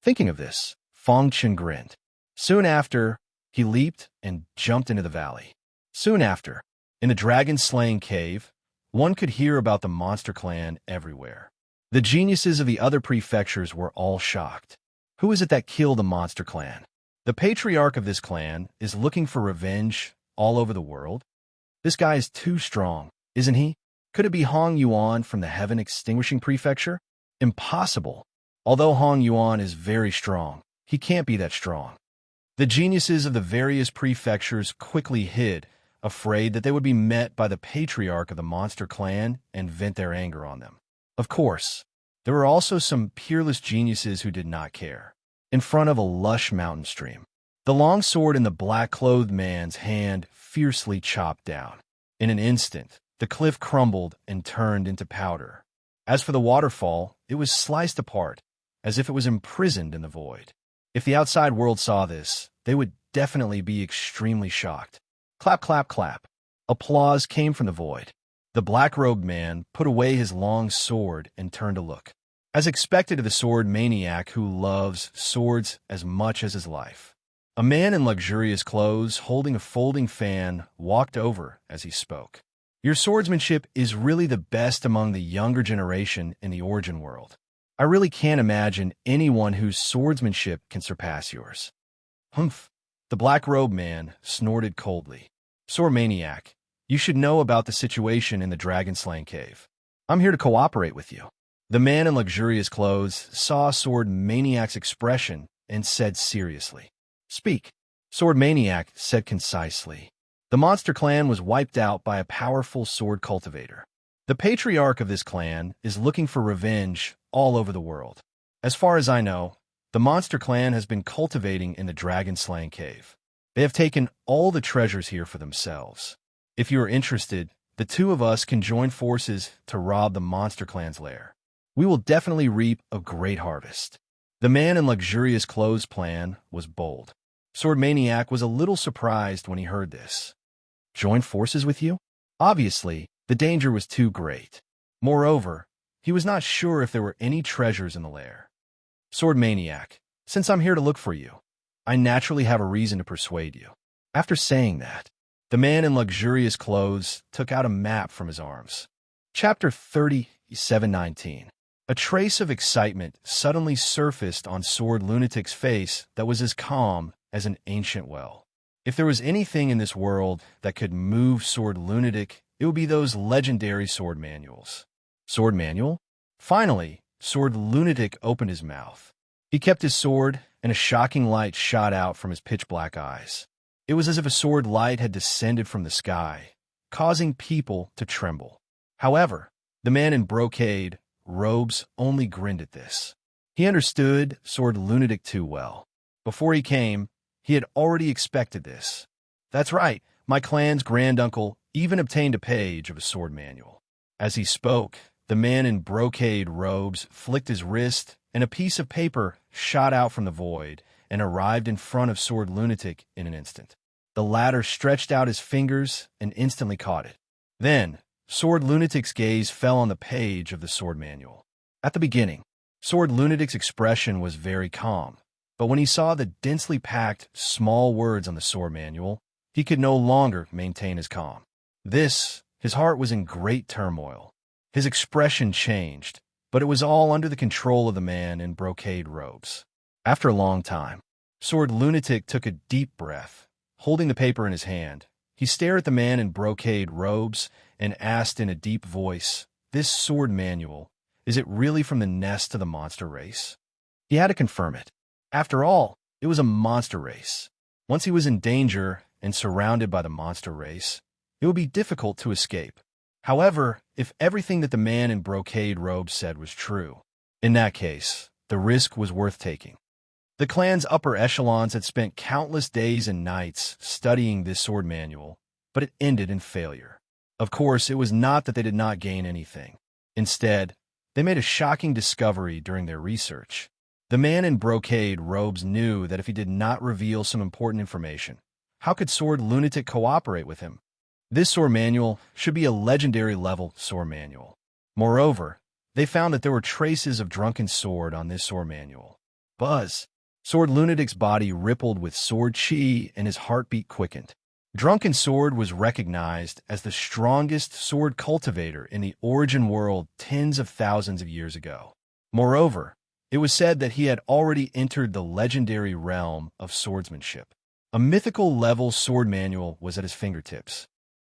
Thinking of this, Fang Chen grinned. Soon after, he leaped and jumped into the valley. Soon after, in the dragon-slaying cave, one could hear about the monster clan everywhere. The geniuses of the other prefectures were all shocked. Who is it that killed the monster clan? The patriarch of this clan is looking for revenge all over the world? This guy is too strong, isn't he? Could it be Hong Yuan from the Heaven Extinguishing Prefecture? Impossible. Although Hong Yuan is very strong, he can't be that strong. The geniuses of the various prefectures quickly hid, afraid that they would be met by the patriarch of the monster clan and vent their anger on them. Of course, there were also some peerless geniuses who did not care. In front of a lush mountain stream, the long sword in the black-clothed man's hand fiercely chopped down. In an instant, the cliff crumbled and turned into powder. As for the waterfall, it was sliced apart, as if it was imprisoned in the void. If the outside world saw this, they would definitely be extremely shocked. Clap, clap, clap. Applause came from the void. The black-robed man put away his long sword and turned to look. As expected of the sword maniac who loves swords as much as his life. A man in luxurious clothes holding a folding fan walked over as he spoke. Your swordsmanship is really the best among the younger generation in the Origin world. I really can't imagine anyone whose swordsmanship can surpass yours. Humph. The black-robed man snorted coldly. Sword maniac, you should know about the situation in the dragon-slaying cave. I'm here to cooperate with you. The man in luxurious clothes saw Sword Maniac's expression and said seriously. Speak. Sword Maniac said concisely. The monster clan was wiped out by a powerful sword cultivator. The patriarch of this clan is looking for revenge all over the world. As far as I know, the monster clan has been cultivating in the dragon-slaying cave. They have taken all the treasures here for themselves. If you are interested, the two of us can join forces to rob the monster clan's lair. We will definitely reap a great harvest. The man in luxurious clothes plan was bold. Sword Maniac was a little surprised when he heard this. Join forces with you? Obviously, the danger was too great. Moreover, he was not sure if there were any treasures in the lair. Sword Maniac, since I'm here to look for you, I naturally have a reason to persuade you. After saying that, the man in luxurious clothes took out a map from his arms. Chapter 37:19. A trace of excitement suddenly surfaced on Sword Lunatic's face that was as calm as an ancient well. If there was anything in this world that could move Sword Lunatic, it would be those legendary sword manuals. Sword manual? Finally, Sword Lunatic opened his mouth. He kept his sword, and a shocking light shot out from his pitch-black eyes. It was as if a sword light had descended from the sky, causing people to tremble. However, the man in brocade robes only grinned at this. He understood Sword Lunatic too well. Before he came, he had already expected this. That's right, my clan's granduncle even obtained a page of a sword manual. As he spoke, the man in brocade robes flicked his wrist, and a piece of paper shot out from the void and arrived in front of Sword Lunatic in an instant. The latter stretched out his fingers and instantly caught it. Then, Sword Lunatic's gaze fell on the page of the sword manual. At the beginning, Sword Lunatic's expression was very calm, but when he saw the densely packed, small words on the sword manual, he could no longer maintain his calm. His heart was in great turmoil. His expression changed, but it was all under the control of the man in brocade robes. After a long time, Sword Lunatic took a deep breath. Holding the paper in his hand, he stared at the man in brocade robes and asked in a deep voice, "This sword manual, is it really from the nest of the monster race?" He had to confirm it. After all, it was a monster race. Once he was in danger and surrounded by the monster race, it would be difficult to escape. However, if everything that the man in brocade robes said was true, in that case, the risk was worth taking. The clan's upper echelons had spent countless days and nights studying this sword manual, but it ended in failure. Of course, it was not that they did not gain anything. Instead, they made a shocking discovery during their research. The man in brocade robes knew that if he did not reveal some important information, how could Sword Lunatic cooperate with him? This sword manual should be a legendary level sword manual. Moreover, they found that there were traces of Drunken Sword on this sword manual. Buzz! Sword Lunatic's body rippled with sword chi and his heartbeat quickened. Drunken Sword was recognized as the strongest sword cultivator in the origin world tens of thousands of years ago. Moreover, it was said that he had already entered the legendary realm of swordsmanship. A mythical level sword manual was at his fingertips.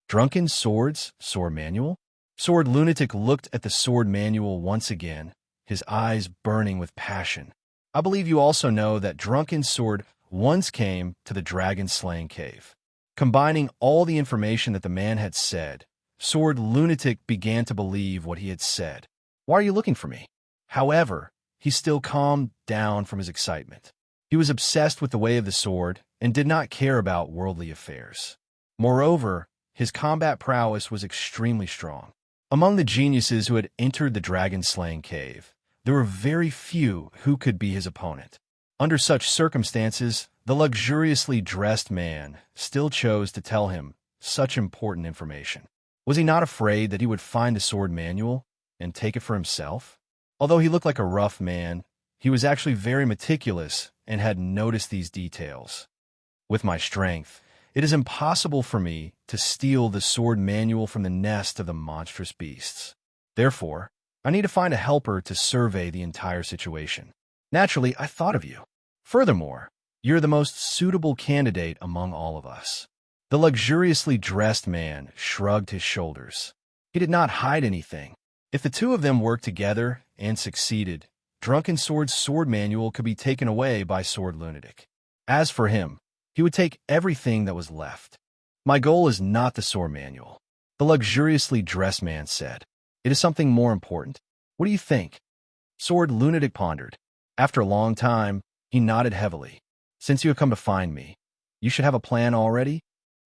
Drunken Sword's sword manual? Sword Lunatic looked at the sword manual once again, his eyes burning with passion. I believe you also know that Drunken Sword once came to the dragon-slaying cave. Combining all the information that the man had said, Sword Lunatic began to believe what he had said. Why are you looking for me? However, he still calmed down from his excitement. He was obsessed with the way of the sword and did not care about worldly affairs. Moreover, his combat prowess was extremely strong. Among the geniuses who had entered the dragon-slaying cave, there were very few who could be his opponent. Under such circumstances, the luxuriously dressed man still chose to tell him such important information. Was he not afraid that he would find the sword manual and take it for himself? Although he looked like a rough man, he was actually very meticulous and had noticed these details. With my strength, it is impossible for me to steal the sword manual from the nest of the monstrous beasts. Therefore, I need to find a helper to survey the entire situation. Naturally, I thought of you. Furthermore, you're the most suitable candidate among all of us. The luxuriously dressed man shrugged his shoulders. He did not hide anything. If the two of them worked together and succeeded, Drunken Sword's sword manual could be taken away by Sword Lunatic. As for him, he would take everything that was left. My goal is not the sword manual, the luxuriously dressed man said. It is something more important. What do you think? Sword Lunatic pondered. After a long time, he nodded heavily. Since you have come to find me, you should have a plan already?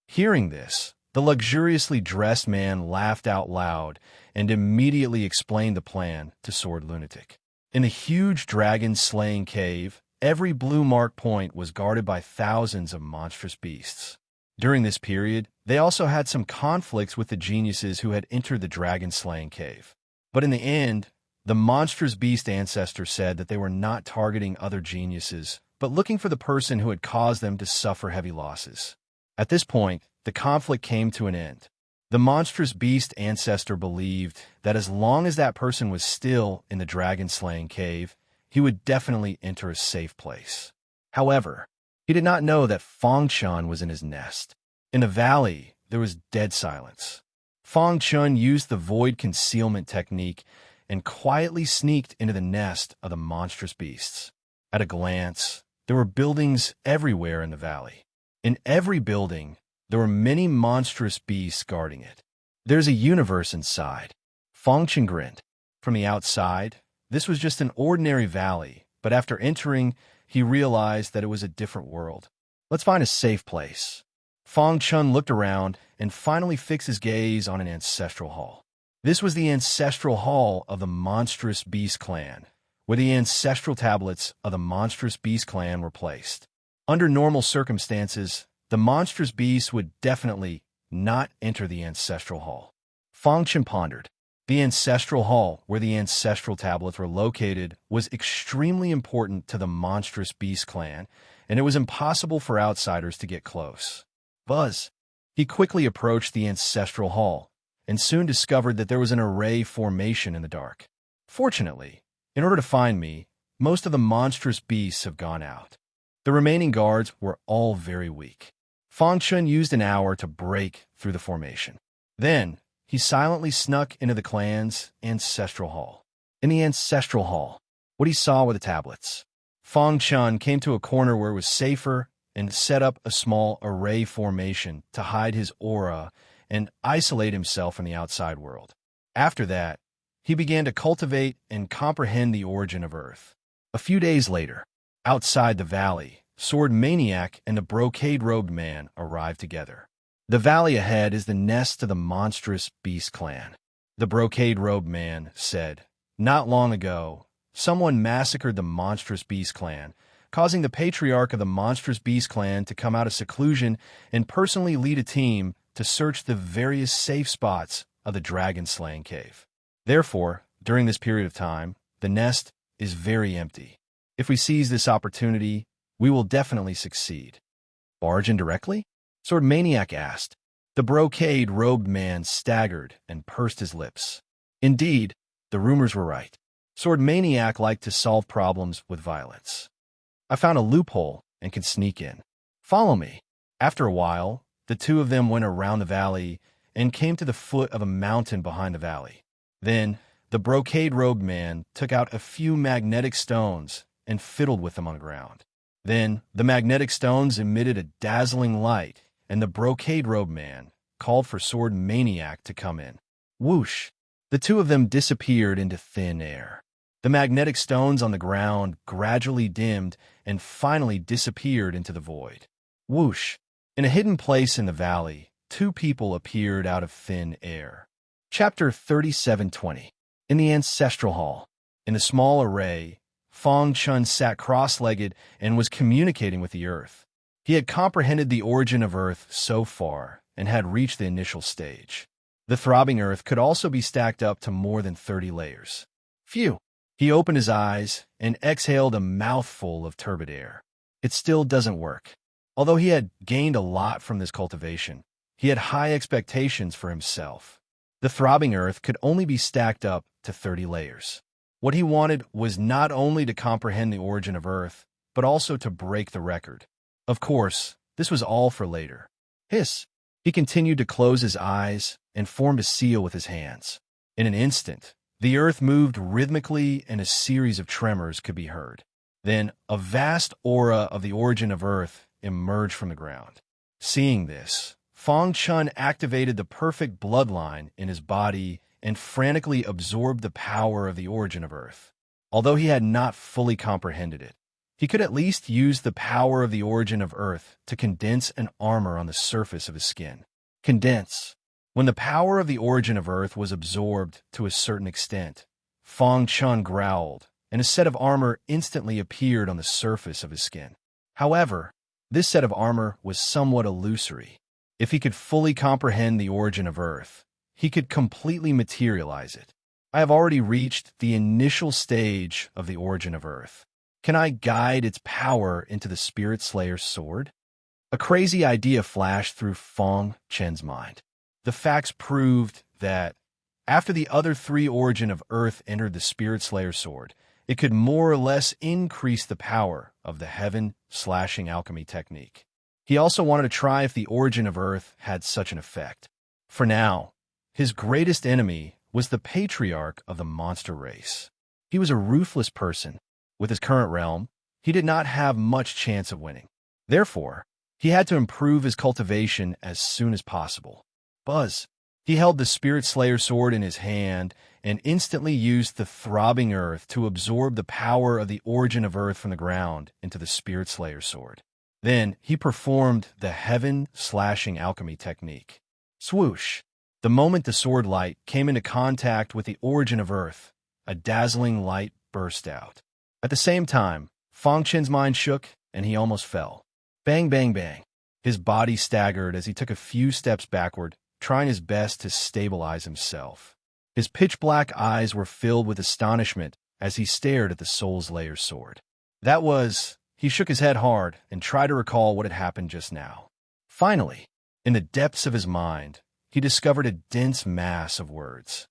Hearing this, the luxuriously dressed man laughed out loud and immediately explained the plan to Sword Lunatic. In the huge dragon-slaying cave, every blue mark point was guarded by thousands of monstrous beasts. During this period, they also had some conflicts with the geniuses who had entered the dragon-slaying cave. But in the end, the monstrous beast ancestor said that they were not targeting other geniuses, but looking for the person who had caused them to suffer heavy losses. At this point, the conflict came to an end. The monstrous beast ancestor believed that as long as that person was still in the dragon-slaying cave, he would definitely enter a safe place. However, he did not know that Fong Chun was in his nest. In the valley, there was dead silence. Fong Chun used the void concealment technique and quietly sneaked into the nest of the monstrous beasts. At a glance, there were buildings everywhere in the valley. In every building, there were many monstrous beasts guarding it. There's a universe inside. Fong Chun grinned. From the outside, this was just an ordinary valley, but after entering, he realized that it was a different world. Let's find a safe place. Fong Chun looked around and finally fixed his gaze on an ancestral hall. This was the ancestral hall of the monstrous beast clan, where the ancestral tablets of the monstrous beast clan were placed. Under normal circumstances, the monstrous beasts would definitely not enter the ancestral hall. Fong Chun pondered. The ancestral hall, where the ancestral tablets were located, was extremely important to the monstrous beast clan, and it was impossible for outsiders to get close. Buzz. He quickly approached the ancestral hall, and soon discovered that there was an array formation in the dark. Fortunately, in order to find me, most of the monstrous beasts have gone out. The remaining guards were all very weak. Fong Chun used an hour to break through the formation. Then, he silently snuck into the clan's ancestral hall. In the ancestral hall, what he saw were the tablets. Fong Chun came to a corner where it was safer and set up a small array formation to hide his aura and isolate himself from the outside world. After that, he began to cultivate and comprehend the origin of Earth. A few days later, outside the valley, Sword Maniac and the brocade-robed man arrived together. The valley ahead is the nest of the monstrous beast clan. The brocade-robed man said, "Not long ago, someone massacred the monstrous beast clan, causing the patriarch of the monstrous beast clan to come out of seclusion and personally lead a team to search the various safe spots of the dragon-slaying cave. Therefore, during this period of time, the nest is very empty. If we seize this opportunity, we will definitely succeed." "Barge in directly?" Sword Maniac asked. The brocade-robed man staggered and pursed his lips. Indeed, the rumors were right. Sword Maniac liked to solve problems with violence. "I found a loophole and can sneak in. Follow me." After a while, the two of them went around the valley and came to the foot of a mountain behind the valley. Then, the brocade-robed man took out a few magnetic stones and fiddled with them on the ground. Then, the magnetic stones emitted a dazzling light, and the brocade-robed man called for Sword Maniac to come in. Whoosh! The two of them disappeared into thin air. The magnetic stones on the ground gradually dimmed and finally disappeared into the void. Whoosh! In a hidden place in the valley, two people appeared out of thin air. Chapter 37:20. In the Ancestral Hall. In the small array, Fong Chun sat cross-legged and was communicating with the earth. He had comprehended the origin of Earth so far and had reached the initial stage. The throbbing Earth could also be stacked up to more than 30 layers. Phew! He opened his eyes and exhaled a mouthful of turbid air. It still doesn't work. Although he had gained a lot from this cultivation, he had high expectations for himself. The throbbing Earth could only be stacked up to 30 layers. What he wanted was not only to comprehend the origin of Earth, but also to break the record. Of course, this was all for later. Hiss! He continued to close his eyes and formed a seal with his hands. In an instant, the earth moved rhythmically and a series of tremors could be heard. Then, a vast aura of the origin of Earth emerged from the ground. Seeing this, Fong Chun activated the perfect bloodline in his body and frantically absorbed the power of the origin of Earth. Although he had not fully comprehended it, he could at least use the power of the origin of Earth to condense an armor on the surface of his skin. Condense. When the power of the origin of Earth was absorbed to a certain extent, Fong Chun growled, and a set of armor instantly appeared on the surface of his skin. However, this set of armor was somewhat illusory. If he could fully comprehend the origin of Earth, he could completely materialize it. I have already reached the initial stage of the origin of Earth. Can I guide its power into the Spirit Slayer's sword? A crazy idea flashed through Fong Chen's mind. The facts proved that, after the other three origin of Earth entered the Spirit Slayer's sword, it could more or less increase the power of the heaven-slashing alchemy technique. He also wanted to try if the origin of Earth had such an effect. For now, his greatest enemy was the patriarch of the monster race. He was a ruthless person. With his current realm, he did not have much chance of winning. Therefore, he had to improve his cultivation as soon as possible. Buzz! He held the Spirit Slayer sword in his hand and instantly used the throbbing earth to absorb the power of the origin of Earth from the ground into the Spirit Slayer sword. Then he performed the heaven-slashing alchemy technique. Swoosh! The moment the sword light came into contact with the origin of Earth, a dazzling light burst out. At the same time, Fong Chen's mind shook and he almost fell. Bang, bang, bang. His body staggered as he took a few steps backward, trying his best to stabilize himself. His pitch-black eyes were filled with astonishment as he stared at the Soul Slayer's sword. He shook his head hard and tried to recall what had happened just now. Finally, in the depths of his mind, he discovered a dense mass of words.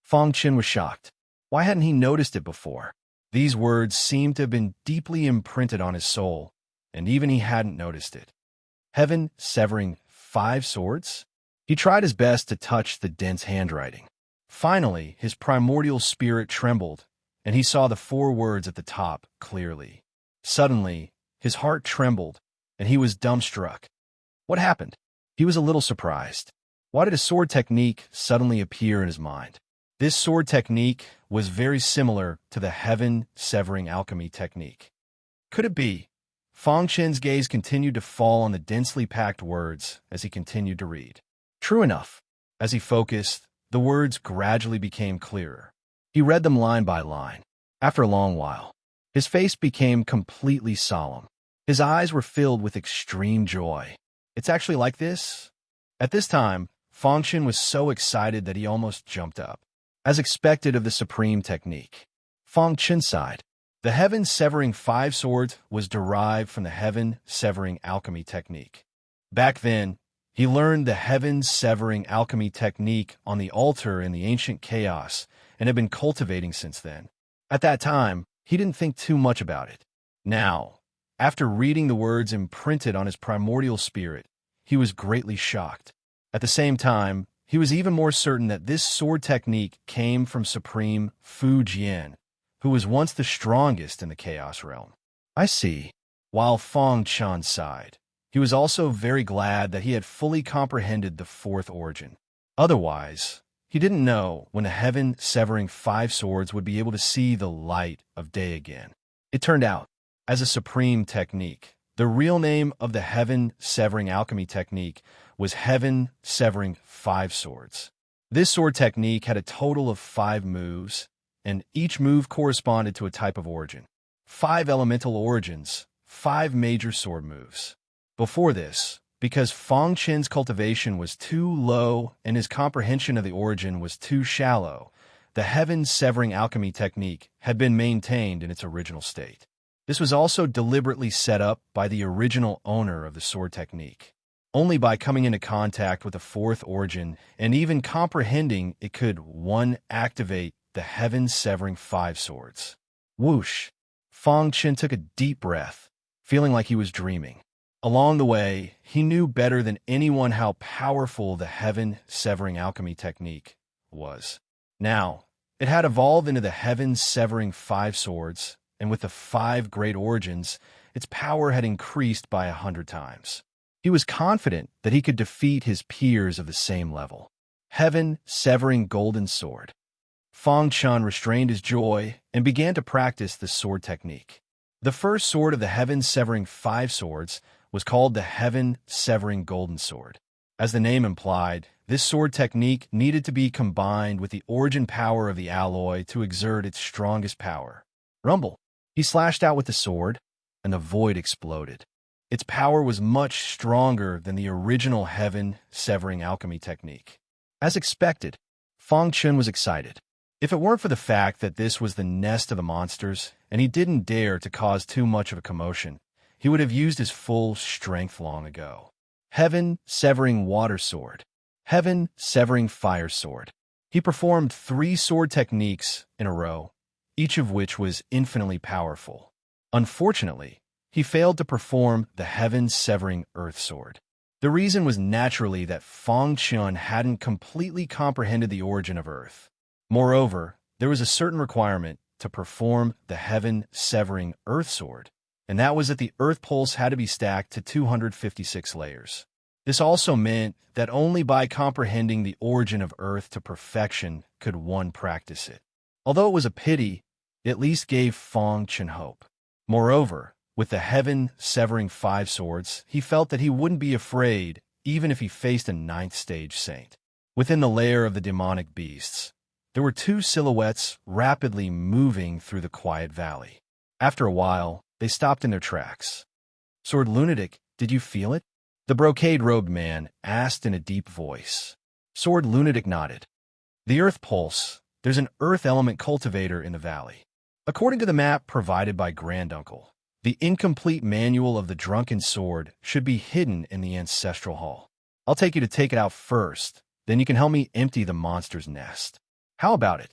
Fong Chen was shocked. Why hadn't he noticed it before? These words seemed to have been deeply imprinted on his soul, and even he hadn't noticed it. Heaven severing 5 swords? He tried his best to touch the dense handwriting. Finally, his primordial spirit trembled, and he saw the 4 words at the top clearly. Suddenly, his heart trembled, and he was dumbstruck. What happened? He was a little surprised. Why did a sword technique suddenly appear in his mind? This sword technique was very similar to the heaven-severing alchemy technique. Could it be? Fang Chen's gaze continued to fall on the densely packed words as he continued to read. True enough, as he focused, the words gradually became clearer. He read them line by line. After a long while, his face became completely solemn. His eyes were filled with extreme joy. It's actually like this? At this time, Fang Chen was so excited that he almost jumped up. As expected of the supreme technique, Fang Chen sighed. The heaven-severing 5 swords was derived from the heaven-severing alchemy technique. Back then, he learned the heaven-severing alchemy technique on the altar in the ancient chaos and had been cultivating since then. At that time, he didn't think too much about it. Now, after reading the words imprinted on his primordial spirit, he was greatly shocked. At the same time, he was even more certain that this sword technique came from Supreme Fu Jian, who was once the strongest in the Chaos realm. I see. While Fang Chen sighed, he was also very glad that he had fully comprehended the 4th origin. Otherwise, he didn't know when the heaven-severing 5 swords would be able to see the light of day again. It turned out, as a supreme technique, the real name of the heaven-severing alchemy technique was heaven-severing 5 swords. This sword technique had a total of 5 moves, and each move corresponded to a type of origin. 5 elemental origins, 5 major sword moves. Before this, because Fang Chen's cultivation was too low and his comprehension of the origin was too shallow, the heaven-severing alchemy technique had been maintained in its original state. This was also deliberately set up by the original owner of the sword technique. Only by coming into contact with the 4th origin and even comprehending it could, 1, activate the heaven-severing 5 swords. Whoosh! Fang Chen took a deep breath, feeling like he was dreaming. Along the way, he knew better than anyone how powerful the heaven-severing alchemy technique was. Now, it had evolved into the heaven-severing 5 swords, and with the 5 great origins, its power had increased by 100 times. He was confident that he could defeat his peers of the same level. Heaven-severing golden sword. Fang Chen restrained his joy and began to practice the sword technique. The first sword of the heaven-severing 5 swords was called the heaven-severing golden sword. As the name implied, this sword technique needed to be combined with the origin power of the alloy to exert its strongest power. Rumble! He slashed out with the sword, and the void exploded. Its power was much stronger than the original heaven-severing alchemy technique. As expected, Fang Chen was excited. If it weren't for the fact that this was the nest of the monsters, and he didn't dare to cause too much of a commotion, he would have used his full strength long ago. Heaven-severing water sword. Heaven-severing fire sword. He performed 3 sword techniques in a row, each of which was infinitely powerful. Unfortunately, he failed to perform the heaven-severing earth sword. The reason was naturally that Fang Chen hadn't completely comprehended the origin of earth. Moreover, there was a certain requirement to perform the heaven-severing earth sword, and that was that the earth pulse had to be stacked to 256 layers. This also meant that only by comprehending the origin of earth to perfection could one practice it. Although it was a pity, it at least gave Fang Chen hope. Moreover, with the heaven-severing 5 swords, he felt that he wouldn't be afraid even if he faced a 9th stage saint. Within the lair of the demonic beasts, there were 2 silhouettes rapidly moving through the quiet valley. After a while, they stopped in their tracks. "Sword Lunatic, did you feel it?" the brocade-robed man asked in a deep voice. Sword Lunatic nodded. "The earth pulse. There's an earth element cultivator in the valley. According to the map provided by Granduncle, the incomplete manual of the drunken sword should be hidden in the ancestral hall. I'll take you to take it out first, then you can help me empty the monster's nest. How about it?"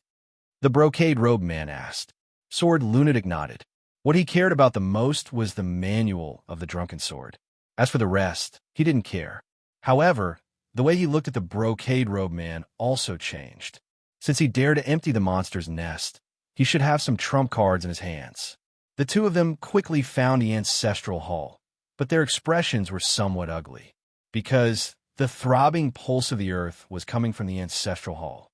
the brocade-robed man asked. Sword Lunatic nodded. What he cared about the most was the manual of the drunken sword. As for the rest, he didn't care. However, the way he looked at the brocade-robed man also changed. Since he dared to empty the monster's nest, he should have some trump cards in his hands. The 2 of them quickly found the ancestral hall, but their expressions were somewhat ugly, because the throbbing pulse of the earth was coming from the ancestral hall.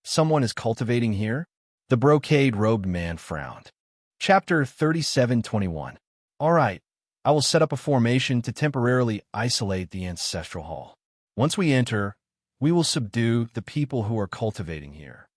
"Someone is cultivating here?" the brocade-robed man frowned. Chapter 37:21. All right, I will set up a formation to temporarily isolate the ancestral hall. Once we enter, we will subdue the people who are cultivating here."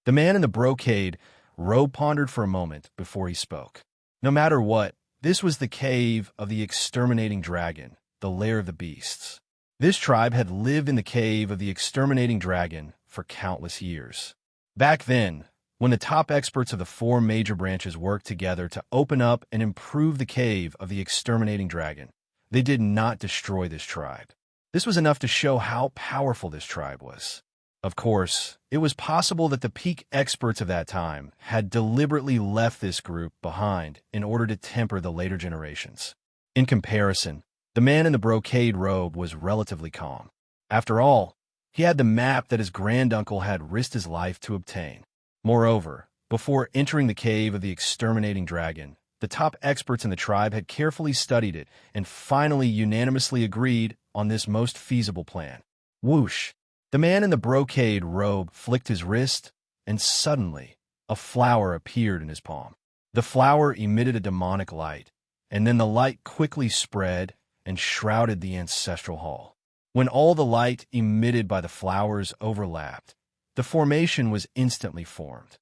The man in the brocade robe pondered for a moment before he spoke. No matter what, this was the cave of the exterminating dragon, the lair of the beasts. This tribe had lived in the cave of the exterminating dragon for countless years. Back then, when the top experts of the 4 major branches worked together to open up and improve the cave of the exterminating dragon, they did not destroy this tribe. This was enough to show how powerful this tribe was. Of course, it was possible that the peak experts of that time had deliberately left this group behind in order to temper the later generations. In comparison, the man in the brocade robe was relatively calm. After all, he had the map that his granduncle had risked his life to obtain. Moreover, before entering the cave of the exterminating dragon, the top experts in the tribe had carefully studied it and finally unanimously agreed on this most feasible plan. Whoosh! The man in the brocade robe flicked his wrist, and suddenly, a flower appeared in his palm. The flower emitted a demonic light, and then the light quickly spread and shrouded the ancestral hall. When all the light emitted by the flowers overlapped, the formation was instantly formed.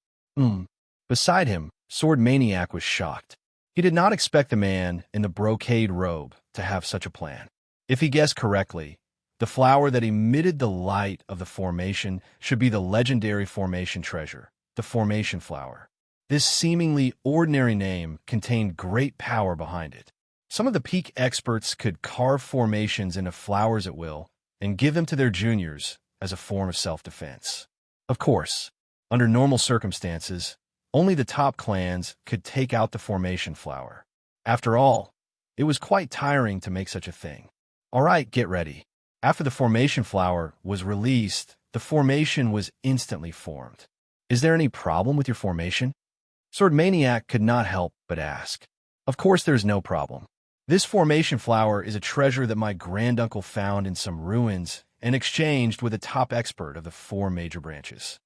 Beside him, Sword Maniac was shocked. He did not expect the man in the brocade robe to have such a plan. If he guessed correctly, the flower that emitted the light of the formation should be the legendary formation treasure, the formation flower. This seemingly ordinary name contained great power behind it. Some of the peak experts could carve formations into flowers at will and give them to their juniors as a form of self-defense. Of course, under normal circumstances, only the top clans could take out the formation flower. After all, it was quite tiring to make such a thing. All right, get ready. After the formation flower was released, the formation was instantly formed. "Is there any problem with your formation?" Sword Maniac could not help but ask. "Of course there's no problem. This formation flower is a treasure that my granduncle found in some ruins and exchanged with a top expert of the 4 major branches."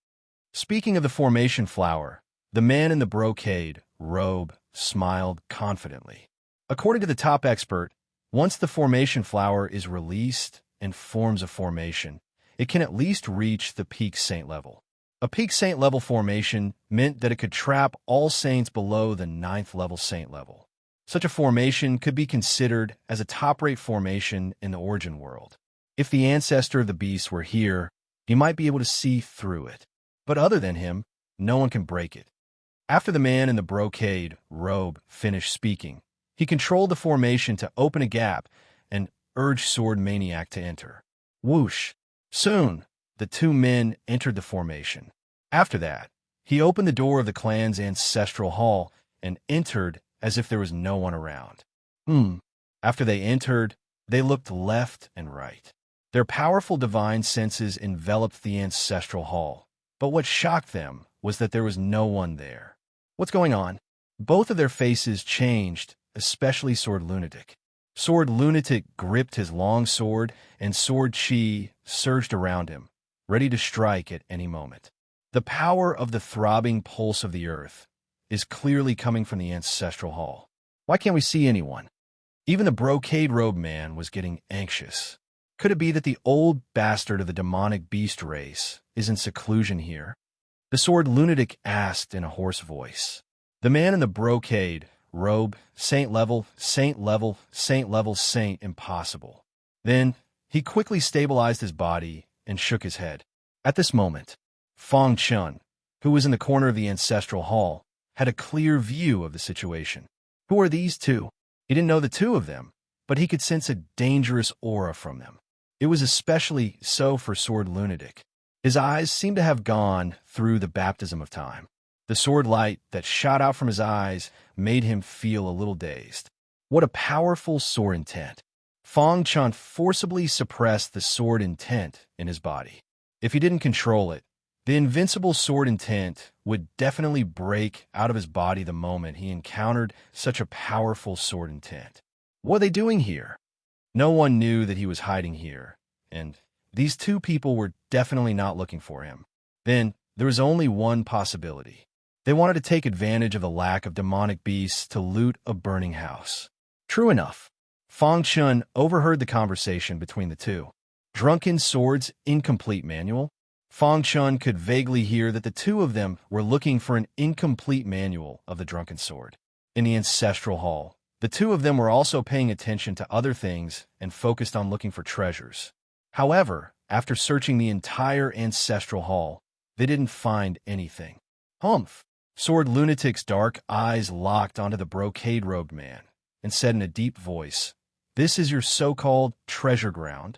Speaking of the formation flower, the man in the brocade robe smiled confidently. According to the top expert, once the formation flower is released and forms a formation, it can at least reach the peak saint level. A peak saint level formation meant that it could trap all saints below the 9th level saint level. Such a formation could be considered as a top-rate formation in the origin world. If the ancestor of the beast were here, he might be able to see through it. But other than him, no one can break it. After the man in the brocade robe finished speaking, he controlled the formation to open a gap and urged Sword Maniac to enter. Whoosh! Soon, the 2 men entered the formation. After that, he opened the door of the clan's ancestral hall and entered as if there was no one around. After they entered, they looked left and right. Their powerful divine senses enveloped the ancestral hall, but what shocked them was that there was no one there. "What's going on?" Both of their faces changed, especially Sword Lunatic. Sword Lunatic gripped his long sword, and Sword Chi surged around him, ready to strike at any moment. The power of the throbbing pulse of the earth is clearly coming from the ancestral hall. Why can't we see anyone? Even the brocade robe man was getting anxious. Could it be that the old bastard of the demonic beast race is in seclusion here? The Sword Lunatic asked in a hoarse voice. The man in the brocade robe, saint level, saint level, saint level, saint impossible. Then he quickly stabilized his body and shook his head. At this moment, Fong Chun, who was in the corner of the ancestral hall, had a clear view of the situation. Who are these 2? He didn't know the 2 of them, but he could sense a dangerous aura from them. It was especially so for Sword Lunatic. His eyes seemed to have gone through the baptism of time. The sword light that shot out from his eyes made him feel a little dazed. What a powerful sword intent. Fong Chun forcibly suppressed the sword intent in his body. If he didn't control it, the invincible sword intent would definitely break out of his body the moment he encountered such a powerful sword intent. What are they doing here? No one knew that he was hiding here, and these 2 people were definitely not looking for him. Then there was only one possibility. They wanted to take advantage of the lack of demonic beasts to loot a burning house. True enough, Fang Chun overheard the conversation between the two. Drunken Sword's incomplete manual? Fang Chun could vaguely hear that the two of them were looking for an incomplete manual of the Drunken Sword. In the ancestral hall, the two of them were also paying attention to other things and focused on looking for treasures. However, after searching the entire ancestral hall, they didn't find anything. Humph! Sword Lunatic's dark eyes locked onto the brocade-robed man and said in a deep voice, "This is your so-called treasure ground?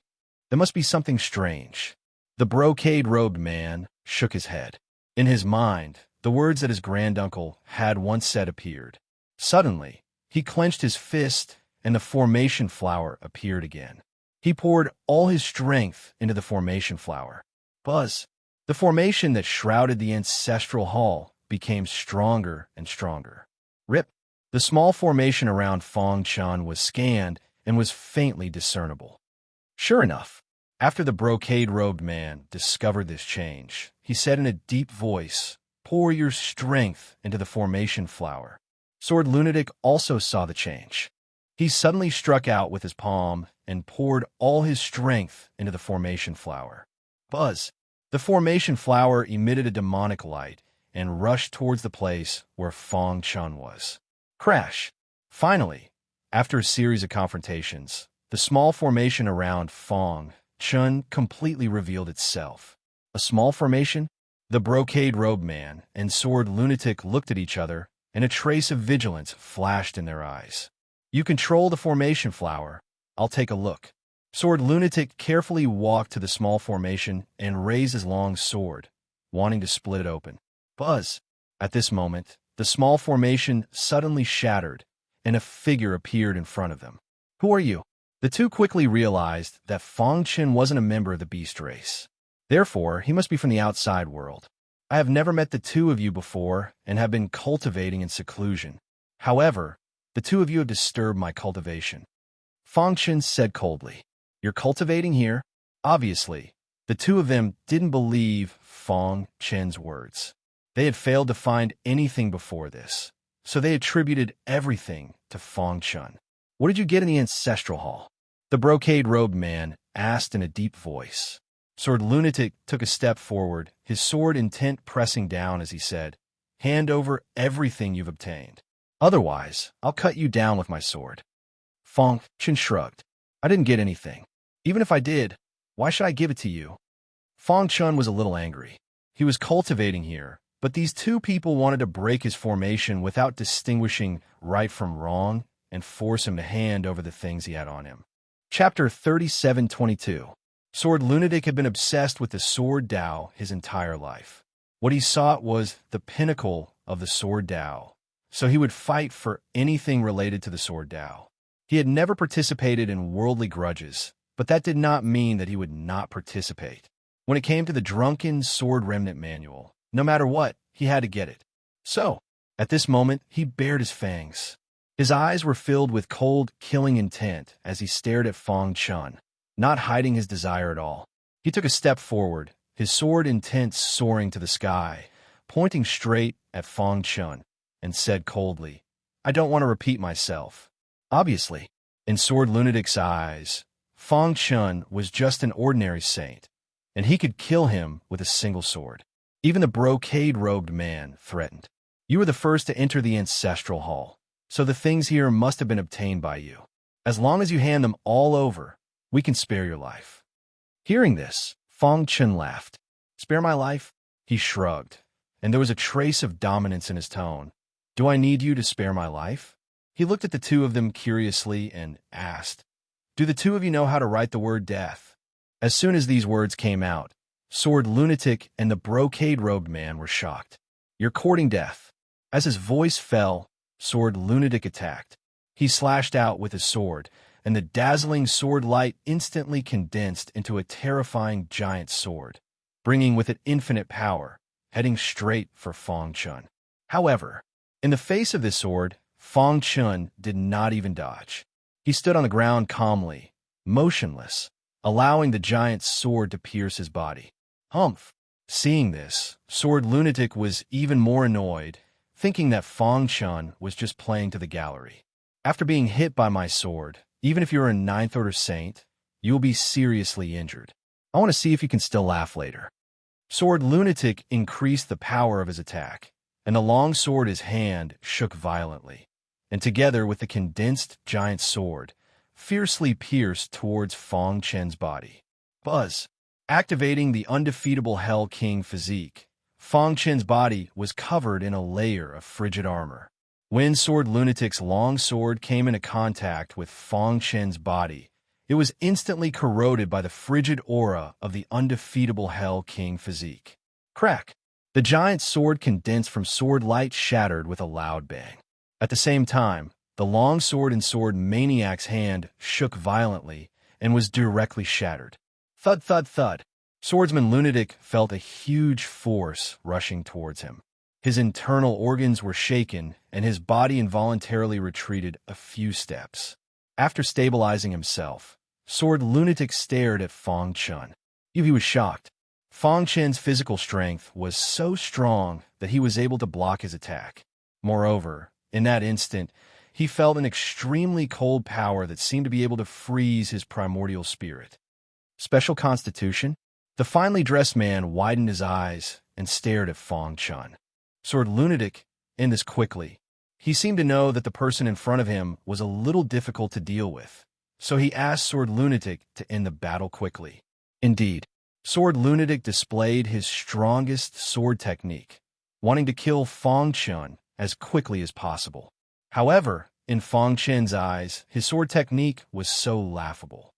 There must be something strange." The brocade-robed man shook his head. In his mind, the words that his granduncle had once said appeared. Suddenly, he clenched his fist and the formation flower appeared again. He poured all his strength into the formation flower. Buzz! The formation that shrouded the ancestral hall became stronger and stronger. Rip! The small formation around Fang Chun was scanned and was faintly discernible. Sure enough, after the brocade-robed man discovered this change, he said in a deep voice, "Pour your strength into the formation flower." Sword Lunatic also saw the change. He suddenly struck out with his palm and poured all his strength into the formation flower. Buzz! The formation flower emitted a demonic light and rushed towards the place where Fang Chun was. Crash! Finally, after a series of confrontations, the small formation around Fang Chun completely revealed itself. A small formation? The brocade-robed man and Sword Lunatic looked at each other, and a trace of vigilance flashed in their eyes. "You control the formation flower. I'll take a look." Sword Lunatic carefully walked to the small formation and raised his long sword, wanting to split it open. Buzz! At this moment, the small formation suddenly shattered, and a figure appeared in front of them. "Who are you?" The two quickly realized that Fang Chun wasn't a member of the beast race. Therefore, he must be from the outside world. "I have never met the two of you before and have been cultivating in seclusion. However, the two of you have disturbed my cultivation." Fang Chun said coldly, "You're cultivating here?" Obviously, the two of them didn't believe Fang Chun's words. They had failed to find anything before this, so they attributed everything to Fang Chun. "What did you get in the ancestral hall?" the brocade-robed man asked in a deep voice. Sword Lunatic took a step forward, his sword intent pressing down as he said, "Hand over everything you've obtained. Otherwise, I'll cut you down with my sword." Fang Chun shrugged. "I didn't get anything. Even if I did, why should I give it to you?" Fang Chun was a little angry. He was cultivating here, but these two people wanted to break his formation without distinguishing right from wrong and force him to hand over the things he had on him. Chapter 3722. Sword Lunatic had been obsessed with the Sword Tao his entire life. What he sought was the pinnacle of the Sword Tao, so he would fight for anything related to the Sword Tao. He had never participated in worldly grudges, but that did not mean that he would not participate. When it came to the Drunken Sword Remnant Manual, no matter what, he had to get it. So, at this moment, he bared his fangs. His eyes were filled with cold, killing intent as he stared at Fang Chun, not hiding his desire at all. He took a step forward, his sword intent soaring to the sky, pointing straight at Fang Chun, and said coldly, "I don't want to repeat myself." Obviously, in Sword Lunatic's eyes, Fang Chun was just an ordinary saint, and he could kill him with a single sword. Even the brocade-robed man threatened. "You were the first to enter the ancestral hall, so the things here must have been obtained by you. As long as you hand them all over, we can spare your life." Hearing this, Fang Chun laughed. "Spare my life?" He shrugged, and there was a trace of dominance in his tone. "Do I need you to spare my life?" He looked at the two of them curiously and asked, "Do the two of you know how to write the word death?" As soon as these words came out, Sword Lunatic and the brocade-robed man were shocked. "You're courting death." As his voice fell, Sword Lunatic attacked. He slashed out with his sword, and the dazzling sword light instantly condensed into a terrifying giant sword, bringing with it infinite power, heading straight for Fang Chun. However, in the face of this sword, Fang Chun did not even dodge. He stood on the ground calmly, motionless, allowing the giant sword to pierce his body. Humph! Seeing this, Sword Lunatic was even more annoyed, thinking that Fang Chun was just playing to the gallery. After being hit by my sword, even if you're a ninth order saint, you will be seriously injured. I want to see if you can still laugh later. Sword Lunatic increased the power of his attack, and the long sword in his hand shook violently, and together with the condensed giant sword, fiercely pierced towards Fong Chen's body. Buzz. Activating the undefeatable Hell King physique, Fong Chen's body was covered in a layer of frigid armor. When Sword Lunatic's long sword came into contact with Fong Chen's body, it was instantly corroded by the frigid aura of the undefeatable Hell King physique. Crack! The giant sword condensed from sword light shattered with a loud bang. At the same time, the long sword in Sword Maniac's hand shook violently and was directly shattered. Thud, thud, thud. Swordsman Lunatic felt a huge force rushing towards him. His internal organs were shaken, and his body involuntarily retreated a few steps. After stabilizing himself, Sword Lunatic stared at Fong Chen. He was shocked. Fong Chen's physical strength was so strong that he was able to block his attack. Moreover, in that instant, he felt an extremely cold power that seemed to be able to freeze his primordial spirit. Special constitution? The finely dressed man widened his eyes and stared at Fong Chen. Sword Lunatic, end this quickly. He seemed to know that the person in front of him was a little difficult to deal with, so he asked Sword Lunatic to end the battle quickly. Indeed, Sword Lunatic displayed his strongest sword technique, wanting to kill Fong Chen as quickly as possible. However, in Fong Chen's eyes, his sword technique was so laughable.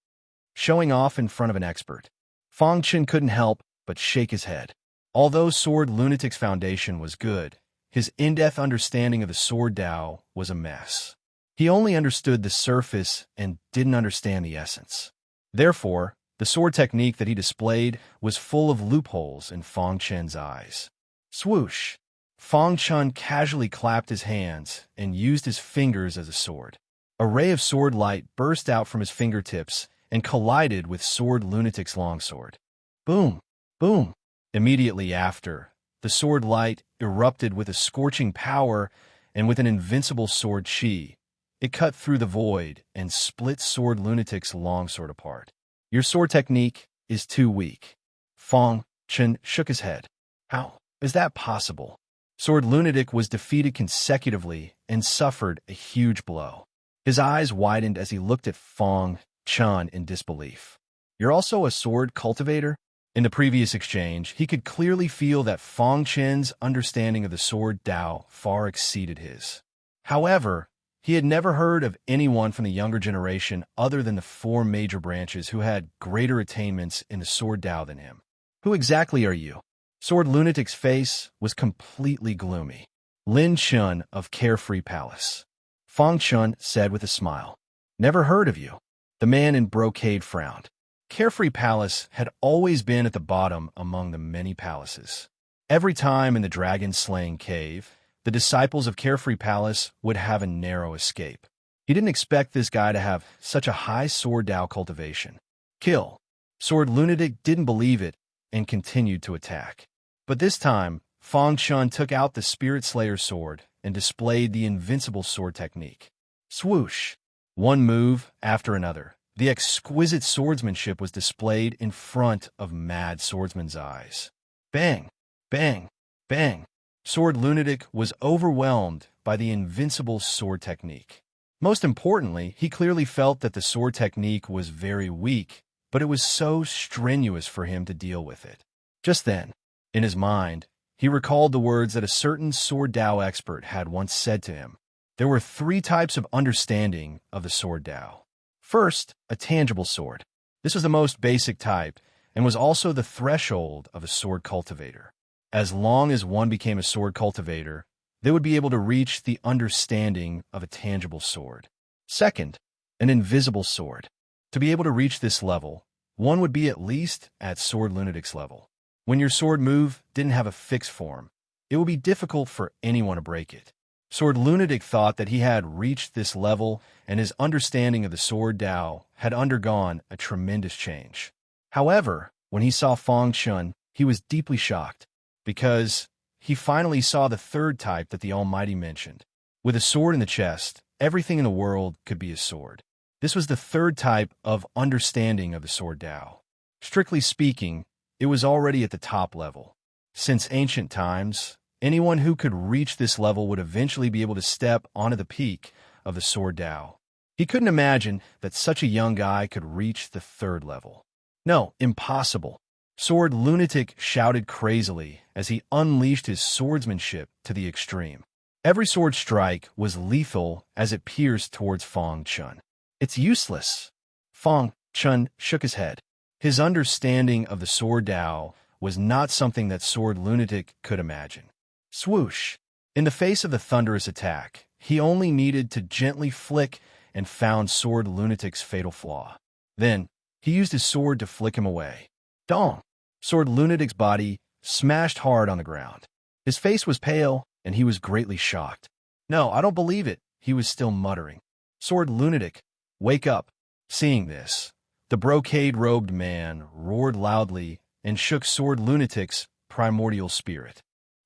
Showing off in front of an expert, Fong Chen couldn't help but shake his head. Although Sword Lunatic's foundation was good, his in-depth understanding of the Sword Tao was a mess. He only understood the surface and didn't understand the essence. Therefore, the sword technique that he displayed was full of loopholes in Fong Chen's eyes. Swoosh! Fong Chen casually clapped his hands and used his fingers as a sword. A ray of sword light burst out from his fingertips and collided with Sword Lunatic's longsword. Boom! Boom! Immediately after, the sword light erupted with a scorching power and with an invincible sword chi. It cut through the void and split Sword Lunatic's longsword apart. Your sword technique is too weak. Fong Chen shook his head. How is that possible? Sword Lunatic was defeated consecutively and suffered a huge blow. His eyes widened as he looked at Fong Chen in disbelief. You're also a sword cultivator? In the previous exchange, he could clearly feel that Fong Chen's understanding of the Sword Tao far exceeded his. However, he had never heard of anyone from the younger generation other than the four major branches who had greater attainments in the Sword Tao than him. Who exactly are you? Sword Lunatic's face was completely gloomy. Lin Chun of Carefree Palace. Fong Chen said with a smile. Never heard of you. The man in brocade frowned. Carefree Palace had always been at the bottom among the many palaces. Every time in the dragon-slaying cave, the disciples of Carefree Palace would have a narrow escape. He didn't expect this guy to have such a high Sword Tao cultivation. Kill. Sword Lunatic didn't believe it and continued to attack. But this time, Fong Chen took out the Spirit Slayer's sword and displayed the invincible sword technique. Swoosh! One move after another. The exquisite swordsmanship was displayed in front of Mad Swordsman's eyes. Bang! Bang! Bang! Sword Lunatic was overwhelmed by the invincible sword technique. Most importantly, he clearly felt that the sword technique was very weak, but it was so strenuous for him to deal with it. Just then, in his mind, he recalled the words that a certain Sword Tao expert had once said to him. There were 3 types of understanding of the Sword Tao. First, a tangible sword. This was the most basic type and was also the threshold of a sword cultivator. As long as one became a sword cultivator, they would be able to reach the understanding of a tangible sword. Second, an invisible sword. To be able to reach this level, one would be at least at Sword Lunatic's level. When your sword move didn't have a fixed form, it would be difficult for anyone to break it. Sword Lunatic thought that he had reached this level and his understanding of the Sword Tao had undergone a tremendous change. However, when he saw Fong Chen, he was deeply shocked because he finally saw the 3rd type that the Almighty mentioned. With a sword in the chest, everything in the world could be his sword. This was the third type of understanding of the sword Tao. Strictly speaking, it was already at the top level. Since ancient times, anyone who could reach this level would eventually be able to step onto the peak of the sword Tao. He couldn't imagine that such a young guy could reach the third level. No, impossible. Sword Lunatic shouted crazily as he unleashed his swordsmanship to the extreme. Every sword strike was lethal as it pierced towards Fang Chun. It's useless. Fang Chun shook his head. His understanding of the sword Tao was not something that Sword Lunatic could imagine. Swoosh! In the face of the thunderous attack, he only needed to gently flick and found Sword Lunatic's fatal flaw. Then, he used his sword to flick him away. Dong! Sword Lunatic's body smashed hard on the ground. His face was pale, and he was greatly shocked. "No, I don't believe it," he was still muttering. "Sword Lunatic, wake up." Seeing this, the brocade-robed man roared loudly and shook Sword Lunatic's primordial spirit.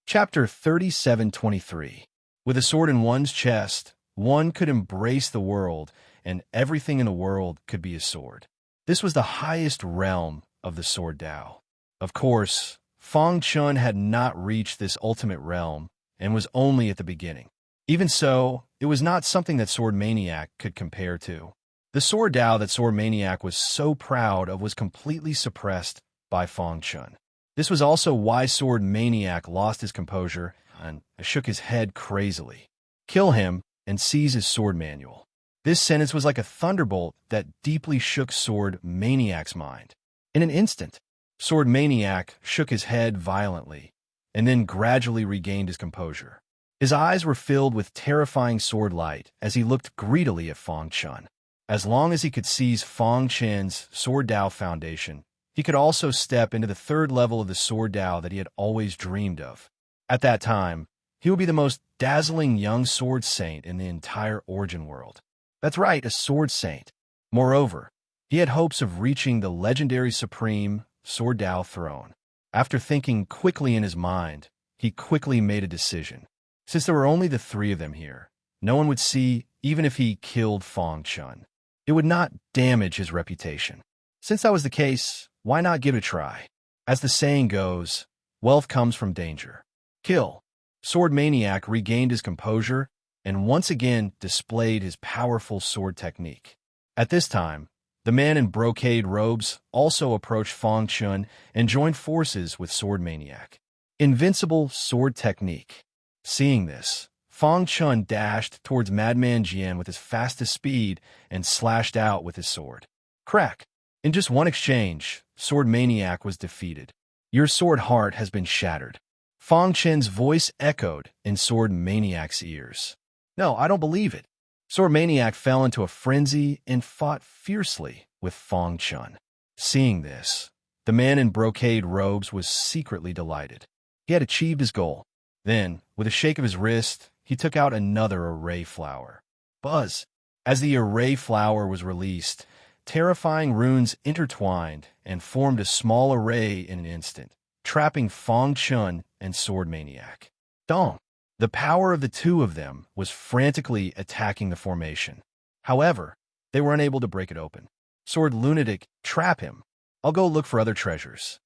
Chapter 37:23. With a sword in one's chest, one could embrace the world, and everything in the world could be a sword. This was the highest realm of the sword Tao. Of course, Fang Chun had not reached this ultimate realm and was only at the beginning. Even so, it was not something that Sword Maniac could compare to. The sword Tao that Sword Maniac was so proud of was completely suppressed by Fang Chun. This was also why Sword Maniac lost his composure and shook his head crazily. "Kill him and seize his sword manual." This sentence was like a thunderbolt that deeply shook Sword Maniac's mind. In an instant, Sword Maniac shook his head violently and then gradually regained his composure. His eyes were filled with terrifying sword light as he looked greedily at Fang Chun. As long as he could seize Fang Chun's sword Tao foundation, he could also step into the third level of the sword Tao that he had always dreamed of. At that time, he would be the most dazzling young sword saint in the entire Origin world. That's right, a sword saint. Moreover, he had hopes of reaching the legendary supreme sword Tao throne. After thinking quickly in his mind, he quickly made a decision. Since there were only the three of them here, no one would see even if he killed Fang Chun. It would not damage his reputation. Since that was the case, why not give it a try? As the saying goes, wealth comes from danger. Kill. Sword Maniac regained his composure and once again displayed his powerful sword technique. At this time, the man in brocade robes also approached Fang Chun and joined forces with Sword Maniac. Invincible sword technique. Seeing this, Fang Chun dashed towards Madman Jian with his fastest speed and slashed out with his sword. Crack! In just one exchange, Sword Maniac was defeated. "Your sword heart has been shattered." Fang Chun's voice echoed in Sword Maniac's ears. "No, I don't believe it." Sword Maniac fell into a frenzy and fought fiercely with Fang Chun. Seeing this, the man in brocade robes was secretly delighted. He had achieved his goal. Then, with a shake of his wrist, he took out another array flower. Buzz! As the array flower was released, terrifying runes intertwined and formed a small array in an instant, trapping Fang Chun and Sword Maniac. Dong! The power of the two of them was frantically attacking the formation. However, they were unable to break it open. Sword Lunatic, trap him. I'll go look for other treasures.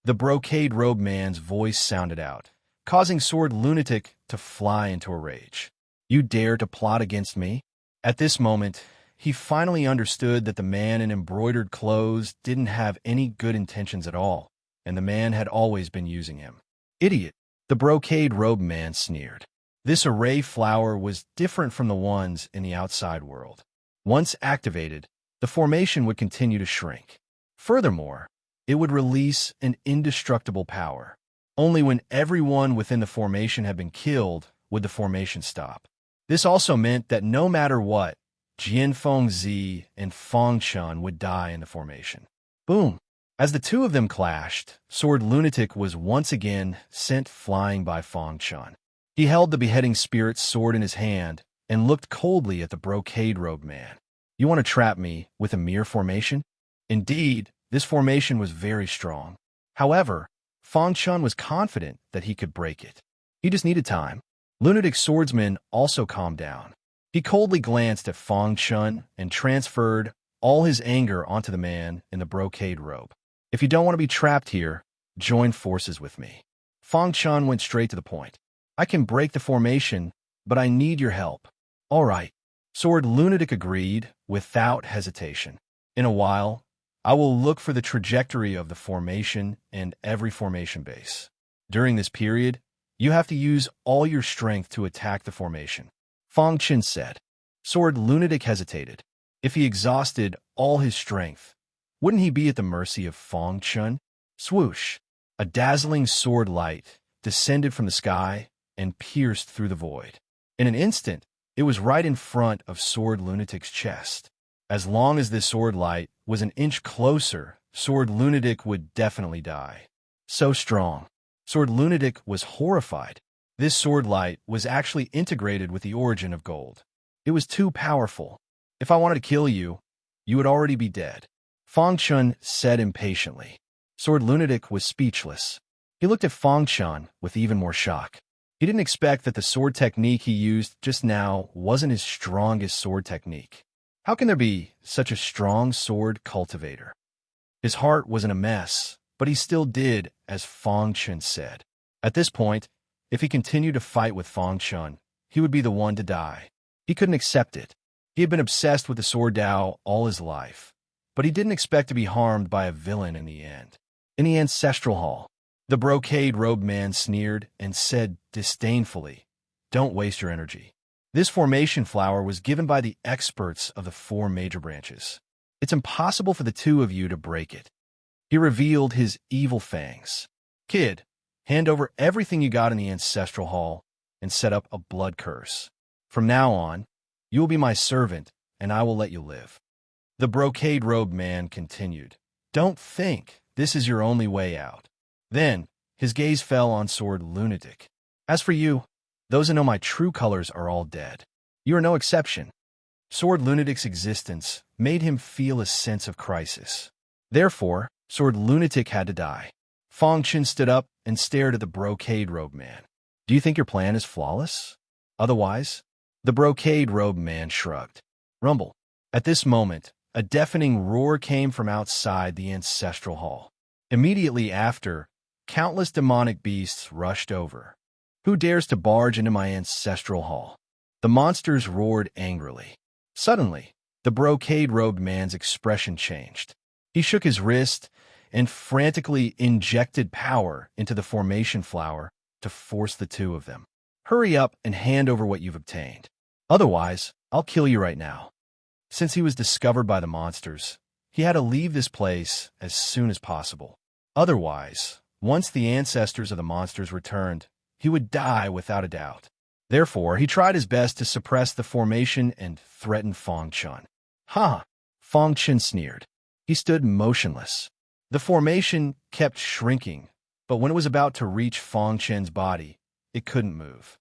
The brocade-robed man's voice sounded out, causing Sword Lunatic to fly into a rage. "You dare to plot against me?" At this moment, he finally understood that the man in embroidered clothes didn't have any good intentions at all, and the man had always been using him. "Idiot!" The brocade-robed man sneered. This array flower was different from the ones in the outside world. Once activated, the formation would continue to shrink. Furthermore, it would release an indestructible power. Only when everyone within the formation had been killed would the formation stop. This also meant that no matter what, Jianfeng Zi and Fang Chun would die in the formation. Boom! As the two of them clashed, Sword Lunatic was once again sent flying by Fang Chun. He held the beheading spirit's sword in his hand and looked coldly at the brocade-robed man. "You want to trap me with a mere formation?" Indeed, this formation was very strong. However, Fang Chun was confident that he could break it. He just needed time. Lunatic Swordsman also calmed down. He coldly glanced at Fang Chun and transferred all his anger onto the man in the brocade robe. If you don't want to be trapped here, join forces with me. Fang Chun went straight to the point. I can break the formation, but I need your help. All right. Sword Lunatic agreed without hesitation. In a while, I will look for the trajectory of the formation and every formation base. During this period, you have to use all your strength to attack the formation. Fang Chun said. Sword Lunatic hesitated. If he exhausted all his strength, wouldn't he be at the mercy of Fang Chun? Swoosh! A dazzling sword light descended from the sky and pierced through the void. In an instant, it was right in front of Sword Lunatic's chest. As long as this sword light was an inch closer, Sword Lunatic would definitely die. So strong. Sword Lunatic was horrified. This sword light was actually integrated with the origin of gold. It was too powerful. If I wanted to kill you, you would already be dead. Fang Chun said impatiently. Sword Lunatic was speechless. He looked at Fang Chun with even more shock. He didn't expect that the sword technique he used just now wasn't his strongest sword technique. How can there be such a strong sword cultivator? His heart was in a mess, but he still did as Fang Chun said. At this point, if he continued to fight with Fang Chun, he would be the one to die. He couldn't accept it. He had been obsessed with the sword Dao all his life, but he didn't expect to be harmed by a villain in the end. In the ancestral hall, the brocade-robed man sneered and said disdainfully, "Don't waste your energy. This formation flower was given by the experts of the 4 major branches. It's impossible for the 2 of you to break it." He revealed his evil fangs. "Kid, hand over everything you got in the ancestral hall and set up a blood curse. From now on, you will be my servant, and I will let you live." The brocade-robed man continued, "Don't think this is your only way out." Then, his gaze fell on Sword Lunatic. "As for you, those who know my true colors are all dead. You are no exception." Sword Lunatic's existence made him feel a sense of crisis. Therefore, Sword Lunatic had to die. Fang Chun stood up and stared at the brocade-robed man. "Do you think your plan is flawless? Otherwise?" The brocade-robed man shrugged. Rumble. At this moment, a deafening roar came from outside the ancestral hall. Immediately after, countless demonic beasts rushed over. "Who dares to barge into my ancestral hall?" The monsters roared angrily. Suddenly, the brocade-robed man's expression changed. He shook his wrist and frantically injected power into the formation flower to force the 2 of them. "Hurry up and hand over what you've obtained. Otherwise, I'll kill you right now." Since he was discovered by the monsters, he had to leave this place as soon as possible. Otherwise, once the ancestors of the monsters returned, he would die without a doubt. Therefore, he tried his best to suppress the formation and threaten Fang Chun. "Ha!" Fang Chun sneered. He stood motionless. The formation kept shrinking, but when it was about to reach Fang Chun's body, it couldn't move.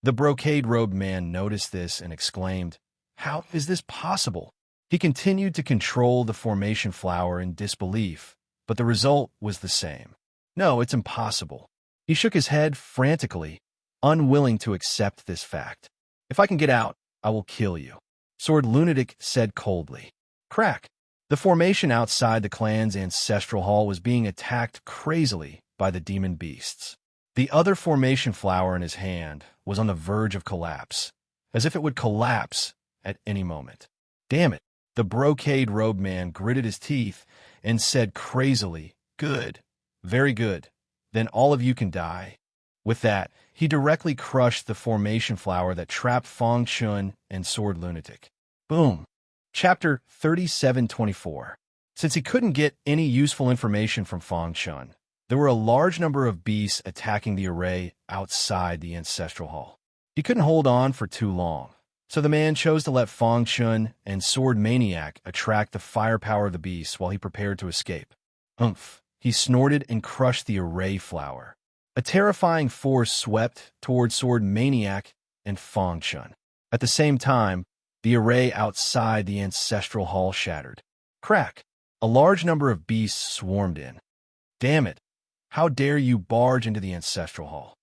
The brocade-robed man noticed this and exclaimed, "How is this possible?" He continued to control the formation flower in disbelief, but the result was the same. "No, it's impossible." He shook his head frantically, unwilling to accept this fact. "If I can get out, I will kill you," Sword Lunatic said coldly. Crack! The formation outside the clan's ancestral hall was being attacked crazily by the demon beasts. The other formation flower in his hand was on the verge of collapse, as if it would collapse at any moment. "Damn it!" The brocade-robed man gritted his teeth and said crazily, "Good, very good. Then all of you can die." With that, he directly crushed the formation flower that trapped Fang Chun and Sword Lunatic. Boom! Chapter 3724. Since he couldn't get any useful information from Fang Chun, there were a large number of beasts attacking the array outside the ancestral hall. He couldn't hold on for too long, so the man chose to let Fang Chun and Sword Maniac attract the firepower of the beasts while he prepared to escape. Humph! He snorted and crushed the array flower. A terrifying force swept toward Sword Maniac and Fang Chun. At the same time, the array outside the ancestral hall shattered. Crack! A large number of beasts swarmed in. "Damn it! How dare you barge into the ancestral hall?"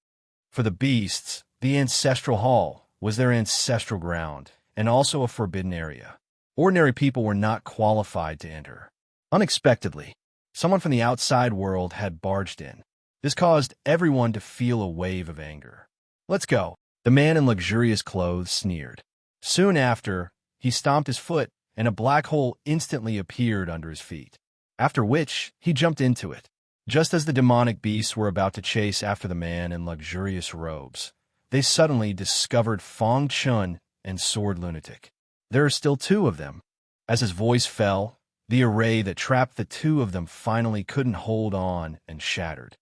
For the beasts, the ancestral hall was their ancestral ground and also a forbidden area. Ordinary people were not qualified to enter. Unexpectedly, someone from the outside world had barged in. This caused everyone to feel a wave of anger. "Let's go," the man in luxurious clothes sneered. Soon after, he stomped his foot, and a black hole instantly appeared under his feet, after which he jumped into it. Just as the demonic beasts were about to chase after the man in luxurious robes, they suddenly discovered Fong Chun and Sword Lunatic. There are still two of them. As his voice fell, the array that trapped the two of them finally couldn't hold on and shattered.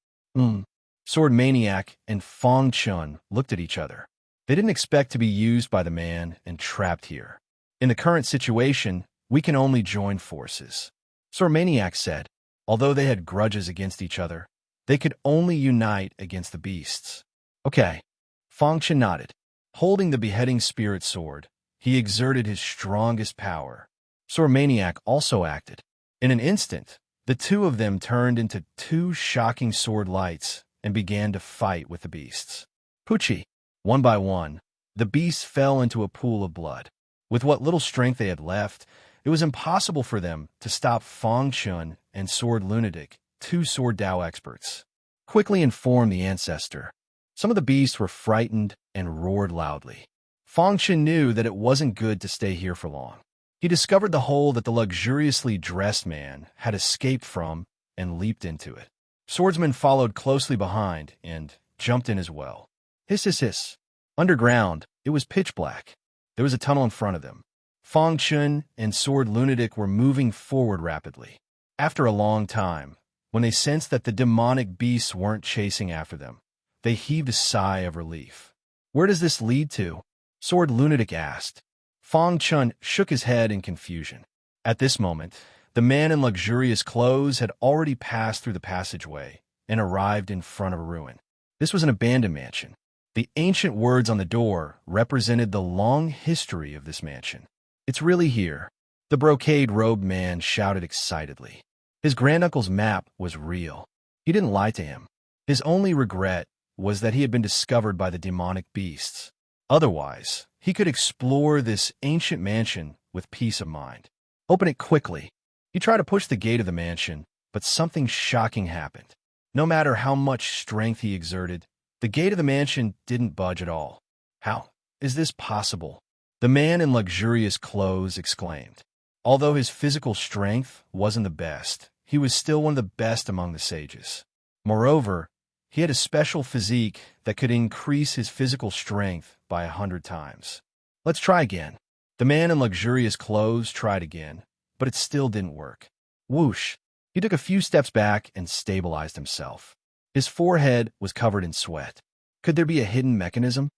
Sword Maniac and Fong Chun looked at each other. They didn't expect to be used by the man and trapped here. "In the current situation, we can only join forces," Sword Maniac said. Although they had grudges against each other, they could only unite against the beasts. "Okay." Fong Chun nodded. Holding the beheading spirit sword, he exerted his strongest power. Sword Maniac also acted. In an instant, the two of them turned into two shocking sword lights and began to fight with the beasts. Poochie. One by one, the beasts fell into a pool of blood. With what little strength they had left, it was impossible for them to stop Fong Chun and Sword Lunatic, two Sword Dao experts. Quickly informed the ancestor. Some of the beasts were frightened and roared loudly. Fong Chun knew that it wasn't good to stay here for long. He discovered the hole that the luxuriously dressed man had escaped from and leaped into it. Swordsman followed closely behind and jumped in as well. Hiss, hiss, hiss. Underground, it was pitch black. There was a tunnel in front of them. Fong Chun and Sword Lunatic were moving forward rapidly. After a long time, when they sensed that the demonic beasts weren't chasing after them, they heaved a sigh of relief. "Where does this lead to?" Sword Lunatic asked. Fong Chun shook his head in confusion. At this moment, the man in luxurious clothes had already passed through the passageway and arrived in front of a ruin. This was an abandoned mansion. The ancient words on the door represented the long history of this mansion. "It's really here," the brocade-robed man shouted excitedly. His granduncle's map was real. He didn't lie to him. His only regret was that he had been discovered by the demonic beasts. Otherwise, he could explore this ancient mansion with peace of mind. "Open it quickly." He tried to push the gate of the mansion, but something shocking happened. No matter how much strength he exerted, the gate of the mansion didn't budge at all. "How is this possible?" the man in luxurious clothes exclaimed. Although his physical strength wasn't the best, he was still one of the best among the sages. Moreover, he had a special physique that could increase his physical strength by 100 times. "Let's try again." The man in luxurious clothes tried again, but it still didn't work. Whoosh! He took a few steps back and stabilized himself. His forehead was covered in sweat. Could there be a hidden mechanism?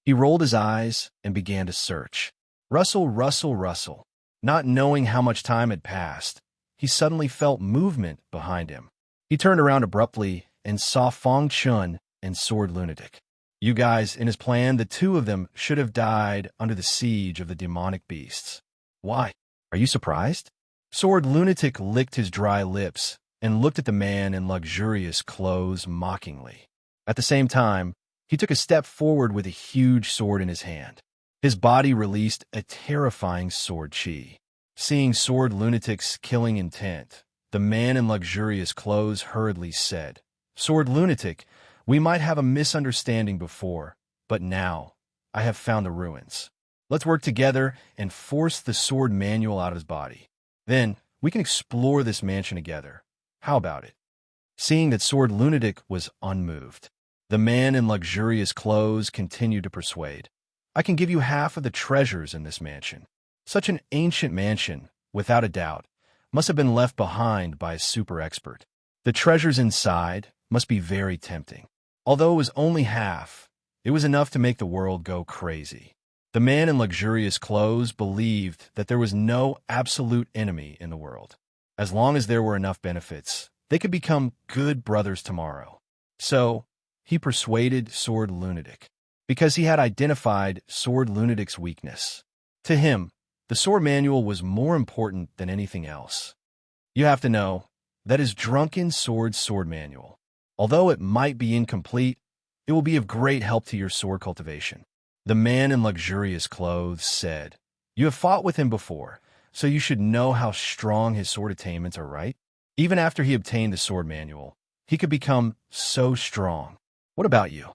He rolled his eyes and began to search. Rustle, rustle, rustle. Not knowing how much time had passed, he suddenly felt movement behind him. He turned around abruptly and saw Fong Chun and Sword Lunatic. You guys, in his plan, the two of them should have died under the siege of the demonic beasts. Why? Are you surprised? Sword Lunatic licked his dry lips and looked at the man in luxurious clothes mockingly. At the same time, he took a step forward with a huge sword in his hand. His body released a terrifying sword chi. Seeing Sword Lunatic's killing intent, the man in luxurious clothes hurriedly said, "Sword Lunatic, we might have a misunderstanding before, but now I have found the ruins. Let's work together and force the sword manual out of his body. Then we can explore this mansion together. How about it?" Seeing that Sword Lunatic was unmoved, the man in luxurious clothes continued to persuade. "I can give you half of the treasures in this mansion." Such an ancient mansion, without a doubt, must have been left behind by a super expert. The treasures inside must be very tempting. Although it was only half, it was enough to make the world go crazy. The man in luxurious clothes believed that there was no absolute enemy in the world. As long as there were enough benefits, they could become good brothers tomorrow. So, he persuaded Sword Lunatic, because he had identified Sword Lunatic's weakness. To him, the sword manual was more important than anything else. You have to know that his drunken sword manual, although it might be incomplete, it will be of great help to your sword cultivation. The man in luxurious clothes said, "You have fought with him before, so you should know how strong his sword attainments are, right? Even after he obtained the sword manual, he could become so strong. What about you?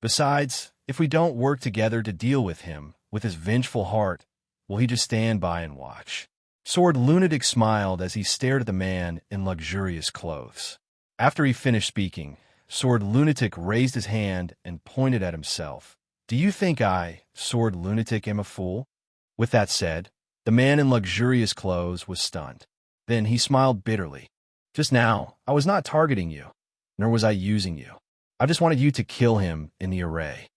Besides, if we don't work together to deal with him, with his vengeful heart, will he just stand by and watch?" Sword Lunatic smiled as he stared at the man in luxurious clothes. After he finished speaking, Sword Lunatic raised his hand and pointed at himself. "Do you think I, Sword Lunatic, am a fool?" With that said, the man in luxurious clothes was stunned. Then he smiled bitterly. "Just now, I was not targeting you, nor was I using you. I just wanted you to kill him in the array."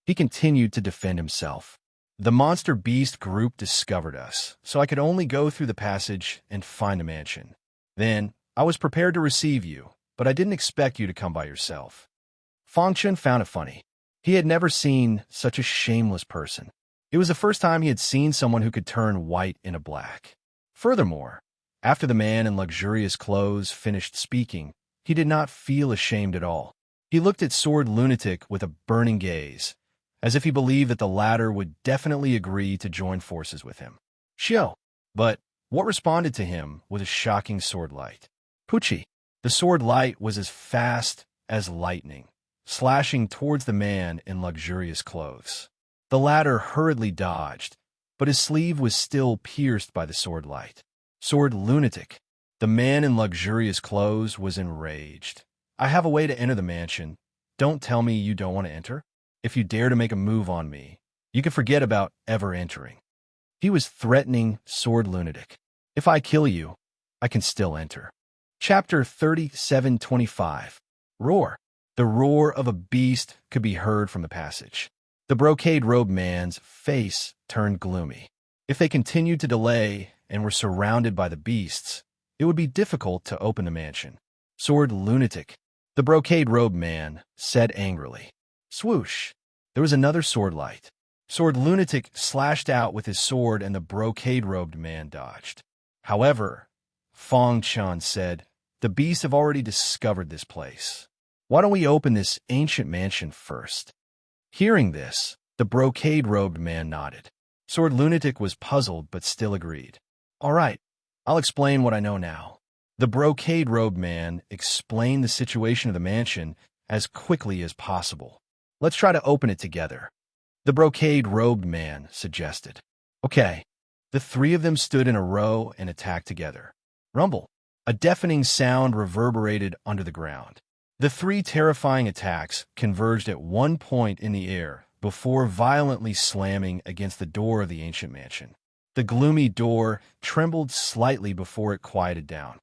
He continued to defend himself. "The monster beast group discovered us, so I could only go through the passage and find a mansion. Then, I was prepared to receive you, but I didn't expect you to come by yourself." Fang Chun found it funny. He had never seen such a shameless person. It was the first time he had seen someone who could turn white into black. Furthermore, after the man in luxurious clothes finished speaking, he did not feel ashamed at all. He looked at Sword Lunatic with a burning gaze, as if he believed that the latter would definitely agree to join forces with him. Shio. But what responded to him was a shocking sword light. Pucci. The sword light was as fast as lightning, slashing towards the man in luxurious clothes. The latter hurriedly dodged, but his sleeve was still pierced by the sword light. Sword Lunatic. The man in luxurious clothes was enraged. "I have a way to enter the mansion. Don't tell me you don't want to enter. If you dare to make a move on me, you can forget about ever entering." He was threatening Sword Lunatic. "If I kill you, I can still enter." Chapter 3725. Roar. The roar of a beast could be heard from the passage. The brocade-robed man's face turned gloomy. If they continued to delay and were surrounded by the beasts, it would be difficult to open the mansion. Sword Lunatic. The brocade-robed man said angrily. Swoosh. There was another sword light. Sword Lunatic slashed out with his sword and the brocade-robed man dodged. However, Fang Chun said, "The beasts have already discovered this place. Why don't we open this ancient mansion first?" Hearing this, the brocade-robed man nodded. Sword Lunatic was puzzled but still agreed. "All right, I'll explain what I know now." The brocade-robed man explained the situation of the mansion as quickly as possible. "Let's try to open it together," the brocade-robed man suggested. "Okay." The three of them stood in a row and attacked together. Rumble. A deafening sound reverberated under the ground. The three terrifying attacks converged at one point in the air before violently slamming against the door of the ancient mansion. The gloomy door trembled slightly before it quieted down.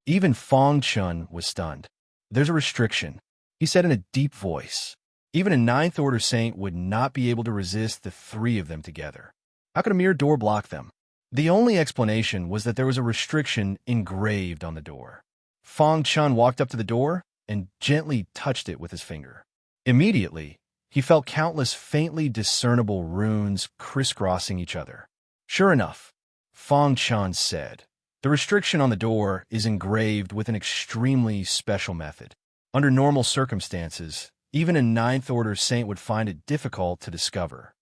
Even Fang Chun was stunned. "There's a restriction," he said in a deep voice. Even a Ninth Order Saint would not be able to resist the three of them together. How could a mere door block them? The only explanation was that there was a restriction engraved on the door. Fang Chun walked up to the door and gently touched it with his finger. Immediately, he felt countless faintly discernible runes crisscrossing each other. Sure enough, Fang Chun said, "The restriction on the door is engraved with an extremely special method. Under normal circumstances, even a Ninth Order Saint would find it difficult to discover."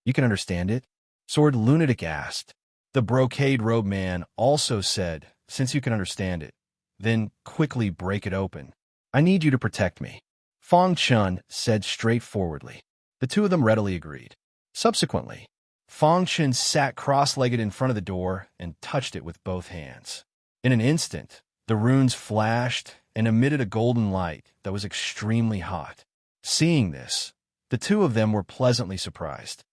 "You can understand it?" Sword Lunatic asked. The brocade-robed man also said, "Since you can understand it, then quickly break it open. I need you to protect me." Fang Chun said straightforwardly. The two of them readily agreed. Subsequently, Fang Chun sat cross-legged in front of the door and touched it with both hands. In an instant, the runes flashed and emitted a golden light that was extremely hot. Seeing this, the two of them were pleasantly surprised.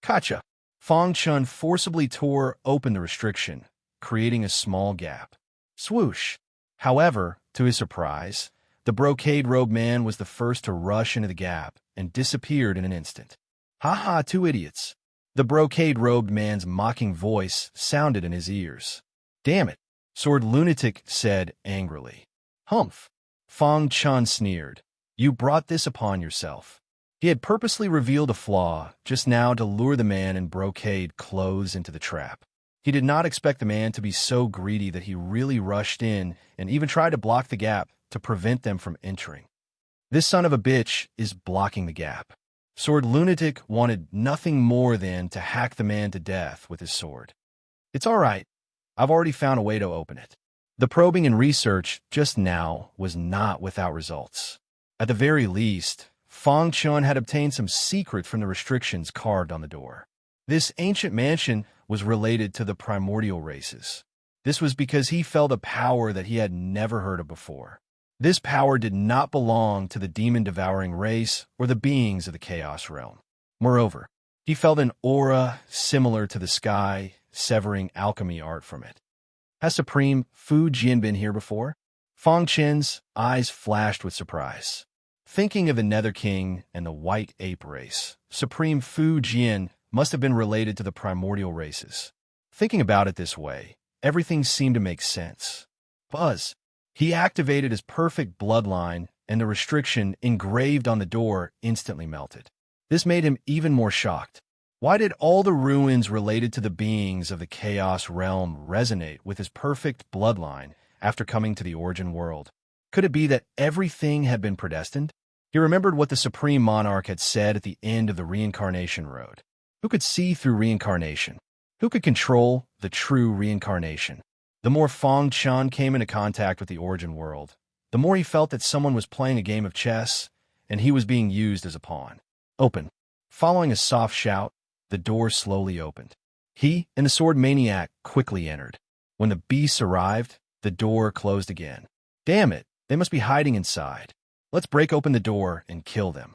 Kacha! Fang Chun forcibly tore open the restriction, creating a small gap. Swoosh! However, to his surprise, the brocade-robed man was the first to rush into the gap and disappeared in an instant. "Ha ha, two idiots!" The brocade-robed man's mocking voice sounded in his ears. "Damn it," Sword Lunatic said angrily. "Humph!" Fang Chun sneered. "You brought this upon yourself." He had purposely revealed a flaw just now to lure the man in brocade clothes into the trap. He did not expect the man to be so greedy that he really rushed in and even tried to block the gap to prevent them from entering. This son of a bitch is blocking the gap. Sword Lunatic wanted nothing more than to hack the man to death with his sword. It's all right. I've already found a way to open it. The probing and research just now was not without results. At the very least, Fang Chun had obtained some secret from the restrictions carved on the door. This ancient mansion was related to the primordial races. This was because he felt a power that he had never heard of before. This power did not belong to the demon-devouring race or the beings of the Chaos Realm. Moreover, he felt an aura similar to the sky, severing alchemy art from it. Has Supreme Fu Jian been here before? Fang Chen's eyes flashed with surprise. Thinking of the Nether King and the White Ape race, Supreme Fu Jian must have been related to the primordial races. Thinking about it this way, everything seemed to make sense. Buzz. He activated his perfect bloodline, and the restriction engraved on the door instantly melted. This made him even more shocked. Why did all the ruins related to the beings of the Chaos Realm resonate with his perfect bloodline after coming to the Origin World? Could it be that everything had been predestined? He remembered what the Supreme Monarch had said at the end of the Reincarnation Road. Who could see through reincarnation? Who could control the true reincarnation? The more Fang Chun came into contact with the Origin World, the more he felt that someone was playing a game of chess, and he was being used as a pawn. Open. Following a soft shout, the door slowly opened. He and the sword maniac quickly entered. When the beasts arrived, the door closed again. Damn it, they must be hiding inside. Let's break open the door and kill them.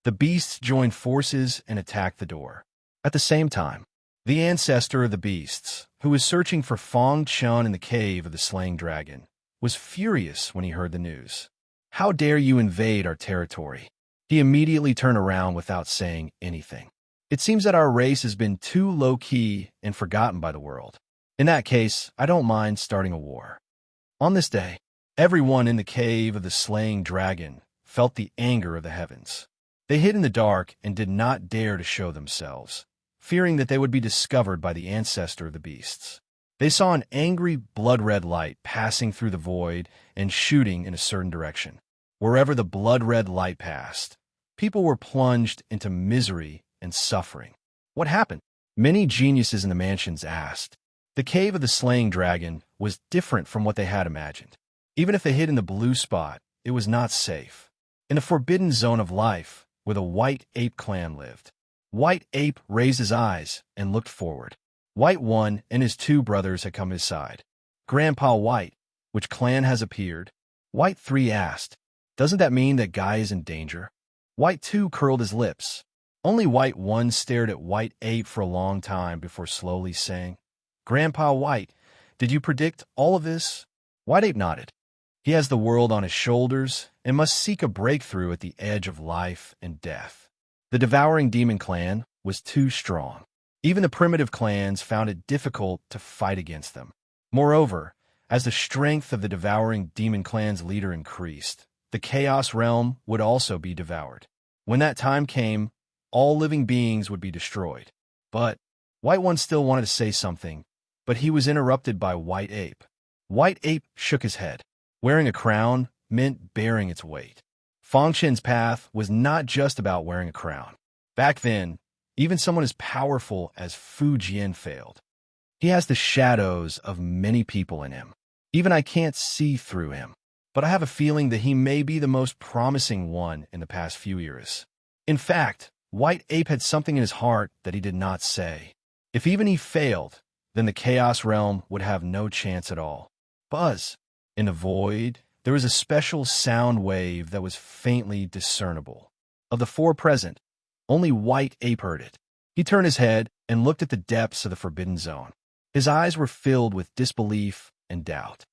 The beasts joined forces and attacked the door. At the same time, the ancestor of the beasts, who was searching for Fang Chun in the cave of the slaying dragon, was furious when he heard the news. How dare you invade our territory? He immediately turned around without saying anything. It seems that our race has been too low-key and forgotten by the world. In that case, I don't mind starting a war. On this day, everyone in the cave of the slaying dragon felt the anger of the heavens. They hid in the dark and did not dare to show themselves, fearing that they would be discovered by the ancestor of the beasts. They saw an angry blood-red light passing through the void and shooting in a certain direction. Wherever the blood-red light passed, people were plunged into misery and suffering. What happened? Many geniuses in the mansions asked. The cave of the slaying dragon was different from what they had imagined. Even if they hid in the blue spot, it was not safe. In the forbidden zone of life, where the White Ape clan lived, White Ape raised his eyes and looked forward. White 1 and his 2 brothers had come his side. Grandpa White, which clan has appeared? White 3 asked. Doesn't that mean that Guy is in danger? White 2 curled his lips. Only White 1 stared at White Ape for a long time before slowly saying, Grandpa White, did you predict all of this? White Ape nodded. He has the world on his shoulders and must seek a breakthrough at the edge of life and death. The devouring demon clan was too strong. Even the primitive clans found it difficult to fight against them. Moreover, as the strength of the devouring demon clan's leader increased, the Chaos Realm would also be devoured. When that time came, all living beings would be destroyed. But White 1 still wanted to say something, but he was interrupted by White Ape. White Ape shook his head. Wearing a crown meant bearing its weight. Fang Chen's path was not just about wearing a crown. Back then, even someone as powerful as Fu Jian failed. He has the shadows of many people in him. Even I can't see through him. But I have a feeling that he may be the most promising one in the past few years. In fact, White Ape had something in his heart that he did not say. If even he failed, then the Chaos Realm would have no chance at all. Buzz. In the void, there was a special sound wave that was faintly discernible. Of the 4 present, only White Ape heard it. He turned his head and looked at the depths of the forbidden zone. His eyes were filled with disbelief and doubt.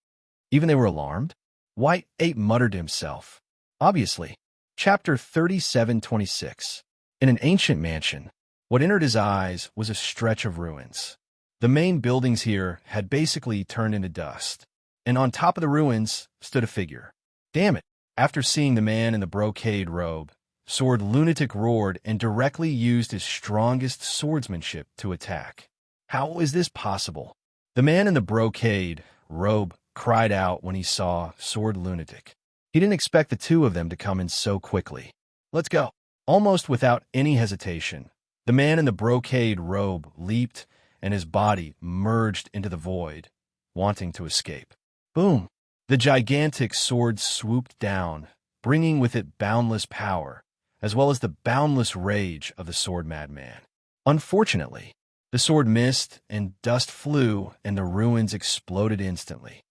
Even they were alarmed. White Ape muttered to himself. Obviously. Chapter 37:26. In an ancient mansion, what entered his eyes was a stretch of ruins. The main buildings here had basically turned into dust, and on top of the ruins stood a figure. Damn it! After seeing the man in the brocade robe, Sword Lunatic roared and directly used his strongest swordsmanship to attack. How is this possible? The man in the brocade robe cried out when he saw Sword Lunatic. He didn't expect the 2 of them to come in so quickly. Let's go. Almost without any hesitation, the man in the brocade robe leaped and his body merged into the void, wanting to escape. Boom! The gigantic sword swooped down, bringing with it boundless power, as well as the boundless rage of the sword madman. Unfortunately, the sword missed, and dust flew, and the ruins exploded instantly.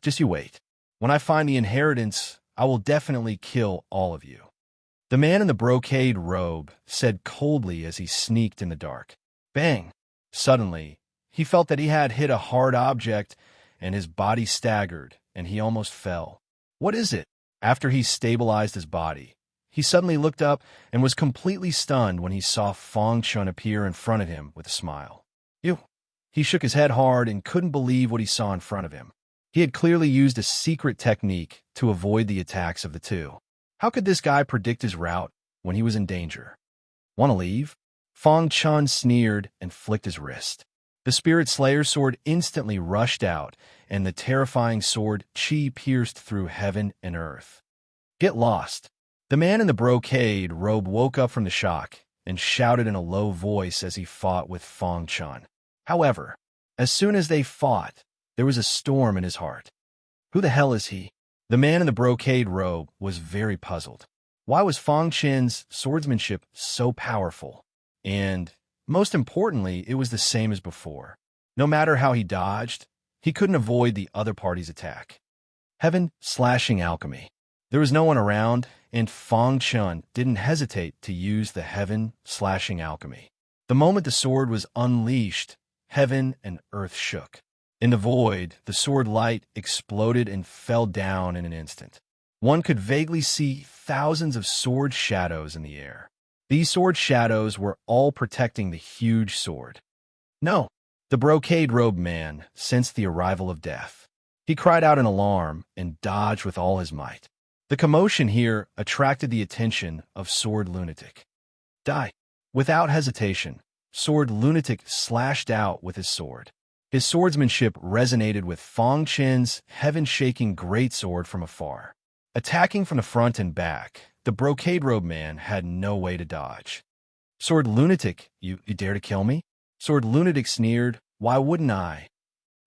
Just you wait. When I find the inheritance, I will definitely kill all of you. The man in the brocade robe said coldly as he sneaked in the dark. Bang! Suddenly, he felt that he had hit a hard object, and his body staggered, and he almost fell. What is it? After he stabilized his body, he suddenly looked up and was completely stunned when he saw Fang Chun appear in front of him with a smile. You! He shook his head hard and couldn't believe what he saw in front of him. He had clearly used a secret technique to avoid the attacks of the two. How could this guy predict his route when he was in danger? Want to leave? Fang Chun sneered and flicked his wrist. The Spirit Slayer's sword instantly rushed out, and the terrifying sword Qi pierced through heaven and earth. Get lost! The man in the brocade robe woke up from the shock and shouted in a low voice as he fought with Fang Chun. However, as soon as they fought, there was a storm in his heart. Who the hell is he? The man in the brocade robe was very puzzled. Why was Fang Chun's swordsmanship so powerful? And, most importantly, it was the same as before. No matter how he dodged, he couldn't avoid the other party's attack. Heaven slashing alchemy. There was no one around, and Fang Chun didn't hesitate to use the heaven slashing alchemy. The moment the sword was unleashed, heaven and earth shook. In the void, the sword light exploded and fell down in an instant. One could vaguely see thousands of sword shadows in the air. These sword shadows were all protecting the huge sword. No! The brocade-robed man sensed the arrival of death. He cried out in alarm and dodged with all his might. The commotion here attracted the attention of Sword Lunatic. Die! Without hesitation, Sword Lunatic slashed out with his sword. His swordsmanship resonated with Fang Chun's heaven-shaking greatsword from afar. Attacking from the front and back, the brocade-robed man had no way to dodge. Sword Lunatic, you dare to kill me? Sword Lunatic sneered, why wouldn't I?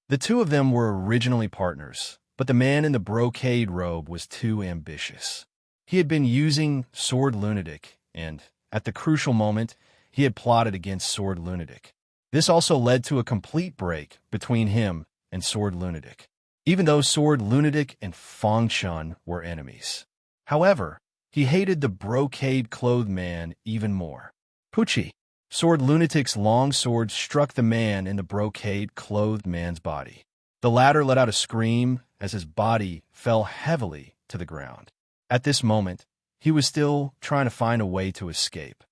The two of them were originally partners, but the man in the brocade robe was too ambitious. He had been using Sword Lunatic, and, at the crucial moment, he had plotted against Sword Lunatic. This also led to a complete break between him and Sword Lunatic, even though Sword Lunatic and Fang Chun were enemies. However, he hated the brocade-clothed man even more. Poochie! Sword Lunatic's long sword struck the man in the brocade-clothed man's body. The latter let out a scream as his body fell heavily to the ground. At this moment, he was still trying to find a way to escape.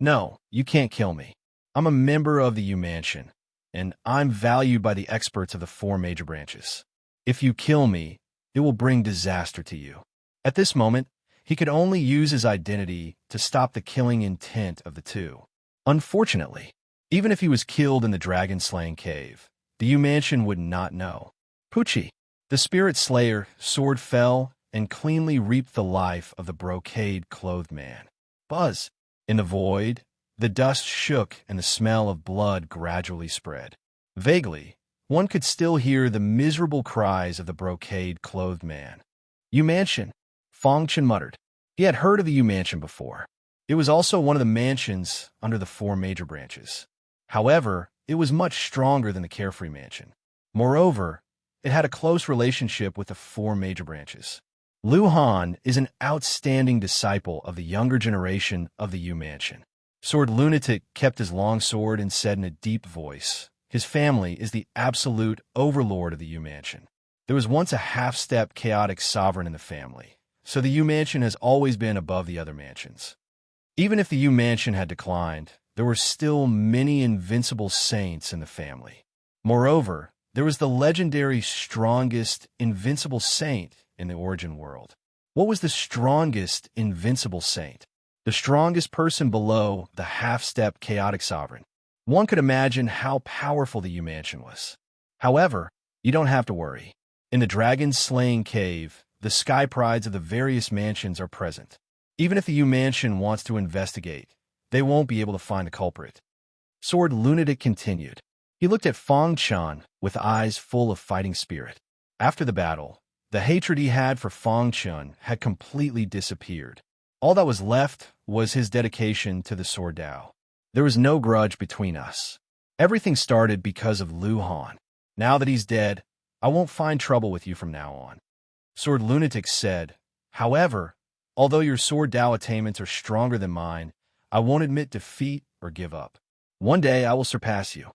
No, you can't kill me. I'm a member of the U Mansion, and I'm valued by the experts of the 4 major branches. If you kill me, it will bring disaster to you. At this moment, he could only use his identity to stop the killing intent of the two. Unfortunately, even if he was killed in the dragon-slaying cave, the U Mansion would not know. Poochie! The Spirit Slayer sword fell and cleanly reaped the life of the brocade-clothed man. Buzz! In the void, the dust shook and the smell of blood gradually spread. Vaguely, one could still hear the miserable cries of the brocade-clothed man. U Mansion, Fang Chun muttered. He had heard of the U Mansion before. It was also one of the mansions under the 4 major branches. However, it was much stronger than the Carefree Mansion. Moreover, it had a close relationship with the 4 major branches. Lu Han is an outstanding disciple of the younger generation of the U Mansion. Sword Lunatic kept his long sword and said in a deep voice, his family is the absolute overlord of the U Mansion. There was once a half-step chaotic sovereign in the family, so the U Mansion has always been above the other mansions. Even if the U Mansion had declined, there were still many invincible saints in the family. Moreover, there was the legendary strongest invincible saint in the origin world. What was the strongest invincible saint? The strongest person below the half-step chaotic sovereign. One could imagine how powerful the U Mansion was. However, you don't have to worry. In the dragon-slaying cave, the sky prides of the various mansions are present. Even if the U Mansion wants to investigate, they won't be able to find the culprit. Sword Lunatic continued. He looked at Fang Chun with eyes full of fighting spirit. After the battle, the hatred he had for Fang Chun had completely disappeared. All that was left was his dedication to the Sword Dao. There was no grudge between us. Everything started because of Lu Han. Now that he's dead, I won't find trouble with you from now on. Sword Lunatic said, however, although your Sword Dao attainments are stronger than mine, I won't admit defeat or give up. One day I will surpass you.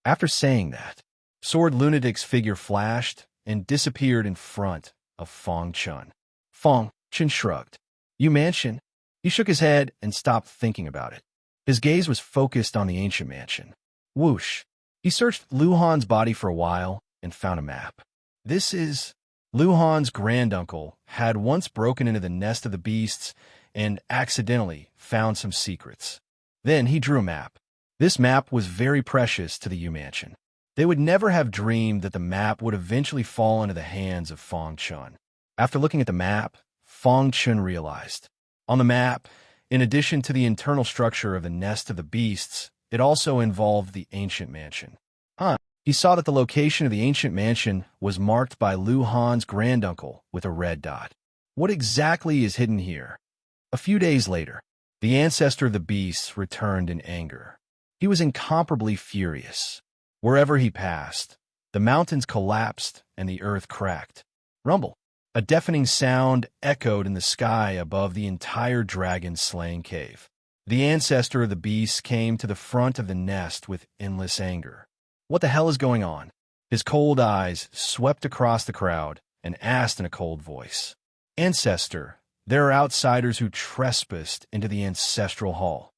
After saying that, Sword Lunatic's figure flashed and disappeared in front of Fang Chun. Fang Chun shrugged. You mansion? He shook his head and stopped thinking about it. His gaze was focused on the ancient mansion. Whoosh. He searched Lu Han's body for a while and found a map. This is... Lu Han's granduncle had once broken into the nest of the beasts and accidentally found some secrets. Then he drew a map. This map was very precious to the U Mansion. They would never have dreamed that the map would eventually fall into the hands of Fang Chun. After looking at the map, Fang Chun realized. On the map, in addition to the internal structure of the nest of the beasts, it also involved the ancient mansion. He saw that the location of the ancient mansion was marked by Lu Han's granduncle with a red dot. What exactly is hidden here? A few days later, the ancestor of the beasts returned in anger. He was incomparably furious. Wherever he passed, the mountains collapsed and the earth cracked. Rumble. A deafening sound echoed in the sky above the entire dragon-slaying cave. The ancestor of the beasts came to the front of the nest with endless anger. What the hell is going on? His cold eyes swept across the crowd and asked in a cold voice. Ancestor, there are outsiders who trespassed into the ancestral hall.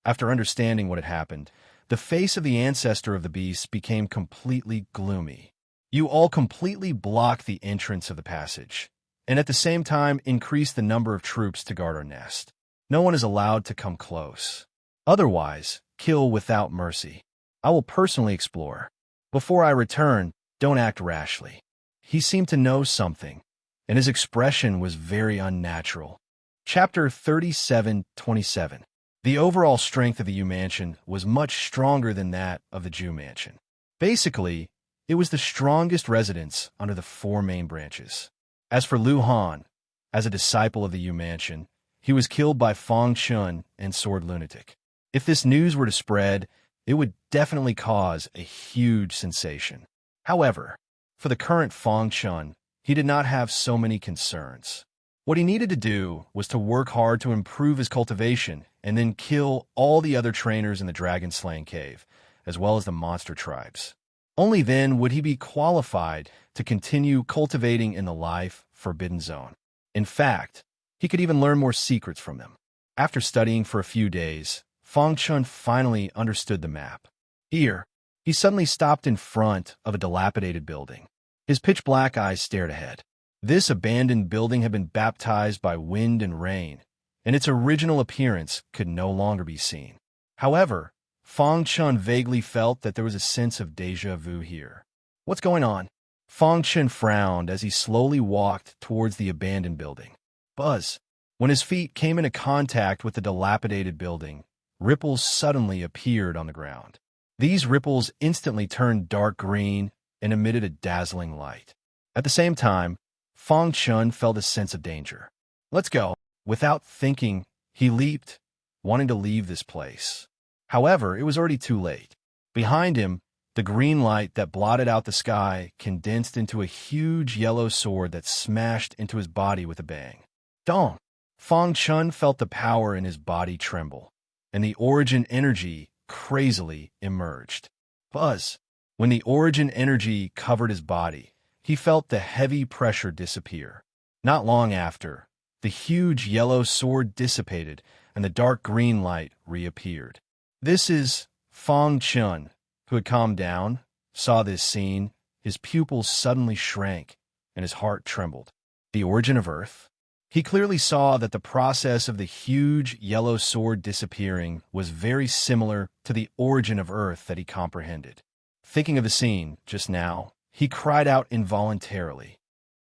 After understanding what had happened, the face of the ancestor of the beasts became completely gloomy. You all completely block the entrance of the passage, and at the same time increase the number of troops to guard our nest. No one is allowed to come close. Otherwise, kill without mercy. I will personally explore. Before I return, don't act rashly. He seemed to know something, and his expression was very unnatural. Chapter 37:27. The overall strength of the U Mansion was much stronger than that of the Ju Mansion. Basically, it was the strongest residence under the four main branches. As for Lu Han, as a disciple of the U Mansion, he was killed by Fang Chun and Sword Lunatic. If this news were to spread, it would definitely cause a huge sensation. However, for the current Fang Chun, he did not have so many concerns. What he needed to do was to work hard to improve his cultivation and then kill all the other trainers in the dragon-slaying cave, as well as the monster tribes. Only then would he be qualified to continue cultivating in the life forbidden zone. In fact, he could even learn more secrets from them. After studying for a few days, Fang Chun finally understood the map. Here, he suddenly stopped in front of a dilapidated building. His pitch-black eyes stared ahead. This abandoned building had been baptized by wind and rain, and its original appearance could no longer be seen. However, Fang Chun vaguely felt that there was a sense of déjà vu here. What's going on? Fang Chun frowned as he slowly walked towards the abandoned building. Buzz. When his feet came into contact with the dilapidated building, ripples suddenly appeared on the ground. These ripples instantly turned dark green and emitted a dazzling light. At the same time, Fang Chun felt a sense of danger. Let's go. Without thinking, he leaped, wanting to leave this place. However, it was already too late. Behind him, the green light that blotted out the sky condensed into a huge yellow sword that smashed into his body with a bang. Dong! Fang Chun felt the power in his body tremble, and the origin energy crazily emerged. Buzz! When the origin energy covered his body, he felt the heavy pressure disappear. Not long after, the huge yellow sword dissipated and the dark green light reappeared. This is Fang Chun, who had calmed down, saw this scene, his pupils suddenly shrank, and his heart trembled. The origin of Earth? He clearly saw that the process of the huge yellow sword disappearing was very similar to the origin of Earth that he comprehended. Thinking of the scene just now, he cried out involuntarily.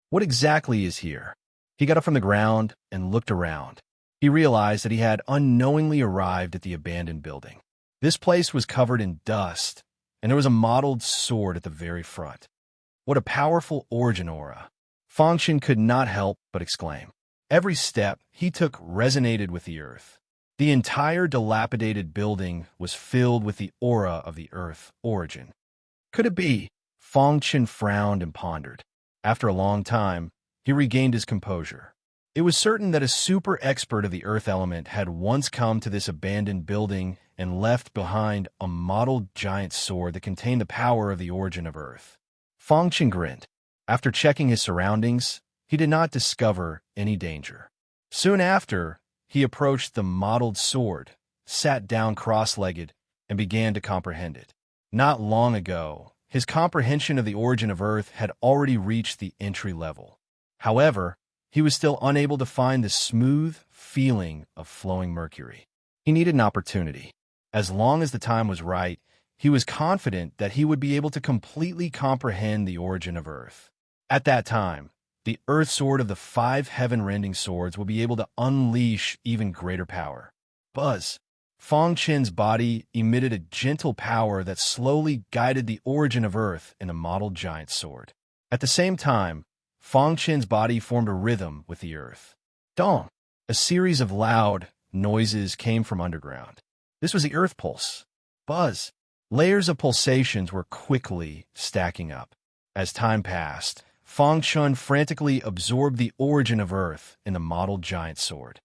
What exactly is here? He got up from the ground and looked around. he realized that he had unknowingly arrived at the abandoned building. This place was covered in dust, and there was a mottled sword at the very front. What a powerful origin aura! Fangshan could not help but exclaim. Every step he took resonated with the earth. The entire dilapidated building was filled with the aura of the earth origin. Could it be? Fangshan frowned and pondered. After a long time, he regained his composure. It was certain that a super expert of the earth element had once come to this abandoned building and left behind a mottled giant sword that contained the power of the origin of earth. Fangshan grinned. After checking his surroundings, he did not discover any danger. Soon after, he approached the mottled sword, sat down cross-legged, and began to comprehend it. Not long ago, his comprehension of the origin of earth had already reached the entry level. However, he was still unable to find the smooth feeling of flowing mercury. He needed an opportunity. As long as the time was right, he was confident that he would be able to completely comprehend the origin of earth. At that time, the earth sword of the 5 heaven-rending swords will be able to unleash even greater power. Buzz! Fangshan's body emitted a gentle power that slowly guided the origin of earth in a mottled giant sword. At the same time, Fangshan's body formed a rhythm with the earth. Dong! A series of loud noises came from underground. This was the earth pulse. Buzz! Layers of pulsations were quickly stacking up. As time passed, Fangshan frantically absorbed the origin of earth in the mottled giant sword.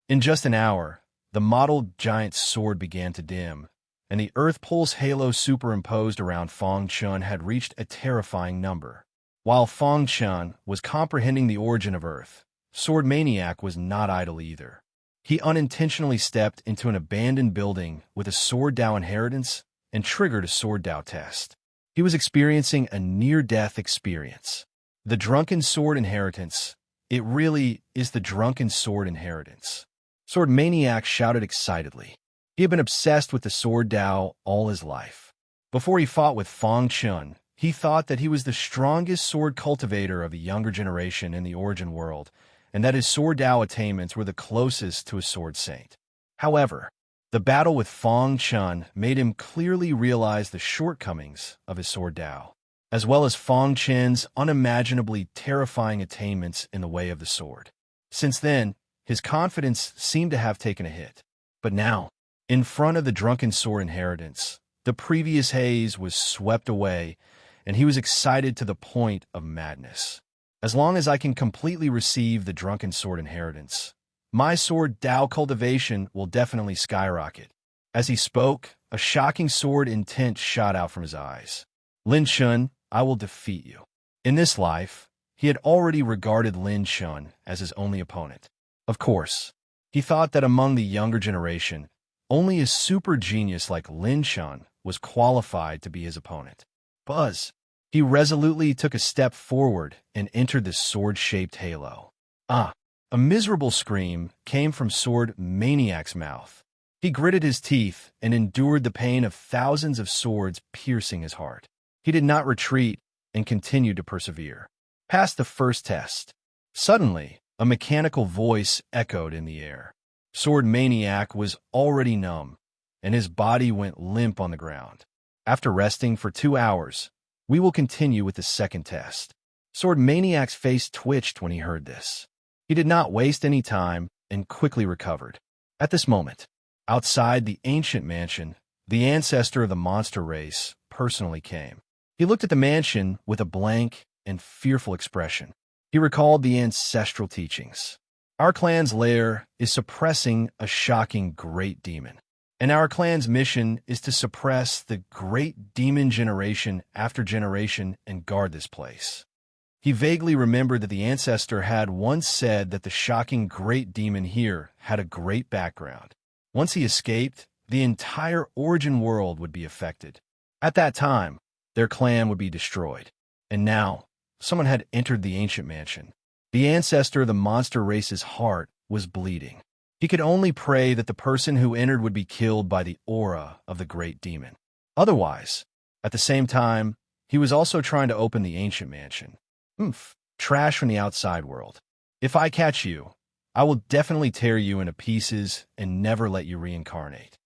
In just an hour, the mottled giant sword began to dim, and the earth pulse halo superimposed around Fangshan had reached a terrifying number. While Fangshan was comprehending the origin of earth, Sword Maniac was not idle either. He unintentionally stepped into an abandoned building with a Sword Dao inheritance and triggered a Sword Dao test. He was experiencing a near-death experience. The Drunken Sword Inheritance. It really is the Drunken Sword Inheritance. Sword Maniac shouted excitedly. He had been obsessed with the Sword Dao all his life. Before he fought with Fangshan, he thought that he was the strongest sword cultivator of the younger generation in the origin world, and that his Sword Dao attainments were the closest to a Sword Saint. However, the battle with Fangshan made him clearly realize the shortcomings of his Sword Dao, as well as Fangshan's unimaginably terrifying attainments in the way of the sword. Since then, his confidence seemed to have taken a hit. But now, in front of the Drunken Sword Inheritance, the previous haze was swept away, and he was excited to the point of madness. As long as I can completely receive the Drunken Sword Inheritance, my Sword Dao cultivation will definitely skyrocket. As he spoke, a shocking sword intent shot out from his eyes. Lin Shun, I will defeat you. In this life, he had already regarded Lin Shun as his only opponent. Of course, he thought that among the younger generation, only a super genius like Lin Shun was qualified to be his opponent. Buzz! He resolutely took a step forward and entered the sword-shaped halo. Ah! A miserable scream came from Sword Maniac's mouth. He gritted his teeth and endured the pain of thousands of swords piercing his heart. He did not retreat and continued to persevere. Past the first test. Suddenly, a mechanical voice echoed in the air. Sword Maniac was already numb, and his body went limp on the ground. After resting for 2 hours, we will continue with the second test. Sword Maniac's face twitched when he heard this. He did not waste any time and quickly recovered. At this moment, outside the ancient mansion, the ancestor of the monster race personally came. He looked at the mansion with a blank and fearful expression. He recalled the ancestral teachings. Our clan's lair is suppressing a shocking great demon, and our clan's mission is to suppress the great demon generation after generation and guard this place. He vaguely remembered that the ancestor had once said that the shocking great demon here had a great background. Once he escaped, the entire origin world would be affected. At that time, their clan would be destroyed. And now, someone had entered the ancient mansion. The ancestor of the monster race's heart was bleeding. He could only pray that the person who entered would be killed by the aura of the great demon. Otherwise, at the same time, he was also trying to open the ancient mansion. Trash from the outside world. If I catch you, I will definitely tear you into pieces and never let you reincarnate.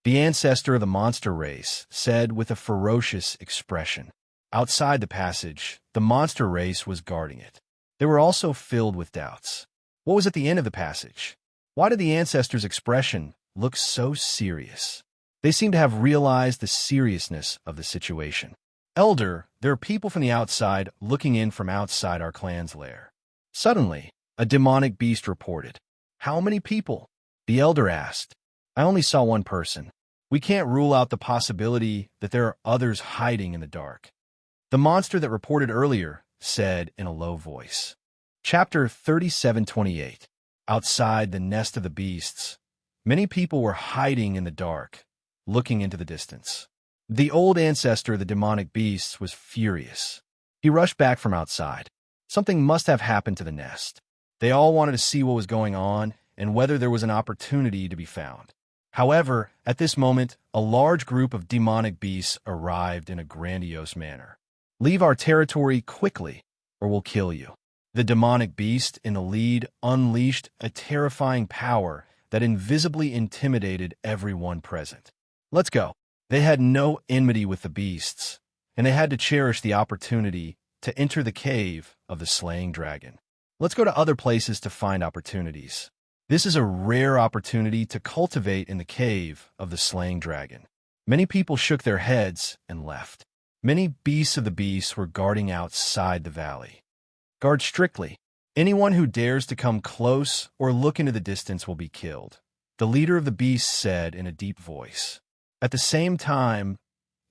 The ancestor of the monster race said with a ferocious expression. Outside the passage, the monster race was guarding it. They were also filled with doubts. What was at the end of the passage? Why did the ancestor's expression look so serious? They seemed to have realized the seriousness of the situation. Elder, there are people from the outside looking in from outside our clan's lair. Suddenly, a demonic beast reported. How many people? The elder asked. I only saw one person. We can't rule out the possibility that there are others hiding in the dark. The monster that reported earlier said in a low voice. Chapter 37:28. Outside the nest of the beasts, many people were hiding in the dark, looking into the distance. The old ancestor of the demonic beasts was furious. He rushed back from outside. Something must have happened to the nest. They all wanted to see what was going on and whether there was an opportunity to be found. However, at this moment, a large group of demonic beasts arrived in a grandiose manner. Leave our territory quickly, or we'll kill you. The demonic beast in the lead unleashed a terrifying power that invisibly intimidated everyone present. Let's go. They had no enmity with the beasts, and they had to cherish the opportunity to enter the cave of the slaying dragon. Let's go to other places to find opportunities. This is a rare opportunity to cultivate in the cave of the slaying dragon. Many people shook their heads and left. Many beasts of the beasts were guarding outside the valley. Guard strictly. Anyone who dares to come close or look into the distance will be killed, the leader of the beasts said in a deep voice. At the same time,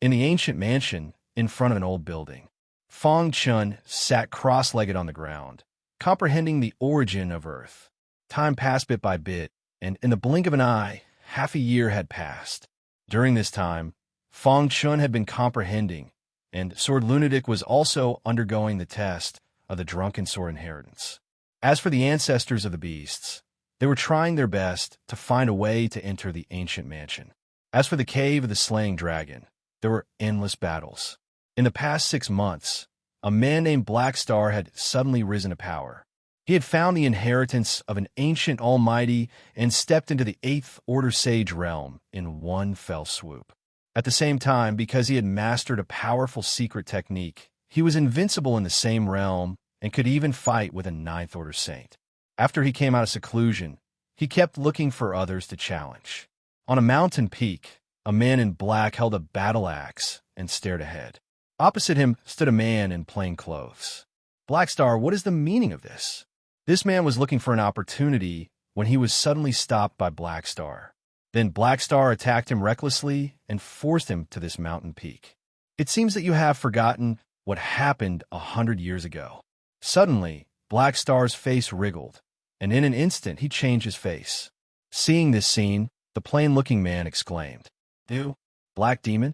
in the ancient mansion in front of an old building, Fong Chun sat cross-legged on the ground, comprehending the origin of Earth. Time passed bit by bit, and in the blink of an eye, half a year had passed. During this time, Fong Chun had been comprehending, and Sword Lunatic was also undergoing the test of the drunken sword inheritance. As for the ancestors of the beasts, they were trying their best to find a way to enter the ancient mansion. As for the cave of the slaying dragon, there were endless battles. In the past 6 months, a man named Black Star had suddenly risen to power. He had found the inheritance of an ancient almighty and stepped into the 8th Order Sage realm in one fell swoop. At the same time, because he had mastered a powerful secret technique, he was invincible in the same realm and could even fight with a 9th Order Saint. After he came out of seclusion, he kept looking for others to challenge. On a mountain peak, a man in black held a battle axe and stared ahead. Opposite him stood a man in plain clothes. Black Star, what is the meaning of this? This man was looking for an opportunity when he was suddenly stopped by Black Star. Then Black Star attacked him recklessly and forced him to this mountain peak. It seems that you have forgotten what happened 100 years ago. Suddenly, Black Star's face wriggled, and in an instant he changed his face. Seeing this scene, the plain-looking man exclaimed, "You, Black Demon?"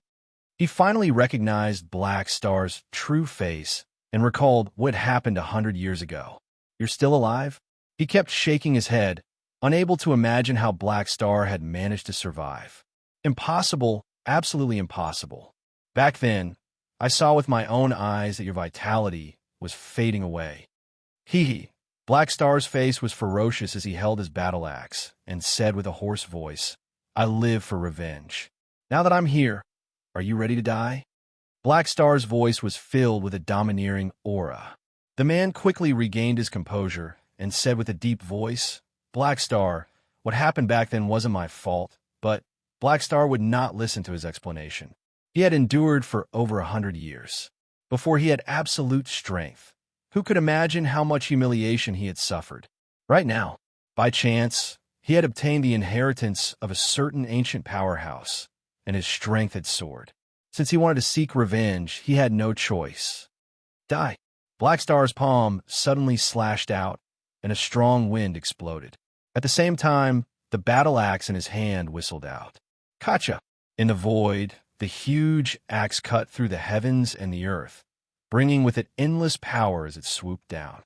He finally recognized Black Star's true face and recalled what happened 100 years ago. "You're still alive?" He kept shaking his head, unable to imagine how Black Star had managed to survive. "Impossible, absolutely impossible. Back then, I saw with my own eyes that your vitality was fading away." Hee. Black Star's face was ferocious as he held his battle axe and said with a hoarse voice, "I live for revenge. Now that I'm here, are you ready to die?" Black Star's voice was filled with a domineering aura. The man quickly regained his composure and said with a deep voice, "Black Star, what happened back then wasn't my fault," but Black Star would not listen to his explanation. He had endured for over 100 years. Before he had absolute strength. Who could imagine how much humiliation he had suffered? Right now, by chance, he had obtained the inheritance of a certain ancient powerhouse, and his strength had soared. Since he wanted to seek revenge, he had no choice. Die. Black Star's palm suddenly slashed out, and a strong wind exploded. At the same time, the battle axe in his hand whistled out. Kacha! In the void, the huge axe cut through the heavens and the earth, bringing with it endless power as it swooped down.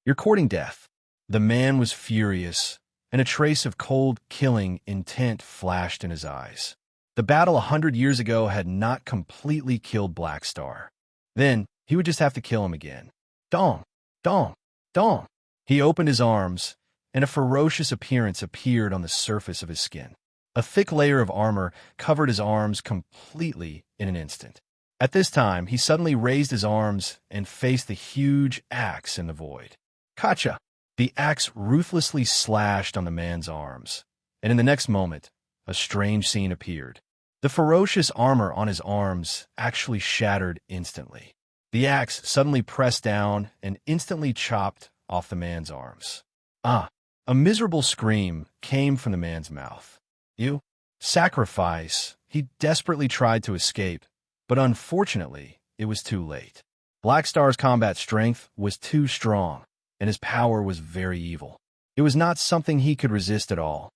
"You're courting death." The man was furious, and a trace of cold, killing intent flashed in his eyes. The battle 100 years ago had not completely killed Black Star. Then, he would just have to kill him again. Dong! Dong! Dong! He opened his arms, and a ferocious appearance appeared on the surface of his skin. A thick layer of armor covered his arms completely in an instant. At this time, he suddenly raised his arms and faced the huge axe in the void. Kacha! The axe ruthlessly slashed on the man's arms, and in the next moment, a strange scene appeared. The ferocious armor on his arms actually shattered instantly. The axe suddenly pressed down and instantly chopped off the man's arms. Ah! A miserable scream came from the man's mouth. You? Sacrifice! He desperately tried to escape, but unfortunately, it was too late. Black Star's combat strength was too strong, and his power was very evil. It was not something he could resist at all.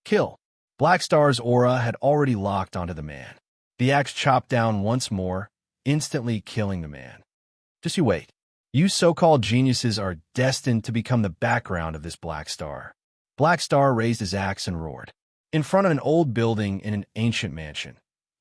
Kill! Black Star's aura had already locked onto the man. The axe chopped down once more, instantly killing the man. Just you wait. You so-called geniuses are destined to become the background of this Black Star. Black Star raised his axe and roared. In front of an old building in an ancient mansion,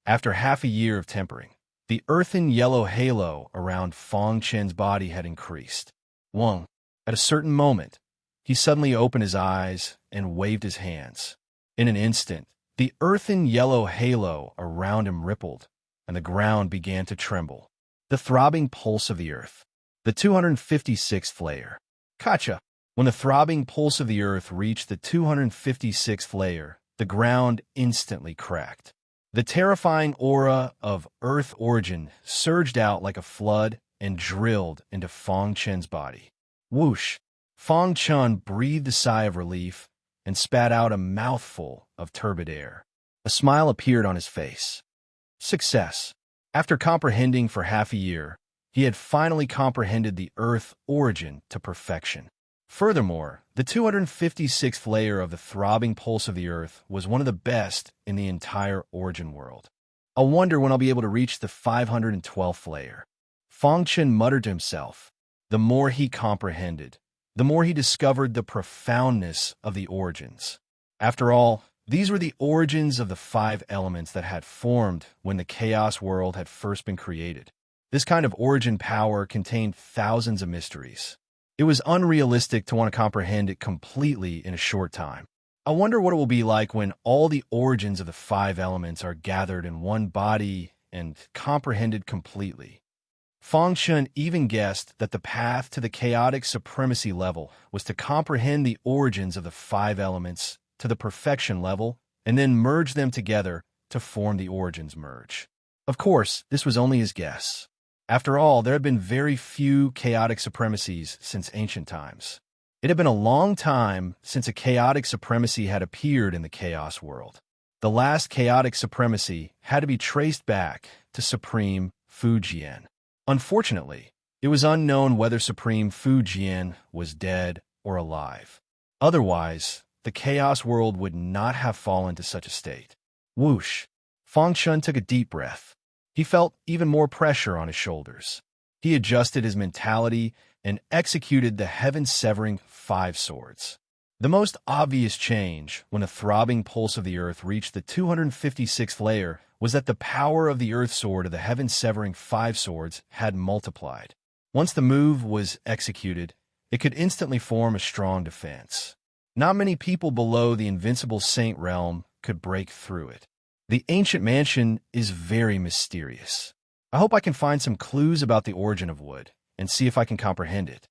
after half a year of tempering, the earthen yellow halo around Fong Chen's body had increased. Wong, at a certain moment, he suddenly opened his eyes and waved his hands. In an instant, the earthen yellow halo around him rippled, and the ground began to tremble. The throbbing pulse of the earth. The 256th layer. Kacha! When the throbbing pulse of the earth reached the 256th layer, the ground instantly cracked. The terrifying aura of Earth origin surged out like a flood and drilled into Fong Chen's body. Whoosh! Fong Chen breathed a sigh of relief and spat out a mouthful of turbid air. A smile appeared on his face. Success. After comprehending for half a year, he had finally comprehended the Earth origin to perfection. Furthermore, the 256th layer of the throbbing pulse of the Earth was one of the best in the entire origin world. I wonder when I'll be able to reach the 512th layer. Fong Chen muttered to himself. The more he comprehended, the more he discovered the profoundness of the origins. After all, these were the origins of the 5 elements that had formed when the chaos world had first been created. This kind of origin power contained thousands of mysteries. It was unrealistic to want to comprehend it completely in a short time. I wonder what it will be like when all the origins of the 5 elements are gathered in one body and comprehended completely. Fong Chen even guessed that the path to the chaotic supremacy level was to comprehend the origins of the 5 elements to the perfection level and then merge them together to form the origins merge. Of course, this was only his guess. After all, there had been very few chaotic supremacies since ancient times. It had been a long time since a chaotic supremacy had appeared in the chaos world. The last chaotic supremacy had to be traced back to Supreme Fujian. Unfortunately, it was unknown whether Supreme Fujian was dead or alive. Otherwise, the chaos world would not have fallen to such a state. Whoosh! Fong Chen took a deep breath. He felt even more pressure on his shoulders. He adjusted his mentality and executed the heaven-severing 5 swords. The most obvious change when the throbbing pulse of the earth reached the 256th layer was that the power of the earth sword of the heaven-severing 5 swords had multiplied. Once the move was executed, it could instantly form a strong defense. Not many people below the invincible saint realm could break through it. The ancient mansion is very mysterious. I hope I can find some clues about the origin of wood and see if I can comprehend it.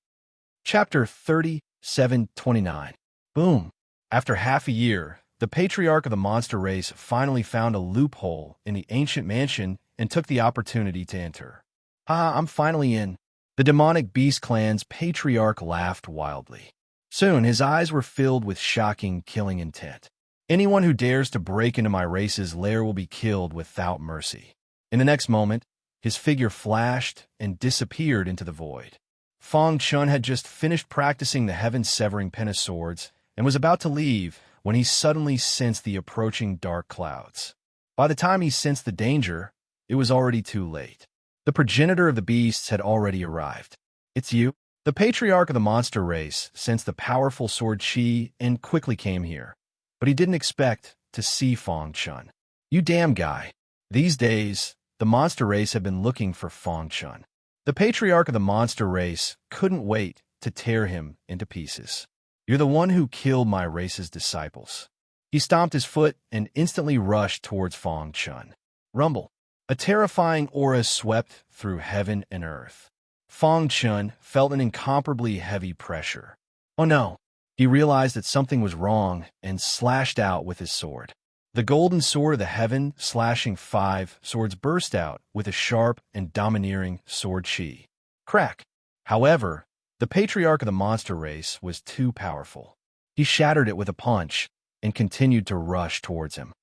Chapter 3729. Boom! After half a year, the patriarch of the monster race finally found a loophole in the ancient mansion and took the opportunity to enter. Haha, I'm finally in. The demonic beast clan's patriarch laughed wildly. Soon, his eyes were filled with shocking, killing intent. Anyone who dares to break into my race's lair will be killed without mercy. In the next moment, his figure flashed and disappeared into the void. Fong Chen had just finished practicing the heaven-severing pen of swords and was about to leave when he suddenly sensed the approaching dark clouds. By the time he sensed the danger, it was already too late. The progenitor of the beasts had already arrived. It's you? The patriarch of the monster race sensed the powerful sword chi and quickly came here. But he didn't expect to see Fong Chen. You damn guy. These days, the monster race had been looking for Fong Chen. The patriarch of the monster race couldn't wait to tear him into pieces. You're the one who killed my race's disciples." He stomped his foot and instantly rushed towards Fang Chun. Rumble. A terrifying aura swept through heaven and earth. Fang Chun felt an incomparably heavy pressure. Oh no! He realized that something was wrong and slashed out with his sword. The golden sword of the heaven, slashing 5 swords, burst out with a sharp and domineering sword chi. Crack! However, the patriarch of the monster race was too powerful. He shattered it with a punch and continued to rush towards him.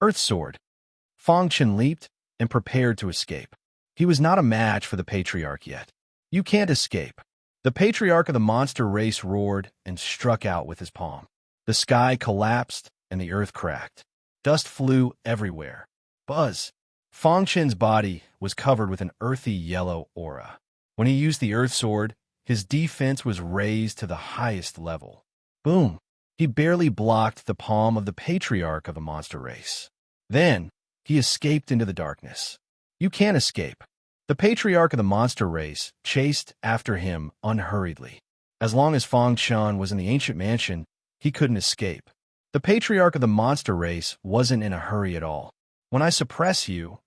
Earth Sword. Fang Chun leaped and prepared to escape. He was not a match for the patriarch yet. "You can't escape." The patriarch of the monster race roared and struck out with his palm. The sky collapsed and the earth cracked. Dust flew everywhere. Buzz. Fang Chun's body was covered with an earthy yellow aura. When he used the Earth Sword, his defense was raised to the highest level. Boom! He barely blocked the palm of the patriarch of the monster race. Then, he escaped into the darkness. "You can't escape." The patriarch of the monster race chased after him unhurriedly. As long as Fang Chun was in the ancient mansion, he couldn't escape. The patriarch of the monster race wasn't in a hurry at all. "When I suppress you,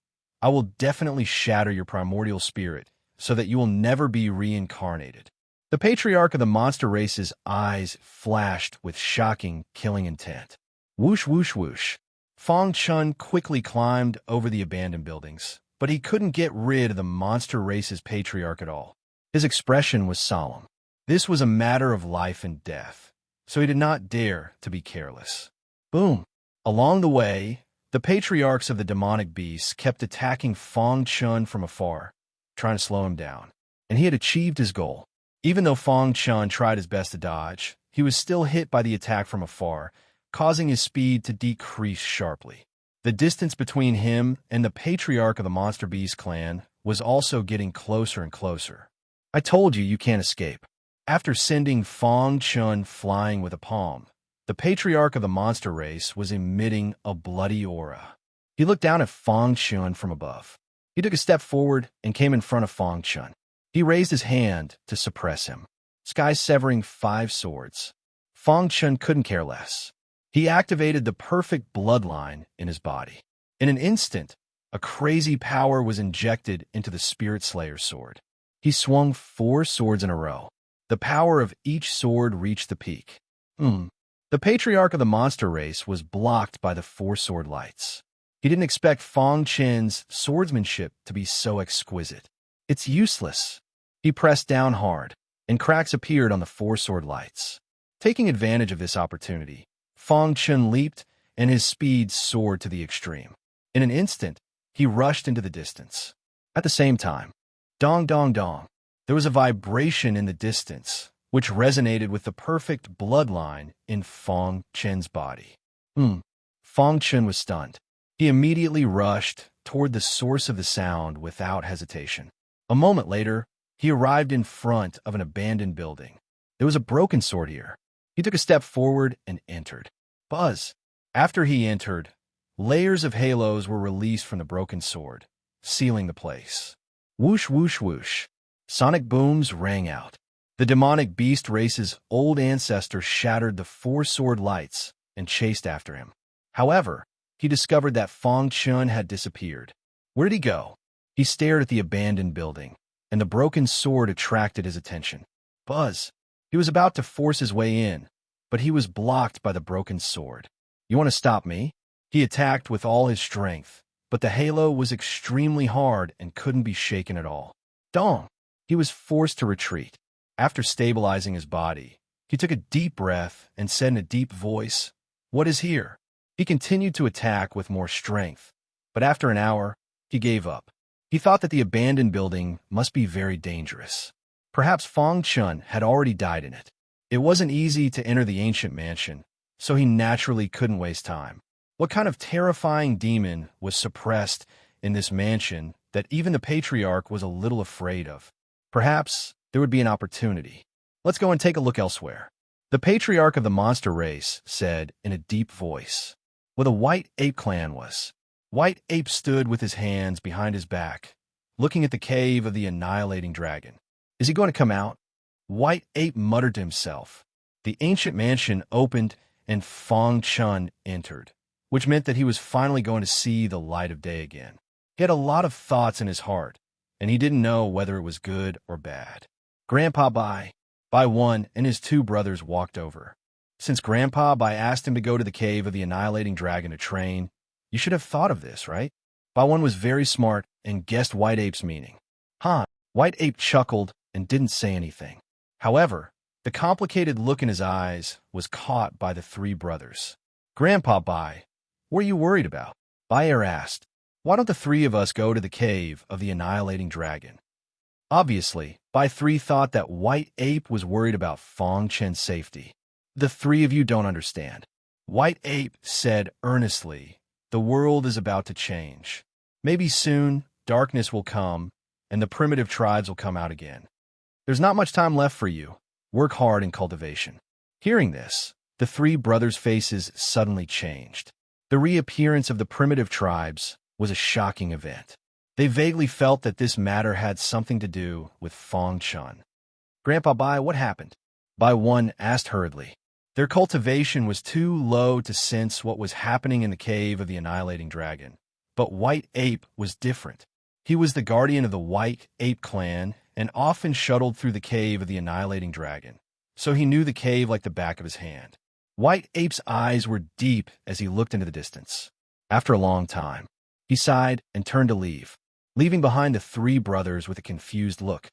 I will definitely shatter your primordial spirit so that you will never be reincarnated." The patriarch of the monster race's eyes flashed with shocking, killing intent. Whoosh, whoosh, whoosh. Fang Chun quickly climbed over the abandoned buildings, but he couldn't get rid of the monster race's patriarch at all. His expression was solemn. This was a matter of life and death, so he did not dare to be careless. Boom! Along the way, the patriarchs of the demonic beasts kept attacking Fang Chun from afar, trying to slow him down, and he had achieved his goal. Even though Fang Chun tried his best to dodge, he was still hit by the attack from afar, causing his speed to decrease sharply. The distance between him and the patriarch of the Monster Beast clan was also getting closer and closer. "I told you can't escape." After sending Fang Chun flying with a palm, the patriarch of the monster race was emitting a bloody aura. He looked down at Fang Chun from above. He took a step forward and came in front of Fang Chun. He raised his hand to suppress him, sky-severing 5 swords. Fang Chun couldn't care less. He activated the perfect bloodline in his body. In an instant, a crazy power was injected into the Spirit Slayer's sword. He swung 4 swords in a row. The power of each sword reached the peak. The patriarch of the monster race was blocked by the 4 sword lights. He didn't expect Fang Chun's swordsmanship to be so exquisite. "It's useless." He pressed down hard, and cracks appeared on the 4 sword lights. Taking advantage of this opportunity, Fang Chun leaped, and his speed soared to the extreme. In an instant, he rushed into the distance. At the same time, dong dong dong, there was a vibration in the distance, which resonated with the perfect bloodline in Fang Chun's body. Fang Chun was stunned. He immediately rushed toward the source of the sound without hesitation. A moment later, he arrived in front of an abandoned building. There was a broken sword here. He took a step forward and entered. Buzz. After he entered, layers of halos were released from the broken sword, sealing the place. Whoosh, whoosh, whoosh. Sonic booms rang out. The demonic beast race's old ancestor shattered the 4 sword lights and chased after him. However, he discovered that Fang Chun had disappeared. Where did he go? He stared at the abandoned building, and the broken sword attracted his attention. Buzz. He was about to force his way in, but he was blocked by the broken sword. "You want to stop me?" He attacked with all his strength, but the halo was extremely hard and couldn't be shaken at all. Dong! He was forced to retreat. After stabilizing his body, he took a deep breath and said in a deep voice, "What is here?" He continued to attack with more strength, but after an hour, he gave up. He thought that the abandoned building must be very dangerous. Perhaps Fang Chun had already died in it. It wasn't easy to enter the ancient mansion, so he naturally couldn't waste time. What kind of terrifying demon was suppressed in this mansion that even the patriarch was a little afraid of? Perhaps there would be an opportunity. Let's go and take a look elsewhere. The patriarch of the monster race said in a deep voice, where the White Ape clan was. White Ape stood with his hands behind his back, looking at the cave of the annihilating dragon. Is he going to come out? White Ape muttered to himself. The ancient mansion opened and Fang Chun entered, which meant that he was finally going to see the light of day again. He had a lot of thoughts in his heart, and he didn't know whether it was good or bad. Grandpa Bai One and his two brothers walked over. Since Grandpa Bai asked him to go to the cave of the annihilating dragon to train, you should have thought of this, right? Bai One was very smart and guessed White Ape's meaning. Huh? White Ape chuckled and didn't say anything. However, the complicated look in his eyes was caught by the three brothers. Grandpa Bai, what are you worried about? Bayer asked. Why don't the three of us go to the cave of the annihilating dragon? Obviously, Bai Three thought that White Ape was worried about Fang Chen's safety. The three of you don't understand. White Ape said earnestly, the world is about to change. Maybe soon, darkness will come, and the primitive tribes will come out again. There's not much time left for you. Work hard in cultivation. Hearing this, the three brothers' faces suddenly changed. The reappearance of the primitive tribes was a shocking event. They vaguely felt that this matter had something to do with Fang Chun. Grandpa Bai, what happened? Bai One asked hurriedly. Their cultivation was too low to sense what was happening in the cave of the annihilating dragon. But White Ape was different. He was the guardian of the White Ape clan and often shuttled through the cave of the annihilating dragon, so he knew the cave like the back of his hand. White Ape's eyes were deep as he looked into the distance. After a long time, he sighed and turned to leave, leaving behind the three brothers with a confused look.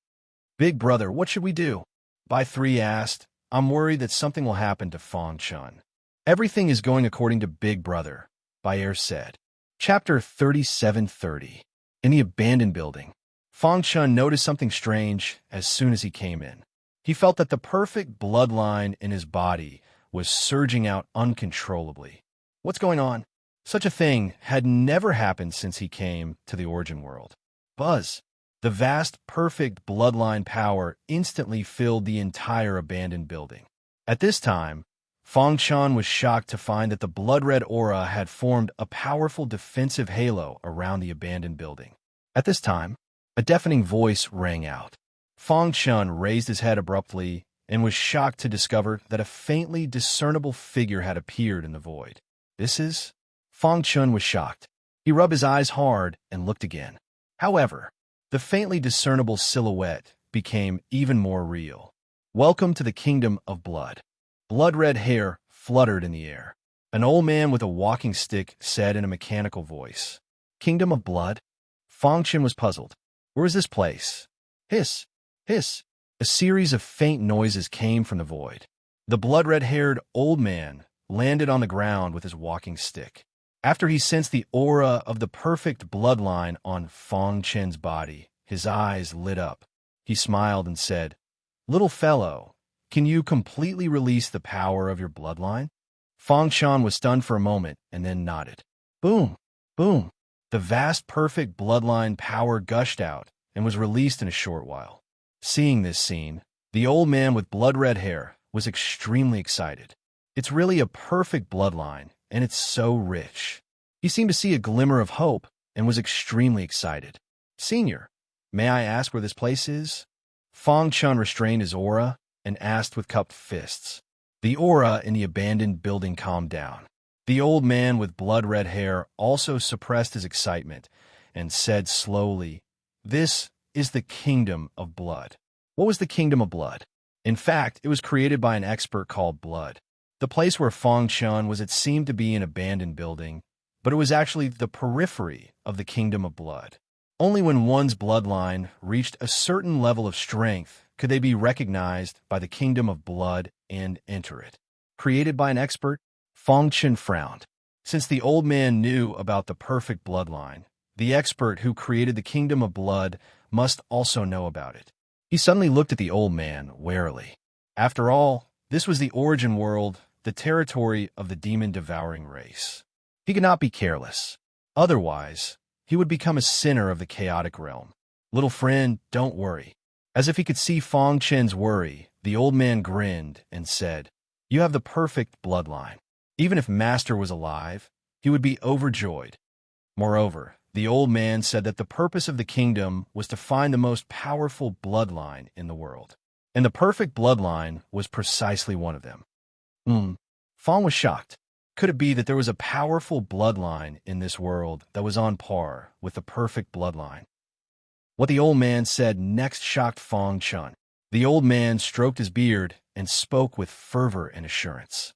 Big brother, what should we do? Bai Three asked. I'm worried that something will happen to Fang Chun. Everything is going according to Big Brother, Bayer said. Chapter 3730. In the abandoned building, Fang Chun noticed something strange as soon as he came in. He felt that the perfect bloodline in his body was surging out uncontrollably. What's going on? Such a thing had never happened since he came to the origin world. Buzz! The vast, perfect bloodline power instantly filled the entire abandoned building. At this time, Fang Chun was shocked to find that the blood-red aura had formed a powerful defensive halo around the abandoned building. At this time, a deafening voice rang out. Fang Chun raised his head abruptly and was shocked to discover that a faintly discernible figure had appeared in the void. This is? Fang Chun was shocked. He rubbed his eyes hard and looked again. However, the faintly discernible silhouette became even more real. Welcome to the kingdom of blood. Blood-red hair fluttered in the air. An old man with a walking stick said in a mechanical voice, Kingdom of blood? Fang Chun was puzzled. Where is this place? Hiss, hiss. A series of faint noises came from the void. The blood-red-haired old man landed on the ground with his walking stick. After he sensed the aura of the perfect bloodline on Fang Chun's body, his eyes lit up. He smiled and said, Little fellow, can you completely release the power of your bloodline? Fang Chun was stunned for a moment and then nodded. Boom! Boom! The vast perfect bloodline power gushed out and was released in a short while. Seeing this scene, the old man with blood-red hair was extremely excited. It's really a perfect bloodline, and it's so rich. He seemed to see a glimmer of hope and was extremely excited. Senior, may I ask where this place is? Fang Chun restrained his aura and asked with cupped fists. The aura in the abandoned building calmed down. The old man with blood-red hair also suppressed his excitement and said slowly, This is the kingdom of blood. What was the kingdom of blood? In fact, it was created by an expert called Blood. The place where Fang Chun was, it seemed to be an abandoned building, but it was actually the periphery of the kingdom of blood. Only when one's bloodline reached a certain level of strength could they be recognized by the kingdom of blood and enter it. Created by an expert, Fang Chun frowned. Since the old man knew about the perfect bloodline, the expert who created the kingdom of blood must also know about it. He suddenly looked at the old man warily. After all, this was the origin world, the territory of the demon-devouring race. He could not be careless. Otherwise, he would become a sinner of the chaotic realm. Little friend, don't worry. As if he could see Fang Chun's worry, the old man grinned and said, You have the perfect bloodline. Even if Master was alive, he would be overjoyed. Moreover, the old man said that the purpose of the kingdom was to find the most powerful bloodline in the world. and the perfect bloodline was precisely one of them. Fong was shocked. Could it be that there was a powerful bloodline in this world that was on par with the perfect bloodline? What the old man said next shocked Fong Chun. The old man stroked his beard and spoke with fervor and assurance.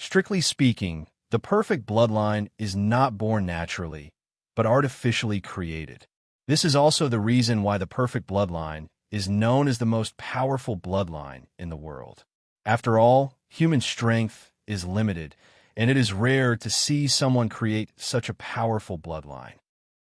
Strictly speaking, the perfect bloodline is not born naturally, but artificially created. This is also the reason why the perfect bloodline is known as the most powerful bloodline in the world. After all, human strength is limited, and it is rare to see someone create such a powerful bloodline.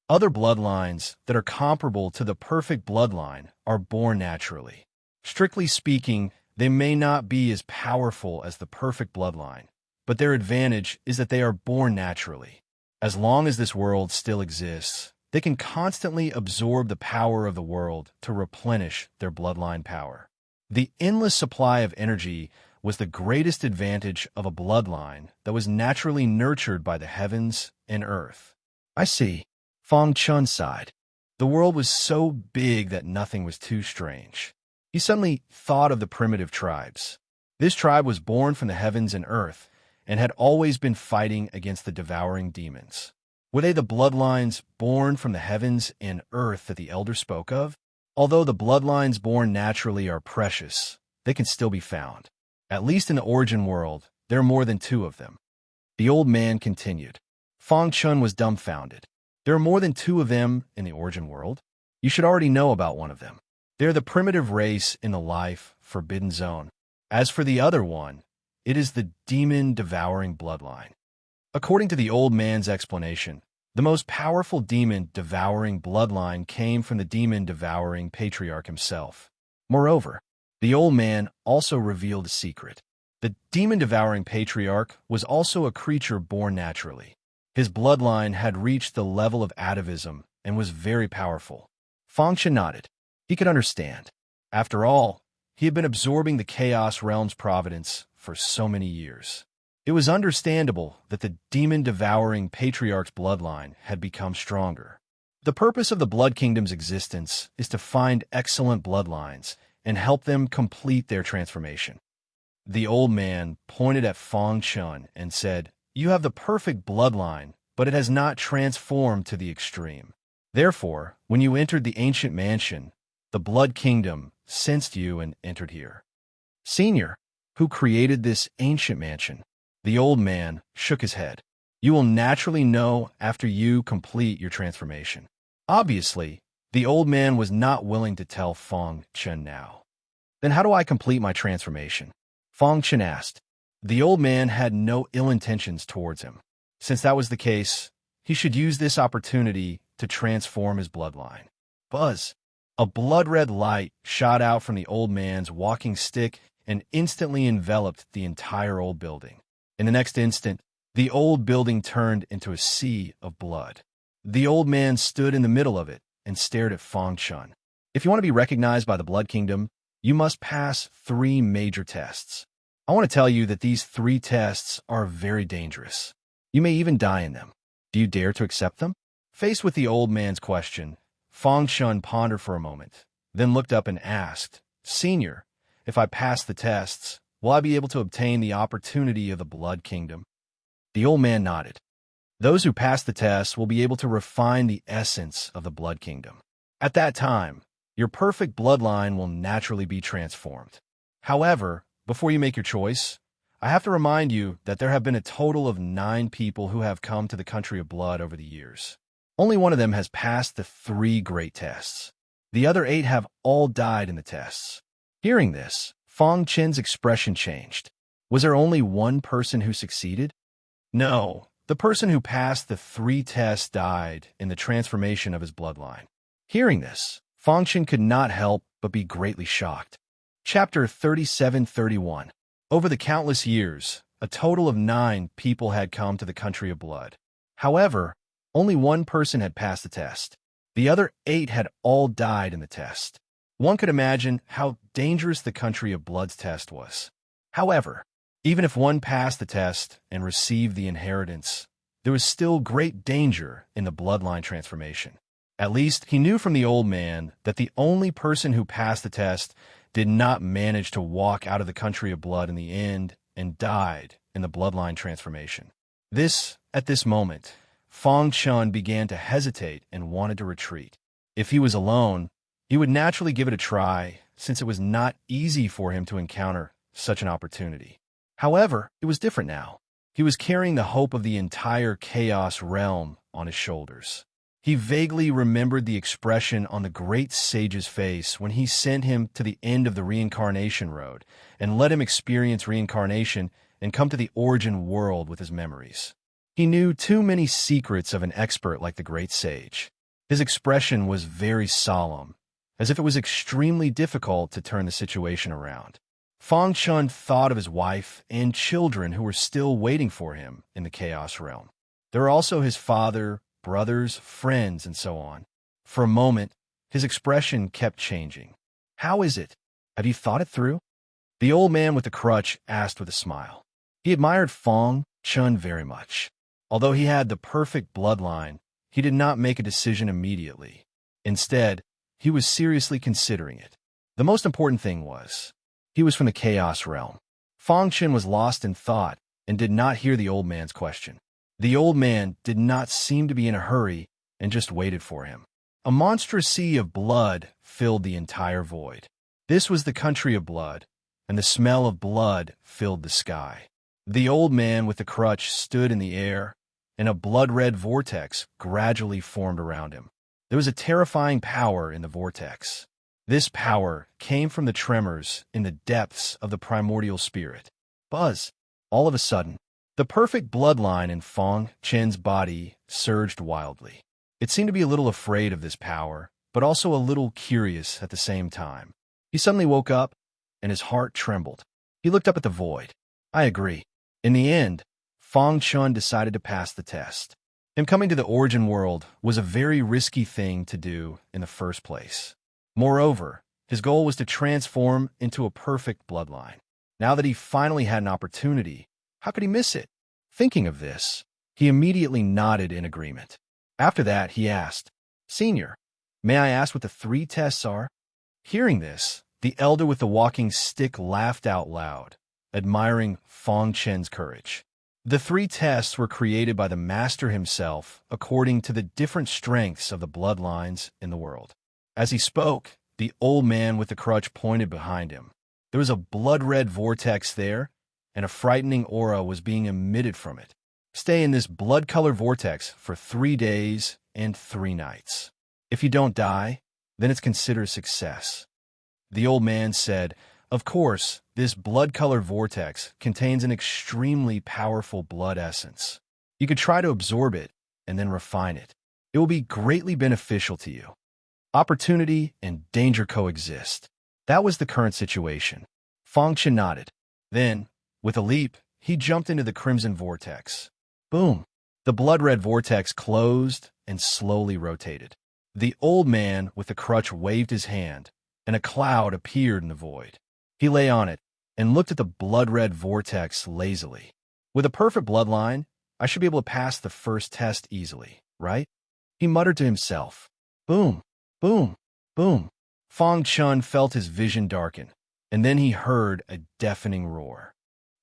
Other bloodlines that are comparable to the perfect bloodline are born naturally. Strictly speaking, they may not be as powerful as the perfect bloodline, but their advantage is that they are born naturally. As long as this world still exists, they can constantly absorb the power of the world to replenish their bloodline power. The endless supply of energy was the greatest advantage of a bloodline that was naturally nurtured by the heavens and earth. I see. Fong Chun sighed. The world was so big that nothing was too strange. He suddenly thought of the primitive tribes. This tribe was born from the heavens and earth and had always been fighting against the devouring demons. Were they the bloodlines born from the heavens and earth that the elder spoke of? Although the bloodlines born naturally are precious, they can still be found. At least in the origin world, there are more than two of them. The old man continued. Fong Chun was dumbfounded. There are more than two of them in the origin world. You should already know about one of them. They're the primitive race in the life forbidden zone. As for the other one, it is the demon-devouring bloodline. According to the old man's explanation, the most powerful demon-devouring bloodline came from the demon-devouring patriarch himself. Moreover, the old man also revealed a secret. The demon-devouring patriarch was also a creature born naturally. His bloodline had reached the level of atavism and was very powerful. Fong Chun nodded. He could understand. After all, he had been absorbing the Chaos Realm's providence for so many years. It was understandable that the demon-devouring patriarch's bloodline had become stronger. The purpose of the Blood Kingdom's existence is to find excellent bloodlines and help them complete their transformation. The old man pointed at Fong Chun and said, "You have the perfect bloodline, but it has not transformed to the extreme. Therefore, when you entered the ancient mansion, the Blood Kingdom sensed you and entered here." Senior, who created this ancient mansion? The old man shook his head. You will naturally know after you complete your transformation. Obviously, the old man was not willing to tell Fong Chun now. Then how do I complete my transformation? Fong Chun asked. The old man had no ill intentions towards him. Since that was the case, he should use this opportunity to transform his bloodline. Buzz! A blood-red light shot out from the old man's walking stick and instantly enveloped the entire old building. In the next instant, the old building turned into a sea of blood. The old man stood in the middle of it and stared at Fong Chun. If you want to be recognized by the Blood Kingdom, you must pass 3 major tests. I want to tell you that these 3 tests are very dangerous. You may even die in them. Do you dare to accept them? Faced with the old man's question, Fong Chun pondered for a moment, then looked up and asked, Senior, if I pass the tests, will I be able to obtain the opportunity of the Blood Kingdom? The old man nodded. Those who pass the tests will be able to refine the essence of the Blood Kingdom. At that time, your perfect bloodline will naturally be transformed. However, before you make your choice, I have to remind you that there have been a total of 9 people who have come to the Country of Blood over the years. Only one of them has passed the 3 great tests. The other 8 have all died in the tests. Hearing this, Fong Chun's expression changed. Was there only one person who succeeded? No, the person who passed the 3 tests died in the transformation of his bloodline. Hearing this, Fong Chun could not help but be greatly shocked. Chapter 37-31. Over the countless years, a total of 9 people had come to the Country of Blood. However, only one person had passed the test. The other 8 had all died in the test. One could imagine how dangerous the Country of Blood's test was. However, even if one passed the test and received the inheritance, there was still great danger in the bloodline transformation. At least, he knew from the old man that the only person who passed the test did not manage to walk out of the country of blood in the end and died in the bloodline transformation. At this moment, Fang Chun began to hesitate and wanted to retreat. If he was alone, he would naturally give it a try, since it was not easy for him to encounter such an opportunity. However, it was different now. He was carrying the hope of the entire chaos realm on his shoulders. He vaguely remembered the expression on the great sage's face when he sent him to the end of the reincarnation road and let him experience reincarnation and come to the origin world with his memories. He knew too many secrets of an expert like the great sage. His expression was very solemn, as if it was extremely difficult to turn the situation around. Fang Chun thought of his wife and children who were still waiting for him in the chaos realm. There were also his father, brothers, friends, and so on. For a moment, his expression kept changing. "How is it? Have you thought it through?" The old man with the crutch asked with a smile. He admired Fang Chun very much. Although he had the perfect bloodline, he did not make a decision immediately. Instead, he was seriously considering it. The most important thing was, he was from the chaos realm. Fang Chun was lost in thought and did not hear the old man's question. The old man did not seem to be in a hurry and just waited for him. A monstrous sea of blood filled the entire void. This was the country of blood, and the smell of blood filled the sky. The old man with the crutch stood in the air, and a blood-red vortex gradually formed around him. There was a terrifying power in the vortex. This power came from the tremors in the depths of the primordial spirit. Buzz! All of a sudden, the perfect bloodline in Fang Chun's body surged wildly. It seemed to be a little afraid of this power, but also a little curious at the same time. He suddenly woke up, and his heart trembled. He looked up at the void. I agree. In the end, Fang Chun decided to pass the test. Him coming to the origin world was a very risky thing to do in the first place. Moreover, his goal was to transform into a perfect bloodline. Now that he finally had an opportunity, how could he miss it? Thinking of this, he immediately nodded in agreement. After that, he asked, "Senior, may I ask what the 3 tests are?" Hearing this, the elder with the walking stick laughed out loud, admiring Fang Chun's courage. The 3 tests were created by the master himself according to the different strengths of the bloodlines in the world. As he spoke, the old man with the crutch pointed behind him. There was a blood-red vortex there, and a frightening aura was being emitted from it. Stay in this blood-colored vortex for 3 days and 3 nights. If you don't die, then it's considered a success. The old man said, "Of course, this blood-colored vortex contains an extremely powerful blood essence. You could try to absorb it and then refine it. It will be greatly beneficial to you. Opportunity and danger coexist." That was the current situation. Fang Chun nodded. Then, with a leap, he jumped into the crimson vortex. Boom! The blood-red vortex closed and slowly rotated. The old man with the crutch waved his hand, and a cloud appeared in the void. He lay on it and looked at the blood-red vortex lazily. With a perfect bloodline, I should be able to pass the first test easily, right? He muttered to himself. Boom! Boom! Boom! Fang Chun felt his vision darken, and then he heard a deafening roar.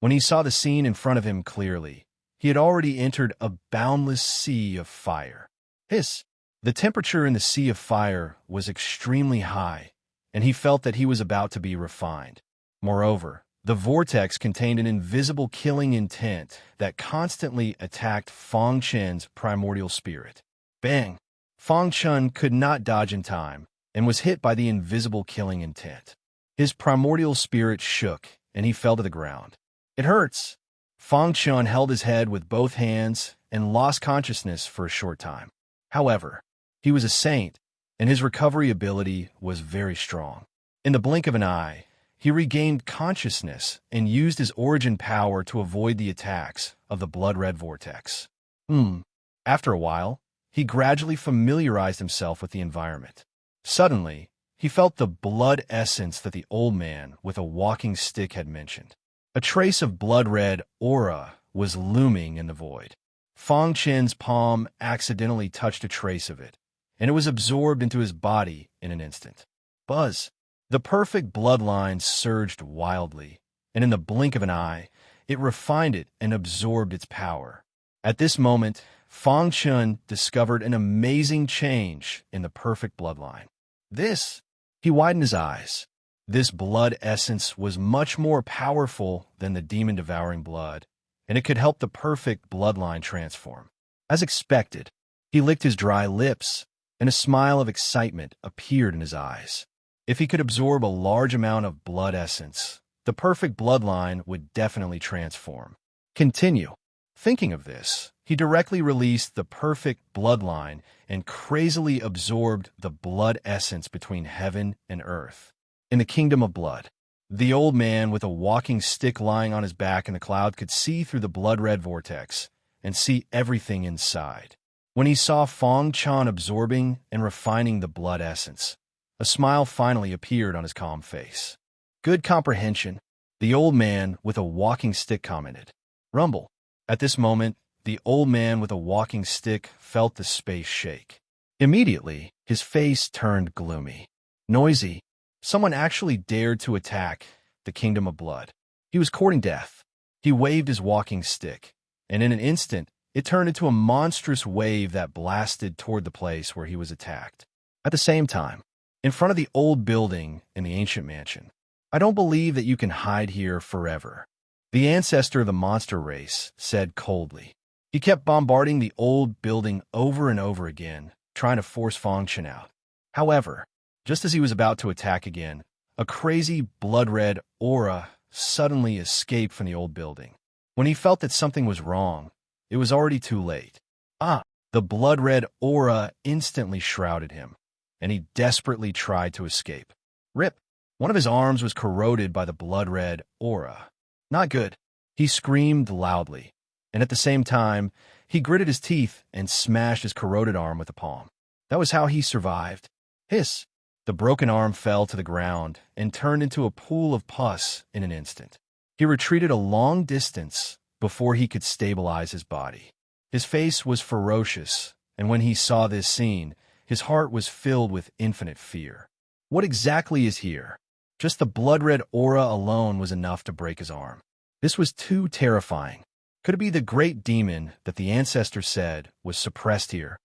When he saw the scene in front of him clearly, he had already entered a boundless sea of fire. Hiss! The temperature in the sea of fire was extremely high, and he felt that he was about to be refined. Moreover, the vortex contained an invisible killing intent that constantly attacked Fang Chun's primordial spirit. Bang! Fang Chun could not dodge in time and was hit by the invisible killing intent. His primordial spirit shook, and he fell to the ground. It hurts! Fang Chun held his head with both hands and lost consciousness for a short time. However, he was a saint, and his recovery ability was very strong. In the blink of an eye, he regained consciousness and used his origin power to avoid the attacks of the blood-red vortex. After a while, he gradually familiarized himself with the environment. Suddenly, he felt the blood essence that the old man with a walking stick had mentioned. A trace of blood-red aura was looming in the void. Fang Chun's palm accidentally touched a trace of it, and it was absorbed into his body in an instant. Buzz! The perfect bloodline surged wildly, and in the blink of an eye, it refined it and absorbed its power. At this moment, Fang Chun discovered an amazing change in the perfect bloodline. He widened his eyes. This blood essence was much more powerful than the demon-devouring blood, and it could help the perfect bloodline transform. As expected, he licked his dry lips, and a smile of excitement appeared in his eyes. If he could absorb a large amount of blood essence, the perfect bloodline would definitely transform. Continue. Thinking of this, he directly released the perfect bloodline and crazily absorbed the blood essence between heaven and earth. In the kingdom of blood, the old man with a walking stick lying on his back in the cloud could see through the blood-red vortex and see everything inside. When he saw Fang Chun absorbing and refining the blood essence, a smile finally appeared on his calm face. Good comprehension, the old man with a walking stick commented. Rumble. At this moment, the old man with a walking stick felt the space shake. Immediately, his face turned gloomy. Noisy. Someone actually dared to attack the kingdom of blood. He was courting death. He waved his walking stick, and in an instant, it turned into a monstrous wave that blasted toward the place where he was attacked. At the same time, in front of the old building in the ancient mansion, I don't believe that you can hide here forever, the ancestor of the monster race said coldly. He kept bombarding the old building over and over again, trying to force Fang Chun out. However, just as he was about to attack again, a crazy blood-red aura suddenly escaped from the old building. When he felt that something was wrong, it was already too late. The blood-red aura instantly shrouded him, and he desperately tried to escape. Rip! One of his arms was corroded by the blood-red aura. Not good. He screamed loudly, and at the same time, he gritted his teeth and smashed his corroded arm with a palm. That was how he survived. Hiss! The broken arm fell to the ground and turned into a pool of pus in an instant. He retreated a long distance before he could stabilize his body. His face was ferocious, and when he saw this scene, his heart was filled with infinite fear. What exactly is here? Just the blood-red aura alone was enough to break his arm. This was too terrifying. Could it be the great demon that the ancestor said was suppressed here